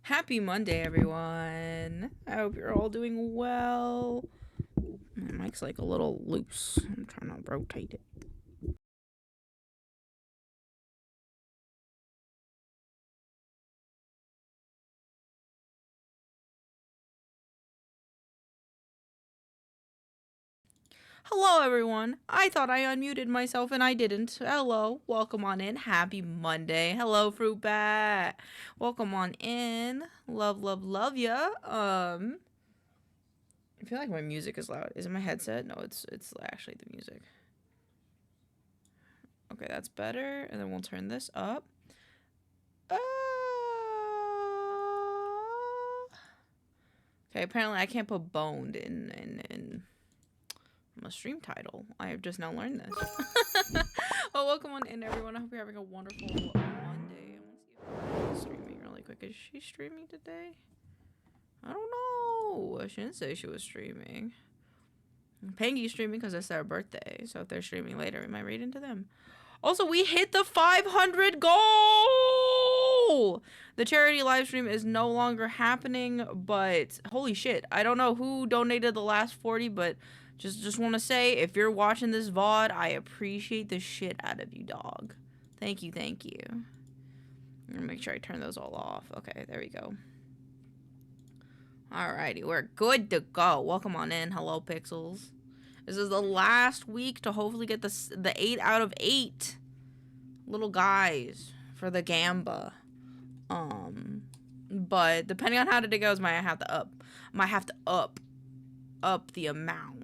Happy Monday, everyone. I hope you're all doing well. My mic's like a little loose. I'm trying to rotate it. Hello, everyone. I thought I unmuted myself and I didn't. Hello. Welcome on in. Happy Monday. Hello, Fruit Bat. Welcome on in. Love, love, love ya. I feel like my music is loud. Is it my headset? No, it's actually the music. Okay, that's better. And then we'll turn this up. Okay, apparently I can't put boned in my stream title. I have just now learned this. Well, welcome on in, everyone. I hope you're having a wonderful Monday. I want to see if she's streaming really quick. Is she streaming today? I don't know. I shouldn't say she was streaming. Pangy's streaming because it's their birthday. So if they're streaming later, we might read into them. Also, we hit the 500 goal! The charity live stream is no longer happening, but holy shit. I don't know who donated the last 40, but just want to say, if you're watching this VOD, I appreciate the shit out of you, dog. Thank you, thank you. I'm gonna make sure I turn those all off. Okay, there we go. Alrighty, we're good to go. Welcome on in. Hello, Pixels. This is the last week to hopefully get the 8 out of 8 little guys for the Gamba. But depending on how today goes, might have to up the amount.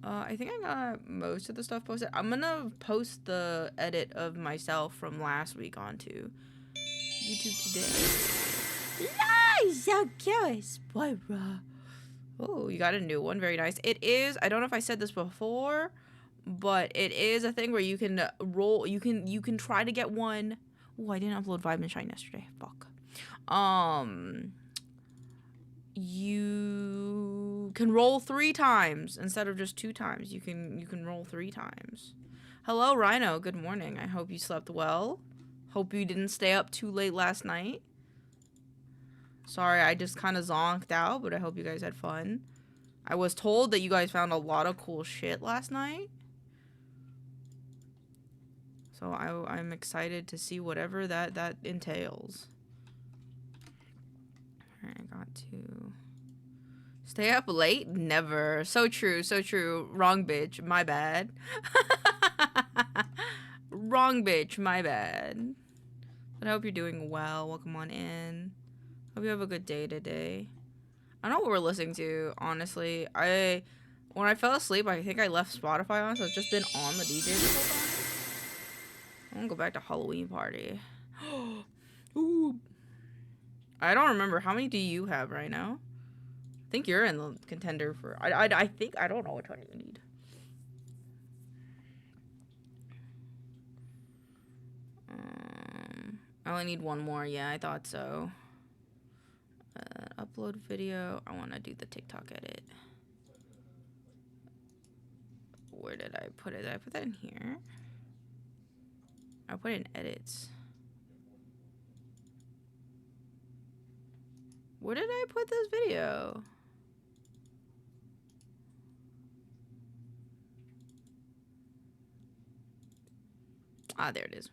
I think I got most of the stuff posted. I'm gonna post the edit of myself from last week onto YouTube today. Nice, so cute, Spyra. Oh, you got a new one. Very nice. It is, I don't know if I said this before, but it is a thing where you can roll, you can try to get one. Oh, I didn't upload Vibe and Shine yesterday. Fuck. You can roll 3 times instead of just 2 times. You can roll 3 times. Hello, Rhino. Good morning. I hope you slept well. Hope you didn't stay up too late last night. Sorry, I just kind of zonked out, but I hope you guys had fun. I was told that you guys found a lot of cool shit last night. So I'm excited to see whatever that entails. Alright, I got to stay up late? Never. So true, so true. Wrong bitch. My bad. Wrong bitch. My bad. But I hope you're doing well. Welcome on in. Hope you have a good day today. I don't know what we're listening to, honestly. When I fell asleep, I think I left Spotify on, so it's just been on the DJ the whole time. I'm gonna go back to Halloween Party. Ooh. I don't remember. How many do you have right now? I think you're in the contender for... I think... I don't know which one you need. I only need 1 more. Yeah, I thought so. Upload video. I want to do the TikTok edit. Where did I put it? Did I put that in here? I put it in edits. Where did I put this video? Ah, there it is.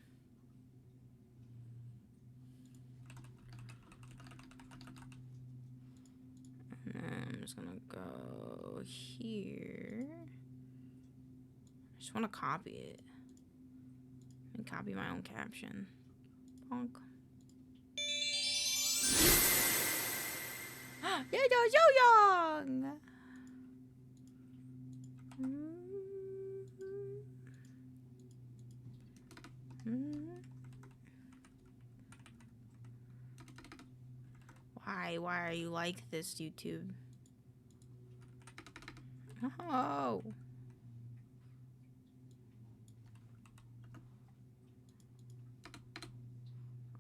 I'm just gonna go here. I just want to copy it. And copy my own caption. Bonk. Yo young! Why are you like this, YouTube? Oh.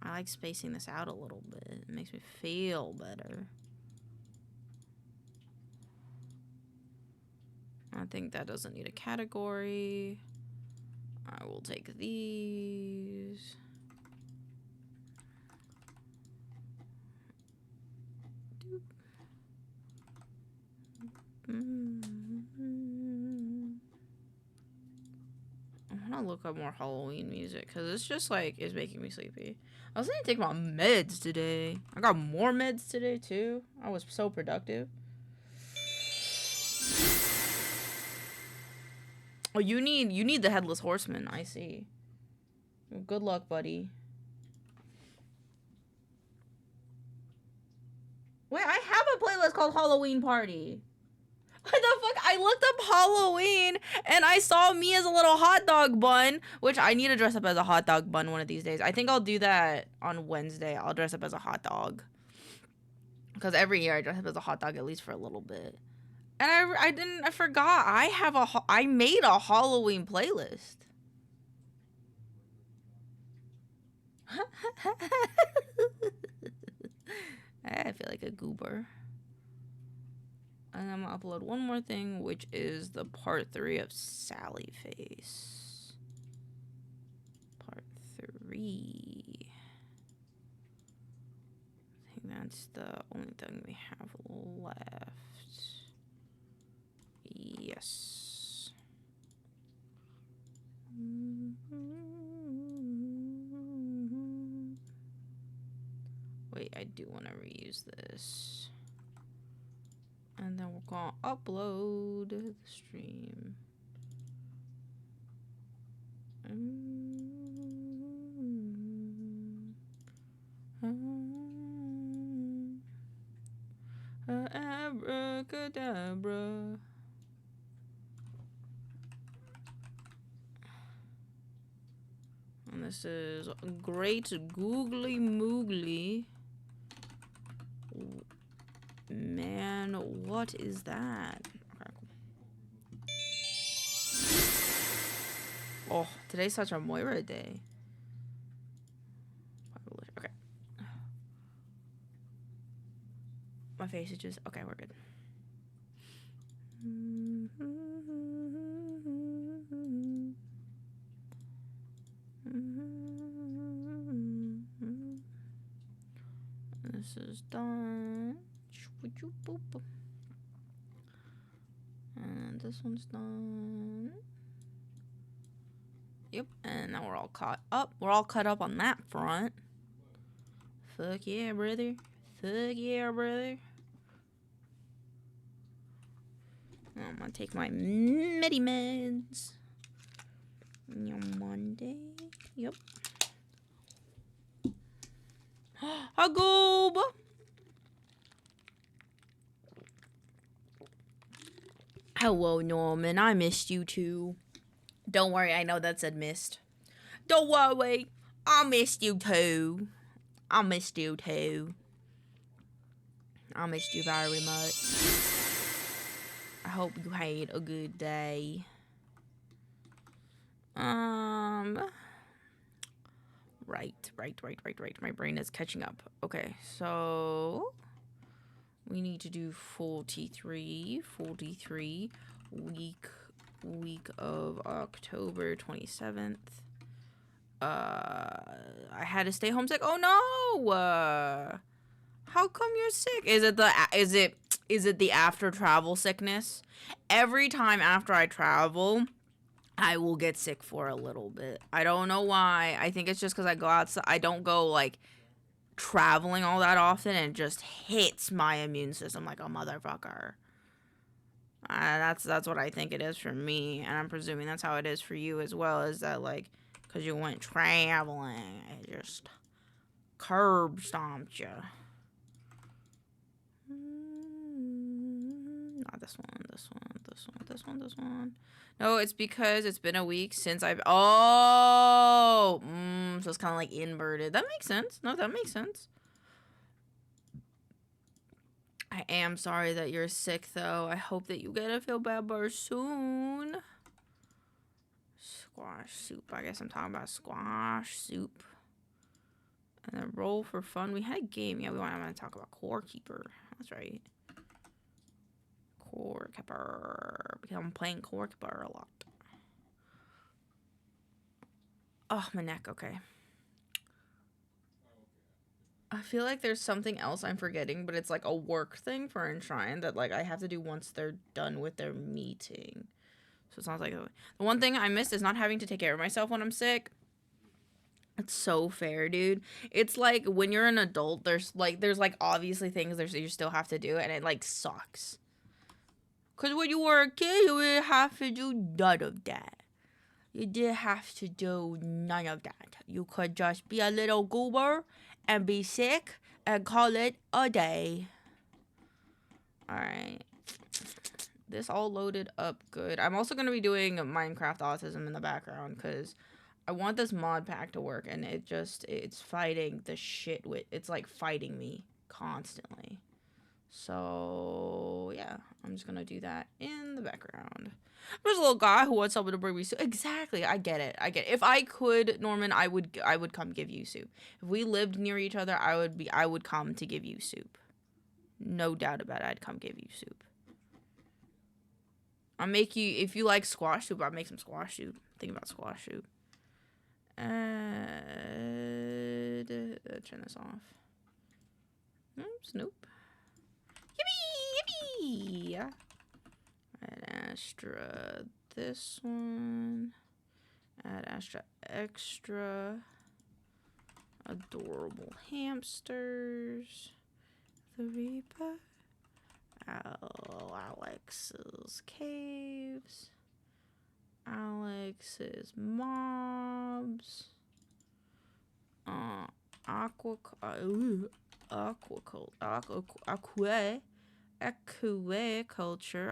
I like spacing this out a little bit. It makes me feel better. I think that doesn't need a category. I will take these. I want to look up more Halloween music because it's just like is making me sleepy. I was gonna take my meds today. I got more meds today too. I was so productive. Oh, you need the headless horseman. I see. Well, good luck, buddy. Wait, I have a playlist called Halloween Party. What the fuck? I looked up Halloween and I saw me as a little hot dog bun, which I need to dress up as a hot dog bun one of these days. I think I'll do that on Wednesday. I'll dress up as a hot dog. Because every year I dress up as a hot dog at least for a little bit. And I forgot. I made a Halloween playlist. I feel like a goober. And I'm gonna upload one more thing, which is the part 3 of Sally Face. Part 3. I think that's the only thing we have left. Yes. Wait, I do want to reuse this. And then we're gonna upload the stream. Abracadabra. And this is Great Googly Moogly. Man, what is that? Okay, cool. Oh, today's such a Moira day. Okay. My face is just... Okay, we're good. This is done. And this one's done. Yep, and now we're all caught up. We're all cut up on that front. Fuck yeah, brother. Fuck yeah, brother. I'm gonna take my meds. Monday. Yep. Hagoob! Hello, Norman. I missed you too. Don't worry, I know that said missed. Don't worry, I missed you too. I missed you too. I missed you very much. I hope you had a good day. Right. My brain is catching up. Okay, so we need to do full D3 week of October 27th. I had to stay home sick. Oh no! How come you're sick? Is it the after travel sickness? Every time after I travel, I will get sick for a little bit. I don't know why. I think it's just because I go outside. I don't go like traveling all that often, and it just hits my immune system like a motherfucker. That's what I think it is for me, and I'm presuming that's how it is for you as well. Is that like because you went traveling, it just curb stomped you. Not this one. No, it's because it's been a week since I've... Oh! So it's kind of like inverted. That makes sense. No, that makes sense. I am sorry that you're sick, though. I hope that you get to feel better soon. Squash soup. I guess I'm talking about squash soup. And then roll for fun. We had a game. Yeah, I'm going to talk about Core Keeper. That's right. Core Keeper. Because I'm playing Core Keeper a lot. Oh, my neck. Okay. I feel like there's something else I'm forgetting, but it's like a work thing for Enshrine that like I have to do once they're done with their meeting. So it sounds like the one thing I missed is not having to take care of myself when I'm sick. It's so fair, dude. It's like when you're an adult, there's like obviously things you still have to do, and it like sucks. Cause when you were a kid, you didn't have to do none of that. You didn't have to do none of that. You could just be a little goober and be sick and call it a day. Alright. This all loaded up good. I'm also going to be doing Minecraft autism in the background because I want this mod pack to work, and it's fighting the shit with, it's like fighting me constantly. So, yeah, I'm just going to do that in the background. There's a little guy who wants someone to bring me soup. Exactly, I get it. If I could, Norman, I would come give you soup. If we lived near each other, I would come to give you soup. No doubt about it, I'd come give you soup. I'll make you, if you like squash soup, I'll make some squash soup. Think about squash soup. Turn this off. Oops, nope. Yippee! Yippee! Add Astra this one. Add Astra extra. Adorable hamsters. The Reaper. Alex's caves. Alex's mobs. Aquaculture,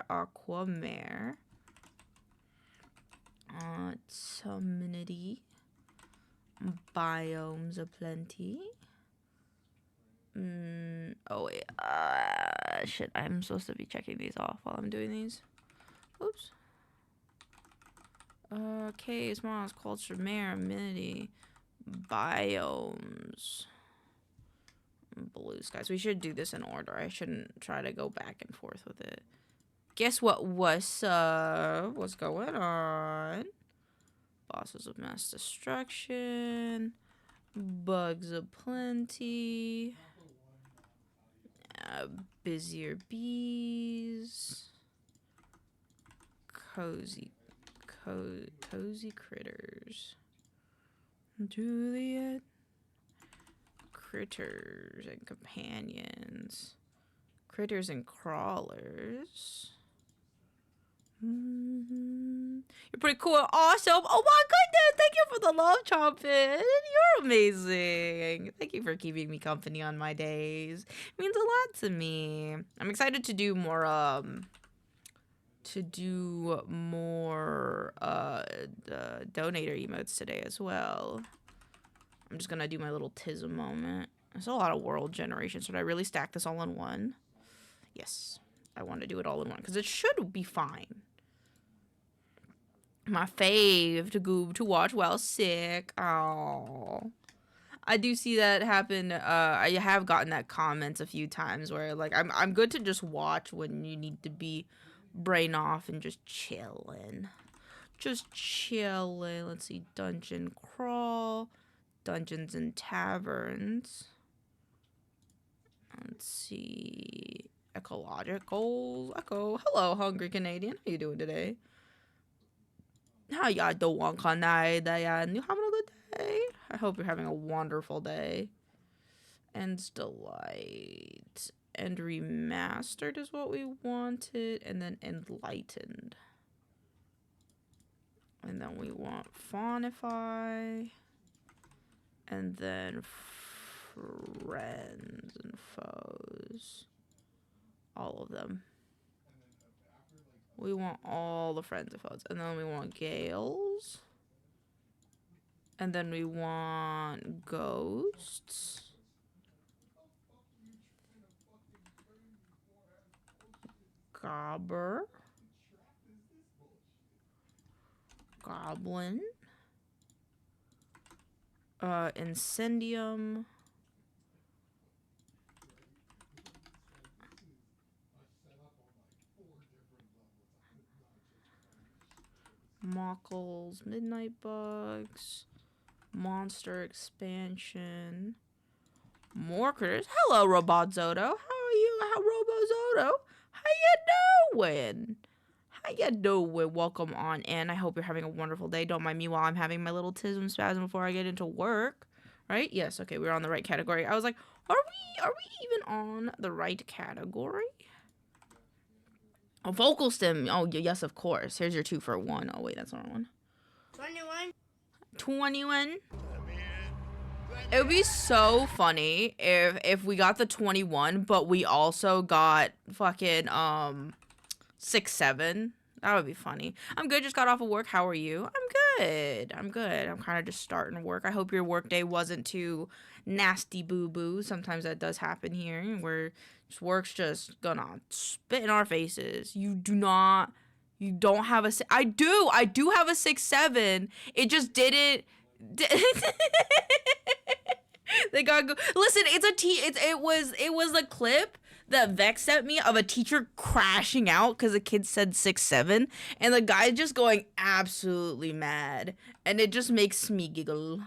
aquamare. Community. Biomes aplenty. Oh wait, shit, I'm supposed to be checking these off while I'm doing these. Oops. Caves, moss, culture, mare, amenity, biomes, blue skies. We should do this in order. I shouldn't try to go back and forth with it. Guess what's going on? Bosses of mass destruction, bugs aplenty, busier bees, cozy critters, Juliet, critters and companions, critters and crawlers. You're pretty cool and awesome. Oh my goodness, thank you for the love, Chompin. You're amazing. Thank you for keeping me company on my days. It means a lot to me. I'm excited to do more donator emotes today as well. I'm just gonna do my little tism moment. There's a lot of world generation. Should I really stack this all in one? Yes, I want to do it all in one because it should be fine. My fave to watch while sick. Oh, I do see that happen. I have gotten that comments a few times where like I'm good to just watch when you need to be brain off and just chilling. Let's see, dungeon crawl, dungeons and taverns. Let's see, ecologicals. Echo, hello, hungry Canadian. How you doing today? How y'all doing, Canadian? You having a good day? I hope you're having a wonderful day. Ends delight. And remastered is what we wanted, and then enlightened. And then we want faunify, and then friends and foes. All of them. We want all the friends and foes. And then we want gales. And then we want ghosts. Gobber. Goblin. Incendium. Mockles, Midnight Bugs, Monster Expansion, More critters. Hello, Robot Zoto. How are you? Robo Zoto? How you doing? How you doing? Welcome on in. I hope you're having a wonderful day. Don't mind me while I'm having my little tism spasm before I get into work. Right? Yes. Okay, we're on the right category. I was like, are we even on the right category? Oh, vocal stim. Oh, yes, of course. Here's your 2 for 1. Oh, wait, that's not one. 21. 21. It would be so funny if we got the 21, but we also got fucking 6, 7. That would be funny. I'm good. Just got off of work. How are you? I'm good. I'm good. I'm kind of just starting work. I hope your work day wasn't too nasty boo-boo. Sometimes that does happen here where work's just gonna spit in our faces. You don't have a... I do have a 6, 7. It just didn't... They got go. Listen, it was a clip that Vex sent me of a teacher crashing out because the kid said 6, 7, and the guy just going absolutely mad, and it just makes me giggle.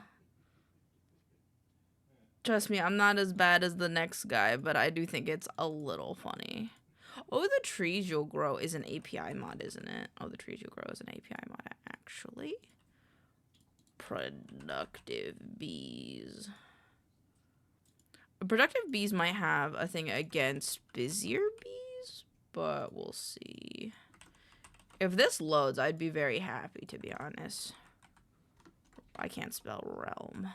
Trust me, I'm not as bad as the next guy, but I do think it's a little funny. Oh, the trees you'll grow is an API mod, isn't it? Oh, the trees you'll grow is an API mod, actually. Productive bees. Productive bees might have a thing against busier bees, but we'll see. If this loads, I'd be very happy, to be honest. I can't spell realm.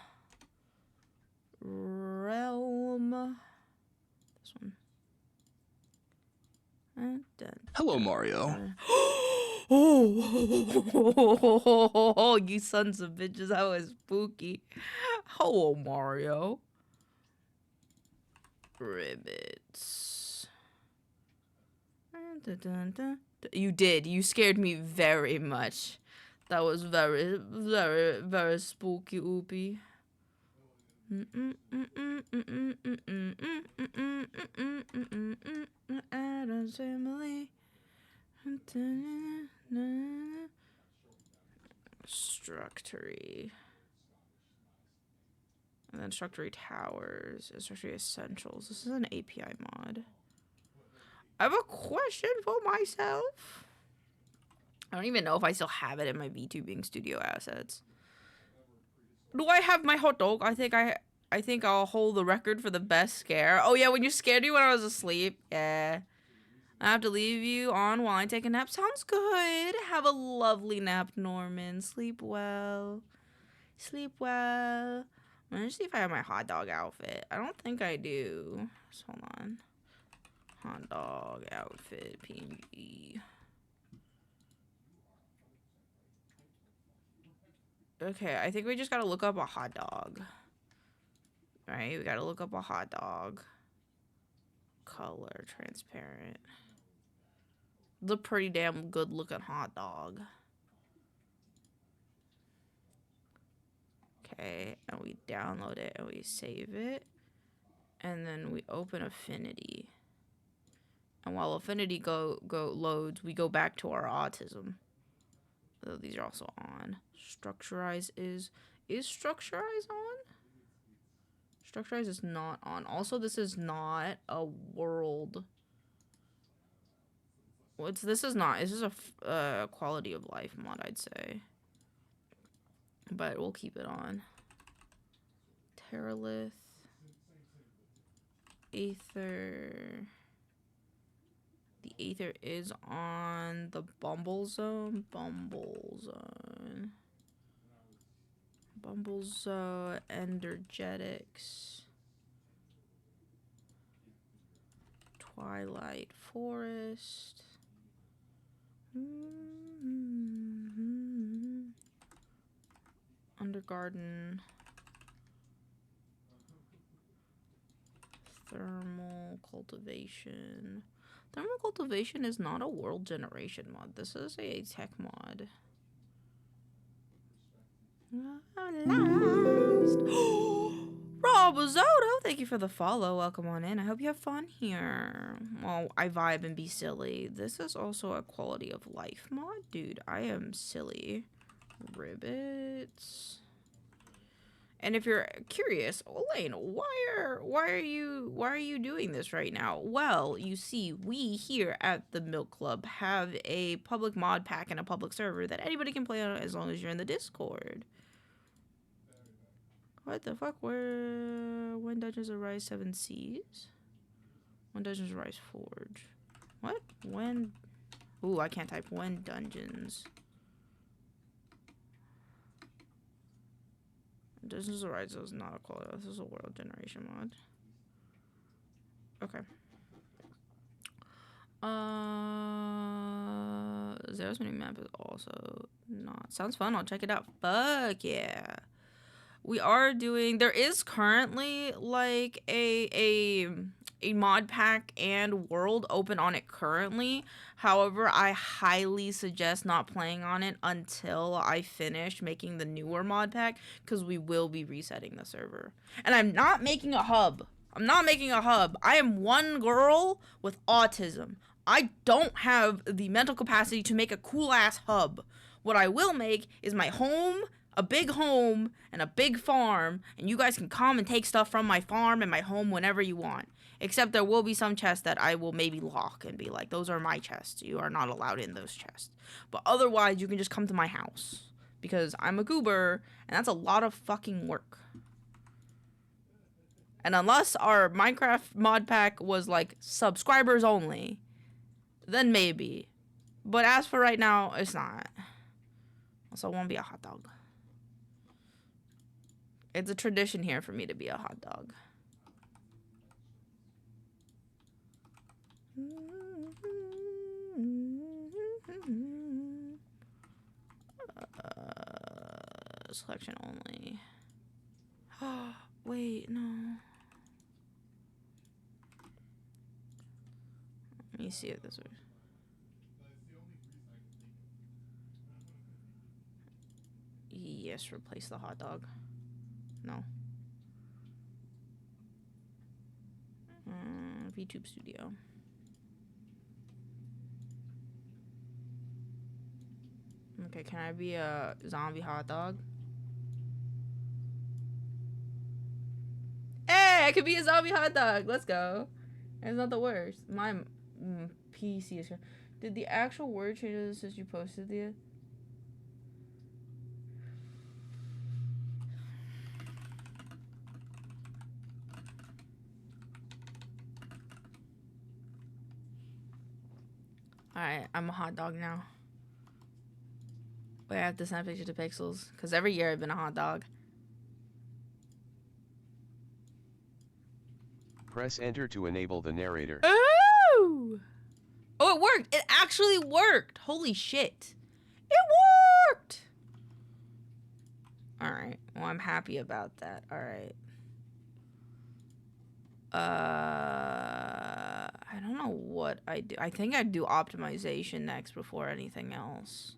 Realm. This one. Hello, Mario. Oh, you sons of bitches, that was spooky. Hello, Mario. Ribbits. You did. You scared me very much. That was very, very, very spooky, oopy. Adam's family. Structory. And then Structory Towers, Structory Essentials. This is an API mod. I have a question for myself. I don't even know if I still have it in my VTubing studio assets. Do I have my hot dog? I think I'll hold the record for the best scare. Oh yeah, when you scared me when I was asleep. Yeah. I have to leave you on while I take a nap. Sounds good. Have a lovely nap, Norman. Sleep well. Sleep well. Let me see if I have my hot dog outfit. I don't think I do. Just hold on. Hot dog outfit, PNG. Okay, I think we just gotta look up a hot dog. Right? We gotta look up a hot dog. Color, transparent. It's a pretty damn good looking hot dog. Okay, and we download it and we save it. And then we open Affinity. And while Affinity loads, we go back to our autism. So these are also on. Structurize is Structurize on? Structurize is not on. Also, this is not a world. This is a quality of life mod, I'd say. But we'll keep it on. Terralith. Aether. The Aether is on the Bumble Zone. Bumble Zone, Energetics. Twilight Forest. Undergarden. Thermal Cultivation. Thermal Cultivation is not a world generation mod. This is a tech mod. Rob Zoto, thank you for the follow. Welcome on in. I hope you have fun here. Well, I vibe and be silly. This is also a quality of life mod. Dude, I am silly. Ribbits. And if you're curious, Elaine, why are you doing this right now? Well, you see, we here at the Milk Club have a public mod pack and a public server that anybody can play on as long as you're in the Discord. What the fuck? When Dungeons Arise 7 Seas? When Dungeons Arise Forge? What? When? Ooh, I can't type. When Dungeons. Dungeons Arise is not a quality. This is a world generation mod. Okay. Zero's mini map is also not. Sounds fun. I'll check it out. Fuck yeah. We are doing. There is currently like a mod pack and world open on it currently. However, I highly suggest not playing on it until I finish making the newer mod pack, because we will be resetting the server. And I'm not making a hub. I am one girl with autism. I don't have the mental capacity to make a cool ass hub. What I will make is my home, a big home, and a big farm, and you guys can come and take stuff from my farm and my home whenever you want. Except there will be some chests that I will maybe lock and be like, those are my chests. You are not allowed in those chests. But otherwise, you can just come to my house. Because I'm a goober, and that's a lot of fucking work. And unless our Minecraft mod pack was like subscribers only, then maybe. But as for right now, it's not. Also, I won't be a hot dog. It's a tradition here for me to be a hot dog. Selection only. Wait, no. Let me see if this works. Yes, replace the hot dog. No. VTube Studio. Okay, can I be a zombie hot dog? Hey, I could be a zombie hot dog. Let's go. It's not the worst. My PC is. Did the actual word changes since you posted the? Alright, I'm a hot dog now. Wait, I have to send a picture to Pixels, because every year I've been a hot dog. Press enter to enable the narrator. Oh! Oh, it worked! It actually worked! Holy shit. It worked! Alright, well, I'm happy about that. Alright. I don't know what I do. I think I'd do optimization next before anything else.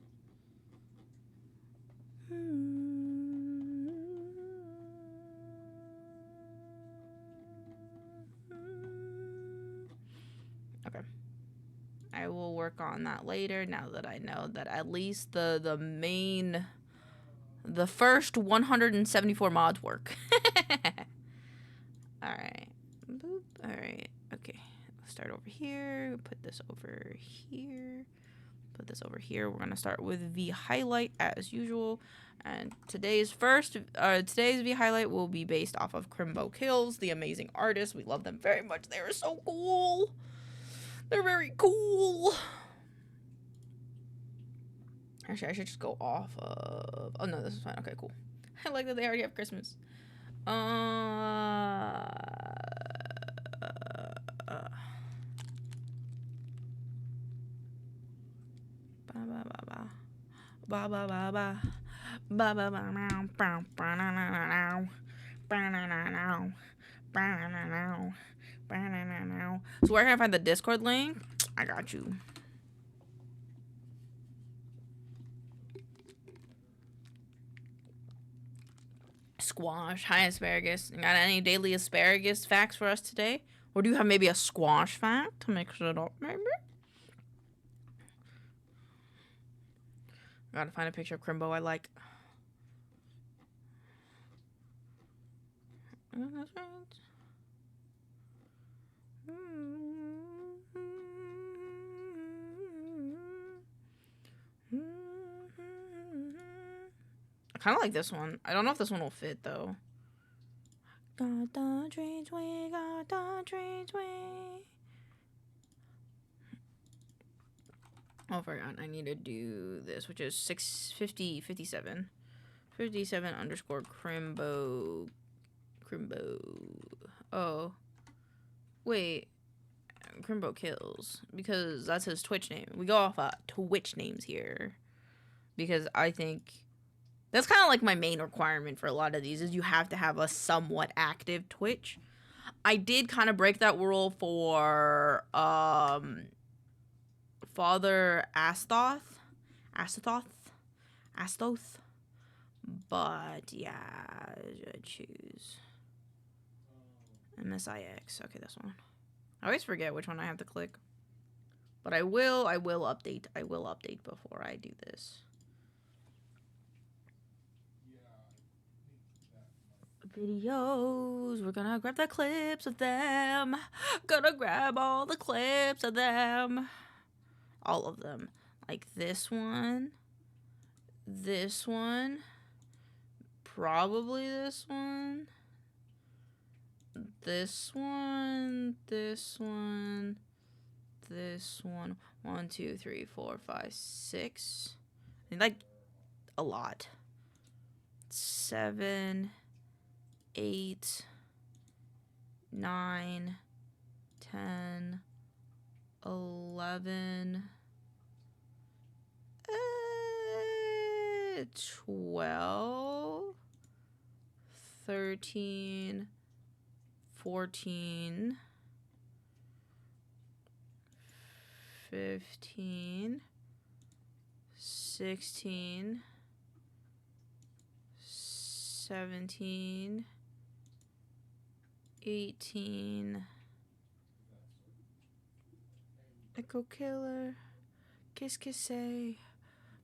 Okay. I will work on that later now that I know that at least the first 174 mods work. Alright. Boop. Alright. Okay. Let's start over here. Put this over here. Put this over here. We're gonna start with V highlight as usual. And today's V highlight will be based off of Crimbo Kills, the amazing artist. We love them very much. They are so cool. They're very cool. Actually, I should just go off of. Oh no, this is fine. Okay, cool. I like that they already have Christmas. So where can I find the Discord link? I got you. Squash. Hi, asparagus. Got any daily asparagus facts for us today? Or do you have maybe a squash fact to mix it up, maybe? Gotta find a picture of Crimbo I like. That's right. I kind of like this one. I don't know if this one will fit though. Got the trees we got the trees we. Oh, I forgot. I need to do this, which is 57 underscore crimbo. Oh, wait. Crimbo kills because that's his Twitch name. We go off Twitch names here because I think that's kind of like my main requirement for a lot of these is you have to have a somewhat active Twitch. I did kind of break that rule for Father Astoth, but yeah, I choose MSIX. Okay, this one. I always forget which one I have to click, but I will update. I will update before I do this. Videos. We're gonna grab the clips of them. Gonna grab all the clips of them. All of them. Like this one. This one. Probably this one. This one. This one. This one. 1, 2, 3, 4, 5, 6. I think like a lot. 7, 8, 9, 10, 11, 12, 13, 14, 15, 16, 17, 18, Echo Killer, Kiss Kiss Say,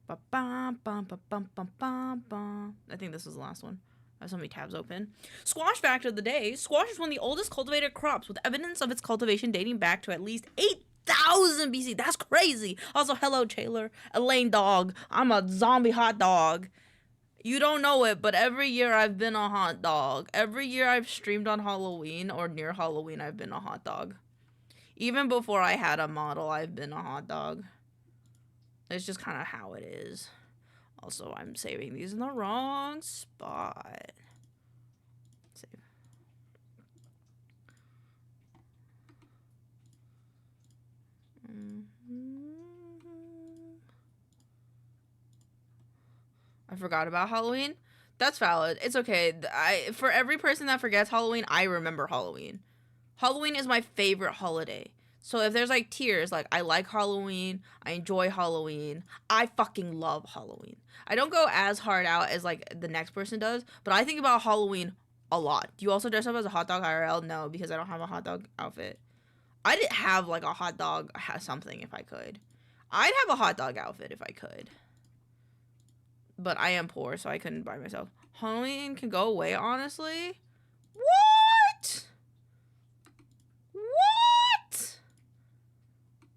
ba bum bum ba bum bum bum bum. I think this is the last one. I have so many tabs open. Squash fact of the day. Squash is one of the oldest cultivated crops with evidence of its cultivation dating back to at least 8,000 BC. That's crazy. Also, hello, Taylor. Elaine Dog. I'm a zombie hot dog. You don't know it, but every year I've been a hot dog. Every year I've streamed on Halloween or near Halloween, I've been a hot dog. Even before I had a model, I've been a hot dog. It's just kind of how it is. Also, I'm saving these in the wrong spot. Save. I forgot about Halloween. That's valid. It's okay. For every person that forgets Halloween, I remember Halloween. Halloween is my favorite holiday. So if there's like tiers, like I like Halloween, I enjoy Halloween, I fucking love Halloween. I don't go as hard out as like the next person does, but I think about Halloween a lot. Do you also dress up as a hot dog IRL? No, because I don't have a hot dog outfit. I didn't have like a hot dog something if I could. I'd have a hot dog outfit if I could. But I am poor, so I couldn't buy myself. Halloween can go away, honestly. What? What?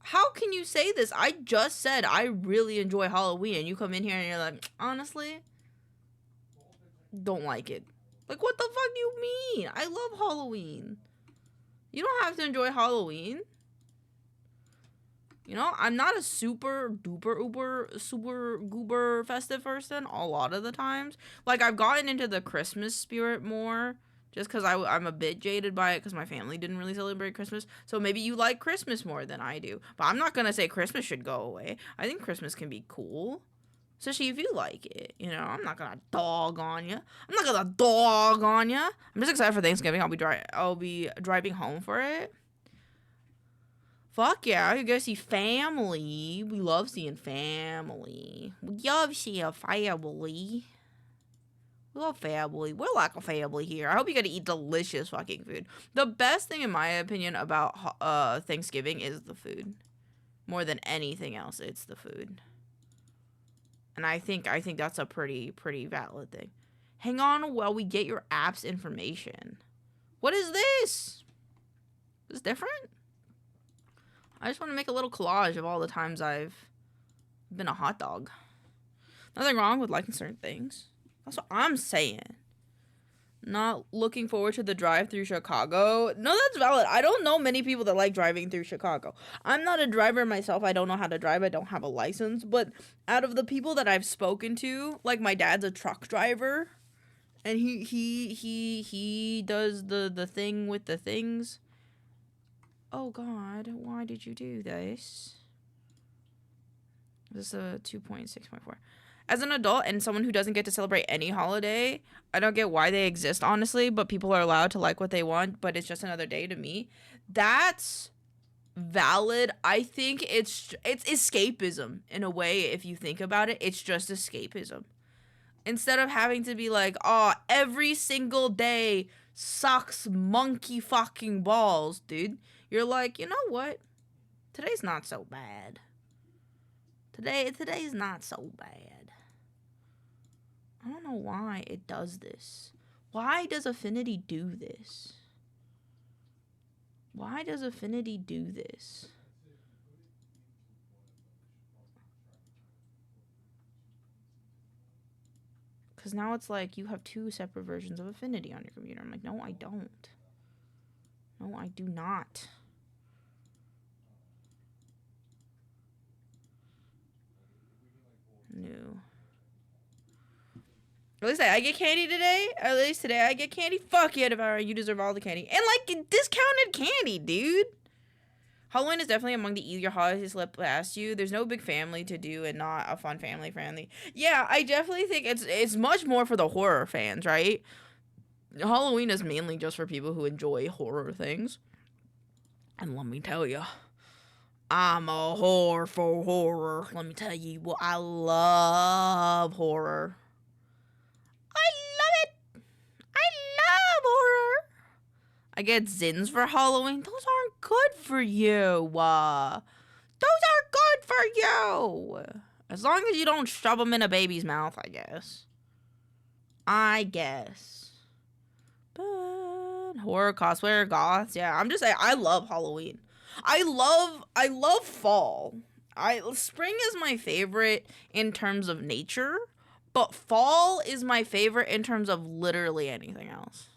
How can you say this? I just said I really enjoy Halloween, and you come in here and you're like, honestly, don't like it. Like, what the fuck do you mean? I love Halloween. You don't have to enjoy Halloween. You know, I'm not a super duper uber super goober festive person a lot of the times. Like, I've gotten into the Christmas spirit more just because I'm a bit jaded by it because my family didn't really celebrate Christmas. So maybe you like Christmas more than I do. But I'm not going to say Christmas should go away. I think Christmas can be cool. Especially if you like it. You know, I'm not going to dog on you. I'm not going to dog on you. I'm just excited for Thanksgiving. I'll be driving home for it. Fuck yeah, you go see family. We love seeing family. We love seeing family. We love family. We're like a family here. I hope you get to eat delicious fucking food. The best thing, in my opinion, about Thanksgiving is the food. More than anything else, it's the food. And I think that's a pretty valid thing. Hang on while we get your app's information. What is this? Is this different? I just want to make a little collage of all the times I've been a hot dog. Nothing wrong with liking certain things. That's what I'm saying. Not looking forward to the drive through Chicago. No, that's valid. I don't know many people that like driving through Chicago. I'm not a driver myself. I don't know how to drive. I don't have a license. But out of the people that I've spoken to, like my dad's a truck driver, and he does the thing with the things. Oh God, why did you do this? This is a 2.6.4. As an adult and someone who doesn't get to celebrate any holiday, I don't get why they exist, honestly, but people are allowed to like what they want, but it's just another day to me. That's valid. I think it's escapism in a way. If you think about it, it's just escapism. Instead of having to be like, oh, every single day sucks monkey fucking balls, dude. You're like, you know what? Today's not so bad. Today's not so bad. I don't know why it does this. Why does Affinity do this? Why does Affinity do this? Because now it's like you have two separate versions of Affinity on your computer. I'm like, no, I don't. No, I do not. No. At least I get candy today. At least today I get candy. Fuck yeah, Devour. You deserve all the candy. And like discounted candy, dude. Halloween is definitely among the easier holidays to slip past you. There's no big family to do and not a fun family friendly. Yeah, I definitely think it's much more for the horror fans, right? Halloween is mainly just for people who enjoy horror things. And let me tell you, I'm a whore for horror. Let me tell you what, I love horror. I love it. I love horror. I get zins for Halloween. Those aren't good for you. Those aren't good for you. As long as you don't shove them in a baby's mouth, I guess. But horror cosplayer goths, yeah. I'm just saying, I love Halloween. I love fall. Spring is my favorite in terms of nature, but fall is my favorite in terms of literally anything else.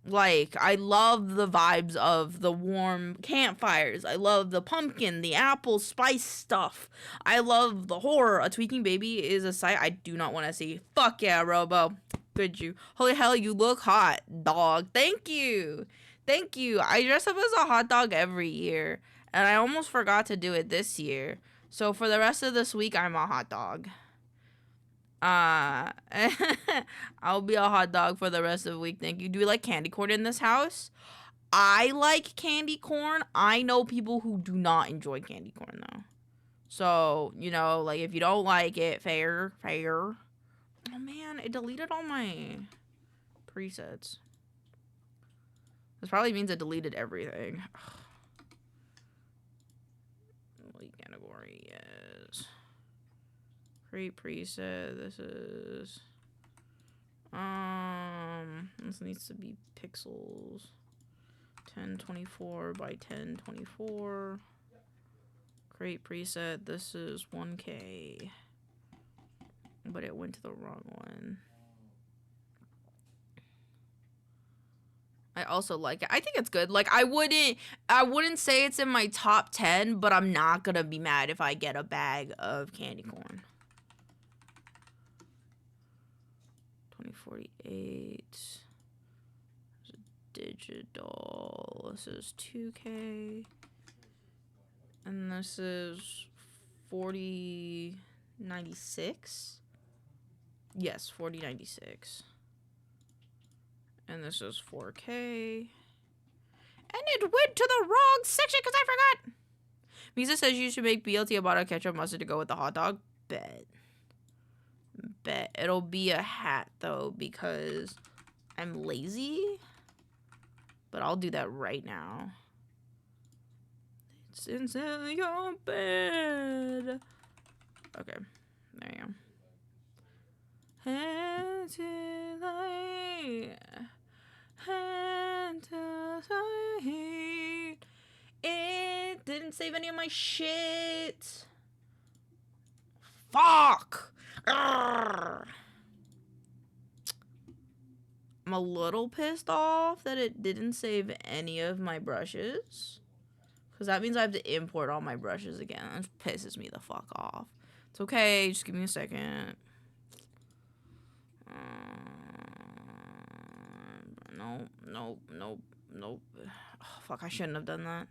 Like, I love the vibes of the warm campfires. I love the pumpkin, the apple spice stuff. I love the horror. A tweaking baby is a sight I do not want to see. Fuck yeah, Robo. Good you. Holy hell, you look hot, dog. Thank you. Thank you. I dress up as a hot dog every year, and I almost forgot to do it this year. So for the rest of this week, I'm a hot dog. I'll be a hot dog for the rest of the week. Thank you. Do we like candy corn in this house? I like candy corn. I know people who do not enjoy candy corn though. So, you know, like if you don't like it, fair. Oh man, it deleted all my presets. This probably means it deleted everything. What category is? Create preset. This is this needs to be pixels. 1024 by 1024. Create preset. This is 1K. But it went to the wrong one. I also like it. I think it's good. Like I wouldn't say it's in my top 10, but I'm not gonna be mad if I get a bag of candy corn. 2048. Digital. This is 2K. And this is 4096. Yes, 4096. And this is 4K. And it went to the wrong section because I forgot. Misa says you should make BLT about ketchup mustard to go with the hot dog. Bet. It'll be a hat though because I'm lazy. But I'll do that right now. It's in your bed. Okay. There you go. Until I It didn't save any of my shit. Fuck. Arrgh. I'm a little pissed off that it didn't save any of my brushes. Because that means I have to import all my brushes again. That pisses me the fuck off. It's okay. Just give me a second. Nope. Oh, fuck, I shouldn't have done that.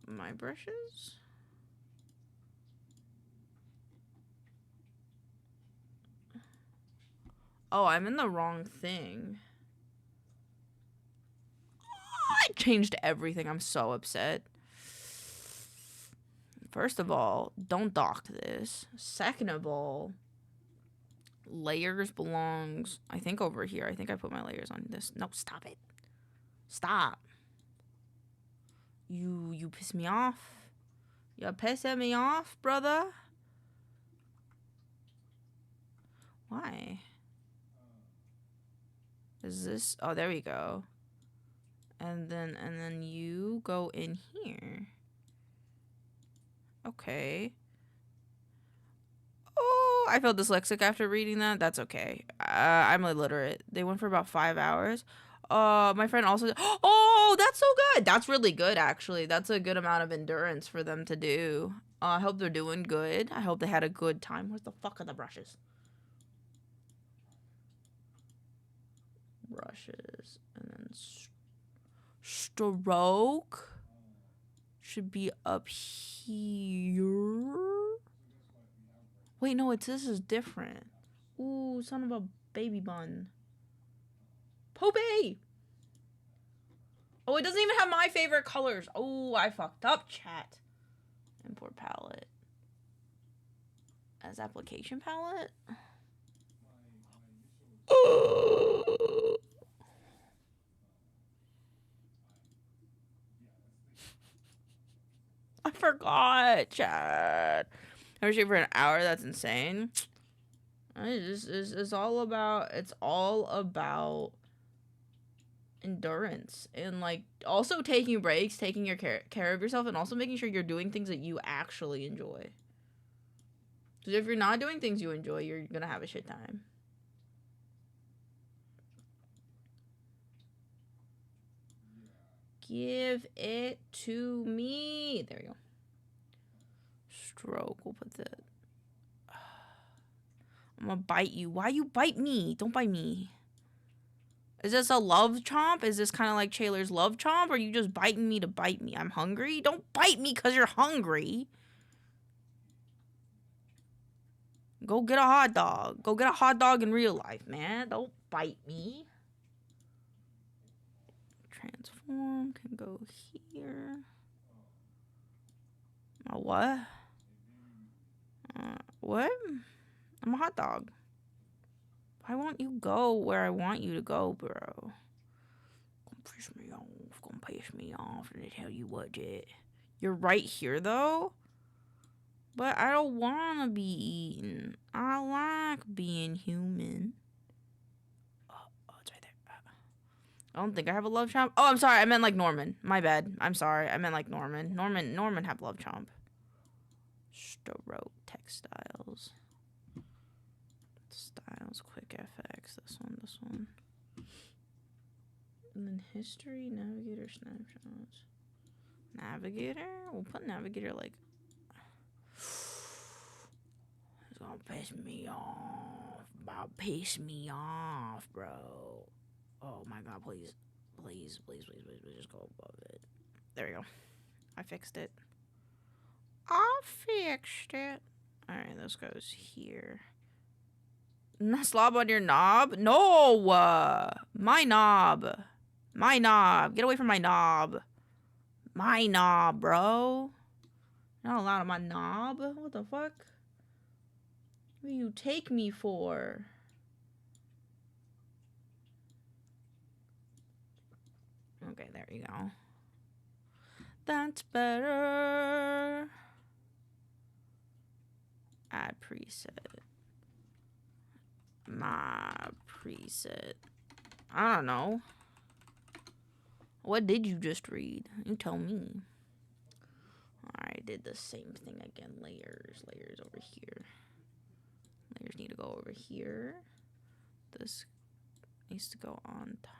My brushes? Oh, I'm in the wrong thing. I changed everything. I'm so upset. First of all, don't dock this. Second of all, layers belongs, I think, over here. I think I put my layers on this. No, stop it. Stop. You piss me off. You pissing me off, brother. Why? Is this? Oh, there we go. And then you go in here. Okay. Oh, I felt dyslexic after reading that. That's okay. I'm illiterate. They went for about 5 hours. My friend also. Oh, that's so good. That's really good, actually. That's a good amount of endurance for them to do. I hope they're doing good. I hope they had a good time. Where's the fuck are the brushes? Brushes and then stroke should be up here. Wait, no, this is different. Ooh, son of a baby bun. Poopy! Oh, it doesn't even have my favorite colors. Oh, I fucked up, chat. Import palette. As application palette? I forgot, chat. I was here for an hour. That's insane. It's all about endurance and like also taking breaks, taking your care of yourself, and also making sure you're doing things that you actually enjoy. Because if you're not doing things you enjoy, you're gonna have a shit time. Give it to me. There we go. Stroke. We'll put that. I'm gonna bite you. Why you bite me? Don't bite me. Is this a love chomp? Is this kind of like Chaylor's love chomp? Or are you just biting me to bite me? I'm hungry? Don't bite me because you're hungry. Go get a hot dog. Go get a hot dog in real life, man. Don't bite me. Transform can go here. A what? What? I'm a hot dog. Why won't you go where I want you to go, bro? Gonna piss me off. Gonna piss me off. And tell you what, Jet. You're right here, though. But I don't want to be eaten. I like being human. Oh, it's right there. I don't think I have a love chomp. Oh, I'm sorry. I meant like Norman. My bad. I'm sorry. I meant like Norman. Norman have love chomp. Stroke textiles. Styles, quick FX. This one. And then history, navigator, snapshots. Navigator? We'll put navigator like. It's gonna piss me off. About piss me off, bro. Oh my god, please, just go above it. There we go. I fixed it. Alright, this goes here. Not slob on your knob? No! My knob. My knob. Get away from my knob. My knob, bro. Not allowed on my knob? What the fuck? What do you take me for? Okay, there you go. That's better. Add preset. my preset. I don't know. What did you just read? You tell me. I did the same thing again. Layers over here. Layers need to go over here. This needs to go on top.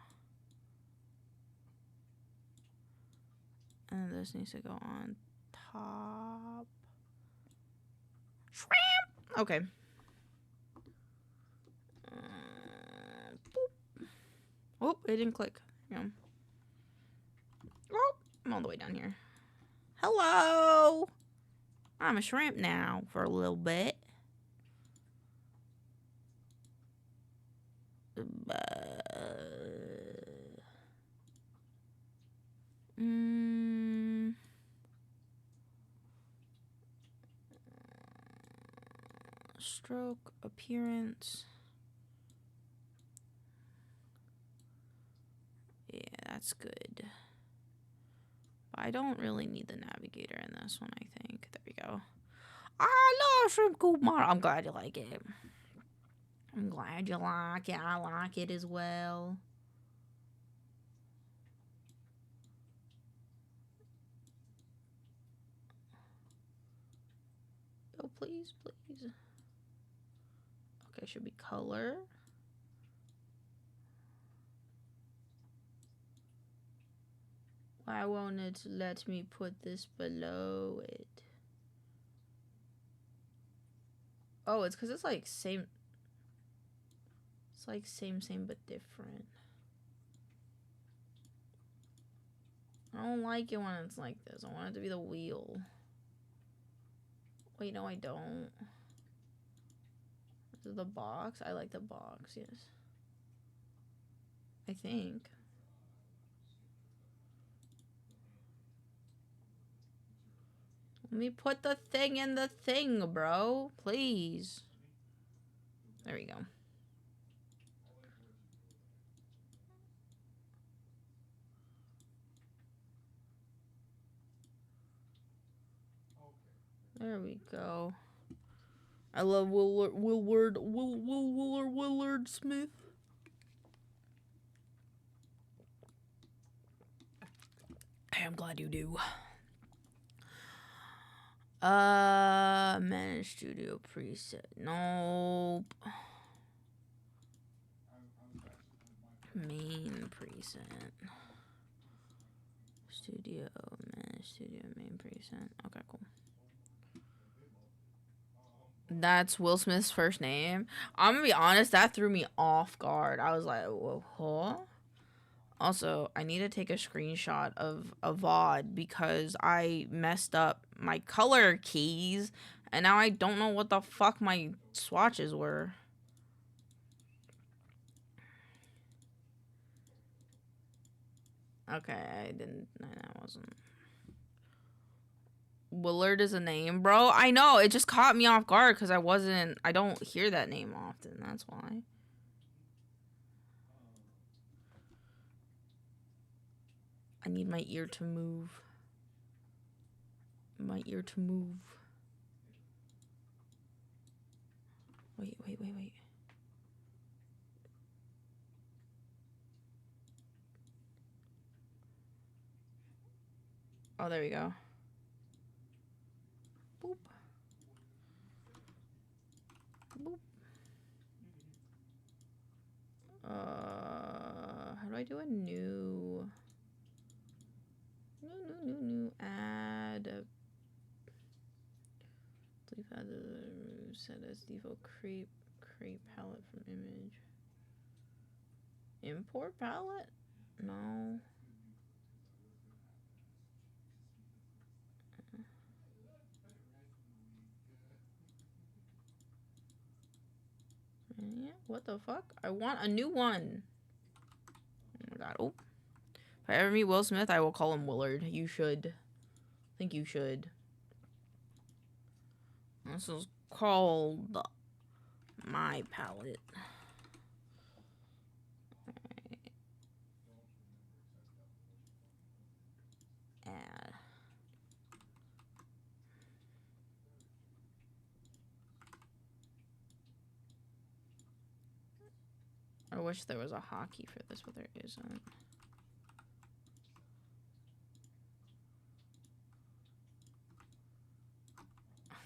And this needs to go on top. Shrimp! Okay. Boop. Oh, it didn't click. Yeah. Oh, I'm all the way down here. Hello! I'm a shrimp now for a little bit. Stroke, appearance. Yeah, that's good. But I don't really need the navigator in this one, I think. There we go. I love shrimp coop model. I'm glad you like it. I'm glad you like it. I like it as well. Oh, please, please. Okay, should be color. Why won't it let me put this below it? Oh, it's because it's like same. It's like same but different. I don't like it when it's like this. I want it to be the wheel. Wait, no, I don't. This is the box. I like the box, yes. I think. Let me put the thing in the thing, bro. Please. There we go. There we go. I love Willard Smith. I'm glad you do. Manage studio preset. Nope. Main preset. Studio, manage studio, main preset. Okay, cool. That's Will Smith's first name. I'm gonna be honest, that threw me off guard. I was like, whoa, huh? Also, I need to take a screenshot of a VOD because I messed up my color keys and now I don't know what the fuck my swatches were. Okay, I didn't. No, that wasn't. Willard is a name, bro. I know, it just caught me off guard because I don't hear that name often. That's why. I need my ear to move. My ear to move. Wait. Oh, there we go. Boop. Boop. How do I do a new add a please add the set as default create palette from image. Import palette? No. Yeah, what the fuck? I want a new one. Oh my god. Oh. If I ever meet Will Smith, I will call him Willard. You should. I think you should. This is called my palette. Add. I wish there was a hotkey for this, but there isn't.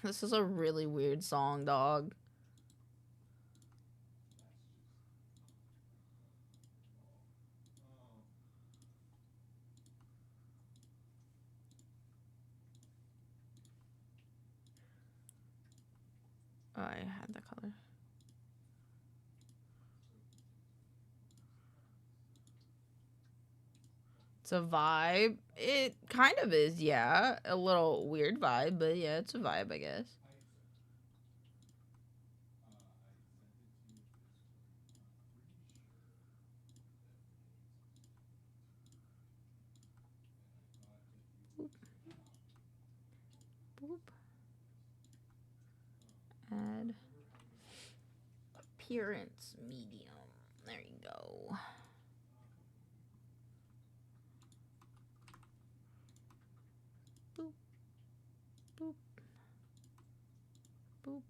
This is a really weird song, dog. Oh, I had the color. It's a vibe. It kind of is, yeah. A little weird vibe, but yeah, it's a vibe, I guess. Boop. Boop. Add appearance medium. There you go. Boop. Boop. Boop.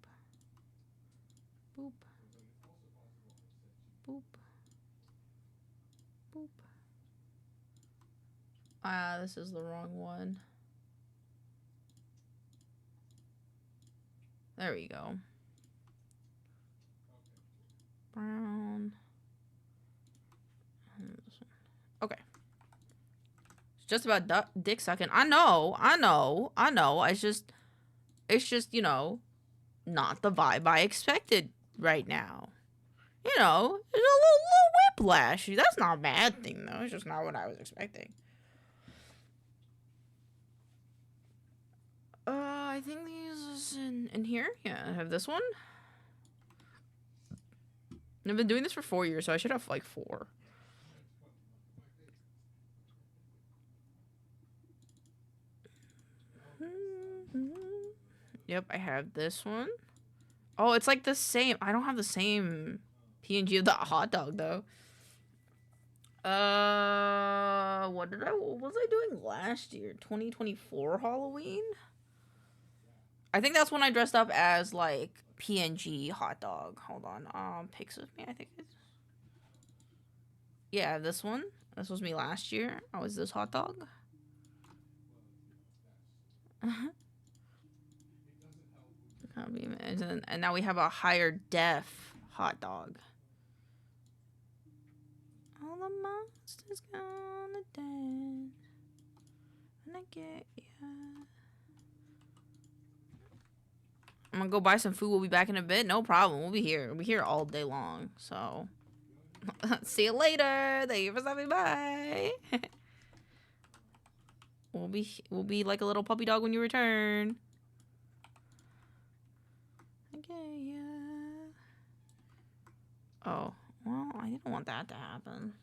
Boop. Boop. Boop. Ah, this is the wrong one. There we go. Brown. And this one. Okay. It's just about dick sucking. I know. It's just, you know, not the vibe I expected right now. You know, there's a little whiplash. That's not a bad thing, though. It's just not what I was expecting. I think these is in here. Yeah, I have this one. I've been doing this for 4 years, so I should have like 4. Yep, I have this one. Oh, it's like the same. I don't have the same PNG of the hot dog though. What was I doing last year? 2024 Halloween? I think that's when I dressed up as like PNG hot dog. Hold on. Pics with me, I think it's. Yeah, this one. This was me last year. I was this hot dog. And now we have a higher def hot dog. All the monsters gonna dance when I get ya. I'm gonna go buy some food. We'll be back in a bit. No problem. We'll be here. We'll be here all day long. So, see you later. Thank you for stopping by. We'll be like a little puppy dog when you return. Okay, yeah. Oh, well, I didn't want that to happen.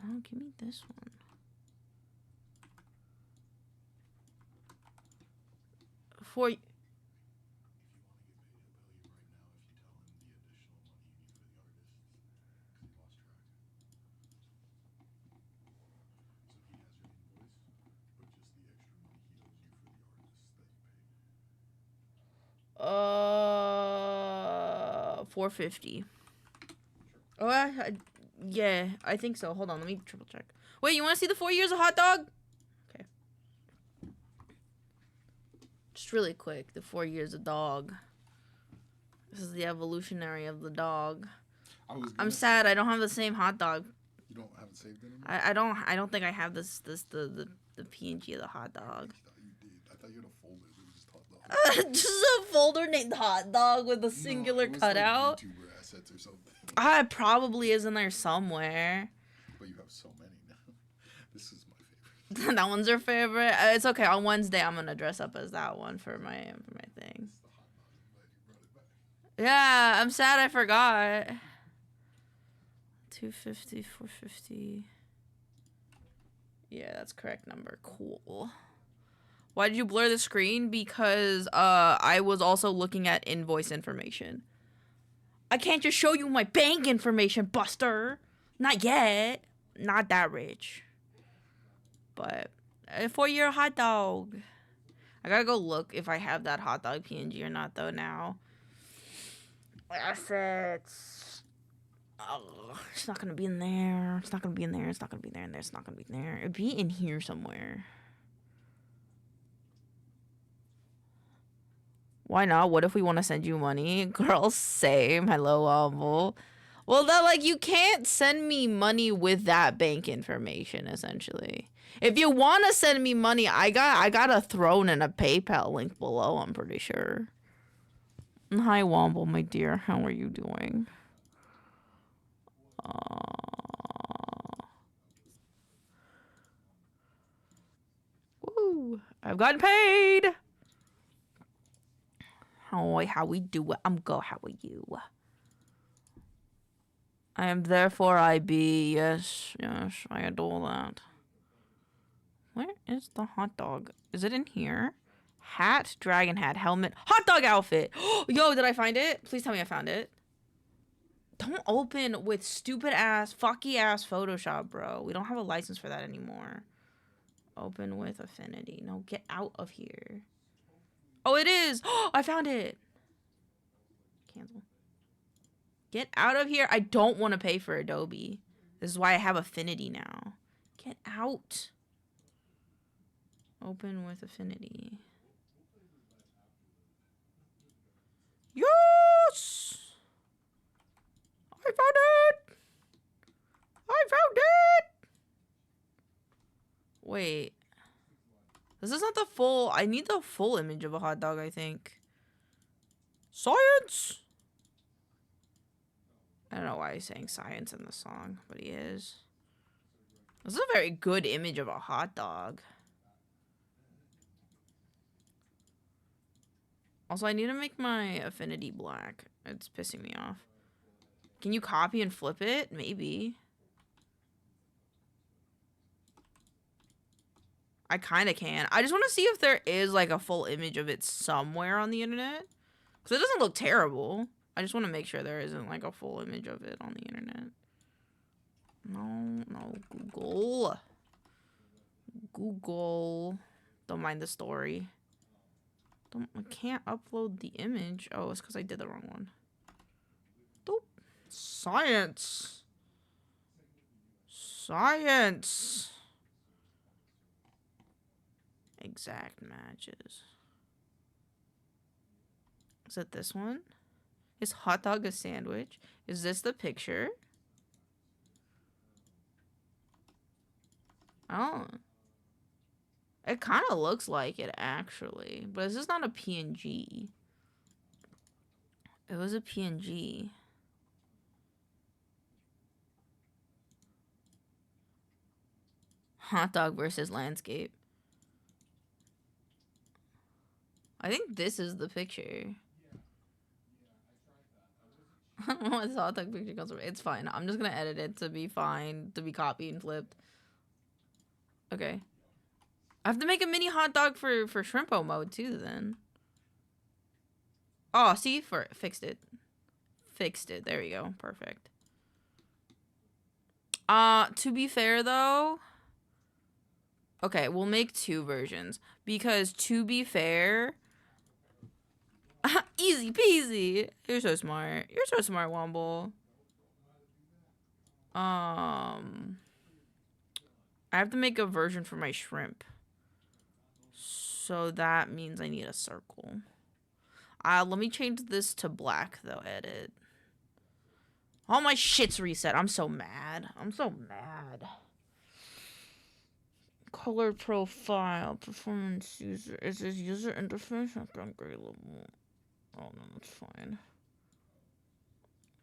Oh, give me this one. For $450. Oh, yeah, I think so. Hold on, let me triple check. Wait, you want to see the 4 years of hot dog? Okay. Just really quick, the 4 years of dog. This is the evolutionary of the dog. I'm sad I don't have the same hot dog. You don't have it saved anymore? I don't think I have the PNG of the hot dog. I thought you did. I thought you had a folder that was just hot dog. Just a folder named hot dog with a singular cutout. Like VTuber assets or something. It probably is in there somewhere. But you have so many now. This is my favorite. That one's your favorite. It's okay. On Wednesday, I'm gonna dress up as that one for my thing. Yeah, I'm sad I forgot. 250, 450. Yeah, that's correct number. Cool. Why did you blur the screen? Because I was also looking at invoice information. I can't just show you my bank information, Buster. Not yet. Not that rich. But a 4-year hot dog. I gotta go look if I have that hot dog PNG or not, though, now. Assets. Oh, it's not gonna be in there. It's not gonna be in there. It's not gonna be there. And it's not gonna be in there. It'd be in here somewhere. Why not? What if we want to send you money? Girl, same. Hello, Humble. Well, that, like, you can't send me money with that bank information, essentially. If you want to send me money, I got a Throne and a PayPal link below, I'm pretty sure. Hi, Womble, my dear. How are you doing? Woo! I've gotten paid! How we do it? I'm go, how are you? I am therefore I be. Yes, yes, I adore that. Where is the hot dog? Is it in here? Hat, dragon hat, helmet, hot dog outfit! Yo, did I find it? Please tell me I found it. Don't open with stupid ass, fucky ass Photoshop, bro. We don't have a license for that anymore. Open with Affinity. No, get out of here. Oh, it is! I found it! Cancel. Get out of here. I don't want to pay for Adobe. This is why I have Affinity now. Get out. Open with Affinity. Yes! I found it! I found it! Wait. This is not the full... I need the full image of a hot dog, I think. Science! I don't know why he's saying science in the song, but he is. This is a very good image of a hot dog. Also, I need to make my Affinity black. It's pissing me off. Can you copy and flip it? Maybe. I kind of can. I just want to see if there is, like, a full image of it somewhere on the internet. Because it doesn't look terrible. I just want to make sure there isn't, like, a full image of it on the internet. No, Google. Google. Don't mind the story. I can't upload the image. Oh, it's because I did the wrong one. Dope. Science. Science. Exact matches. Is it this one? Is hot dog a sandwich? Is this the picture? Oh. It kind of looks like it, actually. But this is not a PNG. It was a PNG. Hot dog versus landscape. I think this is the picture. I don't know why this hot dog picture comes from. It's fine. I'm just gonna edit it to be fine, to be copied and flipped. Okay. I have to make a mini hot dog for Shrimpo mode too, then. Oh, see? Fixed it. Fixed it. There we go. Perfect. To be fair, though... Okay, we'll make 2 versions. Because, to be fair... Easy peasy! You're so smart. You're so smart, Womble. I have to make a version for my shrimp. So that means I need a circle. Let me change this to black, though. Edit. All my shit's reset. I'm so mad. I'm so mad. Color profile. Performance user. Is this user interface? Unavailable. Oh, no, that's fine.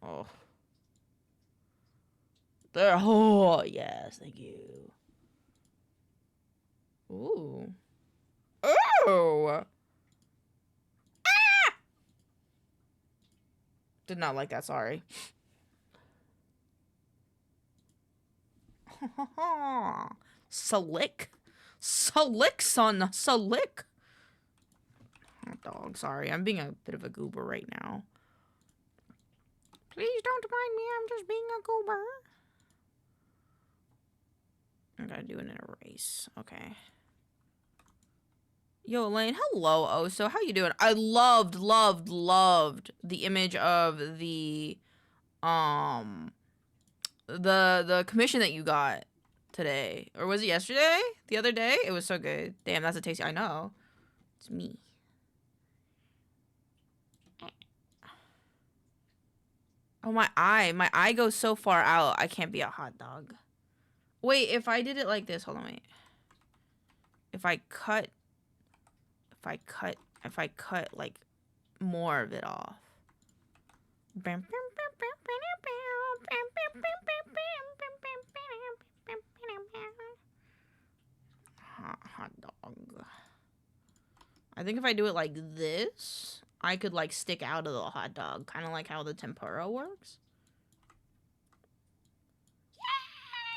Oh. There. Oh, yes. Thank you. Ooh. Oh! Ah! Did not like that, sorry. Slick? Slick, son. Slick. Hot dog, sorry. I'm being a bit of a goober right now. Please don't mind me. I'm just being a goober. I gotta do an erase. Okay. Yo, Elaine, hello, Oso. How you doing? I loved the image of the the commission that you got today. Or was it yesterday? The other day? It was so good. Damn, that's a tasty. I know. It's me. Oh, my eye. My eye goes so far out. I can't be a hot dog. Wait, if I did it like this, hold on, wait. If I cut like more of it off. Hot dog. I think if I do it like this, I could like stick out of the hot dog, kind of like how the tempura works.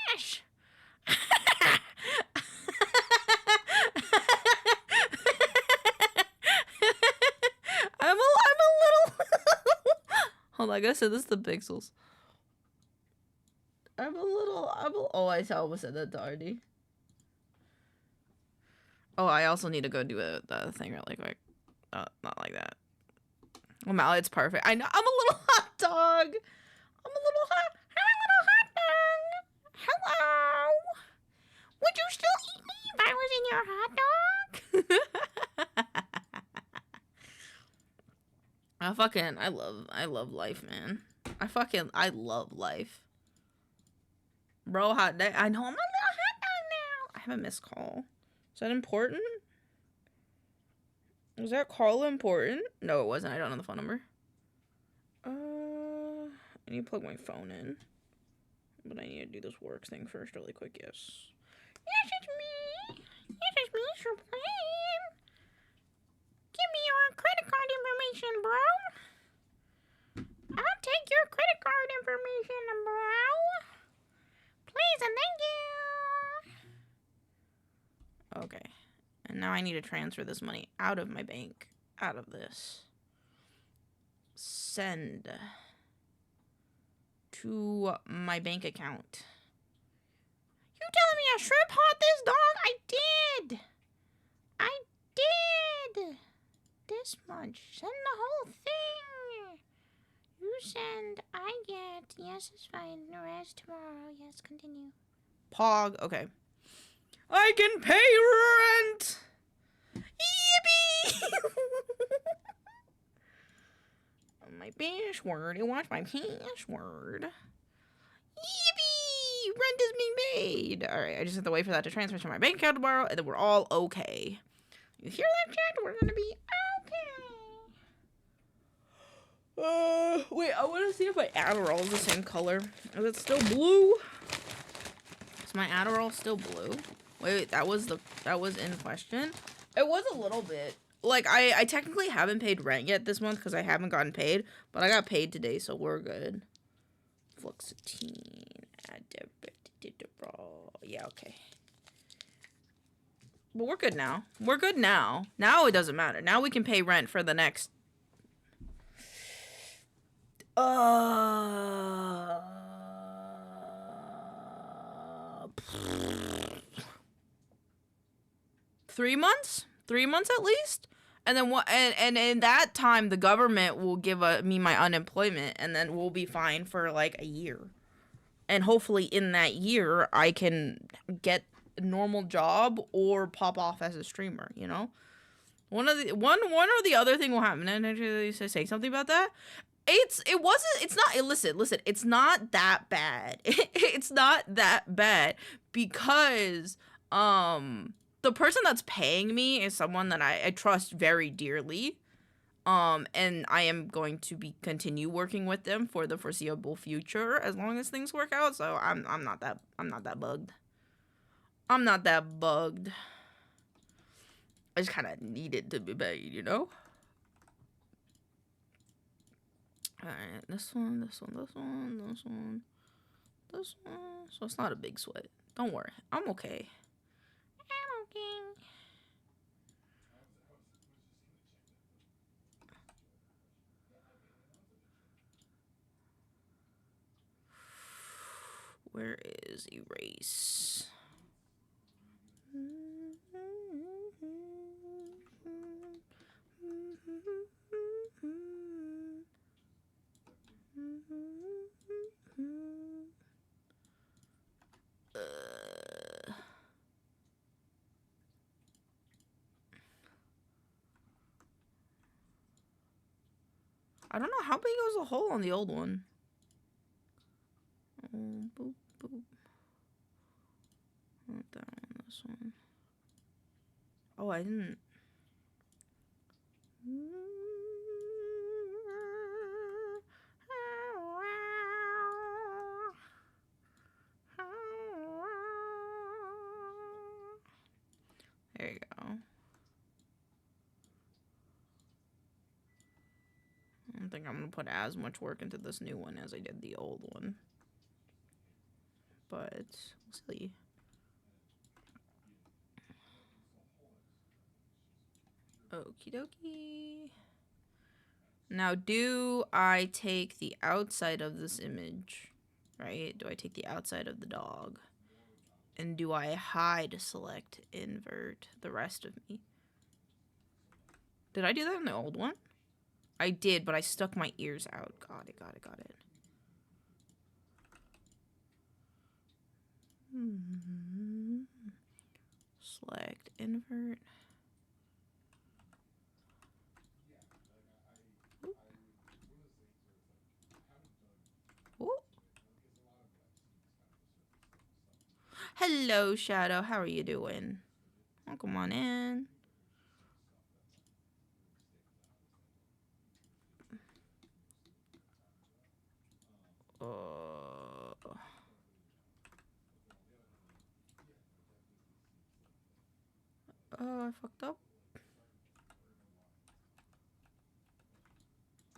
Yes! I'm a little. Hold on, I gotta say this is the pixels. Oh, I almost said that to Artie. Oh, I also need to go do the thing really quick. Not like that. Well, Mal, it's perfect. I know. I'm a little hot dog. I'm a little hot dog. Hello. Would you still eat me if I was in your hot dog? I love life, man. I love life. Bro, hot day. I know I'm a little hot dog now. I have a missed call. Is that important? Was that call important? No, it wasn't. I don't know the phone number. I need to plug my phone in. But I need to do this work thing first really quick, yes. Yes, it's me. Yes, it's me, Supreme. Give me your credit card information, bro. I'll take your credit card information, bro. Please and thank you. Okay. And now I need to transfer this money out of my bank. Out of this. Send to my bank account. You telling me I shrimp hot this dog? I did. I did. This much. Send the whole thing. You send, I get. Yes, it's fine. The rest tomorrow. Yes, continue. Pog. Okay. I can pay rent. Yippee! My password. You want my password? Yippee! Rent is being paid. All right, I just have to wait for that to transfer to my bank account tomorrow, and then we're all okay. You hear that, chat? We're gonna be okay. Wait, I want to see if my Adderall is the same color. Is it still blue? Is my Adderall still blue? Wait, that was in question. It was a little bit. Like, I technically haven't paid rent yet this month because I haven't gotten paid, but I got paid today, so we're good. Fluoxetine. Yeah, okay. But we're good now. We're good now. Now it doesn't matter. Now we can pay rent for the next 3 months? 3 months at least? And then what? And in that time, the government will give me my unemployment, and then we'll be fine for like a year. And hopefully, in that year, I can get a normal job or pop off as a streamer. You know, one or the other thing will happen. And I say something about that. Listen. It's not that bad. It's not that bad because the person that's paying me is someone that I trust very dearly. And I am going to continue working with them for the foreseeable future as long as things work out. So I'm not that bugged. I'm not that bugged. I just kind of need it to be paid, you know? Alright, this one. So it's not a big sweat. Don't worry. I'm okay. I'm okay. Where is erase? I don't know how big was the hole on the old one. Oh, boop, boop. Not that one, this one. Oh, I didn't. There you go. I don't think I'm gonna put as much work into this new one as I did the old one. But we'll see. Okie dokie. Now, do I take the outside of this image, right? Do I take the outside of the dog? And do I hide select invert the rest of me? Did I do that in the old one? I did, but I stuck my ears out. Got it, got it, got it. Select invert. Ooh. Hello, Shadow. How are you doing? Oh, come on in. Oh, I fucked up.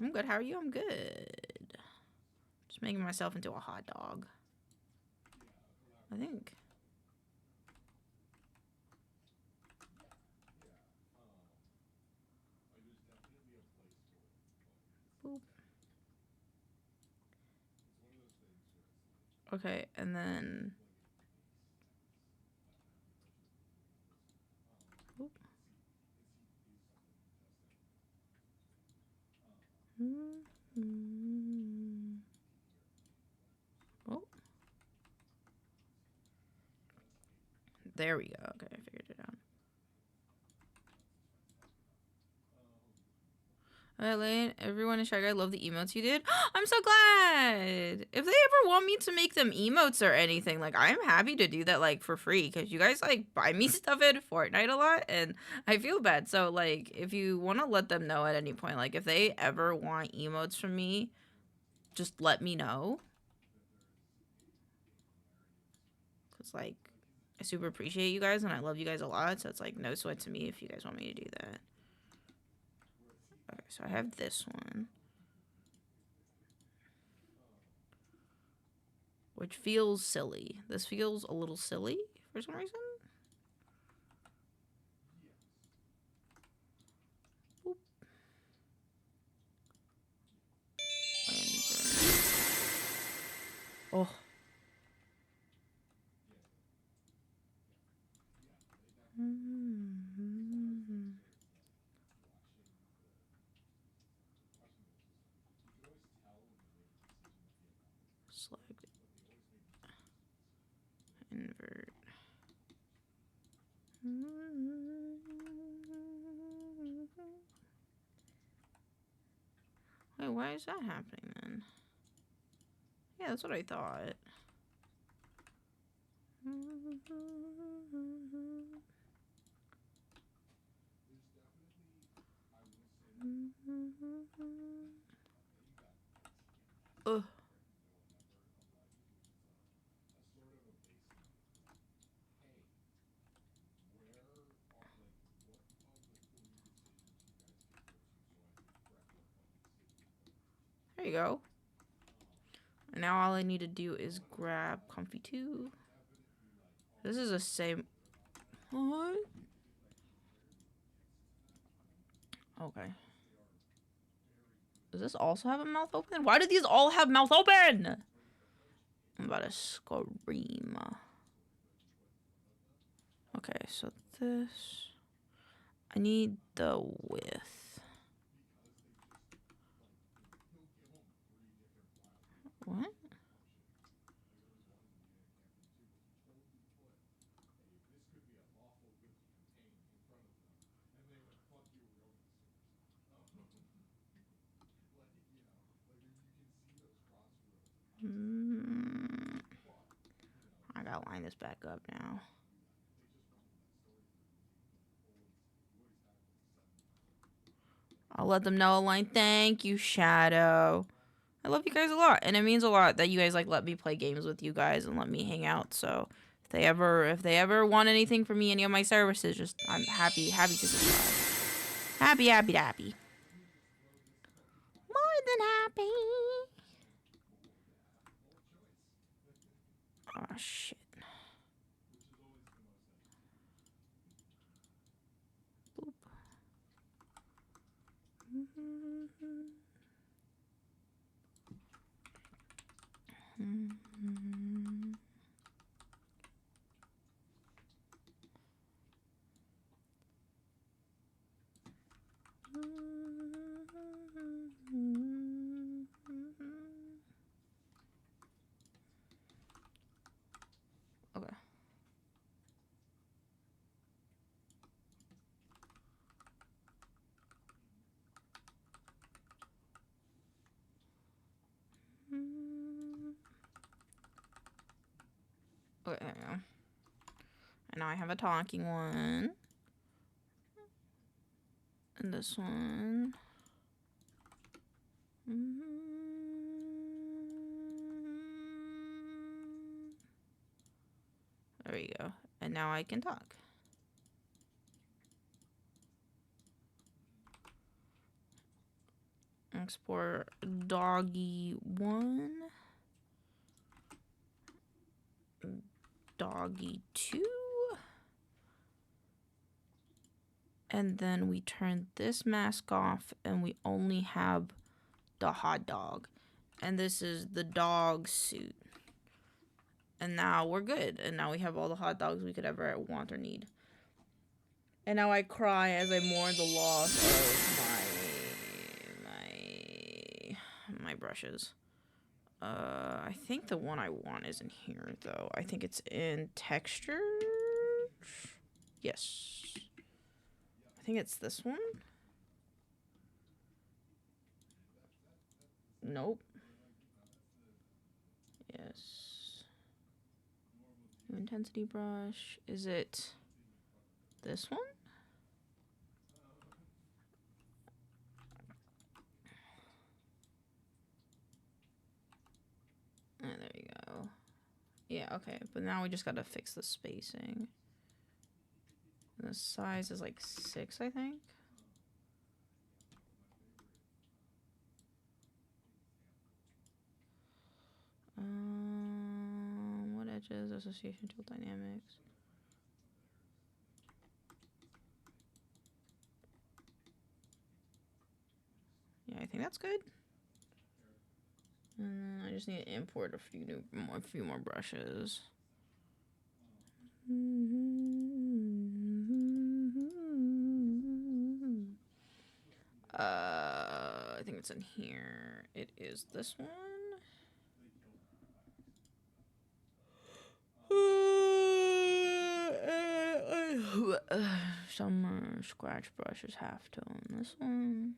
I'm good. How are you? I'm good. Just making myself into a hot dog. I think. Boop. Okay, and then. Boop. Oh. There we go. Okay, I figured it out. Lane, everyone in Shy Guy love the emotes you did. I'm so glad. If they ever want me to make them emotes or anything, like I'm happy to do that like for free because you guys like buy me stuff in Fortnite a lot and I feel bad. So like if you want to let them know at any point, like if they ever want emotes from me, just let me know. Cause like I super appreciate you guys and I love you guys a lot. So it's like no sweat to me if you guys want me to do that. Okay, so I have this one. Which feels silly. This feels a little silly for some reason. Boop. Oh. Select invert. Wait, why is that happening then? Yeah, that's what I thought. Ugh. There you go. And now all I need to do is grab Comfy 2. This is the same. What? Okay. Does this also have a mouth open? Why do these all have mouth open? I'm about to scream. Okay, so this. I need the width. What? gotta line this back up now. I'll let them know. Line. Thank you, Shadow. I love you guys a lot, and it means a lot that you guys like let me play games with you guys and let me hang out. So if they ever want anything from me, any of my services, just I'm happy to subscribe. Happy. More than happy. Oh shit. Boop. Okay. Okay, there we go. And now I have a talking one. And this one. There we go. And now I can talk. Export doggy 1. Doggy 2. And then we turn this mask off and we only have the hot dog. And this is the dog suit. And now we're good. And now we have all the hot dogs we could ever want or need. And now I cry as I mourn the loss of my brushes. I think the one I want is in here though. I think it's in texture. Yes. I think it's this one. Nope. Yes. New intensity brush. Is it this one? Oh, there you go. Yeah, okay. But now we just gotta fix the spacing. And the size is like 6, I think. What edges? Association tool dynamics. Yeah, I think that's good. And then I just need to import a few more brushes. I think it's in here. It is this one. Some scratch brushes halftone. This one.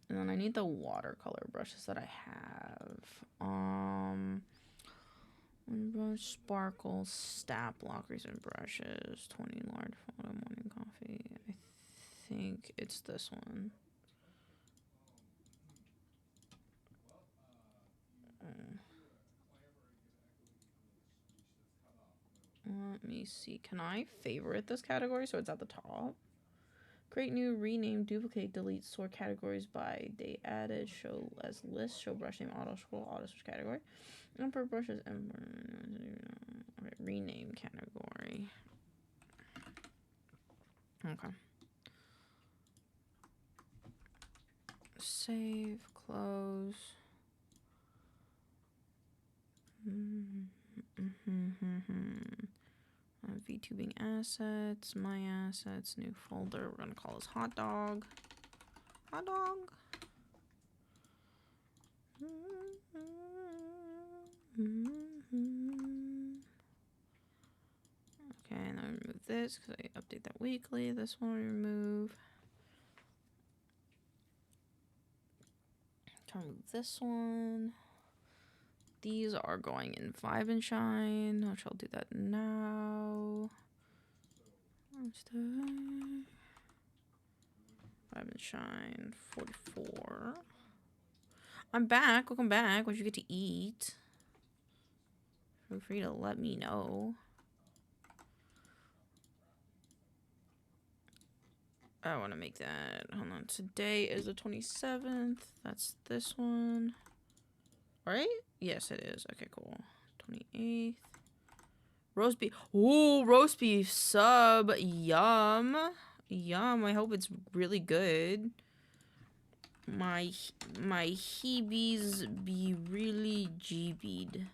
And then I need the watercolor brushes that I have. Brush, sparkles, stat blockers, and brushes. 20 large photo morning coffee. I think it's this one. Let me see. Can I favorite this category so it's at the top? Create new, rename, duplicate, delete, sort categories by date added, show as list, show brush name, auto scroll, auto switch category. Import brushes, okay, rename category. Okay. Save, close. VTubing assets, my assets, new folder. We're gonna call this hot dog. Hot dog. Okay, and then remove this because I update that weekly. This one we remove. Can remove this one. these are going in 5 and shine, which I'll do that now. 5 and shine, 44. I'm back. Welcome back. What'd you get to eat? Feel free to let me know. I want to make that. Hold on. Today is the 27th. That's this one. Right? Yes, it is. Okay, cool. 28th. Roast beef. Ooh, roast beef sub. Yum. Yum. I hope it's really good. My heebies be really GB'd.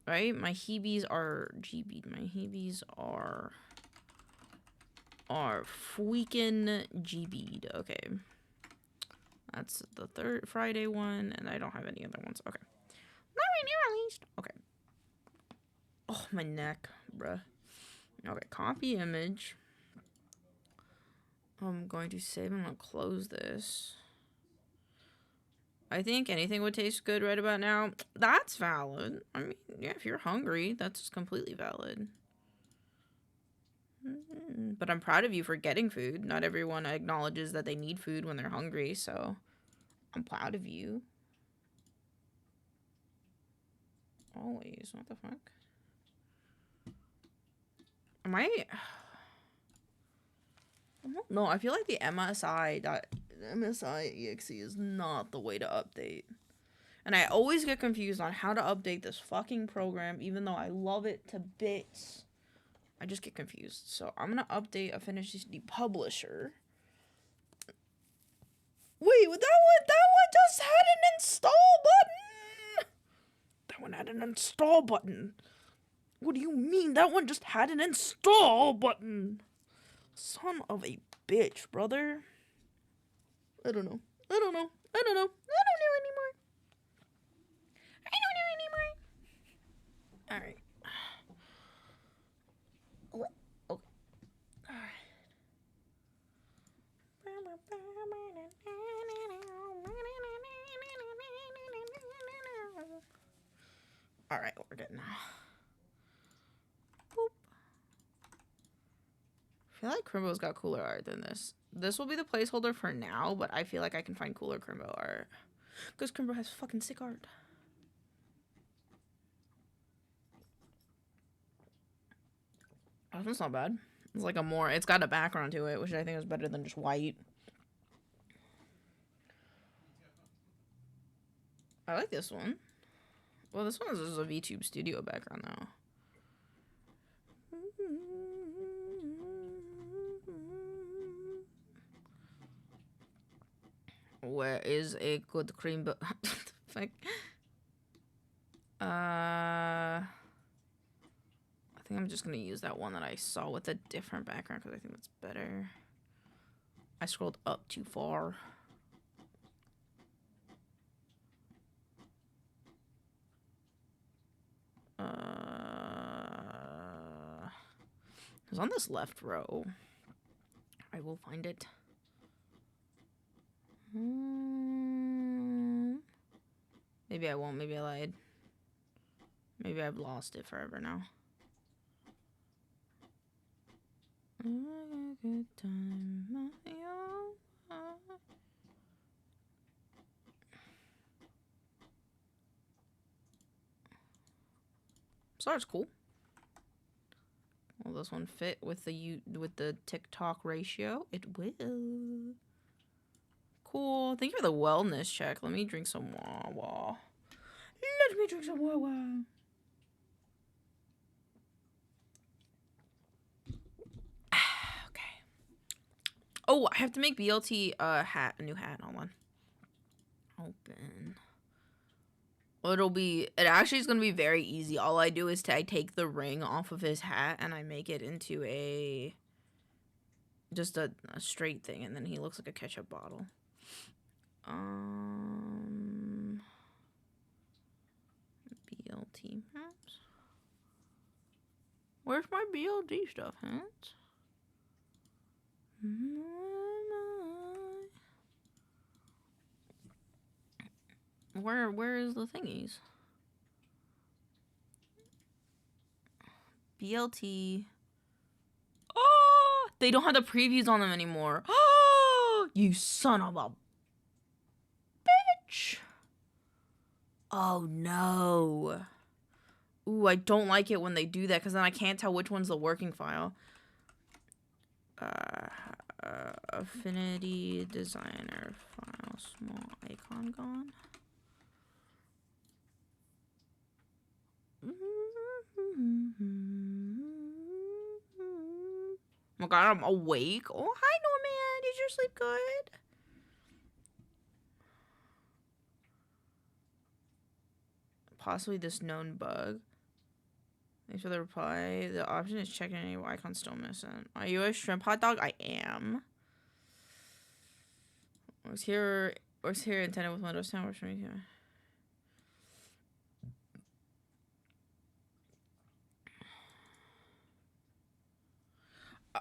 Right? My heebies are GB'd. My heebies are freaking GB'd. Okay. That's the third Friday one, and I don't have any other ones. Okay. Not right now, at least. Okay. Oh, my neck, bruh. Okay, copy image. I'm going to save and I'll close this. I think anything would taste good right about now. That's valid. I mean, yeah, if you're hungry, that's completely valid. But I'm proud of you for getting food. Not everyone acknowledges that they need food when they're hungry, so I'm proud of you. Always. What the fuck? Am I don't know. I feel like the MSI.exe is not the way to update. And I always get confused on how to update this fucking program, even though I love it to bits. I just get confused. So I'm gonna update Affinity Publisher. Wait, that one just had an install button. That one had an install button. What do you mean? That one just had an install button. Son of a bitch, brother. I don't know. I don't know. I don't know. I don't know anymore. I don't know anymore. Alright. Okay. Alright, we're good now. Boop. I feel like Crimbo's got cooler art than this. This will be the placeholder for now, but I feel like I can find cooler Crimbo art. Because Crimbo has fucking sick art. Oh, that's not bad. It's like it's got a background to it, which I think is better than just white. I like this one. Well, this one is just a VTube studio background, though. Where is a good cream? But fuck. I think I'm just gonna use that one that I saw with a different background because I think that's better. I scrolled up too far. It's on this left row. I will find it. Maybe I won't. Maybe I lied. Maybe I've lost it forever now. Good time. So it's cool. Will this one fit with the TikTok ratio? It will. Cool. Thank you for the wellness check. Let me drink some Wawa. Let me drink some Wawa. Okay. Oh, I have to make BLT a new hat. Hold on. Open. It actually is going to be very easy. All I do is I take the ring off of his hat and I make it into just a straight thing, and then he looks like a ketchup bottle. BLT maps. Where's my BLT stuff, Hans? Where is the thingies? BLT. Oh, they don't have the previews on them anymore. Oh, you son of a bitch. Oh no. Ooh, I don't like it when they do that because then I can't tell which one's the working file. Affinity designer file, small icon gone. Oh my god, I'm awake. Oh, hi Norman. Did you sleep good? Possibly this known bug. Thanks for the reply. The option is checking any icon still missing. Are you a shrimp hot dog? I am. Works here intended with Windows 10 works for me too.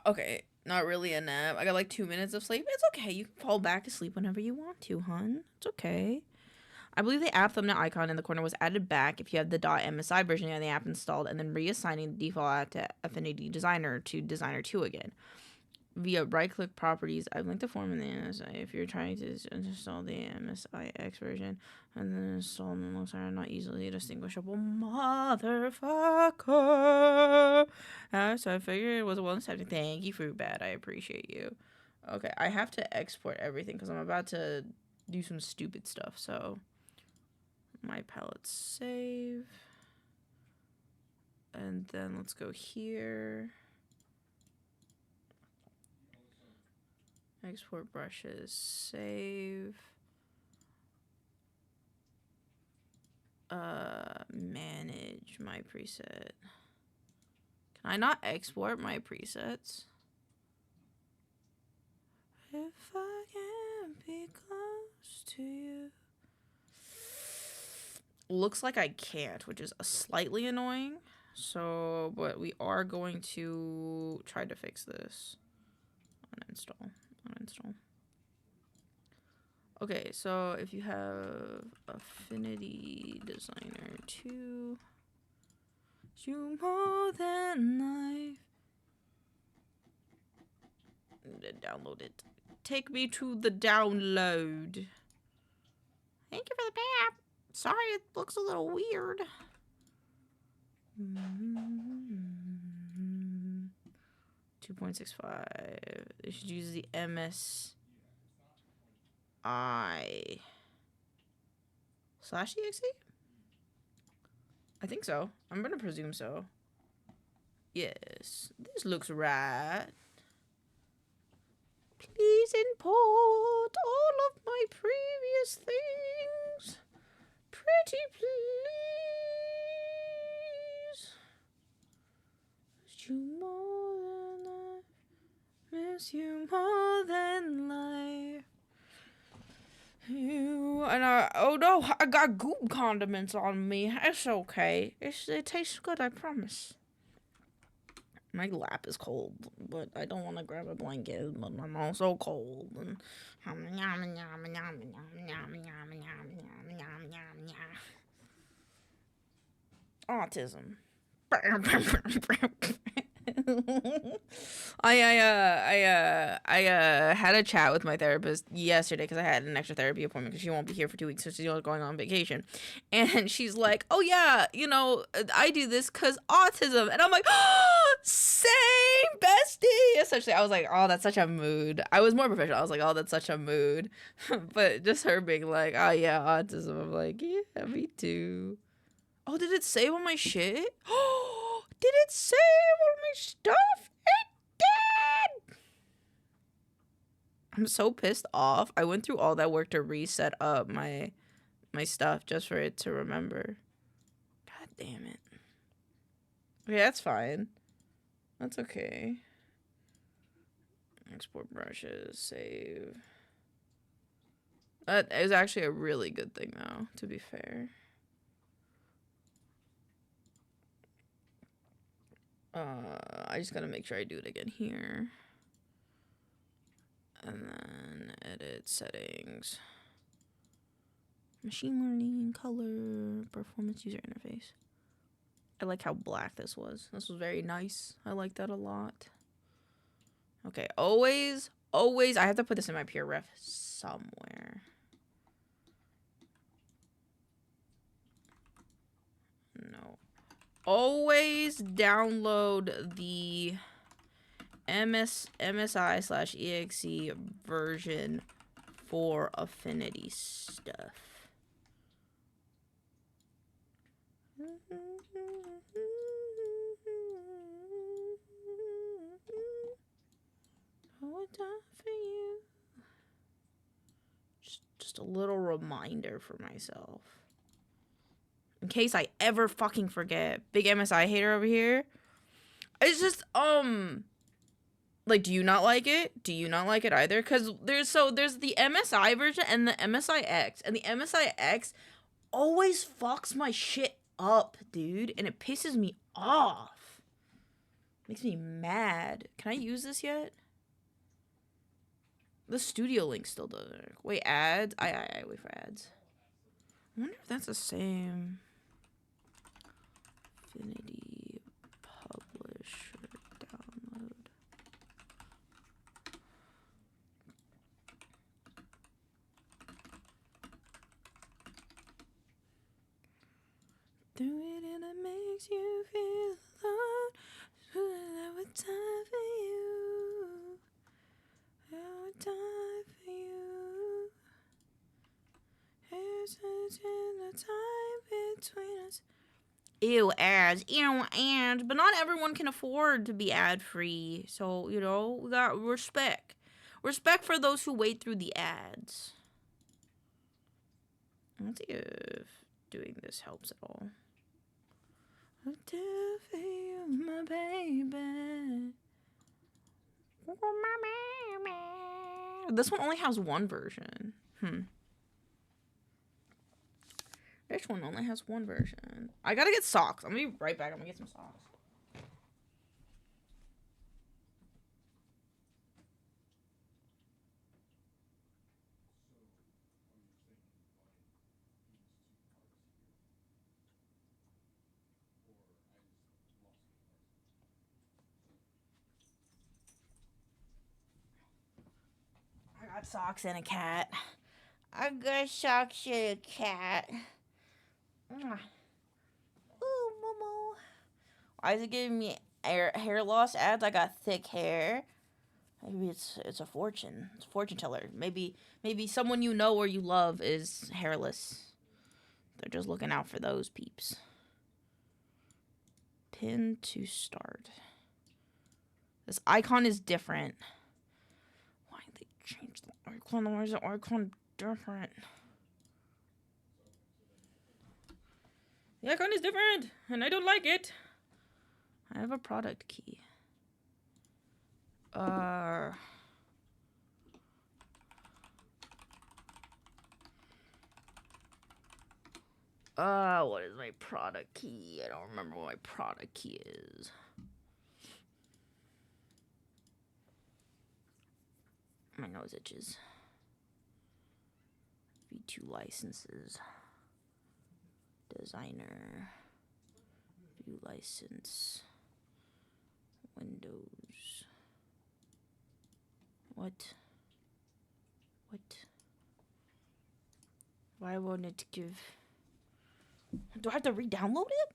Okay, not really a nap. I got like 2 minutes of sleep. It's okay. You can fall back asleep whenever you want to, hun. It's okay. I believe the app thumbnail icon in the corner was added back if you have the .msi version of the app installed, and then reassigning the default app to Affinity Designer to Designer 2 again. Via right-click properties, I've linked the form in the MSI. If you're trying to install the MSIX version, and then install them looks are not easily distinguishable, motherfucker. So I figured it was a one-sided. Thank you, Fruit Bad. I appreciate you. Okay, I have to export everything because I'm about to do some stupid stuff, so... My palette save, and then let's go here, export brushes, save, manage my preset. Can I not export my presets? If I can't be close to you. Looks like I can't, which is slightly annoying. So, but we are going to try to fix this. Uninstall. Okay, so if you have Affinity Designer 2, you more than life. Download it. Take me to the download. Thank you for the pap. Sorry, it looks a little weird. 2.65. They should use the MSI /exe? I think so. I'm gonna presume so. Yes, this looks right. Please import all of my previous things. Pretty please. Miss you more than life. Miss you more than life. You and oh no, I got goop condiments on me. It's okay. It tastes good, I promise. My lap is cold, but I don't want to grab a blanket, but I'm also cold. And autism. I had a chat with my therapist yesterday because I had an extra therapy appointment because she won't be here for 2 weeks, so she's going on vacation. And she's like, "Oh yeah, you know, I do this because autism," and I'm like, "Oh, same, bestie." Essentially, I was like, "Oh, that's such a mood." I was more professional. I was like, "Oh, that's such a mood," but just her being like, "Oh yeah, autism." I'm like, "Yeah, me too." Oh, did it save on my shit? Oh, did it save on my stuff? It did! I'm so pissed off. I went through all that work to reset up my stuff just for it to remember. God damn it. Okay, that's fine. That's okay. Export brushes, save. That is actually a really good thing, though, to be fair. I just gotta make sure I do it again here. And then edit settings. Machine learning, color, performance, user interface. I like how black this was. This was very nice. I like that a lot. Okay, always, I have to put this in my peer ref somewhere. No. Always download the MSI/exe version for Affinity stuff. For you. Just a little reminder for myself. In case I ever fucking forget. Big MSI hater over here. It's just, like, do you not like it? Do you not like it either? Because there's the MSI version and the MSIX. And the MSIX always fucks my shit up, dude. And it pisses me off. Makes me mad. Can I use this yet? The studio link still doesn't work. Wait, ads? I wait for ads. I wonder if that's the same. Affinity publisher download. Do it and it makes you feel alone. I would die for you. I would die for you. Here's the time between us. Ew, ads. Ew, ads. But not everyone can afford to be ad-free. So, you know, we got respect. Respect for those who wait through the ads. Let's see if doing this helps at all. I'll do for you, my baby. This one only has one version. This one only has one version. I gotta get socks. I'm gonna be right back. I'm gonna get some socks. I got socks and a cat. I got socks and a cat. Ooh, Momo. Why is it giving me hair loss ads? I got thick hair. Maybe it's a fortune. It's a fortune teller. Maybe someone you know or you love is hairless. They're just looking out for those peeps. Pin to start. This icon is different. Why did they change the icon? Why is the icon different? The icon is different, and I don't like it. I have a product key. What is my product key? I don't remember what my product key is. My nose itches. V2 licenses. Designer. View license. Windows. What? Why won't it give? Do I have to re-download it?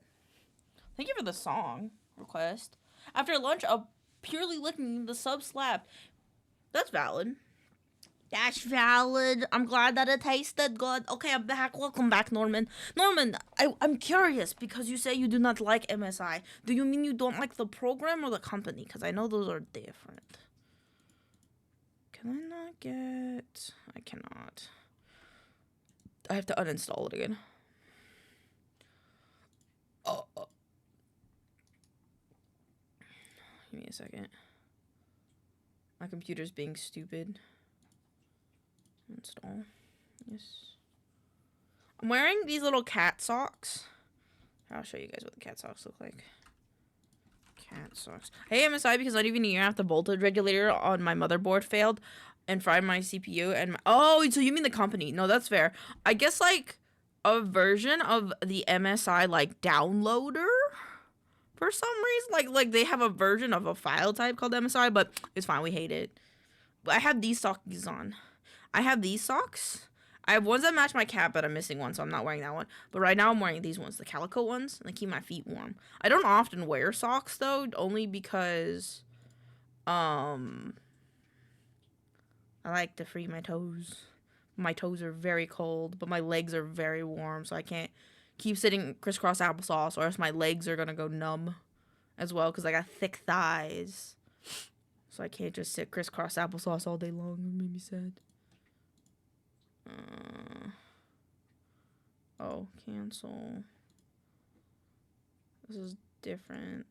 Thank you for the song request. After lunch, I'll purely licking the sub slap. That's valid. That's valid. I'm glad that it tasted good. Okay, I'm back. Welcome back, Norman. Norman, I'm curious because you say you do not like MSI. Do you mean you don't like the program or the company? Because I know those are different. Can I not get... I cannot. I have to uninstall it again. Oh. Give me a second. My computer's being stupid. Install. Yes. I'm wearing these little cat socks. I'll show you guys what the cat socks look like. Cat socks. Hey, MSI, because not even a year after the voltage regulator on my motherboard failed and fried my CPU and my... Oh, so you mean the company. No, that's fair. I guess, like, a version of the MSI like downloader for some reason. Like they have a version of a file type called MSI, but it's fine. We hate it. But I have these socks on. I have these socks. I have ones that match my cap, but I'm missing one, so I'm not wearing that one. But right now I'm wearing these ones, the calico ones, and they keep my feet warm. I don't often wear socks though, only because I like to free my toes. My toes are very cold, but my legs are very warm, so I can't keep sitting crisscross applesauce, or else my legs are gonna go numb as well, because I got thick thighs. So I can't just sit crisscross applesauce all day long. It made me sad. Oh, cancel. This is different.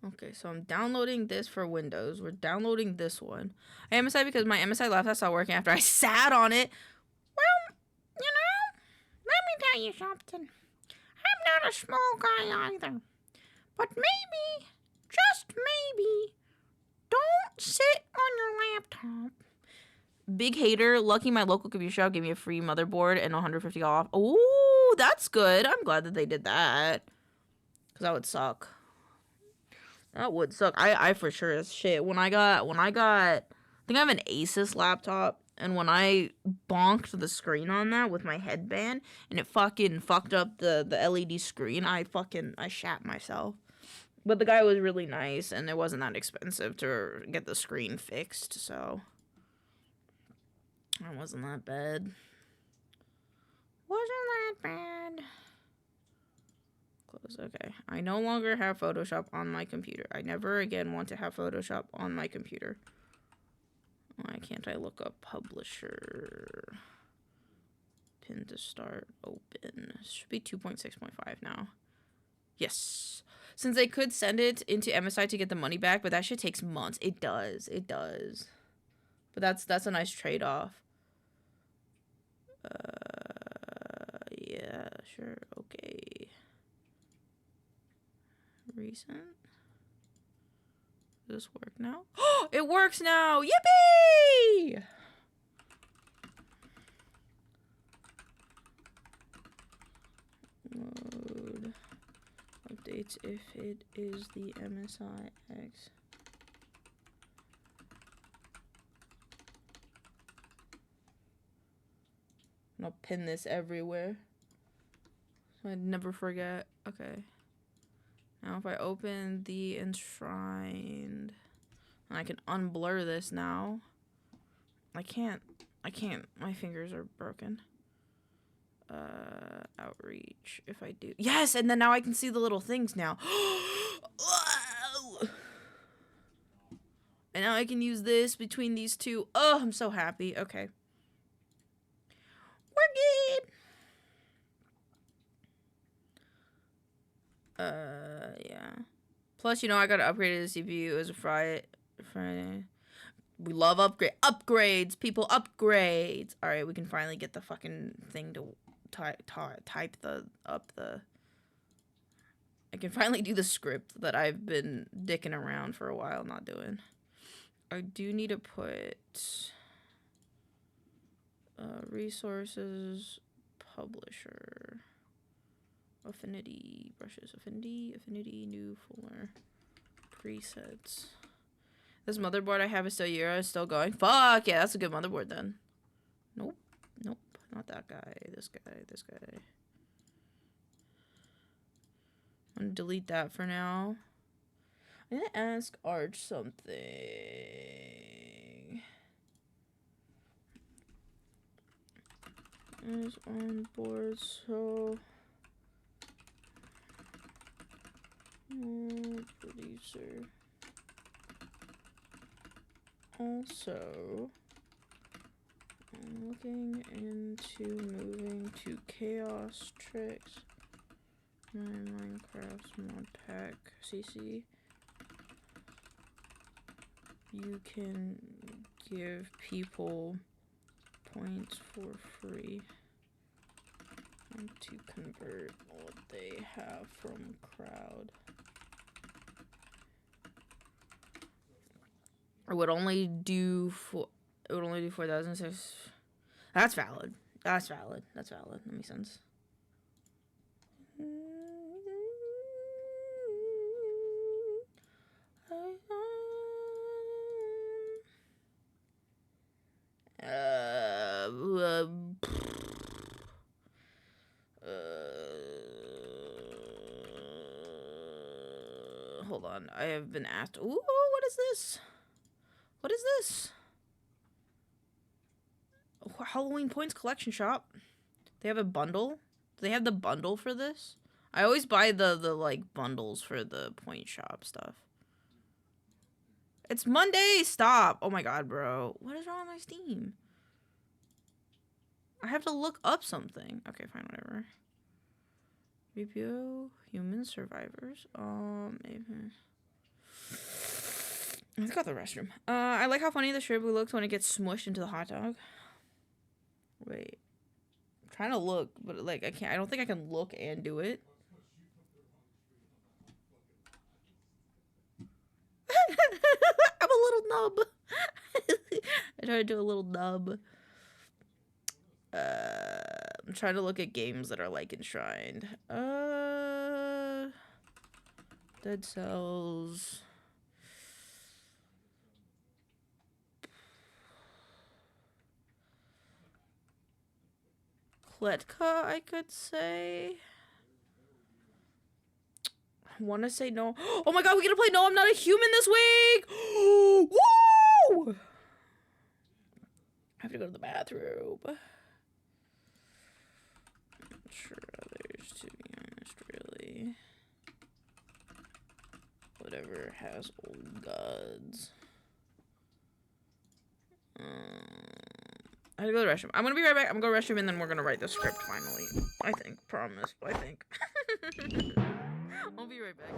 Okay, so I'm downloading this for Windows. We're downloading this one. I MSI because my MSI laptop stopped working after I sat on it. Well, you know, let me tell you something. I'm not a small guy either. But maybe, just maybe, don't sit on your laptop. Big hater. Lucky my local computer shop gave me a free motherboard and 150 off. Oh, that's good. I'm glad that they did that. Because that would suck. That would suck. I for sure as shit. When I got, I think I have an Asus laptop, and when I bonked the screen on that with my headband, and it fucking fucked up the LED screen, I shat myself. But the guy was really nice, and it wasn't that expensive to get the screen fixed, so it wasn't that bad. Wasn't that bad. Close. Okay. I no longer have Photoshop on my computer. I never again want to have Photoshop on my computer. Why can't I look up publisher? Pin to start. Open. This should be 2.6.5 now. Yes. Since they could send it into MSI to get the money back, but that shit takes months. It does. It does. But that's a nice trade-off. Yeah, sure. Okay. Recent. Does this work now? Oh, it works now! Yippee! Load updates if it is the MSIX. I'll pin this everywhere so I'd never forget. Okay. Now if I open the enshrined, and I can unblur this now. I can't, my fingers are broken. Outreach, if I do. Yes, and then now I can see the little things now. And now I can use this between these two. Oh, I'm so happy. Okay. We're good. Yeah. Plus, you know, I got upgraded the CPU. It was a Friday. We love upgrades. People, upgrades. All right, we can finally get the fucking thing to type the. I can finally do the script that I've been dicking around for a while not doing. I do need to put resources, publisher, affinity, brushes, affinity, new folder, presets. This motherboard I have is still Euro, is still going. Fuck yeah, that's a good motherboard then. Nope, not that guy. This guy. I'm gonna delete that for now. I'm gonna ask Arch something. Is on board, so producer. Also, I'm looking into moving to Chaos Tricks. My Minecraft's mod pack CC. You can give people points for free and to convert what they have from crowd. It would only do for it would only do 4,006. That's valid. That's valid. That's valid. That makes sense. Hold on. I have been asked. Ooh, what is this? What is this? Halloween Points Collection Shop. They have a bundle. Do they have the bundle for this? I always buy the like bundles for the point shop stuff. It's Monday. Stop. Oh my god, bro. What is wrong with my Steam? I have to look up something. Okay, fine, whatever. BPO human survivors. Maybe. I got the restroom. I like how funny the shrimp looks when it gets smushed into the hot dog. Wait. I'm trying to look, but like I can't. I don't think I can look and do it. I'm a little nub. I try to do a little nub. I'm trying to look at games that are like enshrined. Dead Cells. Kletka, I could say. I want to say no. Oh my god, we get to play No, I'm Not a Human this week! Woo! I have to go to the bathroom. I'm not sure others, to be honest, really. Whatever has old gods. I have to go to the restroom. I'm gonna be right back. I'm gonna go to the restroom and then we're gonna write the script finally. I think. Promise. I think. I'll be right back.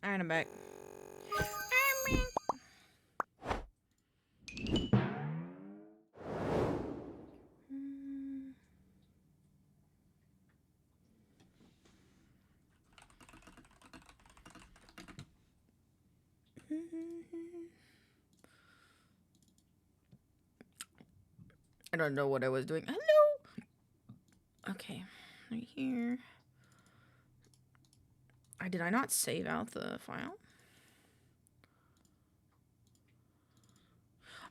Alright, I'm back. I don't know what I was doing. Hello. Okay, right here. Did I not save out the file?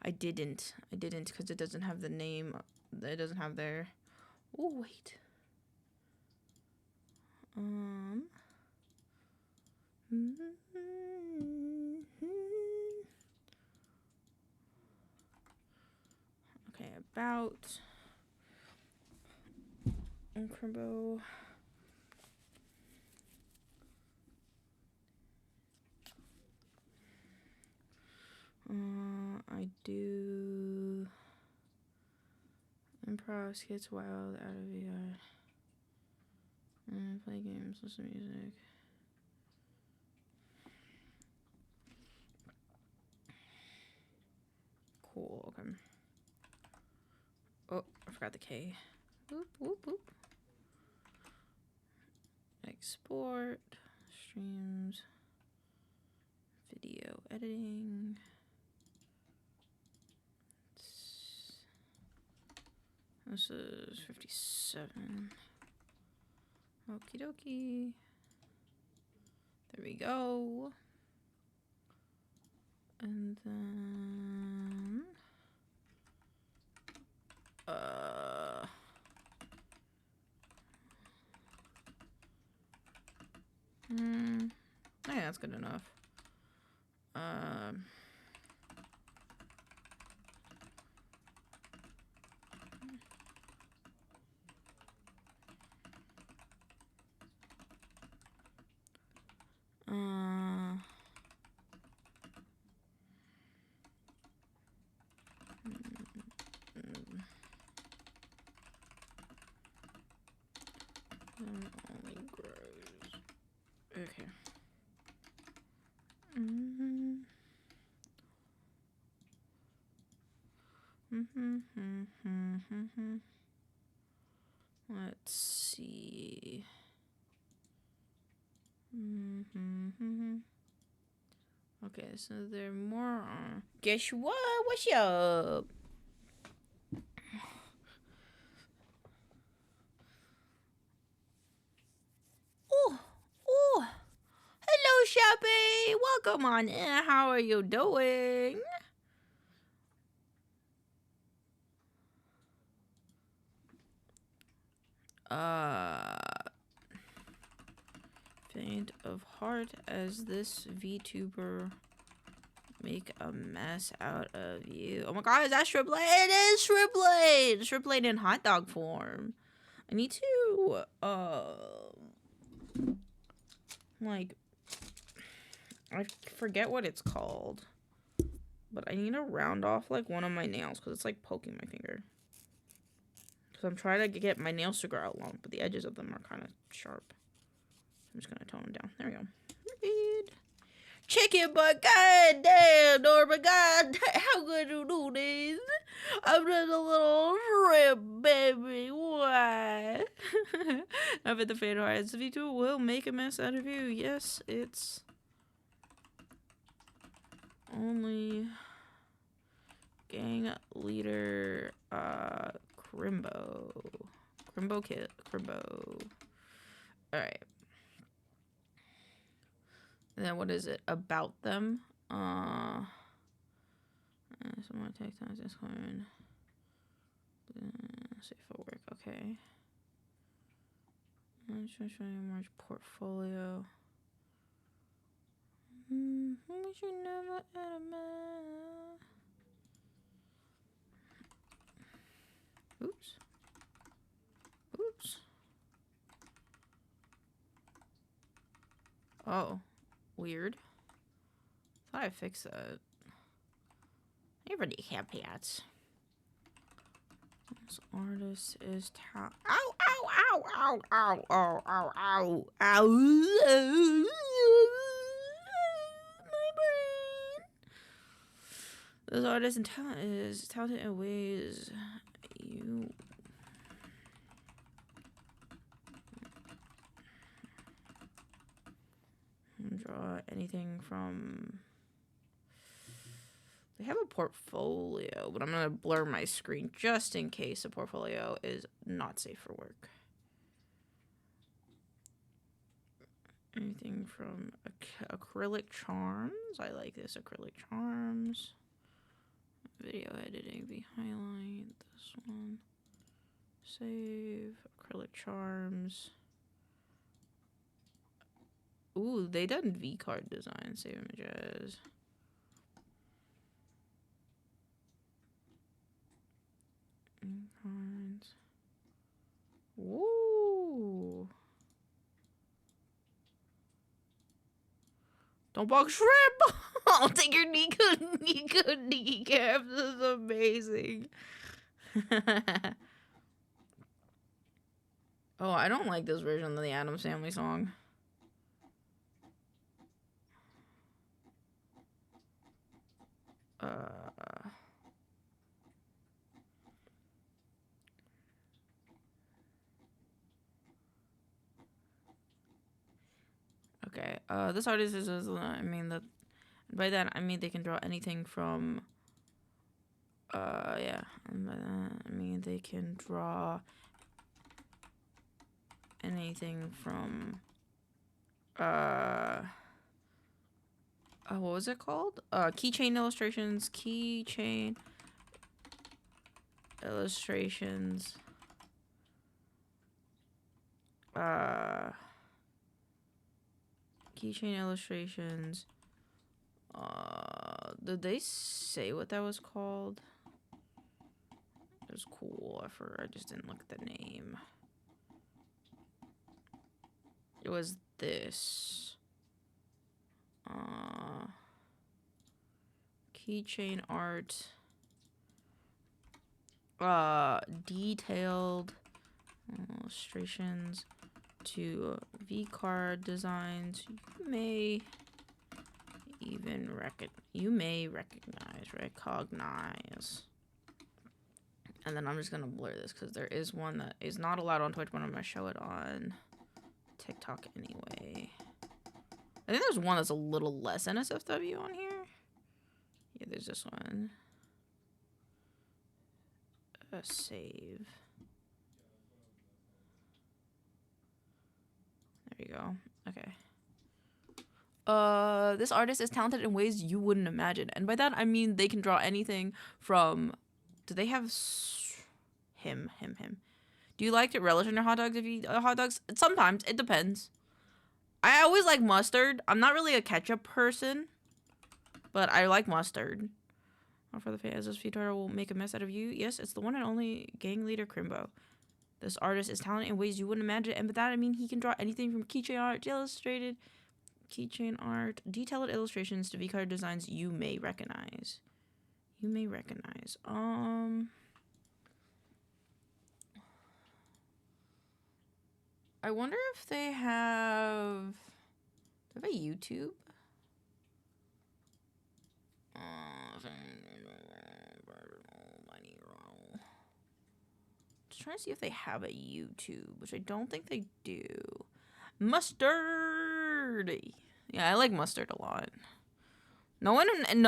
I didn't because it doesn't have the name. It doesn't have their. Oh wait. Okay, about Cribbo. I do improv skits wild out of VR. Play games, listen to music. Cool, okay. Oh, I forgot the K. Whoop, whoop, whoop. Export, streams, video editing. This is 57. Okie dokie. There we go. And then yeah, that's good enough. Only grows. Okay. Let's see. Okay, so they're more on. Guess what? What's up? Oh, hello, Shabby. Welcome on in. How are you doing? Faint of heart as this VTuber make a mess out of you. Oh my god, is that Shriblade? It is Shriblade! Shriblade in hot dog form. I need to, like, I forget what it's called. But I need to round off, like, one of my nails because it's, like, poking my finger. Because I'm trying to get my nails to grow out long, but the edges of them are kind of sharp. I'm just going to tone them down. There we go. Read. Chicken, but goddamn, Norman, god, how good you do this? I'm just a little shrimp, baby. Why? I bet the fan hearts of you will make a mess out of you. Yes, it's only gang leader, Crimbo. Crimbo kid. Crimbo. Alright. And then what is it? About them. Someone take time Discord. Safe for work. Okay. I'm trying to show you merge portfolio. We should never add a man. Oops. Oops. Oh. Weird. Thought I fixed that. Everybody have pants. This artist is ow, ow, ow, ow, ow, ow, ow, ow, ow. This artist is talented in ways you... Draw anything from... They have a portfolio, but I'm going to blur my screen just in case a portfolio is not safe for work. Anything from acrylic charms. I like this. Acrylic charms. Video editing. The highlight. This one. Save. Acrylic charms. Ooh, they done V-card design. Save images. Cards. Woo. Don't box shrimp! I'll take your Nico kneecap. This is amazing. Oh, I don't like this version of the Addams Family song. Okay, this artist is, I mean, by that, I mean they can draw anything from, yeah, and by that, I mean they can draw anything from, what was it called? Keychain illustrations, keychain illustrations. Did they say what that was called? It was cool. I just didn't look at the name. It was this. Keychain art. Detailed illustrations to V-card designs. You may recognize. And then I'm just gonna blur this because there is one that is not allowed on Twitch, but I'm gonna show it on TikTok anyway. I think there's one that's a little less NSFW on here. Yeah, there's this one. Save. There you go. Okay. This artist is talented in ways you wouldn't imagine. And by that, I mean they can draw anything from... Do they have... Him. Do you like to relish in your hot dogs if you eat hot dogs? Sometimes. It depends. I always like mustard. I'm not really a ketchup person. But I like mustard. For the fans, this VTuber will make a mess out of you. Yes, it's the one and only gang leader Crimbo. This artist is talented in ways you wouldn't imagine, and by that I mean he can draw anything from keychain art, illustrated, keychain art, detailed illustrations to V-card designs you may recognize. I wonder if they have a YouTube. Just trying to see if they have a YouTube, which I don't think they do. Mustard. Yeah, I like mustard a lot. No one in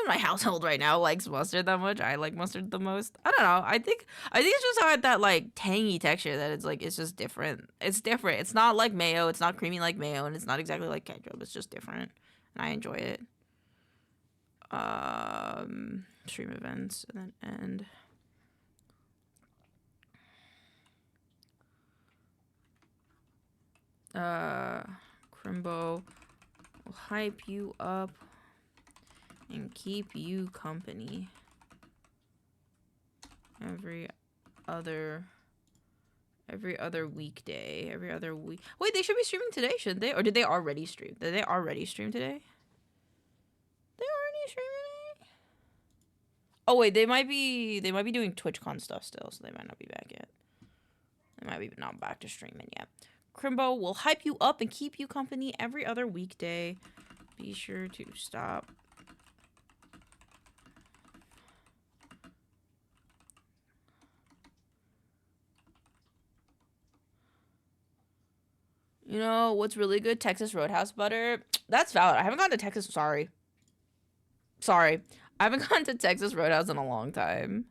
my household right now likes mustard that much. I like mustard the most. I don't know. I think it's just how that like tangy texture that it's just different. It's different. It's not like mayo. It's not creamy like mayo, and it's not exactly like ketchup. It's just different, and I enjoy it. Stream events and then end. Crimbo will hype you up and keep you company every other weekday, every other week. Wait, they should be streaming today, shouldn't they? Or did they already stream? Did they already stream today? They already streaming today? Oh wait, they might be doing TwitchCon stuff still, so they might not be back yet. They might be not back to streaming yet. Crimbo will hype you up and keep you company every other weekday. Be sure to stop You know what's really good? Texas Roadhouse butter. That's valid. I haven't gone to Texas. Sorry. I haven't gone to Texas Roadhouse in a long time.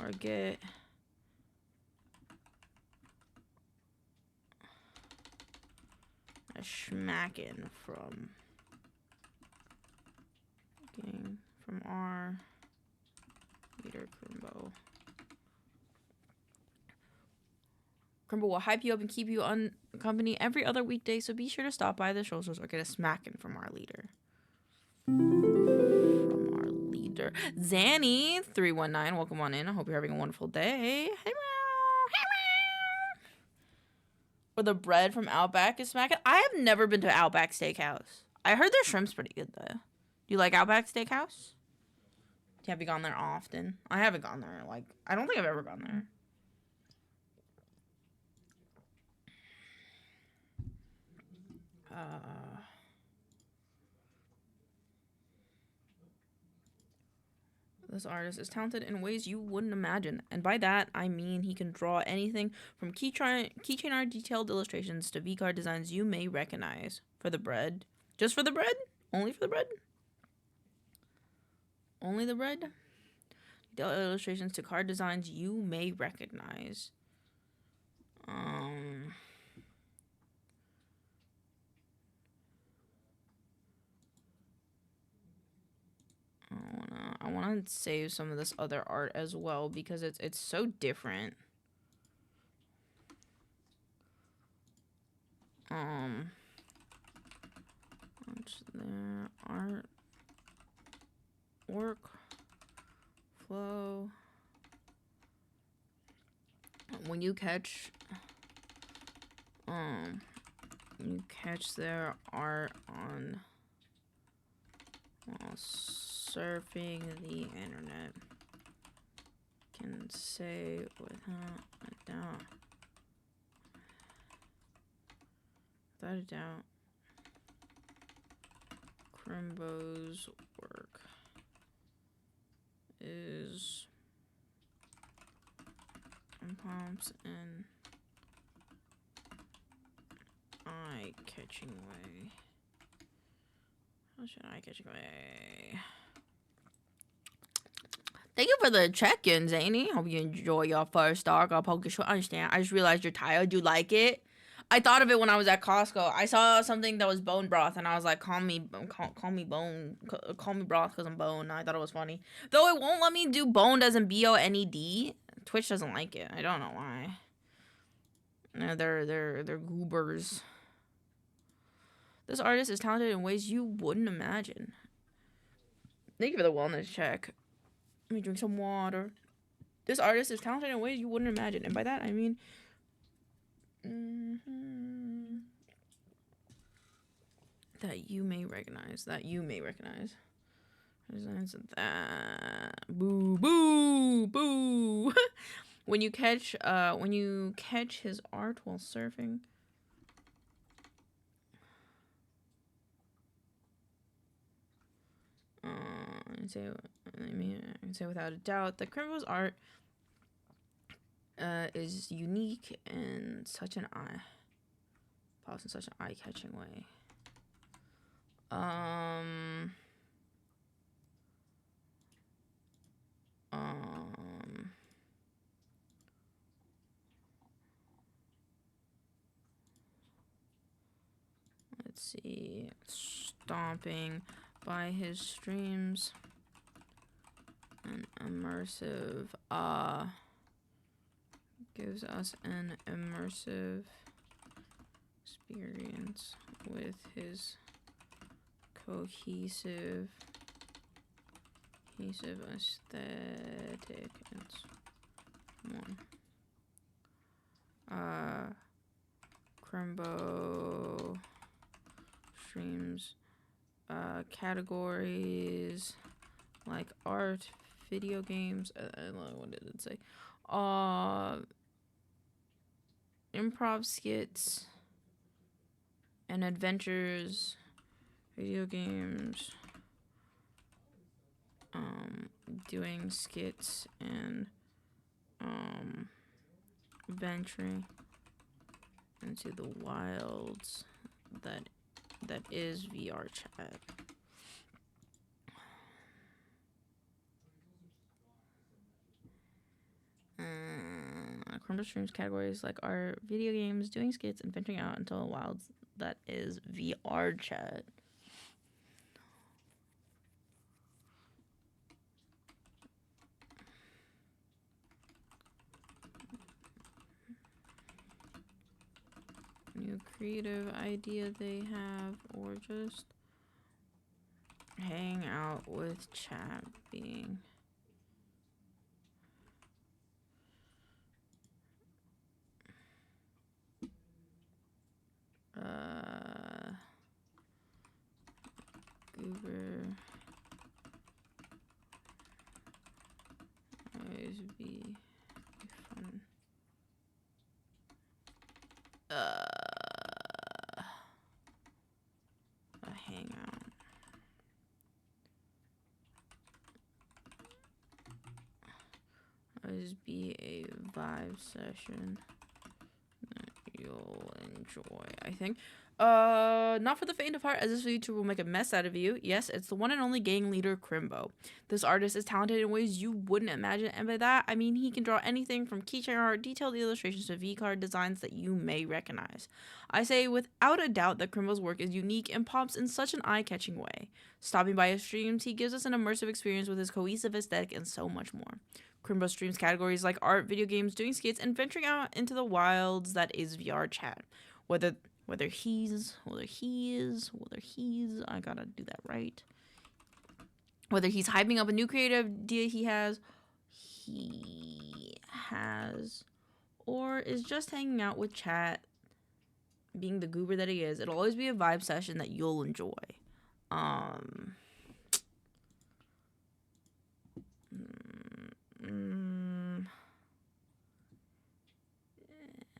Or get a schmackin' from our leader Crimbo. Crimbo will hype you up and keep you on company every other weekday, so be sure to stop by the socials or get a smackin' from our leader. Zanny319, welcome on in. I hope you're having a wonderful day. Hey, meow. Hey, meow. Or the bread from Outback is smacking. I have never been to Outback Steakhouse. I heard their shrimp's pretty good though. Do you like Outback Steakhouse? Have you gone there often? I haven't gone there. Like, I don't think I've ever gone there. This artist is talented in ways you wouldn't imagine. And by that, I mean he can draw anything from keychain art detailed illustrations to V-card designs you may recognize. For the bread. Just for the bread? Only for the bread? Only the bread? Detailed illustrations to card designs you may recognize. I wanna save some of this other art as well because it's so different. What's there? Art, work, flow. When you catch their art on while surfing the internet, can say without a doubt, Crimbo's work is pumps in eye-catching way. How should eye-catching way? Thank you for the check-in, Zany. Hope you enjoy your first Dark or Poker Show. I understand. I just realized you're tired. Do you like it? I thought of it when I was at Costco. I saw something that was bone broth, and I was like, call me broth because I'm bone. I thought it was funny. Though it won't let me do boned as in BONED. Twitch doesn't like it. I don't know why. No, they're goobers. This artist is talented in ways you wouldn't imagine. Thank you for the wellness check. Let me drink some water. This artist is talented in ways you wouldn't imagine. And by that, I mean... that you may recognize. Boo, boo, boo. When you catch his art while surfing. I can say without a doubt that Crimbo's art is unique in such an eye-catching way. Let's see. Stomping by his streams. An immersive, gives us an immersive experience with his cohesive aesthetic. It's one. Crimbo streams categories like art, video games, what did it say? Improv skits and adventures video games, doing skits, and venturing into the wilds that is VR chat. Chrome streams categories like are video games, doing skits, and venturing out into the wilds that is VR chat. New creative idea they have, or just hang out with chat being goober always be fun. A hangout. Always be a vibe session that you'll enjoy, I think. Not for the faint of heart, as this YouTuber will make a mess out of you. Yes, it's the one and only gang leader, Crimbo. This artist is talented in ways you wouldn't imagine, and by that, I mean he can draw anything from keychain art, detailed illustrations to V-card designs that you may recognize. I say without a doubt that Crimbo's work is unique and pops in such an eye-catching way. Stopping by his streams, he gives us an immersive experience with his cohesive aesthetic and so much more. Crimbo streams categories like art, video games, doing skits, and venturing out into the wilds that is VR chat. Whether he's, I gotta do that right. Whether he's hyping up a new creative idea he has, or is just hanging out with chat, being the goober that he is, it'll always be a vibe session that you'll enjoy.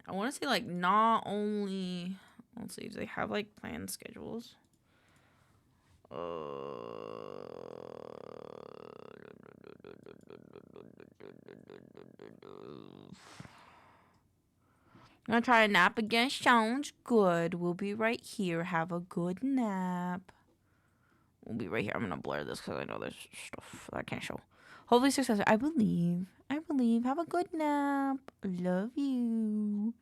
I want to say, like, not only... Let's see, do they have, like, planned schedules? I'm gonna try a nap again. Sounds good. We'll be right here. Have a good nap. We'll be right here. I'm gonna blur this because I know there's stuff that I can't show. Hopefully successful. I believe. Have a good nap. Love you.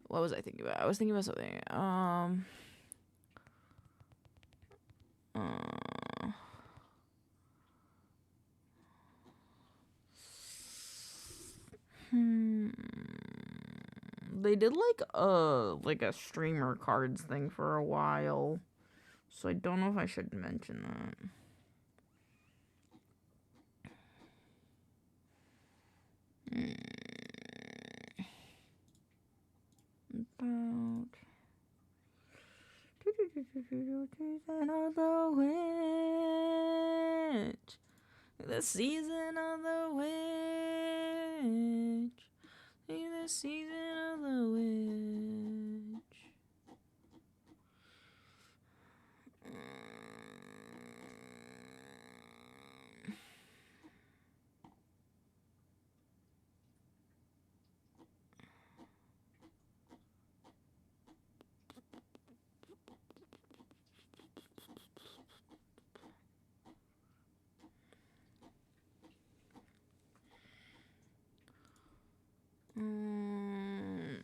What was I thinking about? I was thinking about something. They did like a streamer cards thing for a while, so I don't know if I should mention that. About the season of the witch. The season of the witch.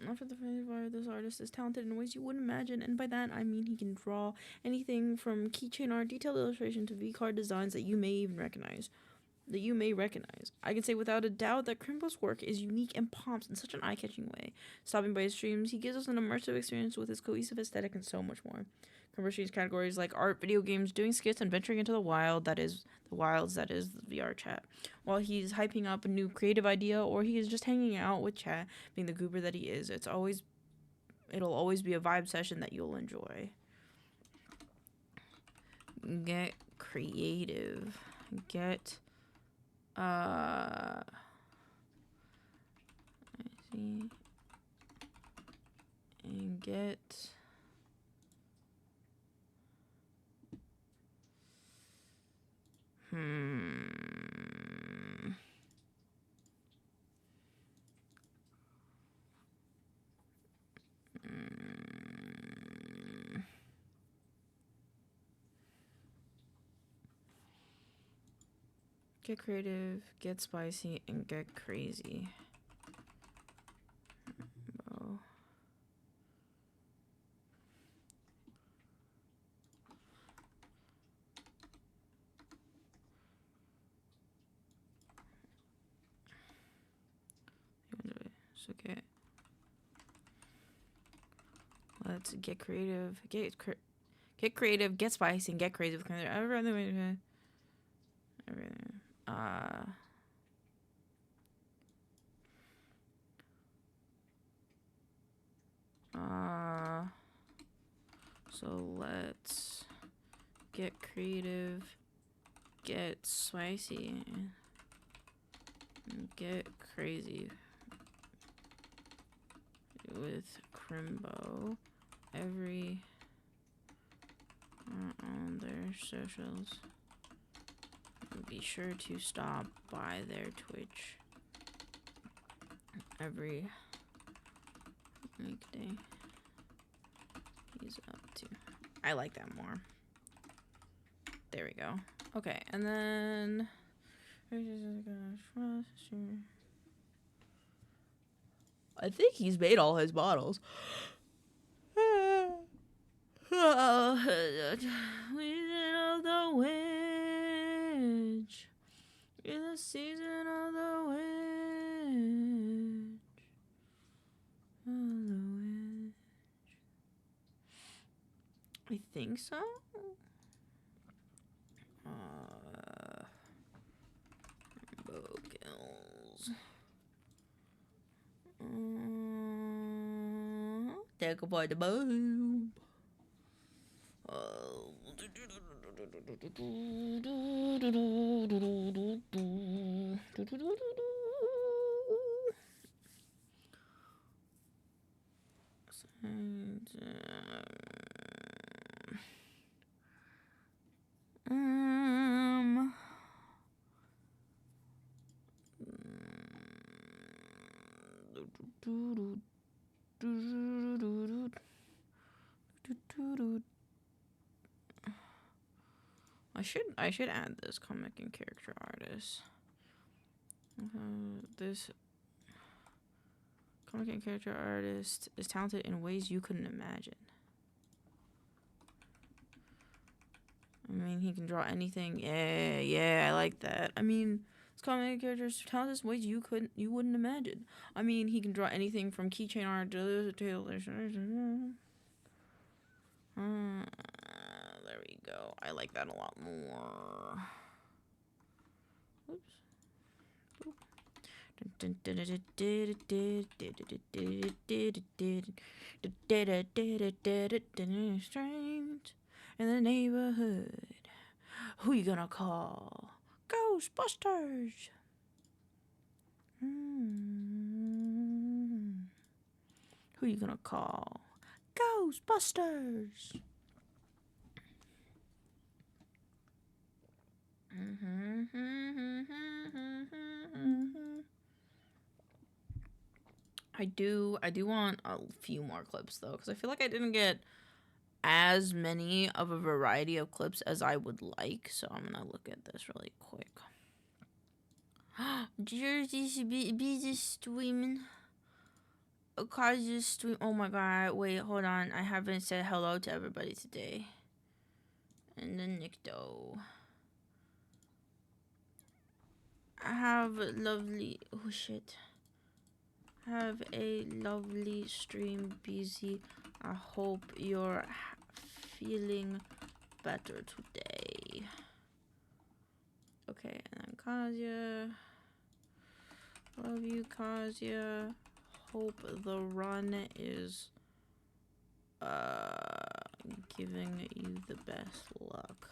After the fire, this artist is talented in ways you wouldn't imagine, and by that I mean he can draw anything from keychain art, detailed illustration to V-card designs that you may recognize. I can say without a doubt that Crimbo's work is unique and pomps in such an eye-catching way. Stopping by his streams, he gives us an immersive experience with his cohesive aesthetic and so much more. Crimbo streams categories like art, video games, doing skits, and venturing into the wilds that is the VR chat. While he's hyping up a new creative idea, or he is just hanging out with chat, being the goober that he is, it'll always be a vibe session that you'll enjoy. get creative. Get I see. And get get creative, get spicy, and get crazy. Oh. It's okay. Let's get creative. Get creative, get spicy, and get crazy with everything. So let's get creative, get spicy, and get crazy with Crimbo every on their socials. And be sure to stop by their Twitch every weekday. He's up to. I like that more. There we go. Okay, and then I think he's made all his bottles. Season of the witch. In the season of the witch. I think so. Bogles. Take a bite of boom. I should add this comic and character artist. This comic and character artist is talented in ways you couldn't imagine. I mean, he can draw anything. Yeah, I like that. I mean, this comic and character is talented in ways you wouldn't imagine. I mean, he can draw anything from keychain art to tailor. There we go. I like that a lot more. Oops. Strange in the neighborhood. Who you gonna call? Ghostbusters. Who you gonna call? Ghostbusters. I do want a few more clips though, because I feel like I didn't get as many of a variety of clips as I would like. So I'm gonna look at this really quick. Jersey's busy streaming. Car's stream. Oh my god! Wait, hold on. I haven't said hello to everybody today. And then Nicto. Have a lovely. Oh shit. Have a lovely stream, busy. I hope you're feeling better today. Okay, and then Kazia. Love you, Kazia. Hope the run is giving you the best luck.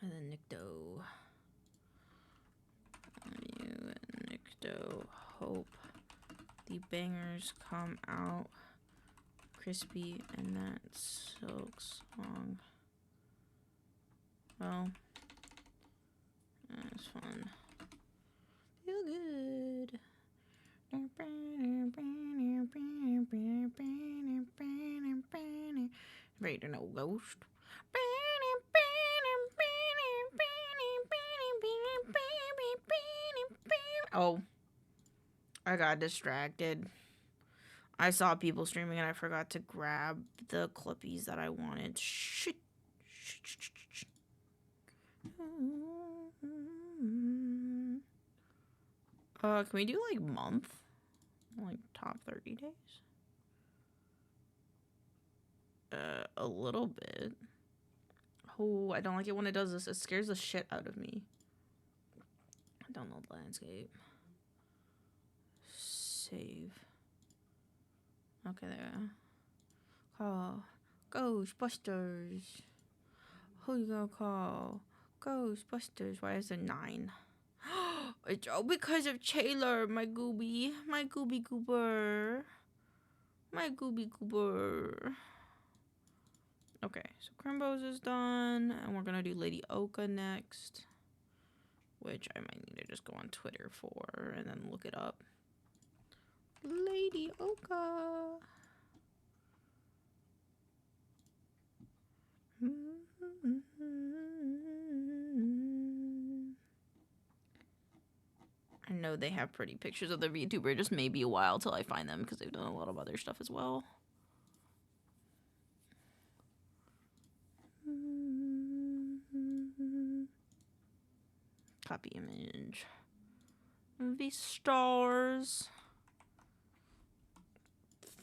And then Nicto. You and Nicto hope the bangers come out crispy and that silk song. Well, that's fun. Feel good. Ready to know ghost. Oh, I got distracted. I saw people streaming and I forgot to grab the clippies that I wanted. Shit. Can we do like month? Like top 30 days? A little bit. Oh, I don't like it when it does this. It scares the shit out of me. Download landscape. Save. Okay, there. Call Ghostbusters. Who you gonna call? Ghostbusters. Why is there 9? It's all because of Taylor, my gooby. My gooby goober. My gooby goober. Okay, so Crimbos is done. And we're gonna do Lady Oka next. Which I might need to just go on Twitter for and then look it up. Lady Oka. I know they have pretty pictures of their VTuber. It just may be a while till I find them because they've done a lot of other stuff as well. Copy image. V-stars.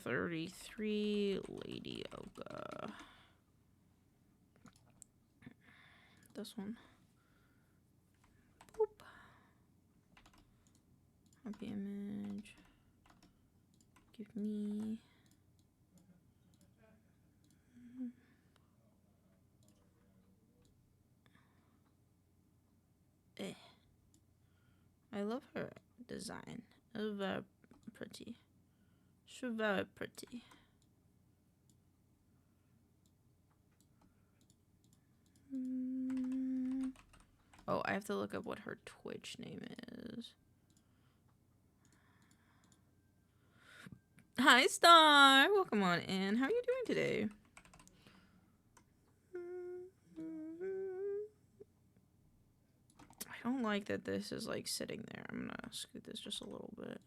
33 Lady Oka. This one. Boop. Copy image. Give me. I love her design. It's very pretty. She's very pretty. Oh, I have to look up what her Twitch name is. Hi, Star. Welcome on in. How are you doing today? I don't like that this is like sitting there. I'm gonna scoot this just a little bit.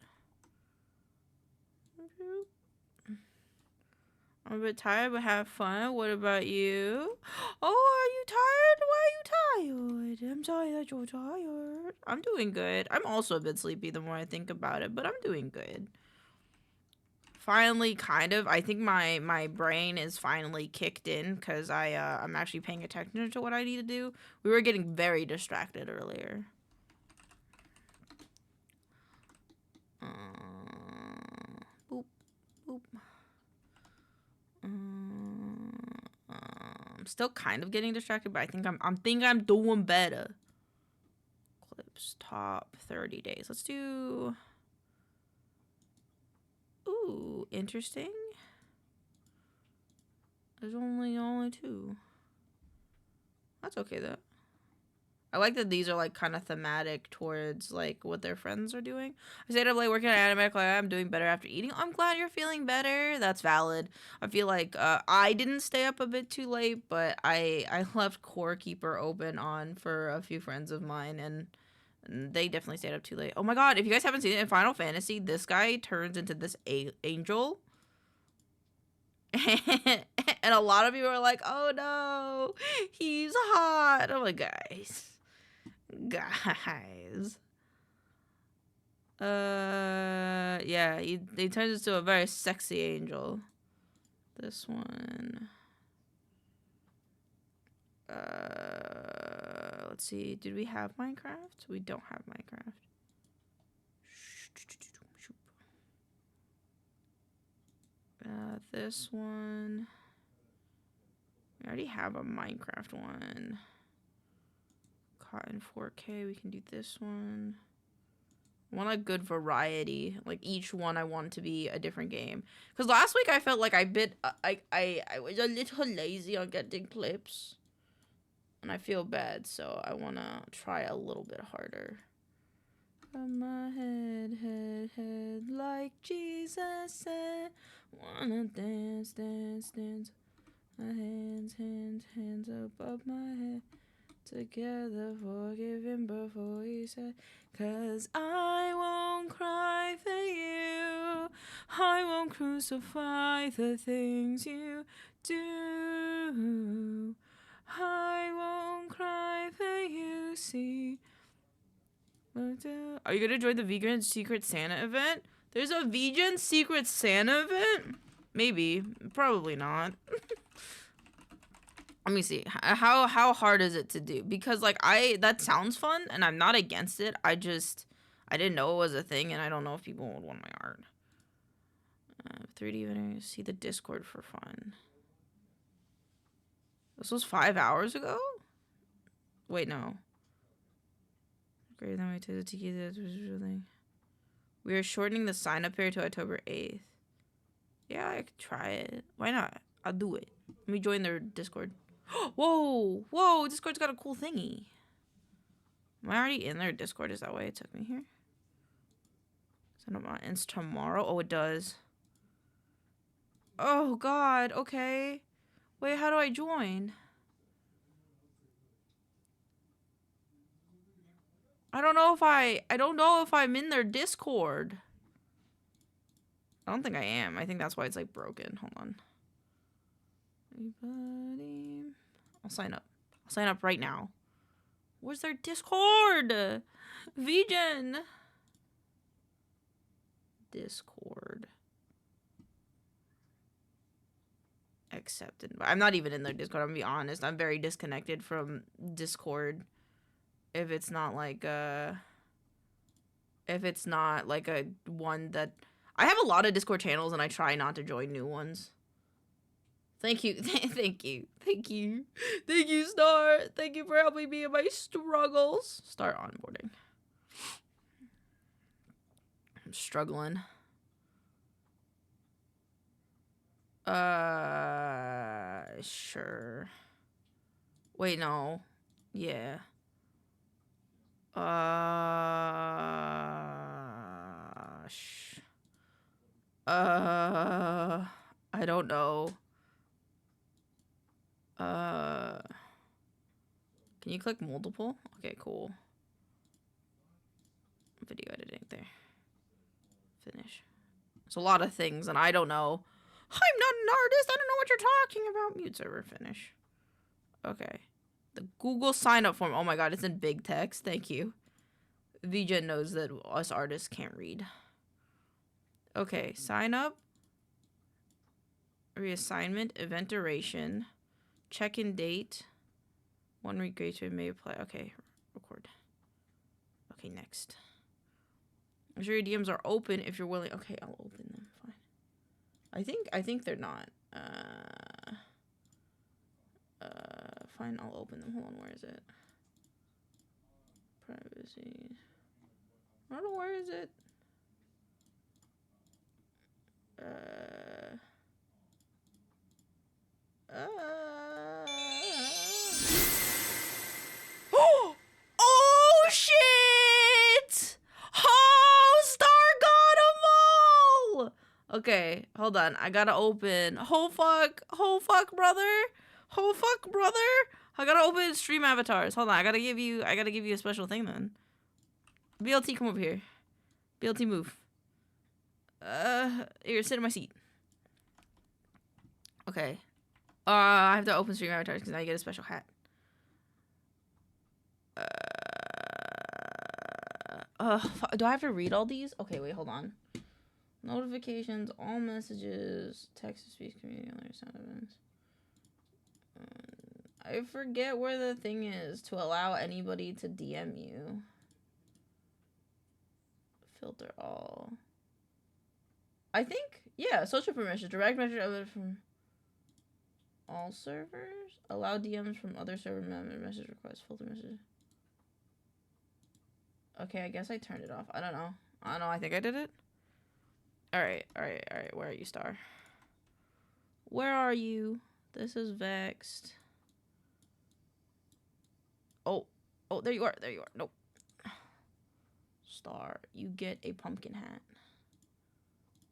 I'm a bit tired, but have fun. What about you? Oh, are you tired? Why are you tired? I'm sorry that you're tired. I'm doing good. I'm also a bit sleepy the more I think about it, but I'm doing good. Finally, kind of. I think my brain is finally kicked in because I'm actually paying attention to what I need to do. We were getting very distracted earlier. Boop, boop. I'm still kind of getting distracted, but I think I'm doing better. Clips top 30 days. Let's do. Ooh, interesting. There's only 2. That's okay though. I like that these are like kind of thematic towards like what their friends are doing. I stayed up late working on anime. I'm doing better after eating. I'm glad you're feeling better. That's valid. I feel like I didn't stay up a bit too late, but I left Core Keeper open on for a few friends of mine, and they definitely stayed up too late. Oh my god, if you guys haven't seen it in Final Fantasy, this guy turns into this angel. And a lot of people are like, oh no, he's hot. I'm like, guys. Yeah, he turns into a very sexy angel. This one. Let's see. Did we have Minecraft? We don't have Minecraft. This one. We already have a Minecraft one. caught in 4K. We can do this one. I want a good variety. Like each one I want to be a different game. Because last week I felt like I was a little lazy on getting clips. And I feel bad, so I want to try a little bit harder. From my head, head, like Jesus said. Wanna dance, dance, dance. My hands, hands above my head. Together, forgive him before he said, 'cause I won't cry for you. I won't crucify the things you do. I won't cry for you, see. Are you gonna join the vegan Secret Santa event? There's a vegan Secret Santa event? Maybe. Probably not. Let me see. How hard is it to do? Because like that sounds fun and I'm not against it. I didn't know it was a thing and I don't know if people would want my art. 3D videos. See the Discord for fun. This was 5 hours ago? Wait, no. Greater than we take the tiki thing. We are shortening the sign up period to October 8th. Yeah, I could try it. Why not? I'll do it. Let me join their Discord. Whoa! Whoa! Discord's got a cool thingy. Am I already in their Discord? Is that why it took me here? Send them on. It's tomorrow? Oh, it does. Oh, God. Okay. Wait, how do I join? I don't know if I'm in their Discord. I don't think I am. I think that's why it's like broken. Hold on. Everybody. I'll sign up. I'll sign up right now. Where's their Discord? Vegan. Discord. Accepted. I'm not even in their Discord. I'm gonna be honest. I'm very disconnected from Discord. If it's not like a one that I have a lot of Discord channels and I try not to join new ones. Thank you. Thank you. Thank you. Thank you, Star. Thank you for helping me in my struggles. Start onboarding. I'm struggling. Sure. Wait, no. Yeah. I don't know. Can you click multiple? Okay, cool. Video editing there. Finish. It's a lot of things, and I don't know. I'm not an artist. I don't know what you're talking about. Mute server. Finish. Okay. The Google sign up form. Oh my god, it's in big text. Thank you. VJ knows that us artists can't read. Okay, sign up. Reassignment. Event duration. Check-in date. 1 week grace period may apply. Okay, record. Okay, next. I'm sure your DMs are open if you're willing. Okay, I'll open them. Fine. I think they're not. Fine, I'll open them. Hold on, where is it? Privacy. I don't know, where is it? Oh shit! Oh, Star got 'em all! Okay, hold on. I gotta open. Oh fuck, brother. Oh fuck, brother. I gotta open stream avatars. Hold on. I gotta give you a special thing then. BLT, come over here. BLT, move. Here, sit in my seat. Okay. I have to open stream avatars because now you get a special hat. Do I have to read all these? Okay, wait, hold on. Notifications, all messages, text-to-speech, community, other sound events. I forget where the thing is to allow anybody to DM you. Filter all. I think, yeah, social permissions, direct message from all servers, allow DMs from other server members, message requests, filter messages. Okay, I guess I turned it off. I don't know. I think I did it. Alright. Where are you, Star? Where are you? This is Vexed. Oh, there you are. Nope. Star, you get a pumpkin hat.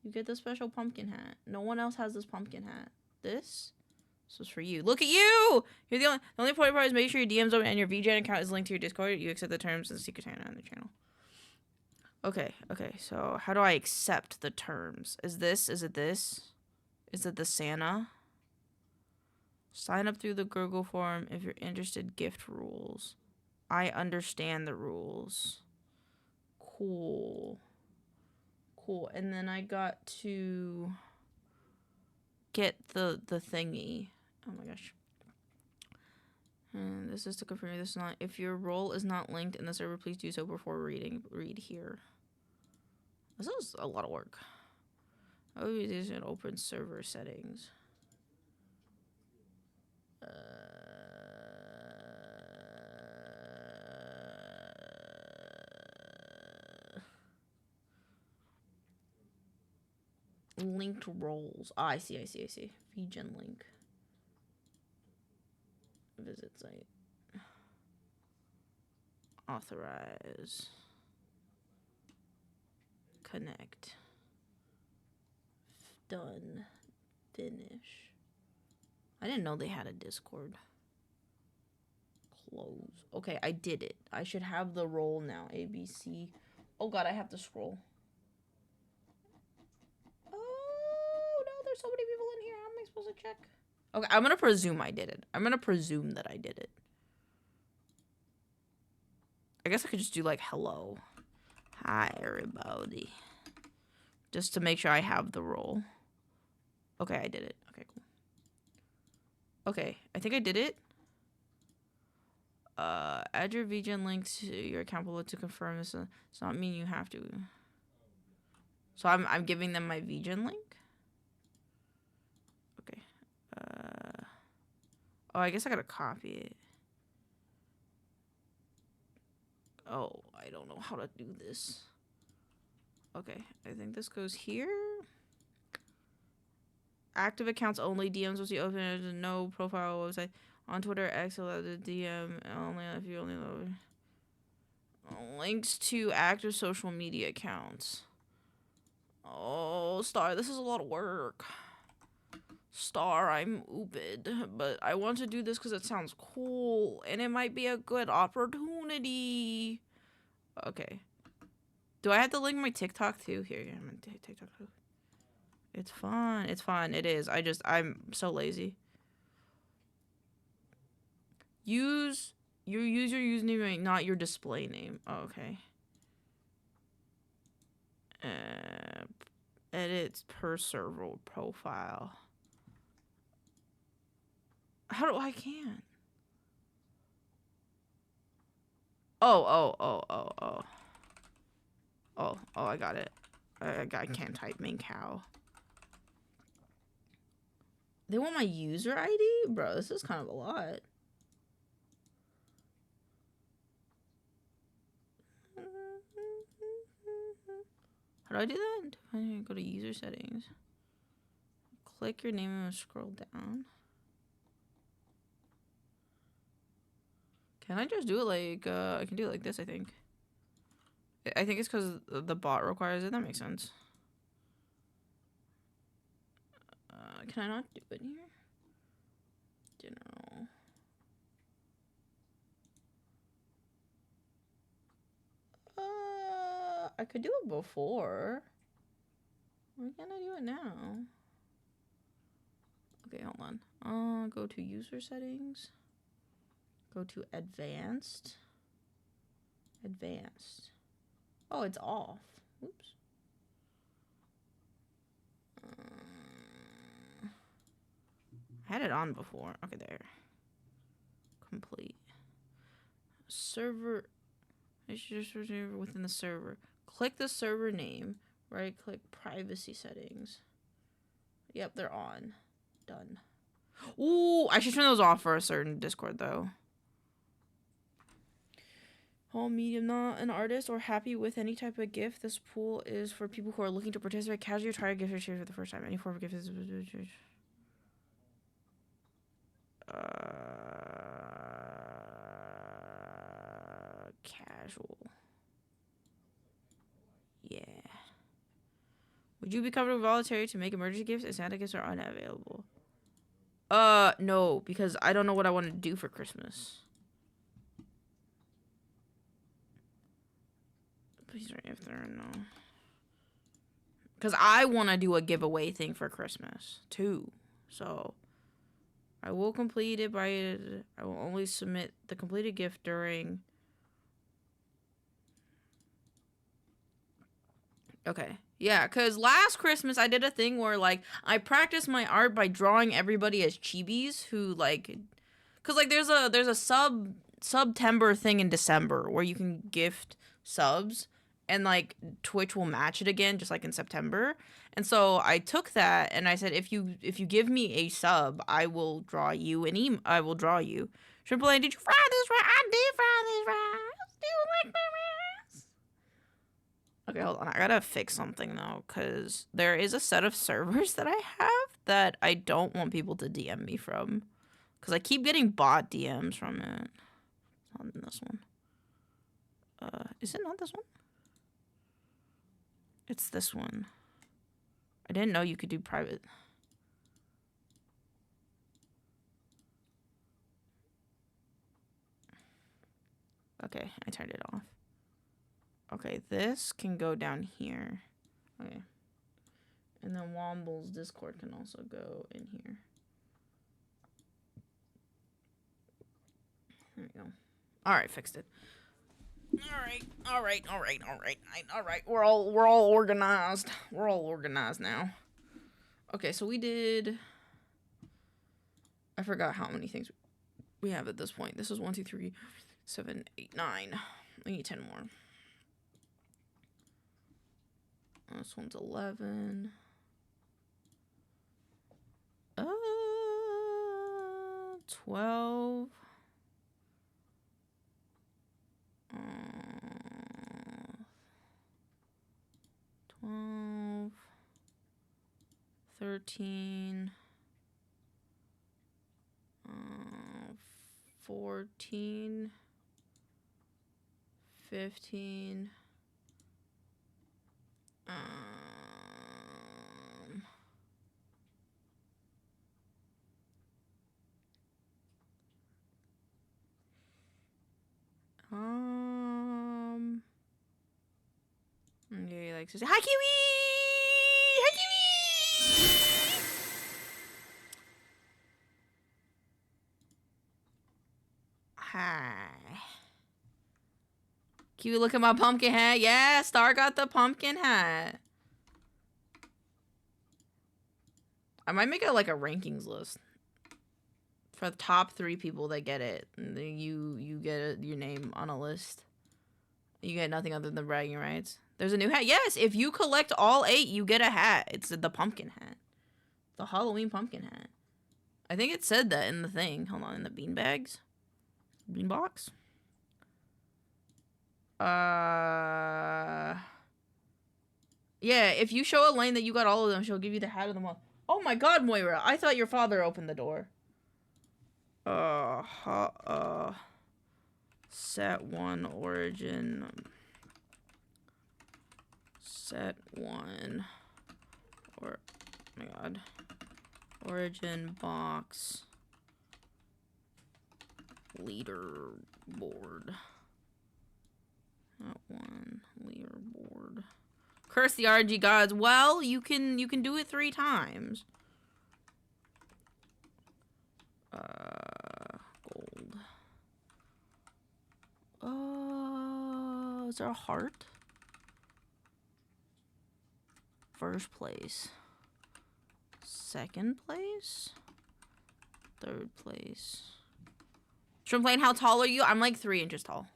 You get the special pumpkin hat. No one else has this pumpkin hat. This is for you. Look at you! You're the only important part is make sure your DM's open and your VGen account is linked to your Discord. You accept the terms and the secret Santa on the channel. Okay, so how do I accept the terms? Is it this? Is it the Santa? Sign up through the Google form if you're interested. Gift rules. I understand the rules. Cool. And then I got to get the thingy. Oh my gosh. And this is to confirm this is not. If your role is not linked in the server, please do so before reading. Read here. This is a lot of work. Oh, these are open server settings. Linked roles. Ah, I see. VGen link. Visit site. Authorize. Connect. Done. Finish. I didn't know they had a Discord. Close. Okay, I did it. I should have the role now. ABC. Oh god, I have to scroll. Oh no, there's so many people in here. How am I supposed to check? Okay, I'm gonna presume I did it. I'm gonna presume that I did it. I guess I could just do like hello. Hi everybody. Just to make sure I have the role. Okay, I did it. Okay, cool. Okay, I think I did it. Add your VGen link to your account below to confirm this. Does not mean you have to. So I'm giving them my VGen link. Okay. Oh, I guess I gotta copy it. Oh, I don't know how to do this. Okay, I think this goes here. Active accounts only. DMs will see open. There's no profile website. On Twitter, X allow the DM only if you only load. Links to active social media accounts. Oh, Star, this is a lot of work. Star, I'm ooped, but I want to do this because it sounds cool and it might be a good opportunity. Okay. Do I have to link my TikTok too? Here, I'm on TikTok too. It's fun. It's fun. It is. I'm so lazy. Use your username, not your display name. Oh, okay. Edit per server profile. How do I can't? Oh, I got it. I can't type maincoow. They want my user ID? Bro, this is kind of a lot. How do I do that? I go to user settings. Click your name and scroll down. Can I just do it like, I can do it like this, I think. I think it's because the bot requires it. That makes sense. Can I not do it here? General. I could do it before. Why can't I do it now? Okay, hold on. Go to user settings. Go to advanced. Advanced. Oh, it's off. Oops. I had it on before. Okay, there. Complete. Server. It's just within the server. Click the server name. Right click privacy settings. Yep, they're on. Done. Ooh, I should turn those off for a certain Discord though. Small, medium, not an artist or happy with any type of gift. This pool is for people who are looking to participate casually, try a gift or share for the first time. Any form of gift is casual. Yeah. Would you be comfortable voluntary to make emergency gifts if Santa gifts are unavailable? No, because I don't know what I want to do for Christmas. Please write if there are no. Because I want to do a giveaway thing for Christmas, too. So, I will complete it by... I will only submit the completed gift during... Okay. Yeah, because last Christmas I did a thing where, like, I practiced my art by drawing everybody as chibis who, like... Because, like, there's a September thing in December where you can gift subs. And, like, Twitch will match it again, just like in September. And so I took that and I said, if you give me a sub, I will draw you I will draw you. Triple A, did you fry this right? I did fry this right. Do you like my rice? Okay, hold on. I gotta fix something though, because there is a set of servers that I have that I don't want people to DM me from. Because I keep getting bot DMs from it. It's not in this one. Is it not this one? It's this one. I didn't know you could do private. Okay, I turned it off. Okay, this can go down here. Okay. And then Womble's Discord can also go in here. There we go. Alright, fixed it. All right. We're all organized. We're all organized now. Okay, so we did... I forgot how many things we have at this point. This is 1, 2, 3, 7, 8, 9. I need 10 more. This one's 11. 12. 12, 13, 14, 15, yeah, he likes to say, hi, Kiwi! Hi, Kiwi! Hi. Kiwi, look at my pumpkin hat. Yeah, Star got the pumpkin hat. I might make it like a rankings list. For the top 3 people that get it. And then you get your name on a list. You get nothing other than bragging rights. There's a new hat. Yes, if you collect all 8, you get a hat. It's the pumpkin hat. The Halloween pumpkin hat. I think it said that in the thing. Hold on, in the bean bags. Bean box. Yeah, if you show Elaine that you got all of them, she'll give you the hat of the month. Oh my god, Moira. I thought your father opened the door. Set 1 origin. Set 1. Or, oh my god. Origin box. Leaderboard. Set 1 leaderboard. Curse the RNG gods. Well, you can do it 3 times. Gold. Is there a heart? First place. Second place? Third place. Shrimpplane, how tall are you? I'm like 3 inches tall.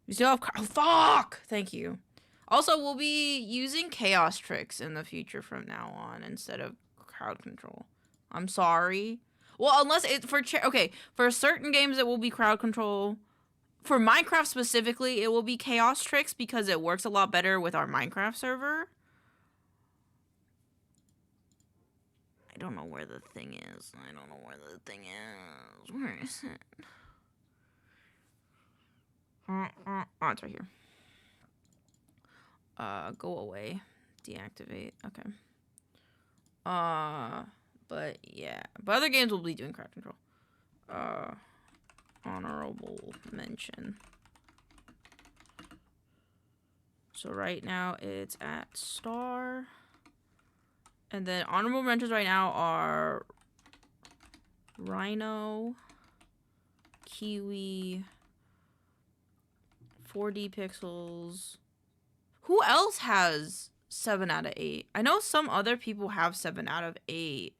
You still have... Oh, fuck! Thank you. Also, we'll be using chaos tricks in the future from now on instead of crowd control. I'm sorry. Well, unless it's for... Okay, for certain games it will be crowd control. For Minecraft specifically, it will be Chaos Tricks because it works a lot better with our Minecraft server. I don't know where the thing is. Where is it? Oh, it's right here. Go away. Deactivate. Okay. But yeah. But other games will be doing crowd control. Honorable mention. So right now it's at star. And then honorable mentions right now are Rhino, Kiwi, 4D Pixels. Who else has 7 out of 8? I know some other people have 7 out of 8.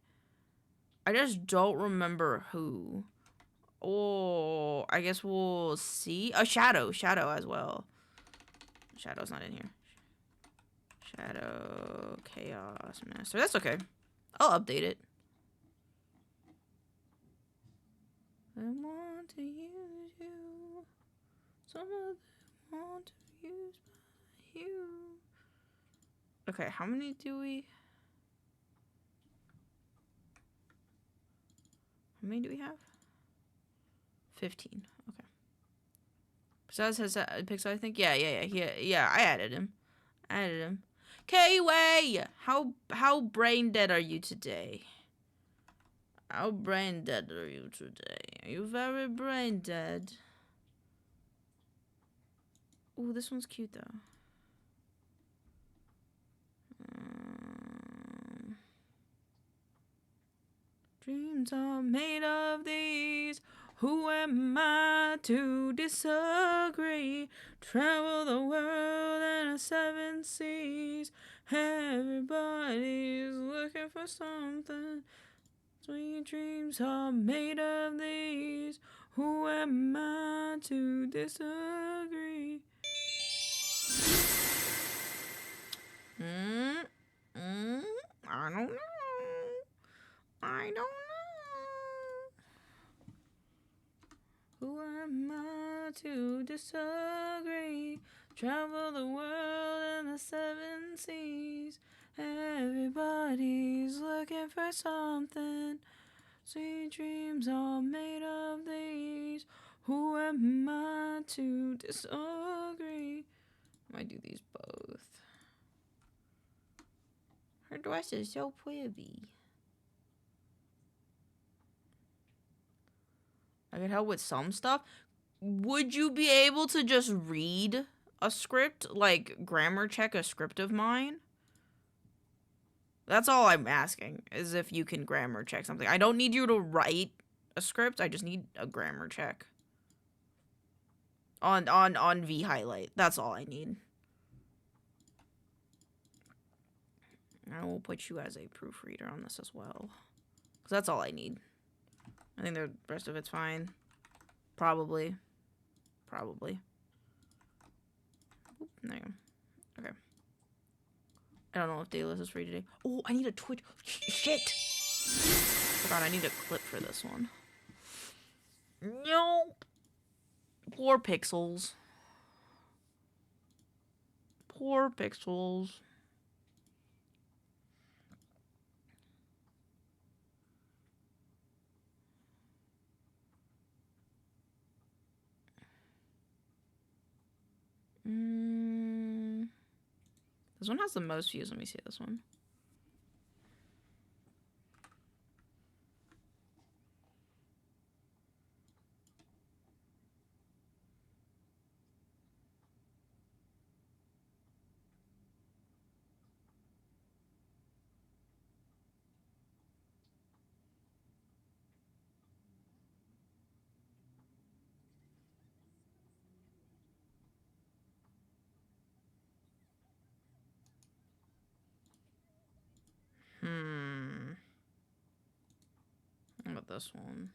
I just don't remember who. Oh, I guess we'll see. Oh, Shadow as well. Shadow's not in here. Shadow, Chaos Master. That's okay. I'll update it. I want to use you. Some of them want to be used by you. Okay, how many do we... How many do we have? 15. Okay. Besides has Pixel, I think. Yeah. I added him. K-Way! How brain dead are you today? How brain dead are you today? Are you very brain dead? Ooh, this one's cute though. Dreams are made of these. Who am I to disagree? Travel the world in a 7 seas. Everybody's looking for something. Sweet dreams are made of these. Who am I to disagree? I don't know. Who am I to disagree? Travel the world in the 7 seas. Everybody's looking for something. Sweet dreams are made of these. Who am I to disagree? I might do these both. Her dress is so pretty. I could help with some stuff. Would you be able to just read a script? Like, grammar check a script of mine? That's all I'm asking, is if you can grammar check something. I don't need you to write a script. I just need a grammar check. On V-highlight. That's all I need. I will put you as a proofreader on this as well. Because that's all I need. I think the rest of it's fine. Probably. Oop, there you go. Okay. I don't know if Dayless is free today. Oh, I need a Twitch. Shit! Forgot I need a clip for this one. Nope. Poor Pixels. Poor Pixels. This one has the most views. Let me see this one. How about this one?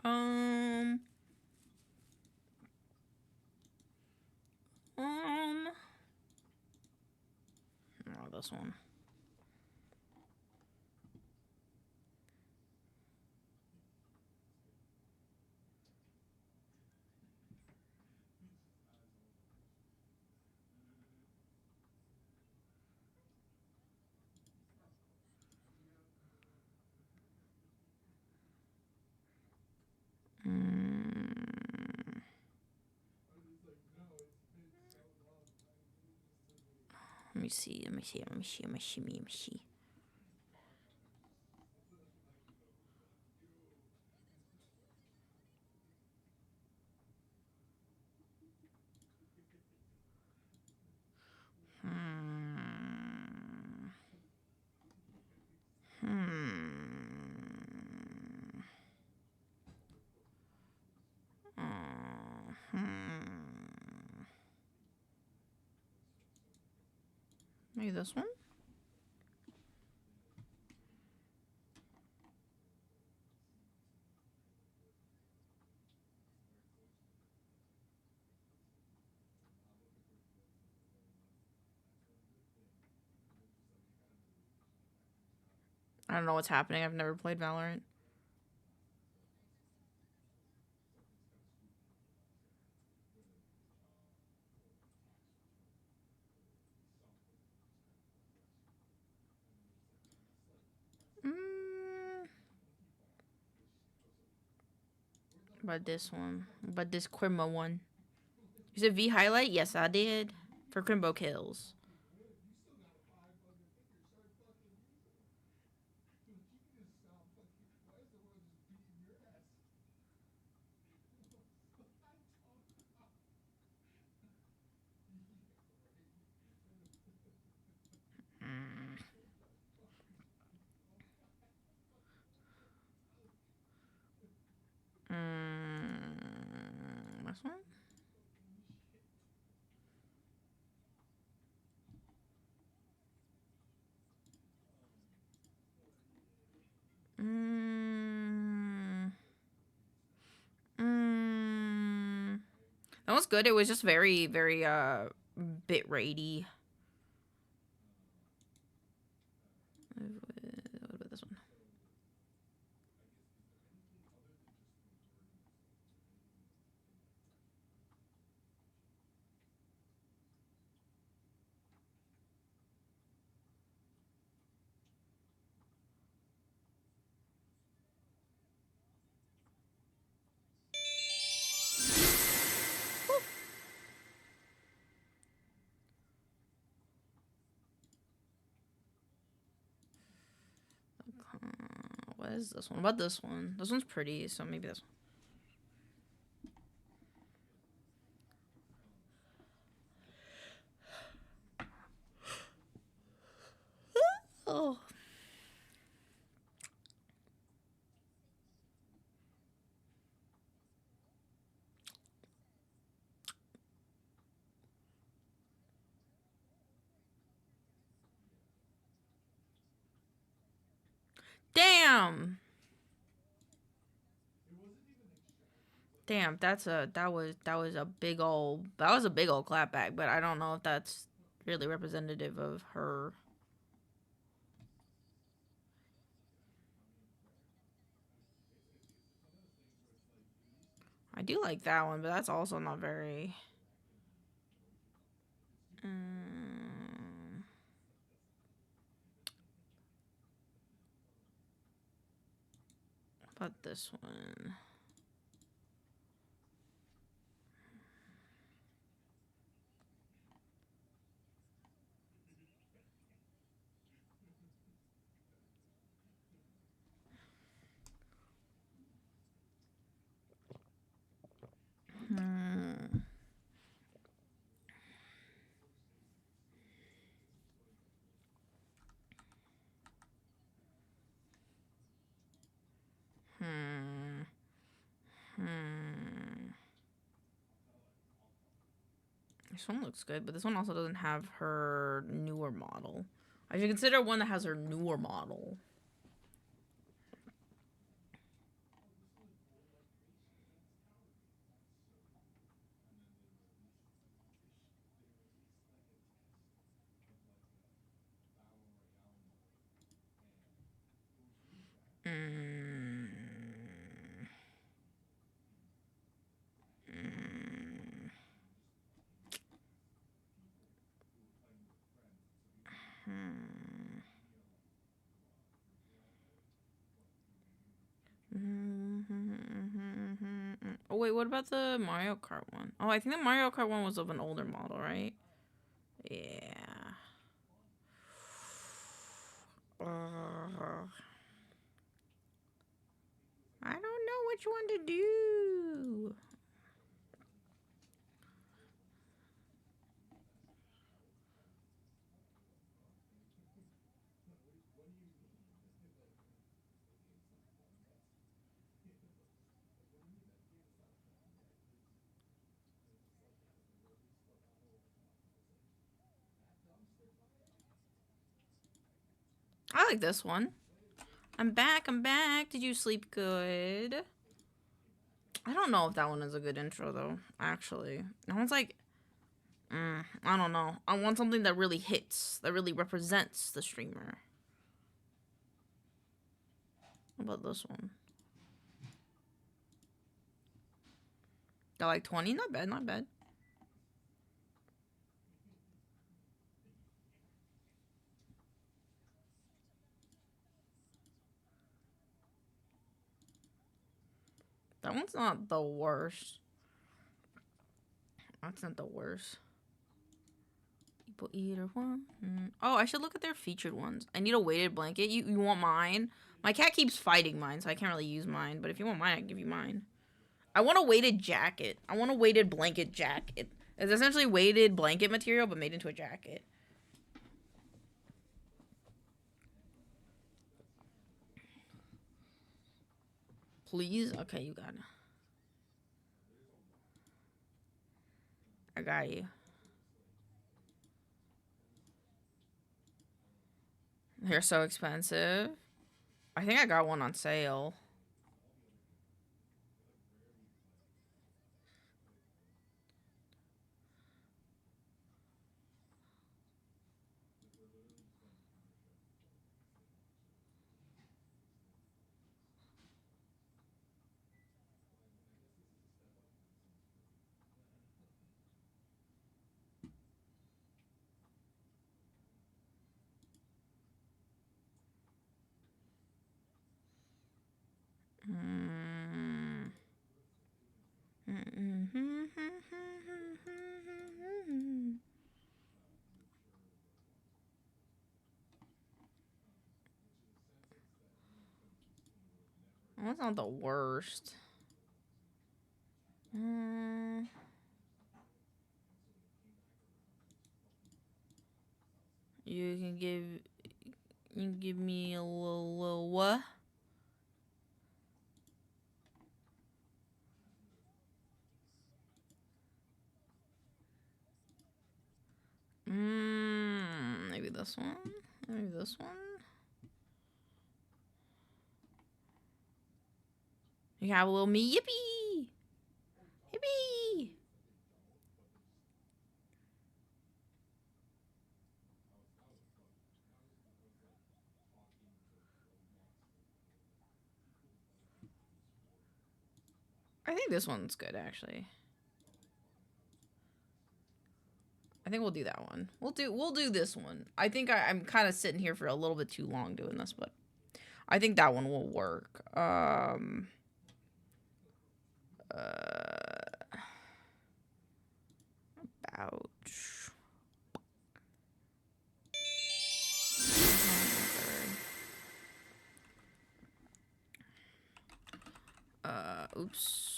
Um. Oh, this one. Let me see. Maybe this one? I don't know what's happening. I've never played Valorant. But this one. But this Crimbo one. You said V highlight? Yes, I did. For Crimbo kills. This one? That was good. It was just very, very, bit ratey. What about this one? What is this one? What about this one? This one's pretty, so maybe this one. Oh. Damn. Damn, that was a big old clapback, but I don't know if that's really representative of her. I do like that one, but that's also not very. About this one. This one looks good, but this one also doesn't have her newer model. I should consider one that has her newer model. Mm. Oh wait, what about the Mario Kart one? Oh, I think the Mario Kart one was of an older model, right? Yeah. I don't know which one to do. I like this one. I'm back, I'm back. Did you sleep good? I don't know if that one is a good intro, though, actually. That one's like... I don't know. I want something that really hits, that really represents the streamer. How about this one? Got like 20? Not bad, not bad. That one's not the worst. That's not the worst. People eater one. Oh, I should look at their featured ones. I need a weighted blanket. You want mine? My cat keeps fighting mine, so I can't really use mine. But if you want mine, I can give you mine. I want a weighted jacket. I want a weighted blanket jacket. It's essentially weighted blanket material, but made into a jacket. Please? Okay, you got it. I got you. They're so expensive. I think I got one on sale. That's not the worst. You can give me a little what? Maybe this one. Maybe this one. You have a little me. Yippee! Yippee! I think this one's good, actually. I think we'll do that one. We'll do this one. I think I'm kind of sitting here for a little bit too long doing this, but I think that one will work. Ouch. Oops.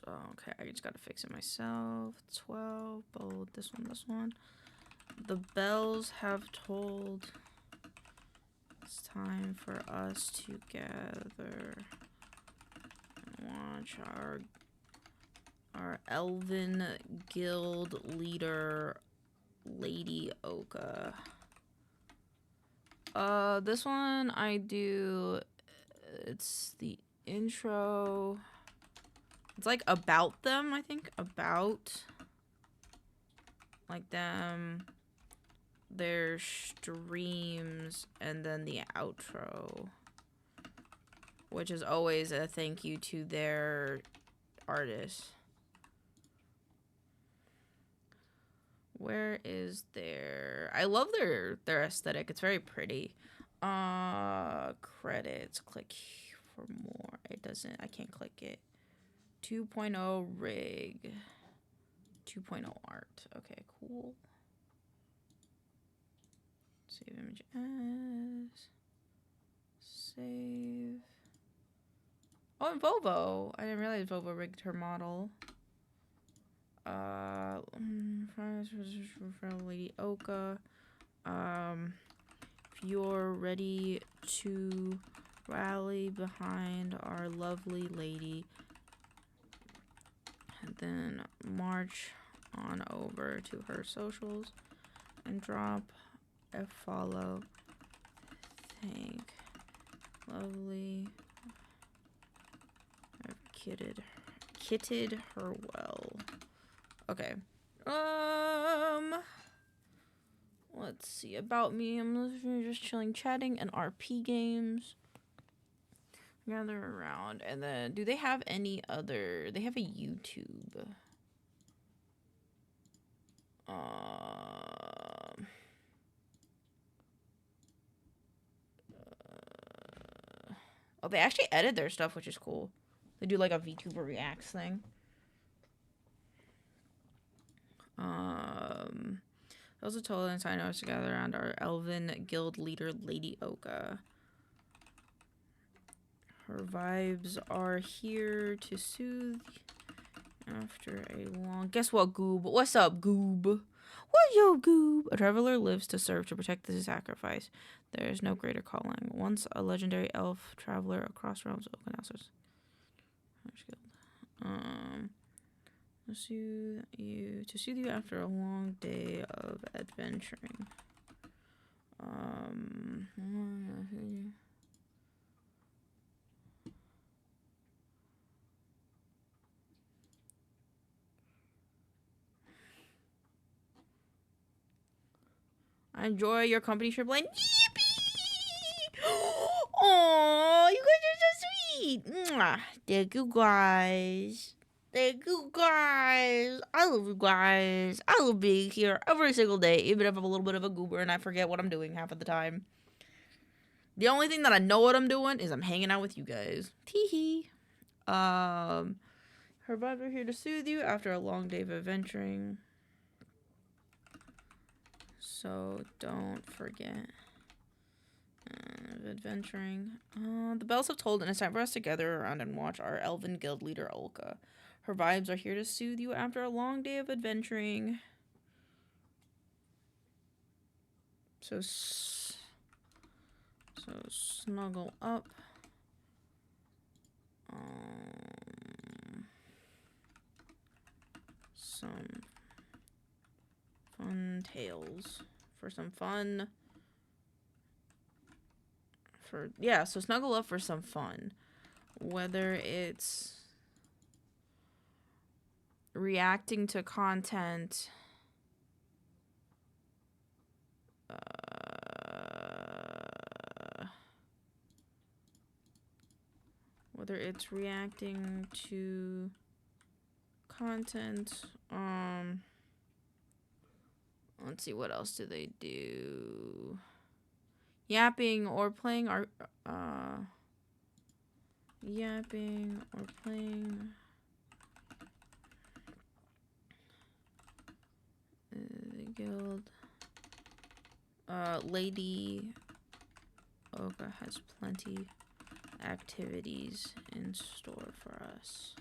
Oh, okay, I just gotta fix it myself. 12, bold, this one. The bells have tolled. It's time for us to gather and watch our elven guild leader, Lady Oka. This one I do, it's the intro. It's like about them, I think. About, like, them, their streams, and then the outro. which is always a thank you to their artists. Where is their... I love their aesthetic. It's very pretty. Credits. Click for more. It doesn't... I can't click it. 2.0 rig. 2.0 art. Okay, cool. Save image as. Save. Oh, and Vovo. I didn't realize Vovo rigged her model. Lady Oka. If you're ready to rally behind our lovely lady, and then march on over to her socials and drop a follow. Thank lovely. I've kitted her well. Okay. Let's see. About me. I'm just chilling, chatting, and RP games. Gather around. And then, do they have any other... They have a YouTube. Oh, they actually edit their stuff, which is cool. They do like a VTuber reacts thing. Also told us I know us to gather around our elven guild leader, Lady Oka. Her vibes are here to soothe after a long... Guess what, Goob? What's up, Goob? What's up, Goob? A traveler lives to serve, to protect, the sacrifice. There is no greater calling. Once a legendary elf traveler across realms, Oka now serves. To soothe you after a long day of adventuring. I enjoy your company, Triple N. Yippee! Oh, you guys are so sweet. Mwah. Thank you guys. Thank you guys. I love you guys. I love being here every single day, even if I'm a little bit of a goober and I forget what I'm doing half of the time. The only thing that I know what I'm doing is I'm hanging out with you guys. Tee-hee. Her vibes are here to soothe you after a long day of adventuring. So don't forget. Adventuring. The bells have tolled and it's time for us to gather around and watch our elven guild leader, Olka. Her vibes are here to soothe you after a long day of adventuring. So snuggle up. Some fun tales. For some fun. So snuggle up for some fun. Whether it's reacting to content, whether it's reacting to content, let's see, what else do they do? Yapping or playing our, yapping or playing the guild. Lady Oka has plenty activities in store for us.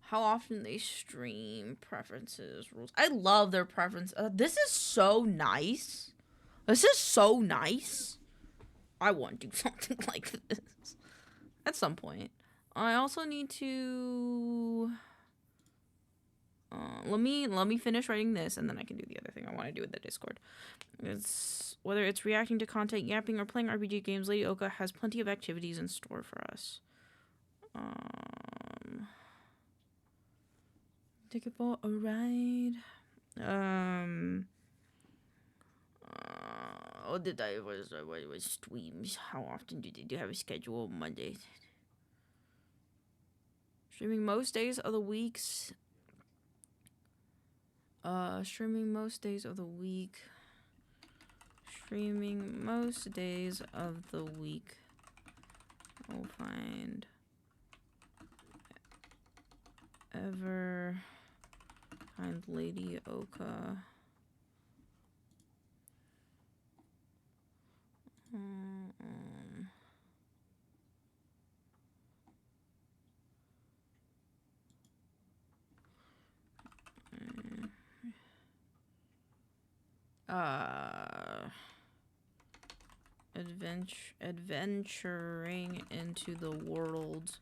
How often they stream, preferences, rules. I love their preference. This is so nice. This is so nice. I want to do something like this at some point. I also need to let me finish writing this and then I can do the other thing I want to do with the Discord. It's whether it's reacting to content, yapping, or playing RPG games, Lady Oka has plenty of activities in store for us. Take it for a ride. what streams? How often do they have a schedule? Monday. Streaming most days of the weeks. Streaming most days of the week. Streaming most days of the week. I'll find ever kind Lady Oka. Adventuring into the world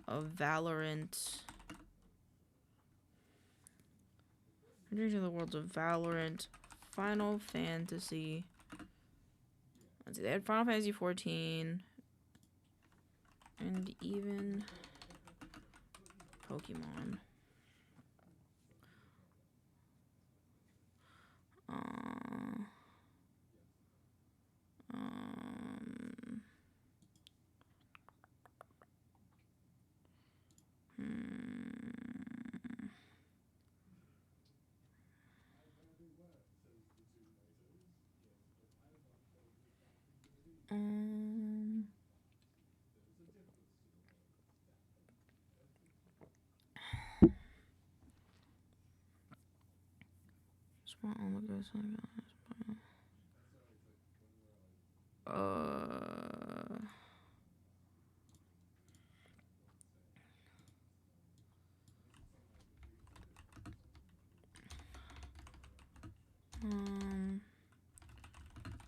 of Valorant. Into the worlds of Valorant, Final Fantasy. Let's see, they had Final Fantasy 14, and even Pokemon.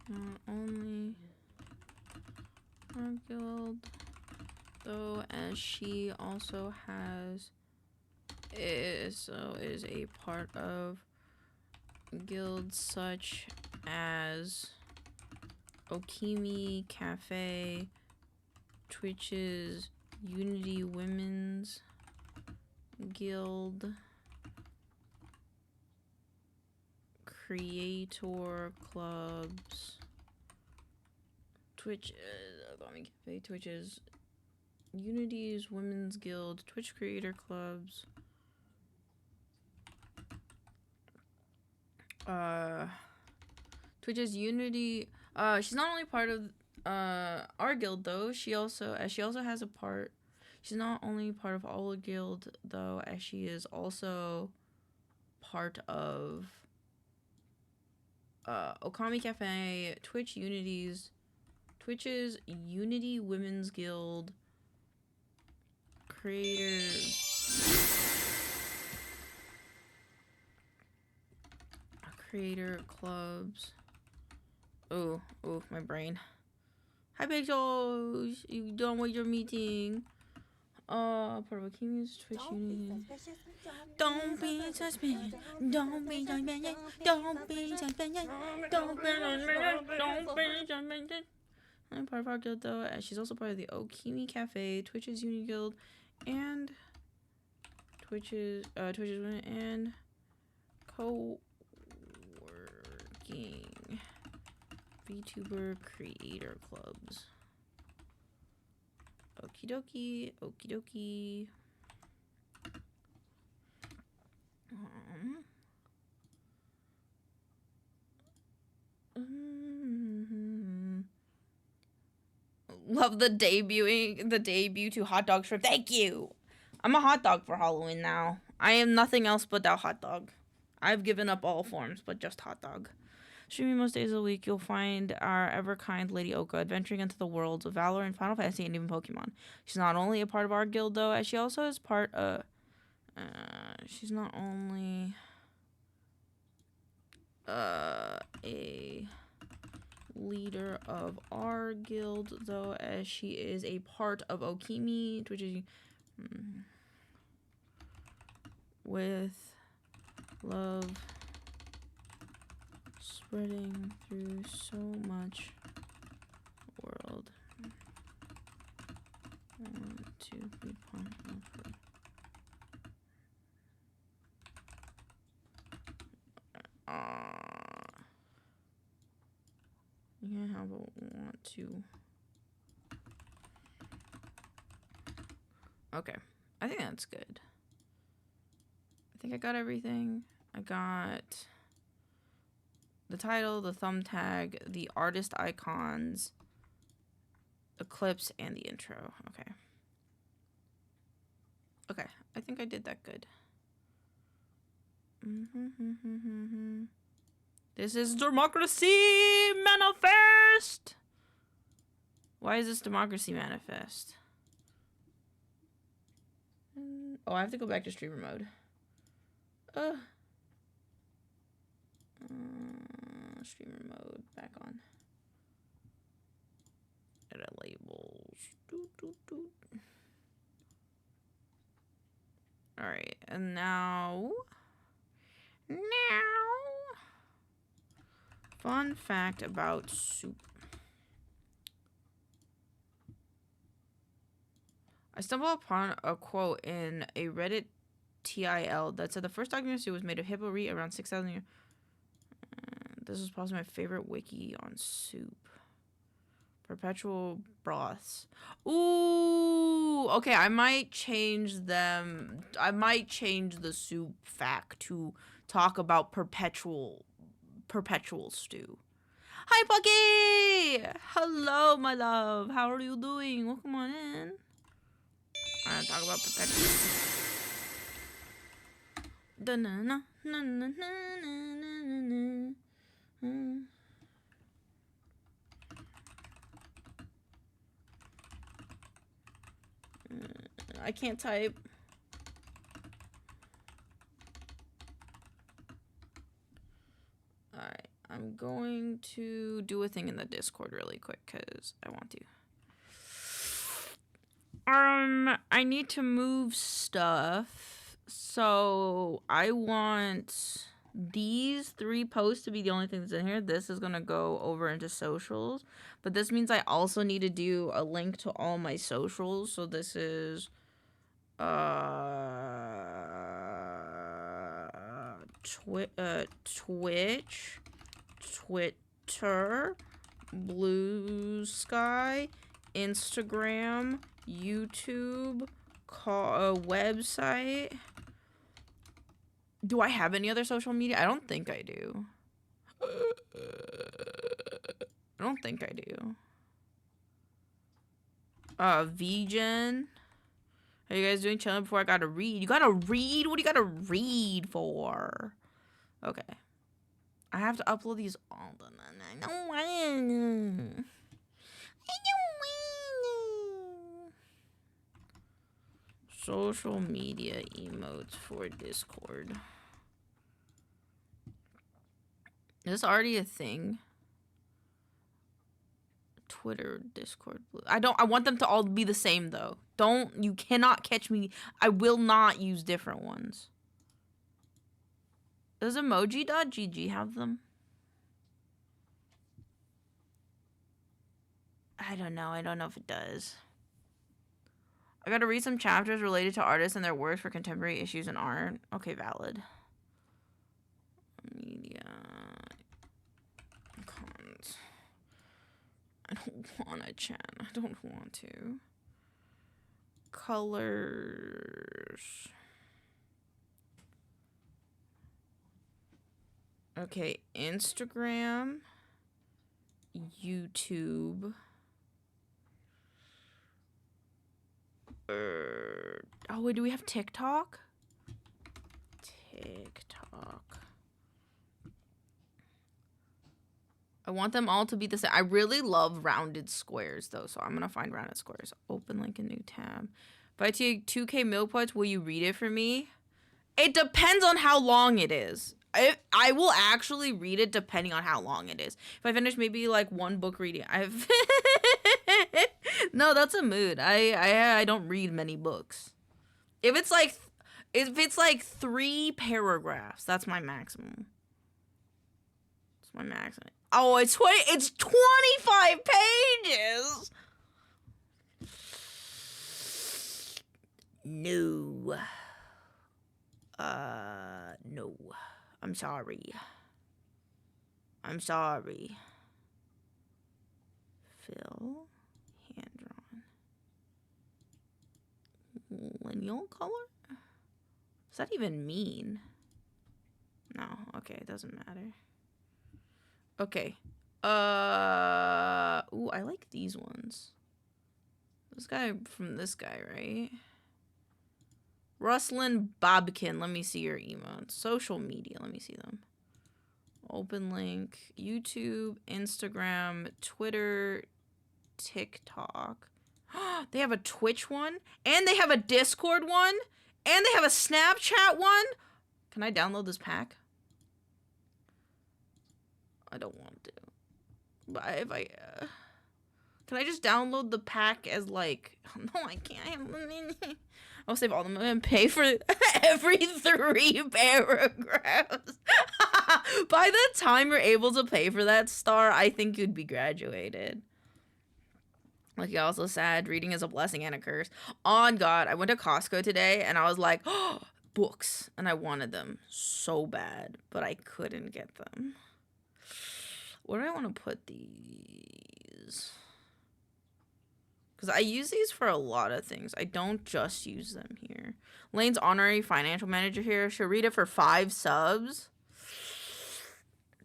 Not only our guild, though, as she also is a part of guilds such as Okimi Cafe, Twitch's Unity Women's Guild, Creator Clubs, Twitch's Unity's Women's Guild, Twitch Creator Clubs, Twitch's Unity. She's not only part of our guild though. She also has a part. She's not only part of our guild though, as she is also part of Okami Cafe, Twitch's Unity Women's Guild, Creator Clubs. Oh, my brain. Hi, Pixels. You done with your meeting? Part of Akimi's Twitch Unity. Don't be suspicious. Don't be suspicious. Don't be suspicious. Don't be suspicious. I'm part of our guild though, as she's also part of the Okimi Cafe, Twitch's Unity Guild, and Twitch's and coworking VTuber creator clubs. Okie dokie, okie dokie. Love the debut to hot dog shrimp. Thank you. I'm a hot dog for Halloween now. I am nothing else but that hot dog. I've given up all forms, but just hot dog. Streaming most days of the week, you'll find our ever-kind Lady Oka adventuring into the worlds of Valorant, Final Fantasy, and even Pokemon. She's not only a part of our guild, though, as she also is part of... she's not only... a leader of our guild, though, as she is a part of Okimi, which is... with love spreading through so much world. I want to be part of her. to. Okay, I think that's good. I think I got everything. I got the title, the thumb tag, the artist icons, the clips, and the intro. Okay. Okay, I think I did that good. This is Democracy Manifest! Why is this Democracy Manifest? Oh, I have to go back to streamer mode. Streamer mode, back on. Edit labels. Alright, and now... Fun fact about soup. I stumbled upon a quote in a Reddit TIL that said the first documentary soup was made of hippo meat around 6,000 years. This is possibly my favorite wiki on soup. Perpetual broths. Ooh, okay, I might change them. I might change the soup fact to talk about perpetual stew. Hi, Bucky! Hello, my love. How are you doing? Welcome on in. I'm gonna talk about perpetual. I can't type. Alright, I'm going to do a thing in the Discord really quick because I want to. I need to move stuff. So I want these 3 posts to be the only thing that's in here. This is gonna go over into socials. But this means I also need to do a link to all my socials. So this is Twitch, Twitter, Blue Sky, Instagram, YouTube, website. Do I have any other social media? I don't think I do. I don't think I do. VGen. How you guys doing? Chilling before I gotta read. You gotta read? What do you gotta read for? Okay. I have to upload these all the time. I don't want. Social media emotes for Discord. Is this already a thing? Twitter, Discord, Blue. I want them to all be the same though. You cannot catch me. I will not use different ones. Does emoji.gg have them? I don't know. I don't know if it does. I gotta read some chapters related to artists and their works for contemporary issues in art. Okay, valid. Media. Cons. I don't want to chat. I don't want to. Colors. Okay, Instagram. YouTube. Oh, wait, do we have TikTok? TikTok. I want them all to be the same. I really love rounded squares, though, so I'm going to find rounded squares. Open link a new tab. If I take 2K milk pots, will you read it for me? It depends on how long it is. I will actually read it depending on how long it is. If I finish maybe like one book reading, I've no, that's a mood. I don't read many books. If it's like 3 paragraphs, that's my maximum. It's my maximum. Oh, it's 25 pages. No. No. I'm sorry. I'm sorry. fill, hand-drawn. Lineal color? Does that even mean? No, okay, it doesn't matter. Okay. Ooh, I like these ones. This guy from this guy, right? Rustlin Bobkin. Let me see your emotes. Social media. Let me see them. Open link. YouTube, Instagram, Twitter, TikTok. They have a Twitch one. And they have a Discord one. And they have a Snapchat one. Can I download this pack? I don't want to. But if I... can I just download the pack as like... No, I can't. I'll save all of them and pay for every 3 paragraphs. By the time you're able to pay for that, Star, I think you'd be graduated. Like, you're also sad. Reading is a blessing and a curse. On God, I went to Costco today and I was like, oh, books. And I wanted them so bad, but I couldn't get them. Where do I want to put these? Because I use these for a lot of things. I don't just use them here. Lane's honorary financial manager here. She'll read it for 5 subs.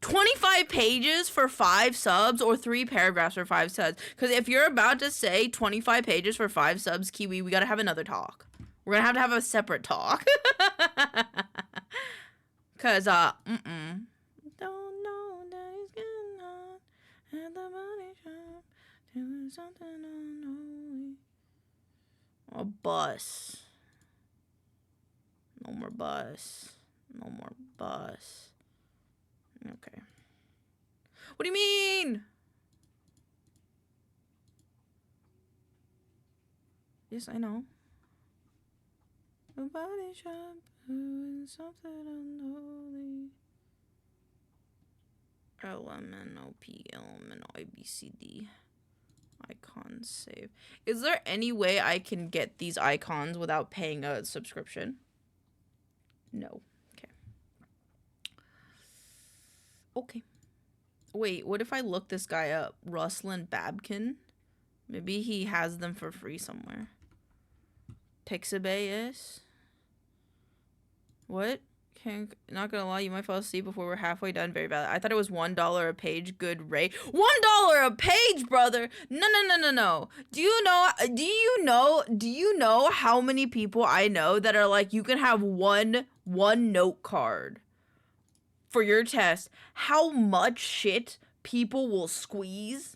25 pages for 5 subs or 3 paragraphs for 5 subs. Because if you're about to say 25 pages for 5 subs, Kiwi, we got to have another talk. We're going to have a separate talk. Because, Don't know that he's getting on at the body shop. Doing something unknown. A bus. No more bus. No more bus. Okay. What do you mean? Yes, I know. A body shop. Doing something unholy. LMNOP, icon save. Is there any way I can get these icons without paying a subscription? No. Okay. Okay. Wait, what if I look this guy up? Rustlin Babkin? Maybe he has them for free somewhere. Pixabay is? What? Not gonna lie, you might fall asleep before we're halfway done. Very bad. I thought it was $1 a page. Good rate. $1 a page, brother. No. Do you know how many people I know that are like, you can have one note card for your test? How much shit people will squeeze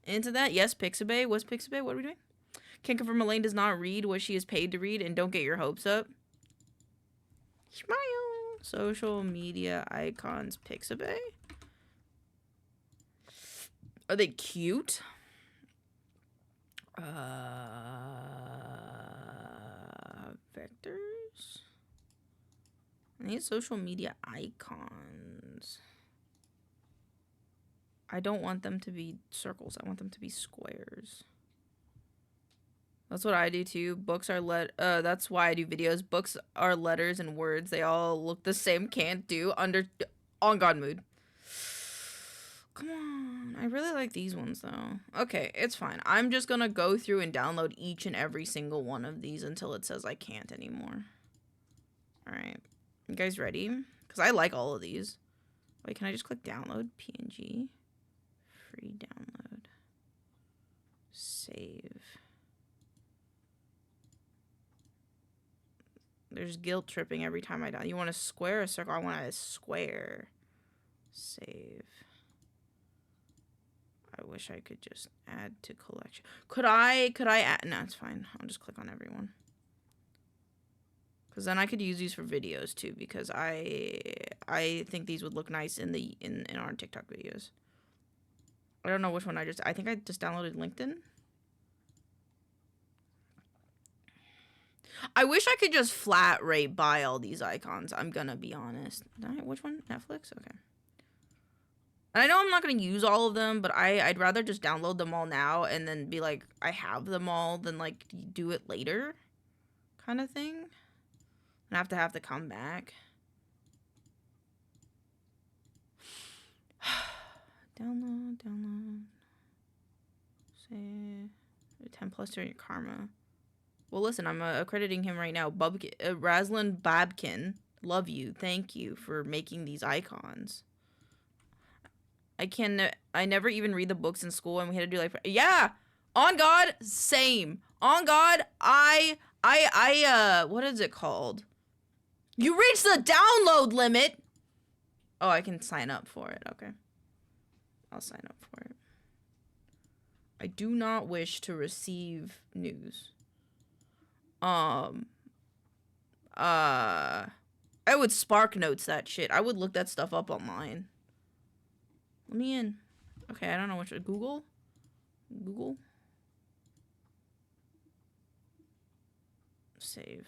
into that? Yes, Pixabay. What's Pixabay? What are we doing? Can't confirm Elaine does not read what she is paid to read, and don't get your hopes up. Smile. Social media icons, Pixabay. Are they cute? Vectors. I need social media icons. I don't want them to be circles. I want them to be squares. That's what I do too. Books are that's why I do videos. Books are letters and words. They all look the same. Can't do. On God mood. Come on. I really like these ones though. Okay, it's fine. I'm just gonna go through and download each and every single one of these until it says I can't anymore. Alright. You guys ready? Because I like all of these. Wait, can I just click download? PNG. Free download. Save. There's guilt tripping every time I download. You want a square or a circle? I want a square. Save. I wish I could just add to collection. Could I add? No, it's fine. I'll just click on everyone. Because then I could use these for videos too. Because I think these would look nice in our TikTok videos. I don't know which one I think I just downloaded LinkedIn. I wish I could just flat rate buy all these icons. I'm gonna be honest. Which one? Netflix? Okay. And I know I'm not gonna use all of them, but I'd rather just download them all now and then be like, I have them all, than like do it later, kind of thing. And have to come back. Download. Say 10 plus during your karma. Well, listen, I'm accrediting him right now. Raslin Babkin, love you. Thank you for making these icons. I never even read the books in school, and we had to do like, yeah, on God, same. On God, what is it called? You reached the download limit. Oh, I can sign up for it. Okay. I'll sign up for it. I do not wish to receive news. I would Spark Notes that shit. I would look that stuff up online. Let me in. Okay, I don't know what to Google. Save.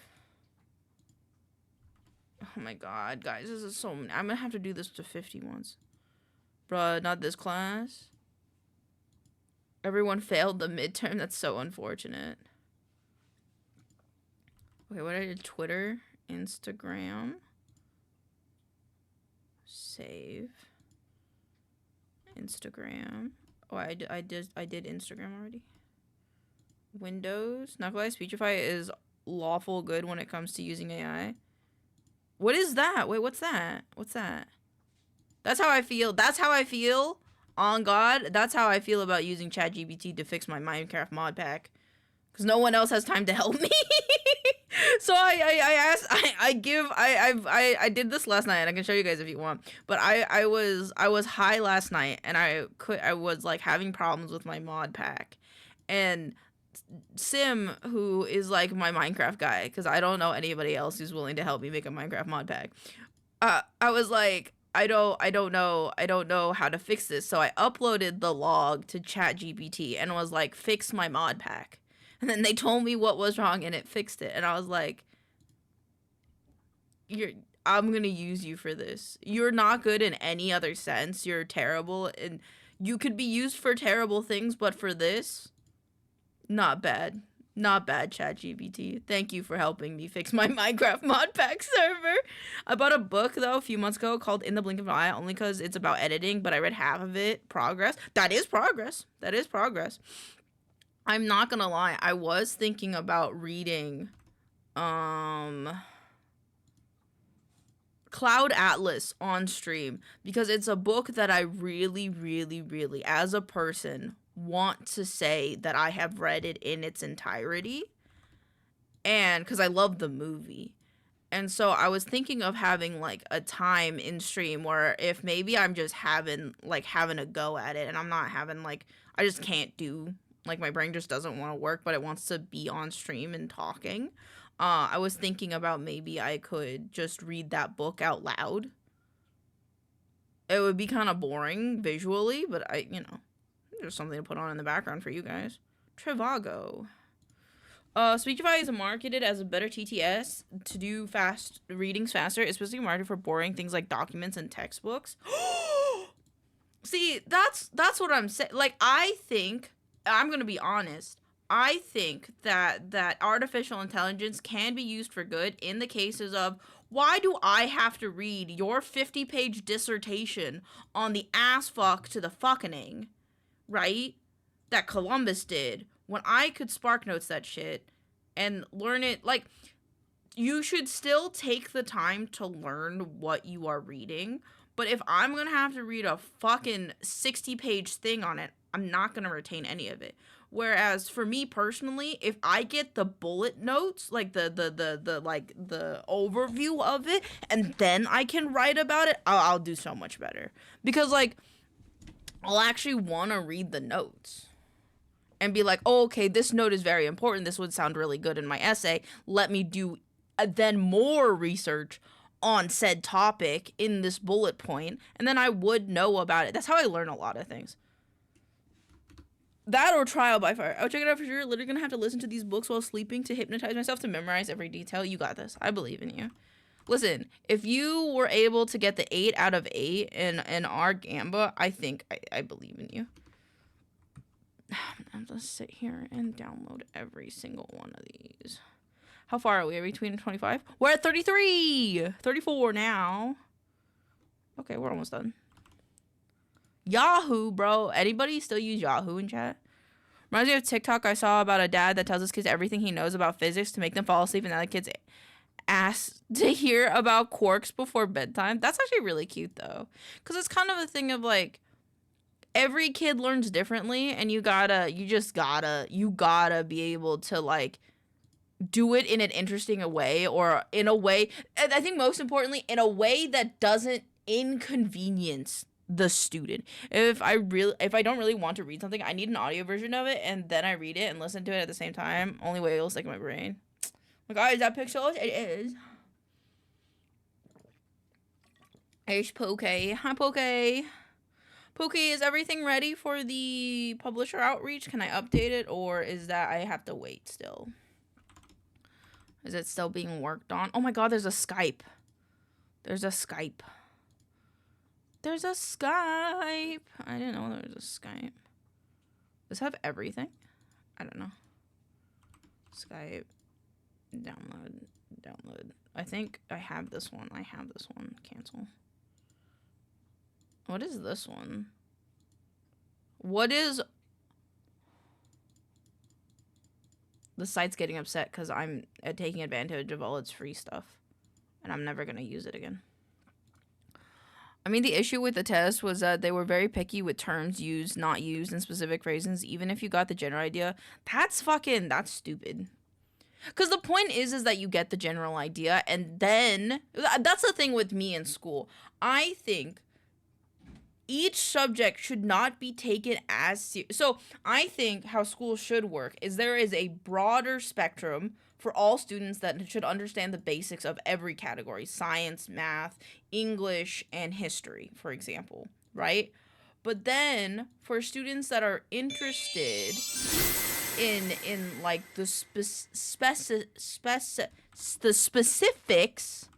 Oh my god, guys, this is so many. I'm gonna have to do this to 50 once. Bruh, not this class. Everyone failed the midterm. That's so unfortunate. Okay, what I did? Twitter, Instagram. Save. Instagram. Oh, I did Instagram already. Windows. Not gonna lie, Speechify is lawful good when it comes to using AI. What is that? Wait, what's that? What's that? That's how I feel. That's how I feel. On God, that's how I feel about using ChatGPT to fix my Minecraft mod pack. Because no one else has time to help me. So I did this last night, and I can show you guys if you want. But I was high last night, and I was like having problems with my mod pack, and Sim, who is like my Minecraft guy, because I don't know anybody else who's willing to help me make a Minecraft mod pack. I was like, I don't know how to fix this, so I uploaded the log to ChatGPT and was like, fix my mod pack. And then they told me what was wrong, and it fixed it. And I was like, I'm gonna use you for this. You're not good in any other sense. You're terrible, and you could be used for terrible things, but for this, not bad. Not bad, ChatGPT. Thank you for helping me fix my Minecraft mod pack server. I bought a book, though, a few months ago called In the Blink of an Eye, only because it's about editing, but I read half of it. Progress. That is progress. That is progress. I'm not gonna lie. I was thinking about reading, Cloud Atlas on stream, because it's a book that I really, really, really, as a person, want to say that I have read it in its entirety, and because I love the movie. And so I was thinking of having like a time in stream where if maybe I'm just having a go at it, and I'm not having like, I just can't do, like, my brain just doesn't want to work, but it wants to be on stream and talking. I was thinking about maybe I could just read that book out loud. It would be kind of boring visually, but there's something to put on in the background for you guys. Trivago. Speechify is marketed as a better TTS to do fast readings faster, especially marketed for boring things like documents and textbooks. See, that's what I'm saying. Like, I'm gonna be honest. I think that artificial intelligence can be used for good in the cases of, why do I have to read your 50-page dissertation on the ass fuck to the fucking, right? That Columbus did, when I could Spark Notes that shit and learn it. Like, you should still take the time to learn what you are reading. But if I'm gonna have to read a fucking 60-page thing on it, I'm not gonna retain any of it. Whereas for me personally, if I get the bullet notes, like the overview of it, and then I can write about it, I'll do so much better. Because like, I'll actually want to read the notes and be like, oh, okay, this note is very important. This would sound really good in my essay. Let me do then more research on said topic in this bullet point, and then I would know about it. That's how I learn a lot of things. That or trial by fire. I'll check it out for sure. Literally gonna have to listen to these books while sleeping to hypnotize myself to memorize every detail. You got this. I believe in you. Listen, if you were able to get the 8 out of 8 in our Gamba, I think I believe in you. I'm gonna sit here and download every single one of these. How far are we? Are we between 25? We're at 33! 34 now. Okay, we're almost done. Yahoo, bro. Anybody still use Yahoo in chat? Reminds me of TikTok I saw about a dad that tells his kids everything he knows about physics to make them fall asleep, and then the kids ask to hear about quarks before bedtime. That's actually really cute, though. Because it's kind of a thing of, like, every kid learns differently, and you gotta be able to, like, do it in an interesting way, or in a way, and I think most importantly, in a way that doesn't inconvenience the student. If I don't really want to read something, I need an audio version of it, and then I read it and listen to it at the same time. Only way it'll stick in my brain. Like, oh, is that pixels? It is. Hey, Poke. Hi, Poke. Poke, is everything ready for the publisher outreach? Can I update it, or is that I have to wait still? Is it still being worked on? Oh my god, there's a Skype. There's a Skype. There's a Skype. I didn't know there was a Skype. Does this have everything? I don't know. Skype. Download. I think I have this one. Cancel. What is this one? What is... The site's getting upset because I'm taking advantage of all its free stuff. And I'm never going to use it again. I mean, the issue with the test was that they were very picky with terms used, not used, and specific phrases. Even if you got the general idea, that's stupid. Because the point is that you get the general idea, and then... That's the thing with me in school. I think each subject should not be taken as serious. So I think how school should work is there is a broader spectrum for all students that should understand the basics of every category: science, math, English, and history, for example, right? But then for students that are interested in like the specifics,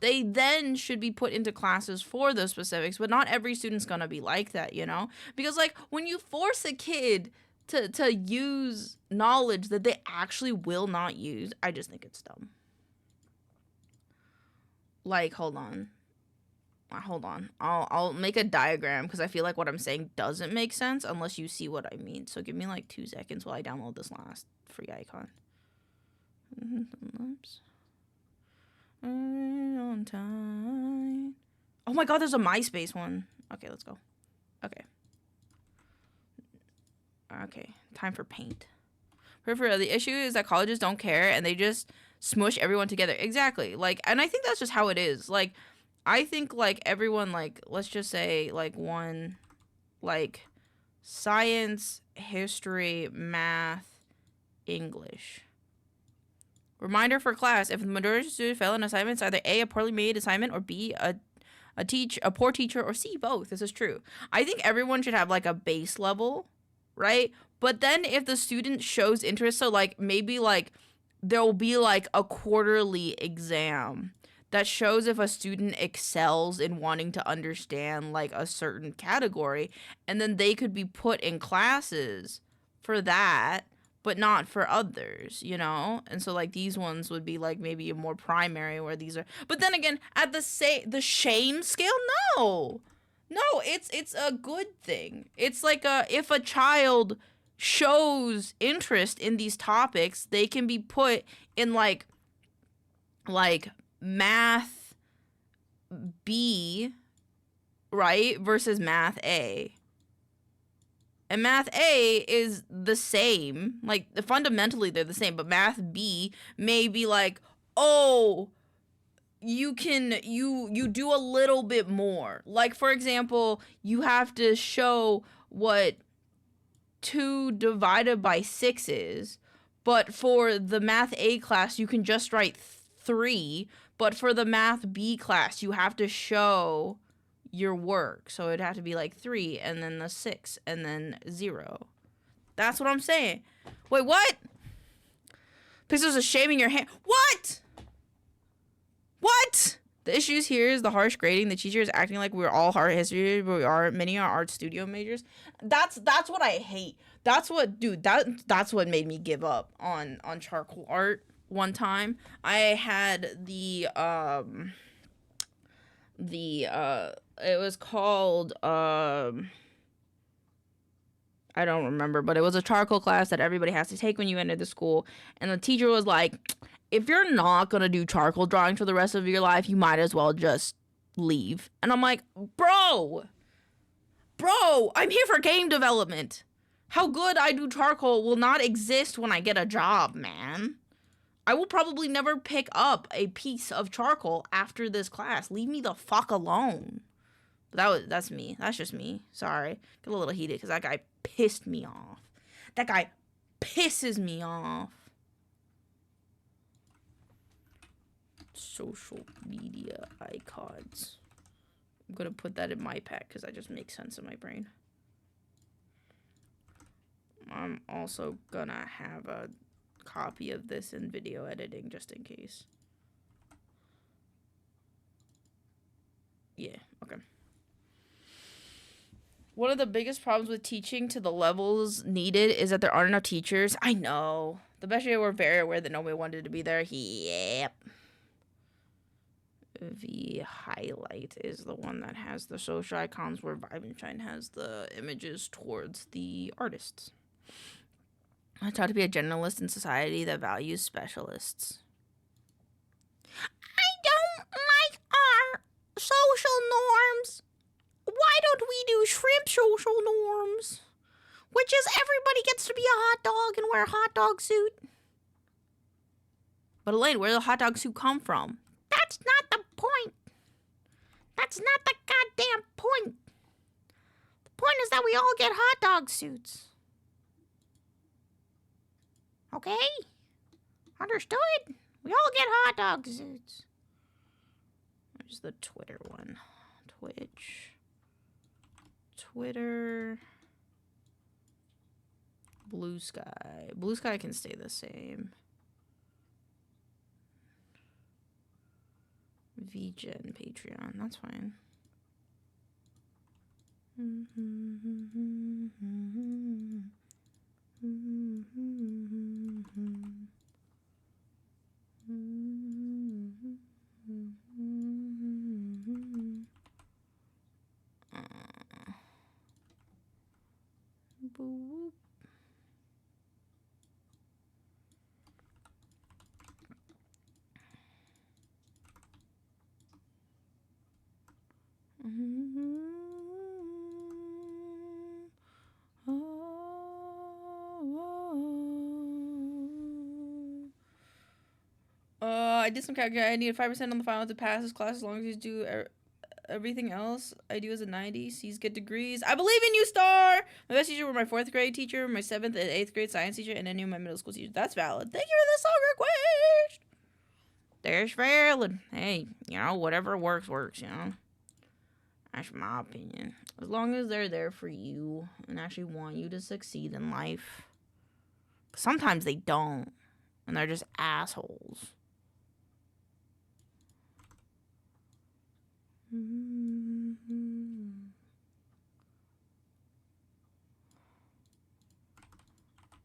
they then should be put into classes for those specifics. But not every student's gonna be like that, you know? Because, like, when you force a kid to use knowledge that they actually will not use, I just think it's dumb. Like, hold on. I'll make a diagram because I feel like what I'm saying doesn't make sense unless you see what I mean. So give me like 2 seconds while I download this last free icon. Oops. On time. Oh my god, there's a MySpace one. Okay, let's go. Okay, time for paint. For real, the issue is that colleges don't care and they just smush everyone together. Exactly. Like, and I think that's just how it is. Like, I think, like, everyone, like, let's just say, like, one, like, science, history, math, English. Reminder for class: if the majority of students fail an assignment, it's either A, a poorly made assignment, or B, a poor teacher, or C, both. This is true. I think everyone should have, like, a base level, right? But then if the student shows interest, so, like, maybe, like, there'll be, like, a quarterly exam that shows if a student excels in wanting to understand, like, a certain category, and then they could be put in classes for that, but not for others, you know? And so, like, these ones would be, like, maybe a more primary where these are... But then again, at the shame scale, no, it's a good thing. It's like if a child shows interest in these topics, they can be put in, like math B, right, versus math A. And math A is the same, like, fundamentally they're the same, but math B may be like, oh, you do a little bit more. Like, for example, you have to show what 2 divided by 6 is, but for the math A class, you can just write 3, but for the math B class, you have to show your work. So it'd have to be like 3, and then the 6, and then 0. That's what I'm saying. Wait, what? Pixels are shaming your hand. What? The issues here is the harsh grading. The teacher is acting like we're all art history, but many are art studio majors. That's what I hate. That's what made me give up on charcoal art one time. I had it was called I don't remember, but it was a charcoal class that everybody has to take when you enter the school. And the teacher was like, if you're not going to do charcoal drawing for the rest of your life, you might as well just leave. And I'm like, bro, I'm here for game development. How good I do charcoal will not exist when I get a job, man. I will probably never pick up a piece of charcoal after this class. Leave me the fuck alone. That's me. That's just me. Sorry. Get a little heated because that guy pissed me off. That guy pisses me off. Social media icons. I'm going to put that in my pack because that just makes sense in my brain. I'm also going to have a copy of this in video editing just in case. Yeah, okay. One of the biggest problems with teaching to the levels needed is that there aren't enough teachers. I know. The best year we're very aware that nobody wanted to be there. Yep. The highlight is the one that has the social icons where Vibenshine has the images towards the artists. I try to be a generalist in society that values specialists. I don't like our social norms. Why don't we do shrimp social norms? Which is everybody gets to be a hot dog and wear a hot dog suit. But Elaine, where did the hot dog suit come from? That's not the point. That's not the goddamn point. The point is that we all get hot dog suits. Okay? Understood? We all get hot dog suits. There's the Twitter one. Twitch. Twitter. Blue Sky. Blue Sky can stay the same. VGen Patreon. That's fine. Boop. I did some calculation. I need 5% on the final to pass this class as long as you do everything else I do as a 90. C's get degrees. I believe in you, Star! My best teacher were my 4th grade teacher, my 7th and 8th grade science teacher, and any of my middle school teachers. That's valid. Thank you for the song request! There's valid. Hey, you know, whatever works, you know? That's my opinion. As long as they're there for you and actually want you to succeed in life. Sometimes they don't. And they're just assholes.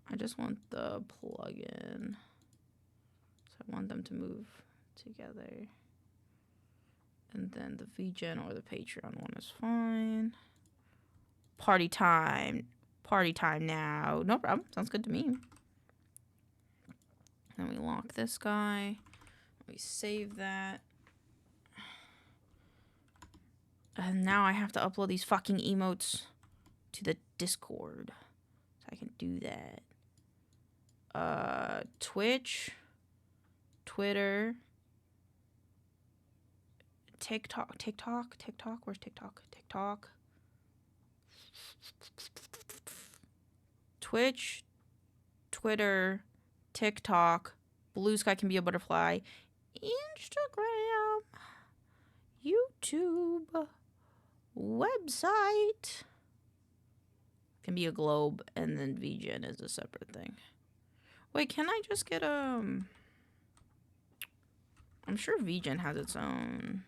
I just want the plugin. So I want them to move together. And then the VGen or the Patreon one is fine. Party time. Party time now. No problem. Sounds good to me. Then we lock this guy. We save that. And now I have to upload these fucking emotes to the Discord. So I can do that. Twitch. Twitter. TikTok. Where's TikTok? Twitch, Twitter, TikTok, Blue Sky can be a butterfly, Instagram, YouTube, website can be a globe, and then VGen is a separate thing. Wait, can I just get I'm sure VGen has its own.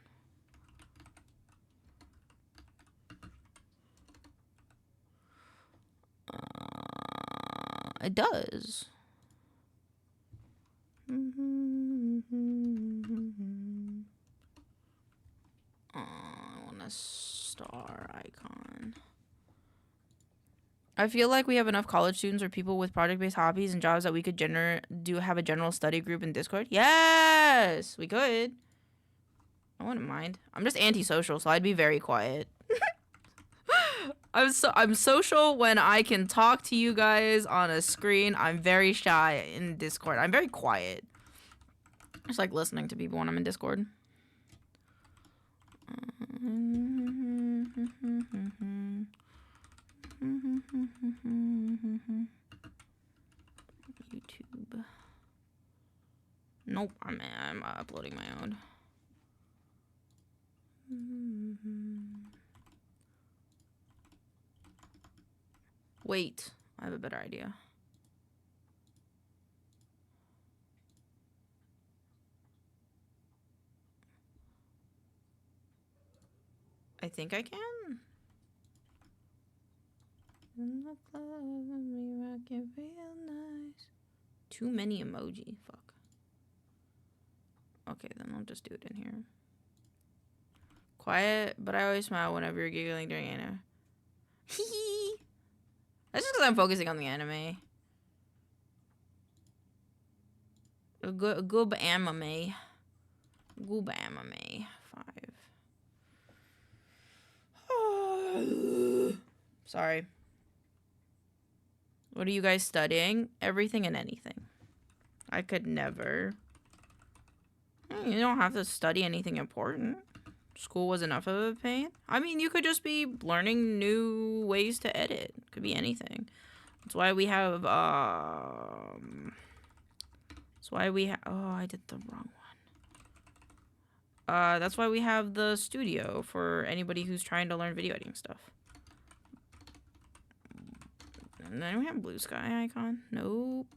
It does. I want a star icon. I feel like we have enough college students or people with project-based hobbies and jobs that we could have a general study group in Discord. Yes, we could. I wouldn't mind. I'm just antisocial, so I'd be very quiet. I'm social when I can talk to you guys on a screen. I'm very shy in Discord. I'm very quiet. I just like listening to people when I'm in Discord. YouTube. Nope, I'm uploading my own. Wait, I have a better idea. I think I can. In the club, we rock it real nice. Too many emoji. Fuck. Okay, then I'll just do it in here. Quiet, but I always smile whenever you're giggling during anime. Hee. That's just because I'm focusing on the anime. A good anime. Good anime. 5. Sorry. What are you guys studying? Everything and anything. I could never. You don't have to study anything important. School was enough of a pain. I mean, you could just be learning new ways to edit. Could be anything. That's why we have, that's why we have, oh, I did the wrong one. That's why we have the studio for anybody who's trying to learn video editing stuff. And then we have blue sky icon. Nope.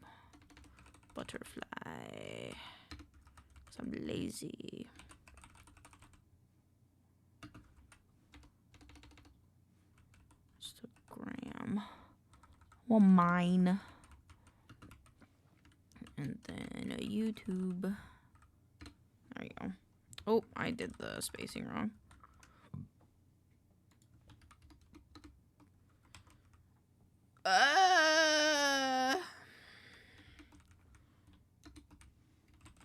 Butterfly. 'Cause I'm lazy. Instagram. Well, mine. And then a YouTube. There you go. Oh, I did the spacing wrong.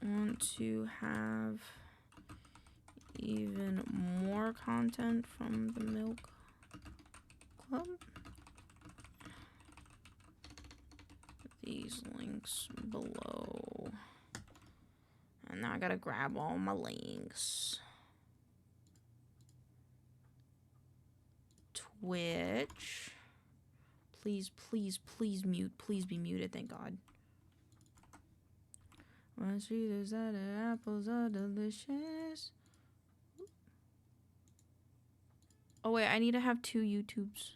Want to have even more content from the Milk Club. These links below. And now I gotta grab all my links. Twitch. Please, please, please mute. Please be muted, thank God. My sweetest of the apples are delicious. Oh wait, I need to have 2 YouTubes.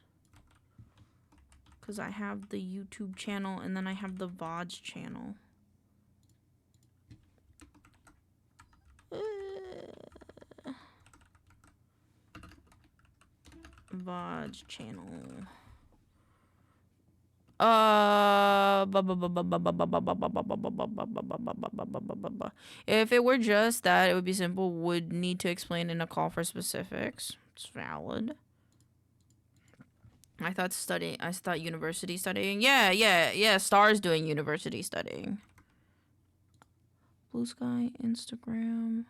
Because I have the YouTube channel and then I have the VODs channel. VODs channel. If it were just that, it would be simple. Would need to explain in a call for specifics. It's valid. I thought university studying. Yeah. Star's doing university studying. Blue Sky, Instagram,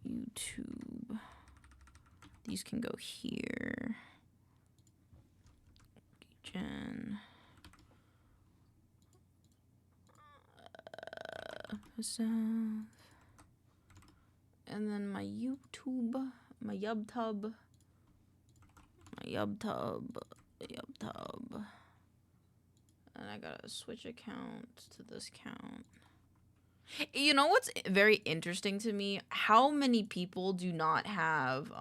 YouTube. These can go here. Jen. And then my YouTube, my YubTub. And I gotta switch account to this account. You know what's very interesting to me? How many people do not have,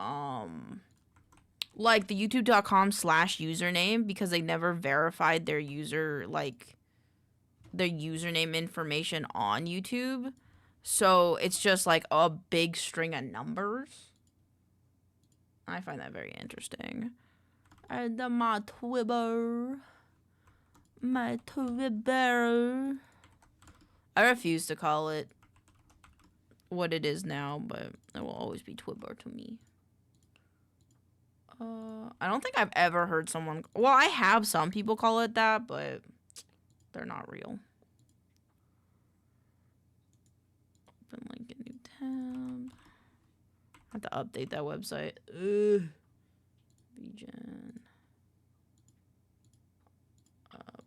like the youtube.com/username because they never verified their their username information on YouTube. So it's just like a big string of numbers. I find that very interesting. And my Twitter. I refuse to call it what it is now, but it will always be Twitter to me. I don't think I've ever heard someone. Well, I have some people call it that, but they're not real. Open link in new tab. I have to update that website. Ugh. VGen.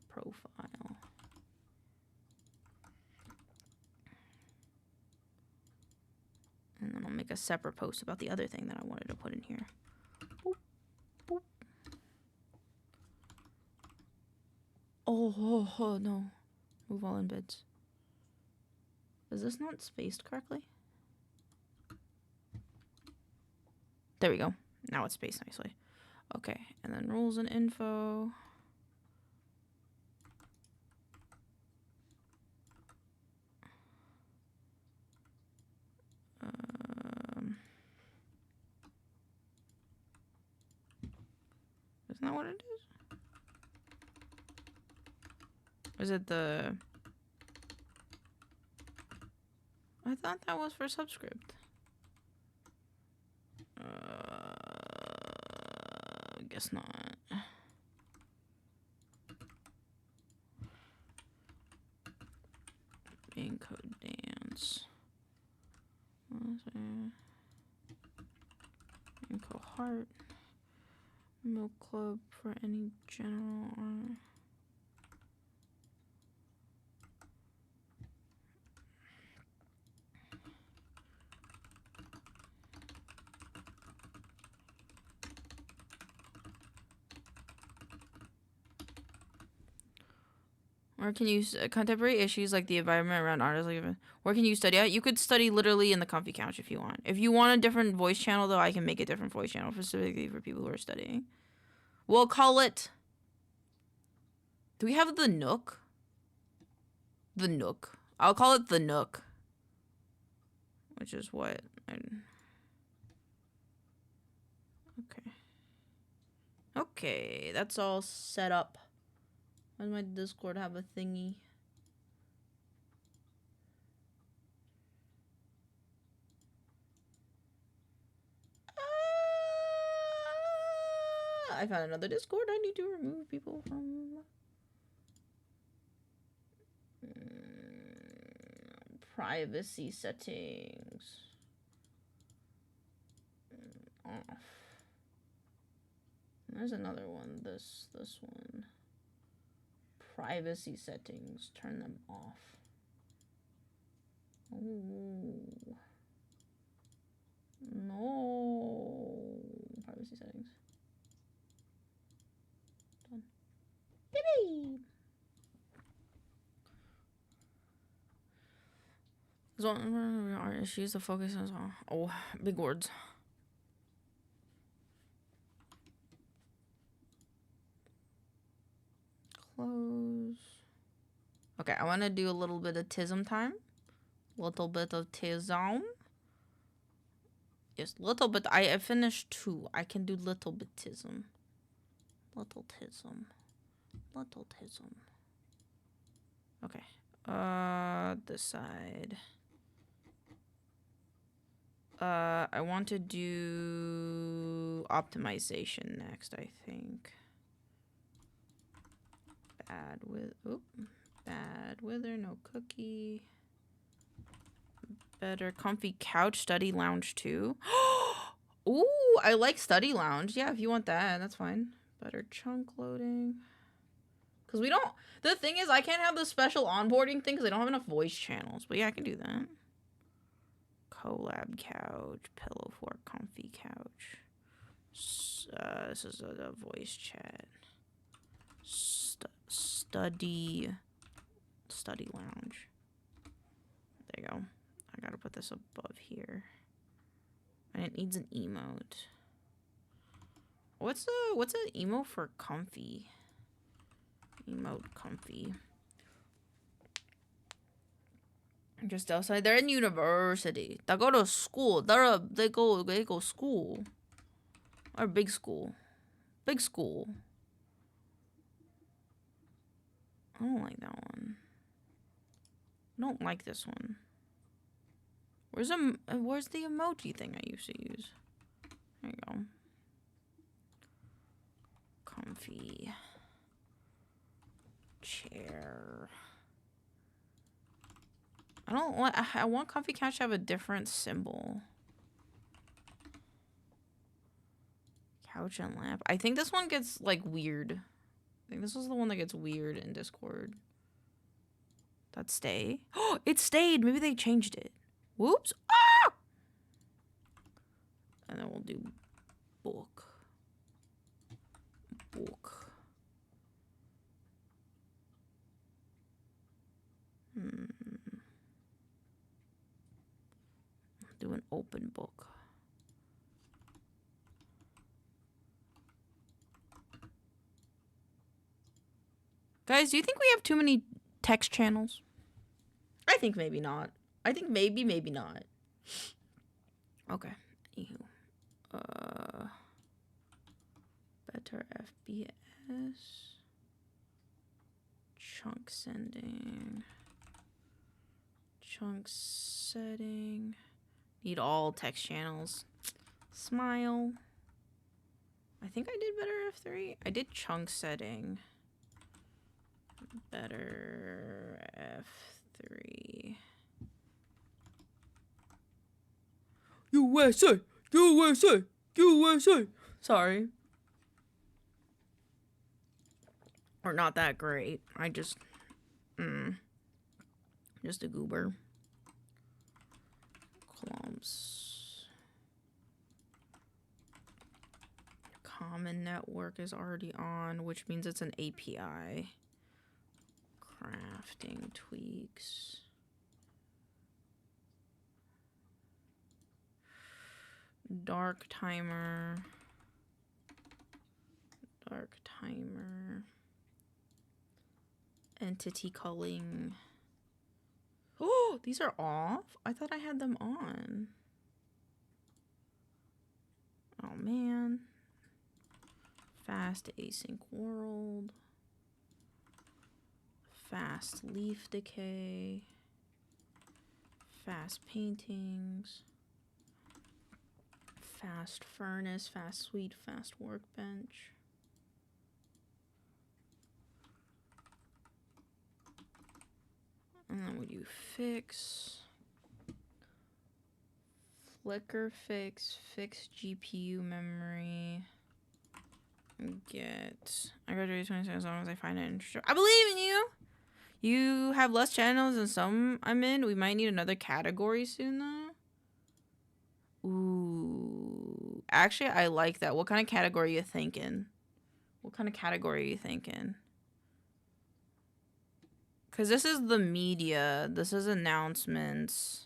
Profile. And then I'll make a separate post about the other thing that I wanted to put in here. Boop, boop. Oh, no. Move all embeds. Is this not spaced correctly? There we go. Now it's spaced nicely. Okay, and then rules and info. Isn't that what it is? Is it the... I thought that was for subscript. Guess not. Maincoow dance. Maincoow heart. Milk club for any general or... Where can you contemporary issues like the environment around artists? Like, where can you study at? You could study literally in the comfy couch if you want. If you want a different voice channel, though, I can make a different voice channel specifically for people who are studying. We'll call it... Do we have the Nook? The Nook. I'll call it the Nook. Which is what... Okay. Okay, that's all set up. Why does my Discord have a thingy? I found another Discord. I need to remove people from... privacy settings. Off. There's another one. This one. Privacy settings. Turn them off. Oh. No. Privacy settings. Done. Baby. So, our issues to focus on. Oh, big words. Close. Okay, I want to do a little bit of tism time. Little bit of tism. Yes, little bit. I finished 2. I can do little bit tism. Little tism. Little tism. Okay. This side. I want to do optimization next, I think. Bad weather, no cookie. Better comfy couch, study lounge too. Ooh, I like study lounge. Yeah, if you want that, that's fine. Better chunk loading. Because we don't... The thing is, I can't have the special onboarding thing because I don't have enough voice channels. But yeah, I can do that. Collab couch, pillow fort, comfy couch. This is a voice chat. Study lounge. There you go. I gotta put this above here. And it needs an emote. What's an emote for comfy? Emote comfy. Just outside. They're in university. They go to school. They go school. Or big school. Big school. I don't like that one. I don't like this one. Where's the emoji thing I used to use? There you go. Comfy chair. I want comfy couch to have a different symbol. Couch and lamp. I think this one gets like weird. I think this was the one that gets weird in Discord. That stay? Oh, it stayed. Maybe they changed it. Whoops. Ah! And then we'll do book. Book. Do an open book. Guys, do you think we have too many text channels? I think maybe not. I think maybe not. Okay. Anywho. Better FPS. Chunk sending. Chunk setting. Need all text channels. Smile. I think I did better F3. I did chunk setting. Better F3. USA! USA! USA! Sorry. Or not that great. I just... just a goober. Clumps. Common network is already on, which means it's an API. Crafting tweaks. Dark timer. Dark timer. Entity culling. Oh, these are off? I thought I had them on. Oh, man. Fast async world. Fast leaf decay. Fast paintings. Fast furnace. Fast suite. Fast workbench. And then we do fix. Flicker fix. Fix GPU memory. Get. I graduated 26 as long as I find it interesting. I believe in you! You have less channels than some I'm in. We might need another category soon, though. Ooh. Actually, I like that. What kind of category are you thinking? What kind of category are you thinking? Because this is the media. This is announcements.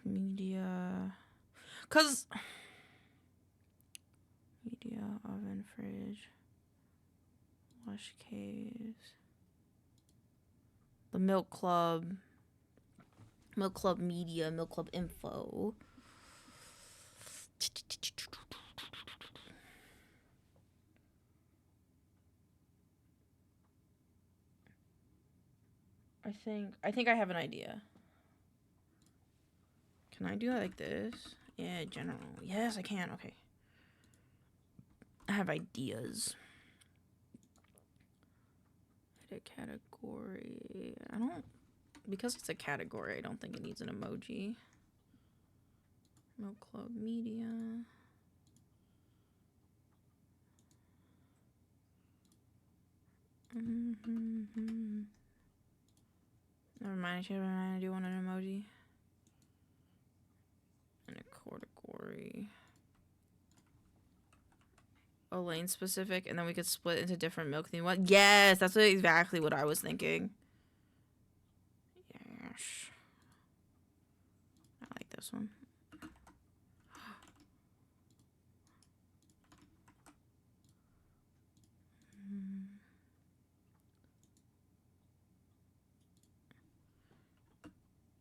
Media. Because... media, oven, fridge. Wash caves. The Milk Club. Milk Club Media. Milk Club Info. I think I have an idea. Can I do it like this? Yeah, general. Yes, I can. Okay. I have ideas. Edit category. I don't... because it's a category, I don't think it needs an emoji. Milk Club Media. Never mind, I do want an emoji. And a category. A lane specific, and then we could split into different milk theme ones. Yes, that's exactly what I was thinking. Yes. I like this one.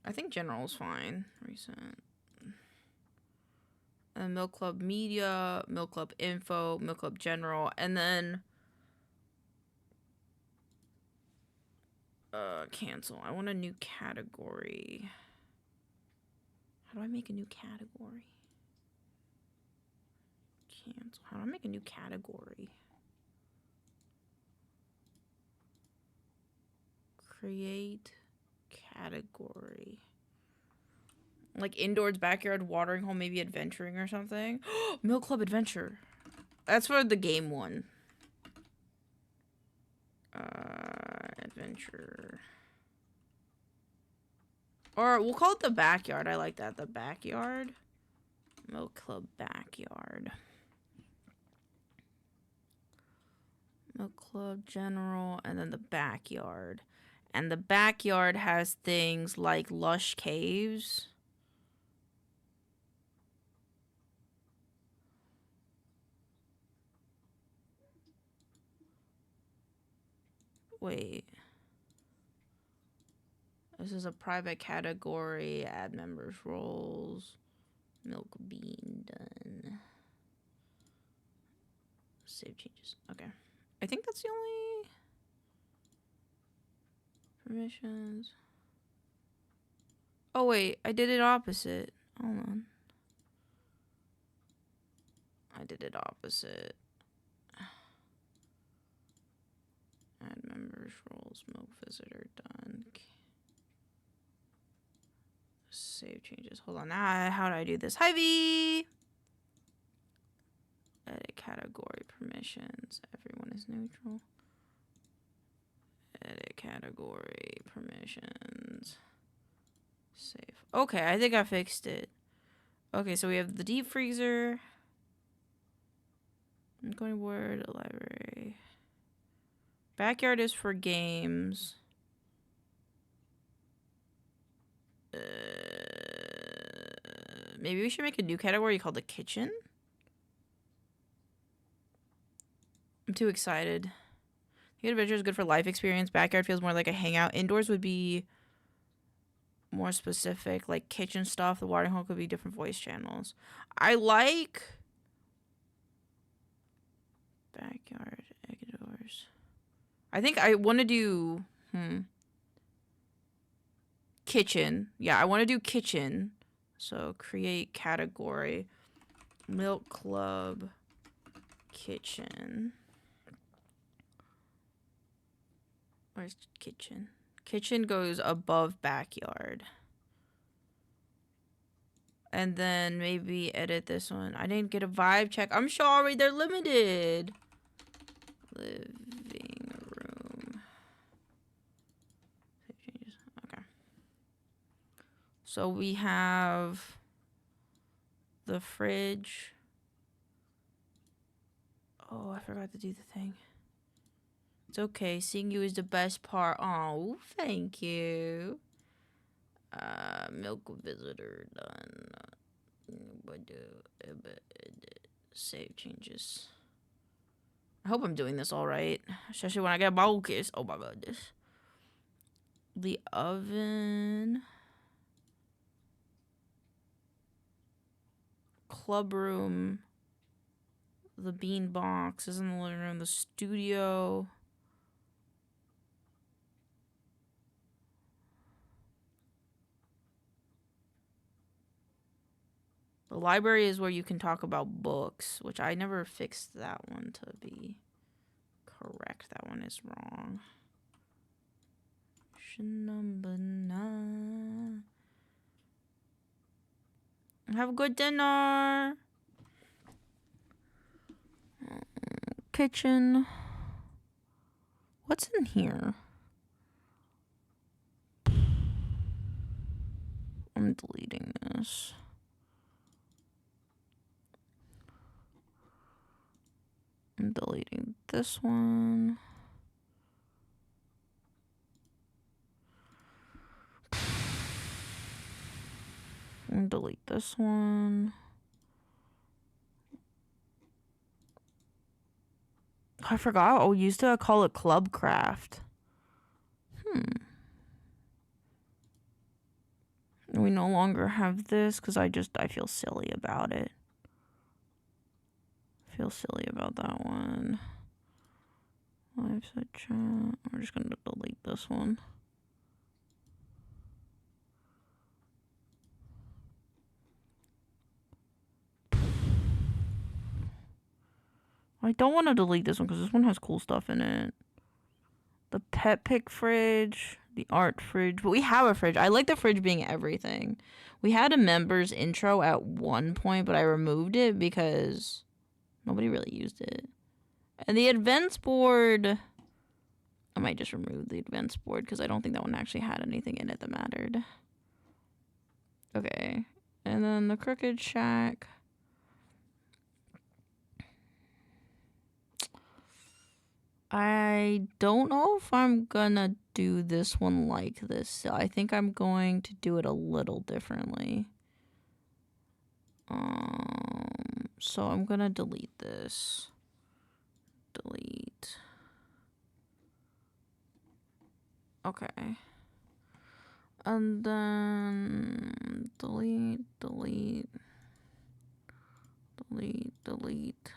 I think general is fine. Recent. And Milk Club Media, Milk Club Info, Milk Club General, and then Cancel. I want a new category. How do I make a new category? Cancel. How do I make a new category? Create category. Like indoors, backyard, watering hole, maybe adventuring or something. Milk Club Adventure. That's for the game one. Adventure. Or we'll call it the backyard. I like that. The backyard. Milk Club Backyard. Milk Club General. And then the backyard. And the backyard has things like lush caves. Wait. This is a private category. Add members roles. Milk bean done. Save changes. Okay. I think that's the only permissions. Oh wait, I did it opposite. Hold on. I did it opposite. Add members roles. Milk visitor done. Save changes. Hold on. How do I do this? Hi V. Edit category permissions. Everyone is neutral. Edit category permissions. Save. Okay, I think I fixed it. Okay, so we have the deep freezer. Going word, a library. Backyard is for games. Maybe we should make a new category called the kitchen. I'm too excited. The adventure is good for life experience. Backyard feels more like a hangout. Indoors would be more specific, like kitchen stuff. The watering hole could be different voice channels. I like backyard indoors. I think I want to do kitchen. Yeah, I want to do kitchen. So create category. Milk Club Kitchen. Where's kitchen? Kitchen goes above backyard. And then maybe edit this one. I didn't get a vibe check. I'm sorry, they're limited. Living room. Save changes. Okay. So we have the fridge. Oh, I forgot to do the thing. It's okay. Seeing you is the best part. Oh, thank you. Milk visitor done. Save changes. I hope I'm doing this all right. Especially when I get focused. Oh my goodness. The oven. Club room. The bean box is in the living room. The studio. The library is where you can talk about books, which I never fixed that one to be correct. That one is wrong. Number 9. Have a good dinner. Kitchen. What's in here? I'm deleting this. I'm deleting this one. I'm delete this one. I forgot. Oh, used to call it Clubcraft. We no longer have this because I feel silly about it. I feel silly about that one. Live set chat. We're just gonna delete this one. I don't want to delete this one because this one has cool stuff in it. The pet pick fridge, the art fridge. But we have a fridge. I like the fridge being everything. We had a members intro at one point, but I removed it because nobody really used it. And the events board, I might just remove the events board because I don't think that one actually had anything in it that mattered. Okay. And then the crooked shack. I don't know if I'm gonna do this one like this. I think I'm going to do it a little differently. So I'm gonna delete this. Delete. Okay. And then delete, delete, delete, delete,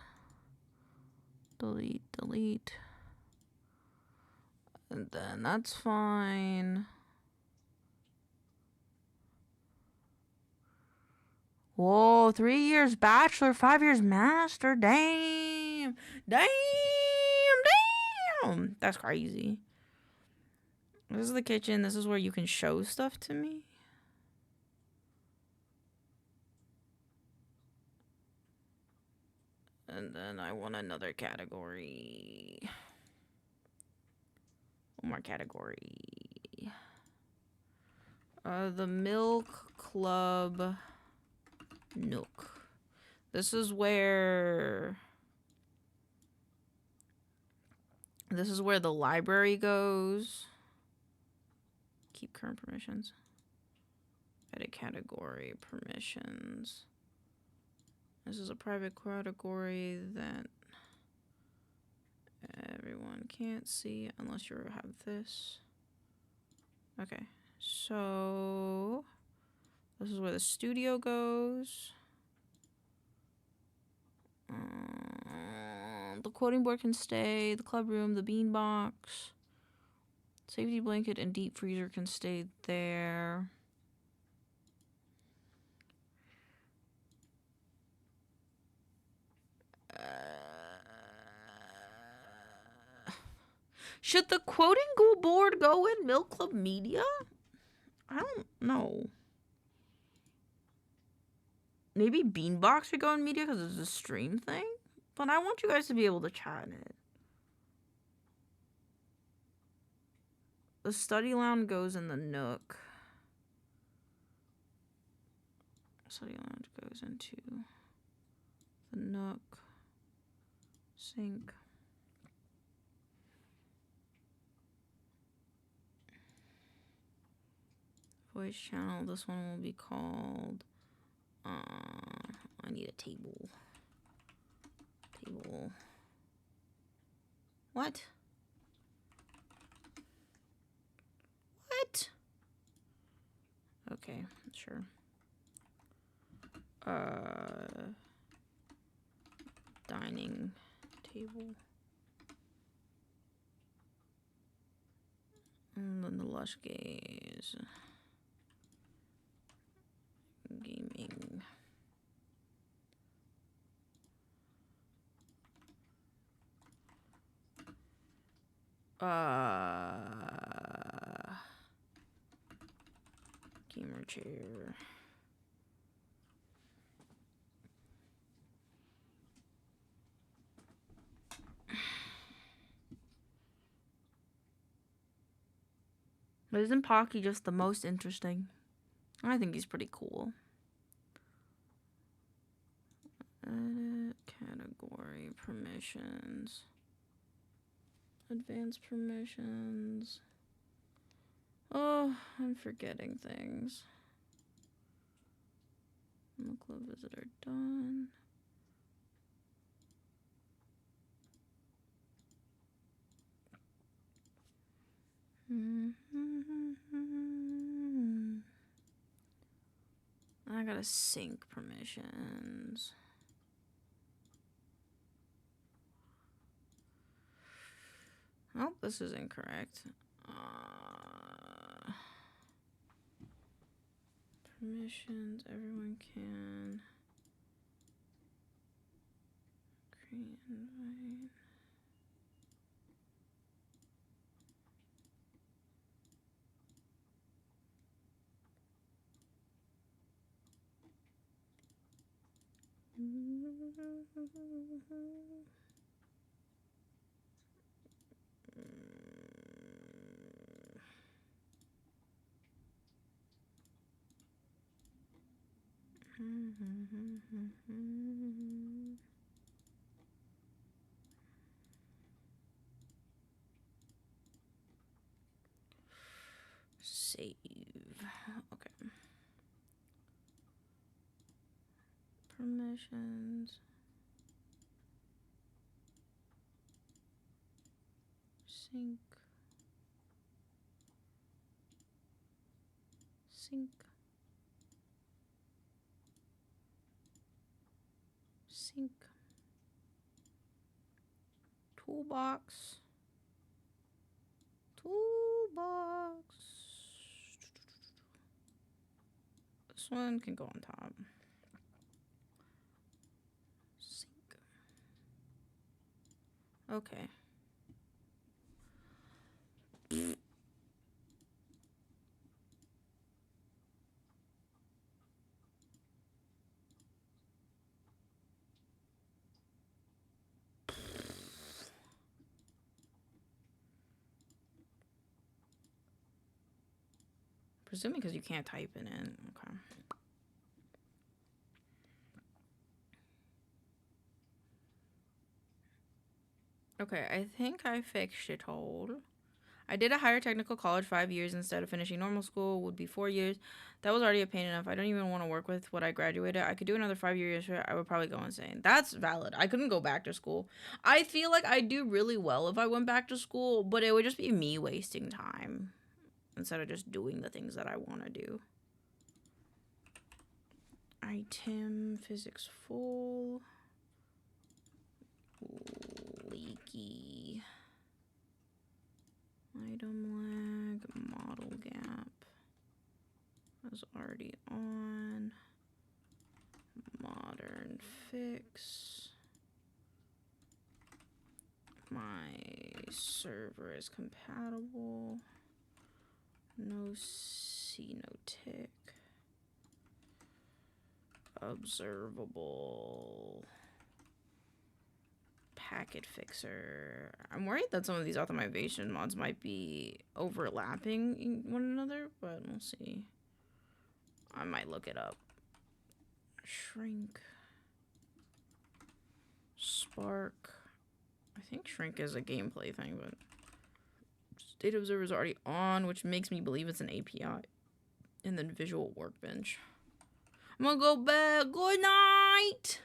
delete, delete. And then that's fine. Whoa, 3 years bachelor, 5 years master. Damn. Damn. Damn. That's crazy. This is the kitchen. This is where you can show stuff to me. And then I want another category. One more category. The Milk Club Nook. This is where the library goes. Keep current permissions. Edit category permissions. This is a private category that everyone can't see unless you have this. Okay, so this is where the studio goes. The quoting board can stay. The club room, the bean box, safety blanket, and deep freezer can stay there. Should the quoting board go in milkclubmedia? I don't know. Maybe Beanbox should go in media because it's a stream thing. But I want you guys to be able to chat in it. The study lounge goes in the Nook. Study lounge goes into the Nook. Sync. Voice channel. This one will be called. I need a table. Table. What? What? Okay, sure. Dining table. And then the lush gaze. Gaming. Gamer chair. But isn't Pocky just the most interesting? I think he's pretty cool. Edit category permissions. Advanced permissions. Oh, I'm forgetting things. Club visitor done. I gotta sync permissions. Oh, this is incorrect. Permissions, everyone can Re-invite. Save. Okay. Permissions. Sync. Sync. Sync. Toolbox. Toolbox. This one can go on top. Sync. Okay. Presuming because you can't type in it. Okay. Okay, I think I fixed it all. I did a higher technical college 5 years instead of finishing normal school, would be 4 years. That was already a pain enough. I don't even want to work with what I graduated. I could do another 5 years, I would probably go insane. That's valid. I couldn't go back to school. I feel like I'd do really well if I went back to school, but it would just be me wasting time instead of just doing the things that I want to do. Item, physics full. Leaky. Item lag, model gap. Was already on. Modern fix. My server is compatible. No C, no tick. Observable. Packet fixer. I'm worried that some of these optimization mods might be overlapping one another, but we'll see. I might look it up. Shrink. Spark. I think shrink is a gameplay thing, but state observer is already on, which makes me believe it's an API. And then visual workbench. I'm gonna go bed. Good night.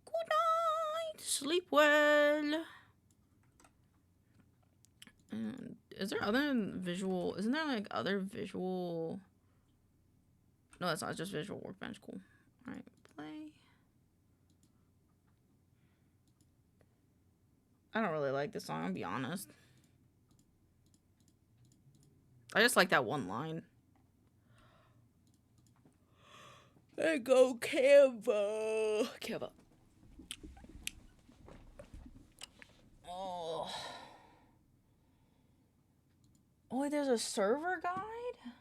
Good night. Sleep well. And is there other visual? Isn't there like other visual? No, that's not. It's just visual workbench. Cool. All right, play. I don't really like this song. I'll be honest. I just like that one line. There go Canva. Canva. Oh. Oh, wait, there's a server guide?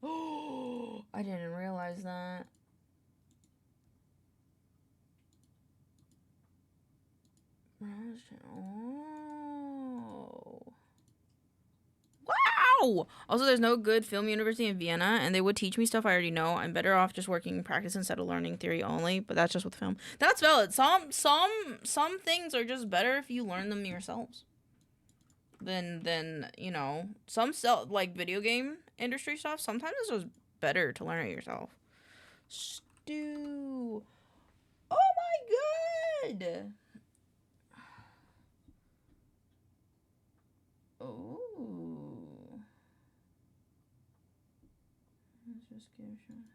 Oh, I didn't realize that. Oh. Wow! Also, there's no good film university in Vienna, and they would teach me stuff I already know. I'm better off just working in practice instead of learning theory only, but that's just with film. That's valid. Some things are just better if you learn them yourselves. Then you know, some stuff like video game industry stuff, sometimes it's just better to learn it yourself. Stew. Oh my god! Oh. Let's just give a shot.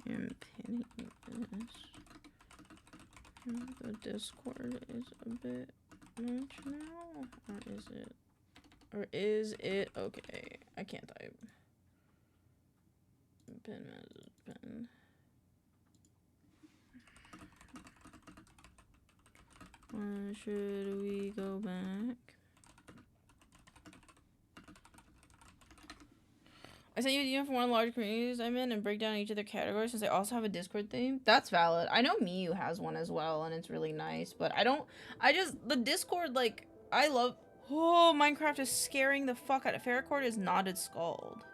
I'm pinning this. The Discord is a bit much now. Or is it? Or is it? Okay. I can't type. Pin message. Pin. Should we go back? I sent you a DM for one of the large communities I'm in and break down each of their categories since they also have a Discord theme. That's valid. I know Miyu has one as well and it's really nice, but the Discord, like, I love... Oh, Minecraft is scaring the fuck out of... Ferret core is not installed.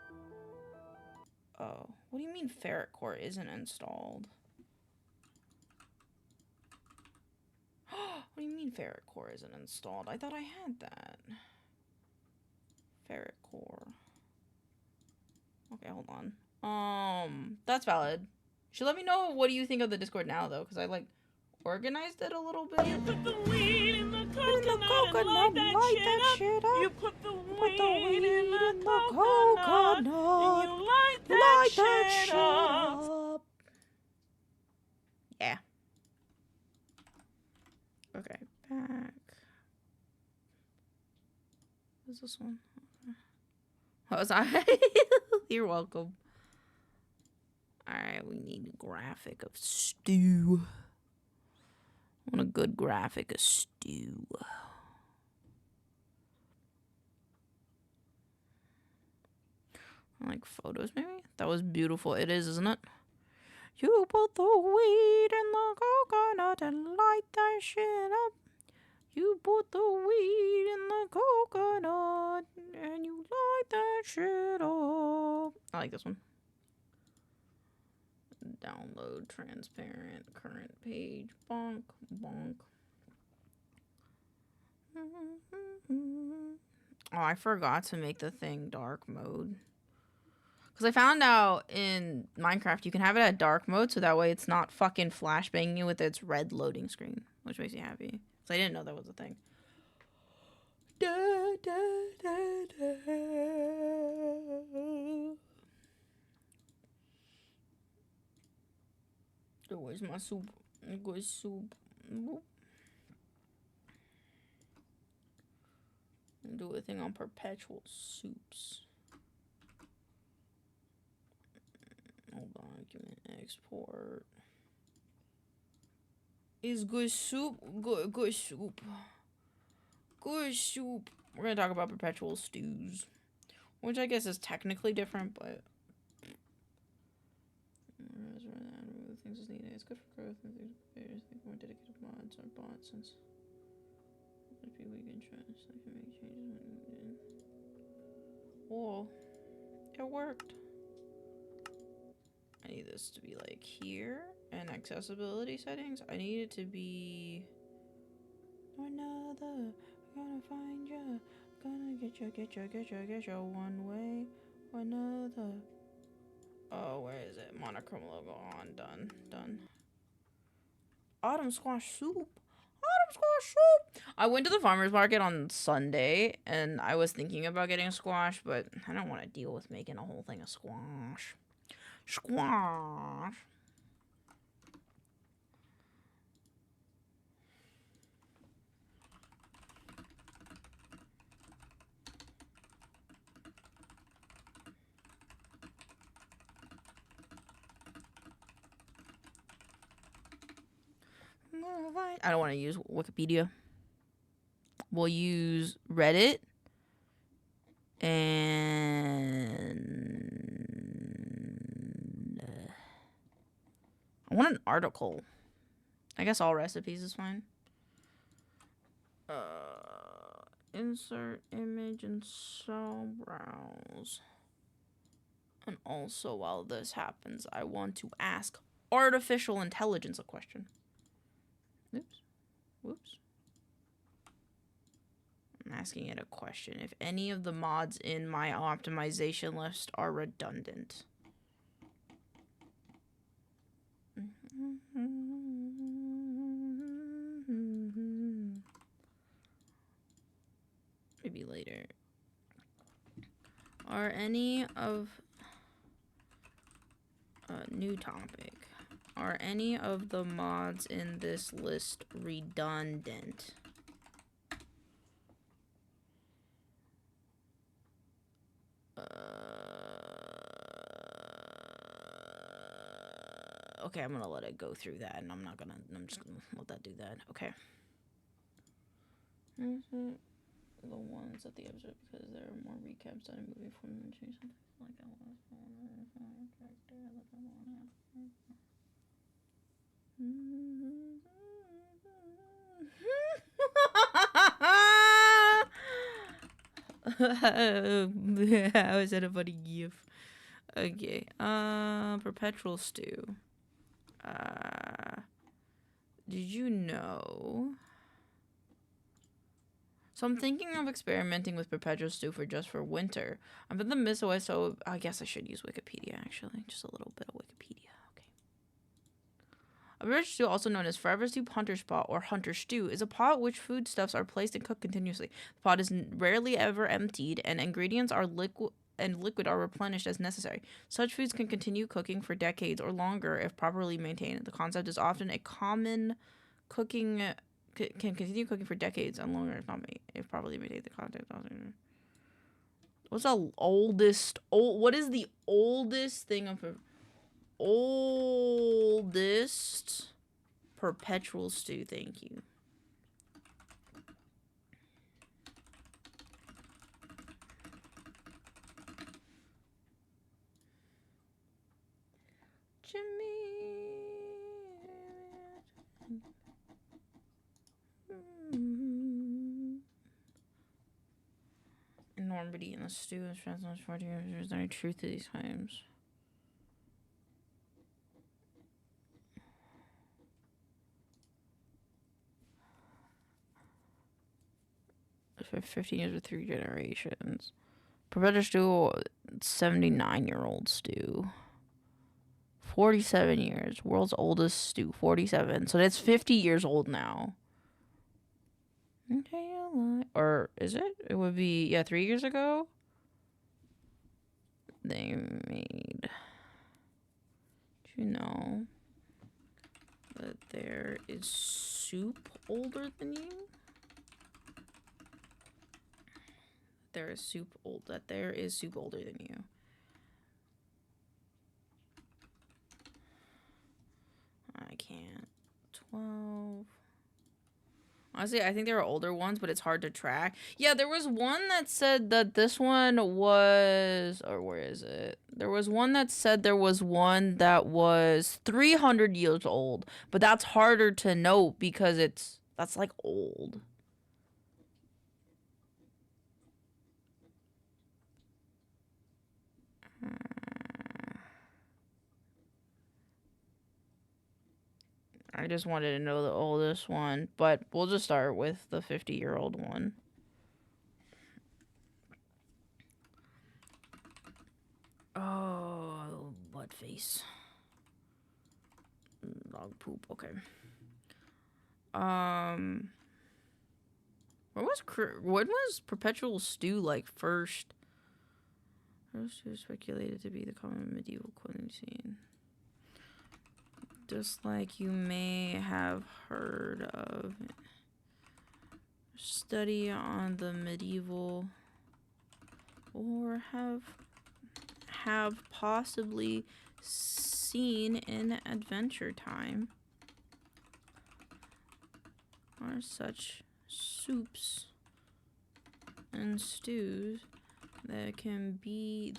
Oh, what do you mean Ferret core isn't installed? What do you mean Ferret core isn't installed? I thought I had that. Ferret core. Okay, hold on. That's valid. Should let me know what do you think of the Discord now, though, because I, like, organized it a little bit. You put the weed in the coconut and light that shit up. You put the weed in the coconut and you light that shit up. Yeah. Okay, back. What's this one? What was I? You're welcome. Alright, we need a graphic of stew. I want a good graphic of stew. Like photos, maybe? That was beautiful. It is, isn't it? You put the weed in the coconut and light that shit up. You put the weed in the coconut and you light that shit up. I like this one. Download transparent current page. Bonk, bonk. Oh, I forgot to make the thing dark mode. Because I found out in Minecraft you can have it at dark mode so that way it's not fucking flashbanging you with its red loading screen. Which makes me happy. Because I didn't know that was a thing. Da, da, da, da. Oh, where's my soup? Good soup. Boop. Do a thing on perpetual soups. Hold on, document export. Is good soup good soup? Good soup. We're gonna talk about perpetual stews, which I guess is technically different, but things is needed. It's good for growth and things more dedicated mods or bots since people we can trust. I can make changes when needed. Whoa, it worked. I need this to be like here and accessibility settings. I need it to be another. Gonna find ya. Gonna get ya one way or another. Oh, where is it? Monochrome logo on. Done. Autumn squash soup. Autumn squash soup. I went to the farmer's market on Sunday and I was thinking about getting a squash, but I don't want to deal with making a whole thing of squash. Squash. I don't want to use Wikipedia. We'll use Reddit and I want an article. I guess all recipes is fine. Insert image and so browse. And also while this happens, I want to ask artificial intelligence a question. Oops. Whoops. I'm asking it a question. If any of the mods in my optimization list are redundant. Maybe later. Are any of... new topic. Are any of the mods in this list redundant? Okay, I'm gonna let it go through that, and I'm just gonna let that do that. Okay. The ones at the episode because there are more recaps than a movie from the something like that. How is that a funny gif? Okay. Perpetual stew. Did you know? So I'm thinking of experimenting with perpetual stew for winter. I'm in the Midwest, so I guess I should use Wikipedia actually. Just a little bit of Wikipedia. Okay. A beverage stew, also known as forever soup hunter's pot or hunter stew, is a pot which foodstuffs are placed and cooked continuously. The pot is rarely ever emptied, and ingredients are liquid are replenished as necessary. Such foods can continue cooking for decades or longer if properly maintained. The concept is often a common cooking. Can continue cooking for decades and longer if properly maintained. The context. What's the oldest? What is the oldest thing of oldest perpetual stew? Thank you. Jimmy. Enormity in the stew is translated 40 years. There's no truth to these claims. For 15 years with 3 generations. Perpetual stew, 79-year-old stew. 47 years. World's oldest stew, 47. So that's 50 years old now. Okay, or is it? It would be, yeah, 3 years ago. They made. Do you know that there is soup older than you? There is soup older than you. I can't. 12. Honestly, I think there are older ones, but it's hard to track. Yeah, there was one that said that this one was, or where is it? There was one that said there was one that was 300 years old, but that's harder to note because that's like old. I just wanted to know the oldest one, but we'll just start with the 50-year-old one. Oh, butt face. Dog poop, okay. When was perpetual stew like first? First stew is speculated to be the common medieval cuisine. Just like you may have heard of study on the medieval or have possibly seen in Adventure Time are such soups and stews that can be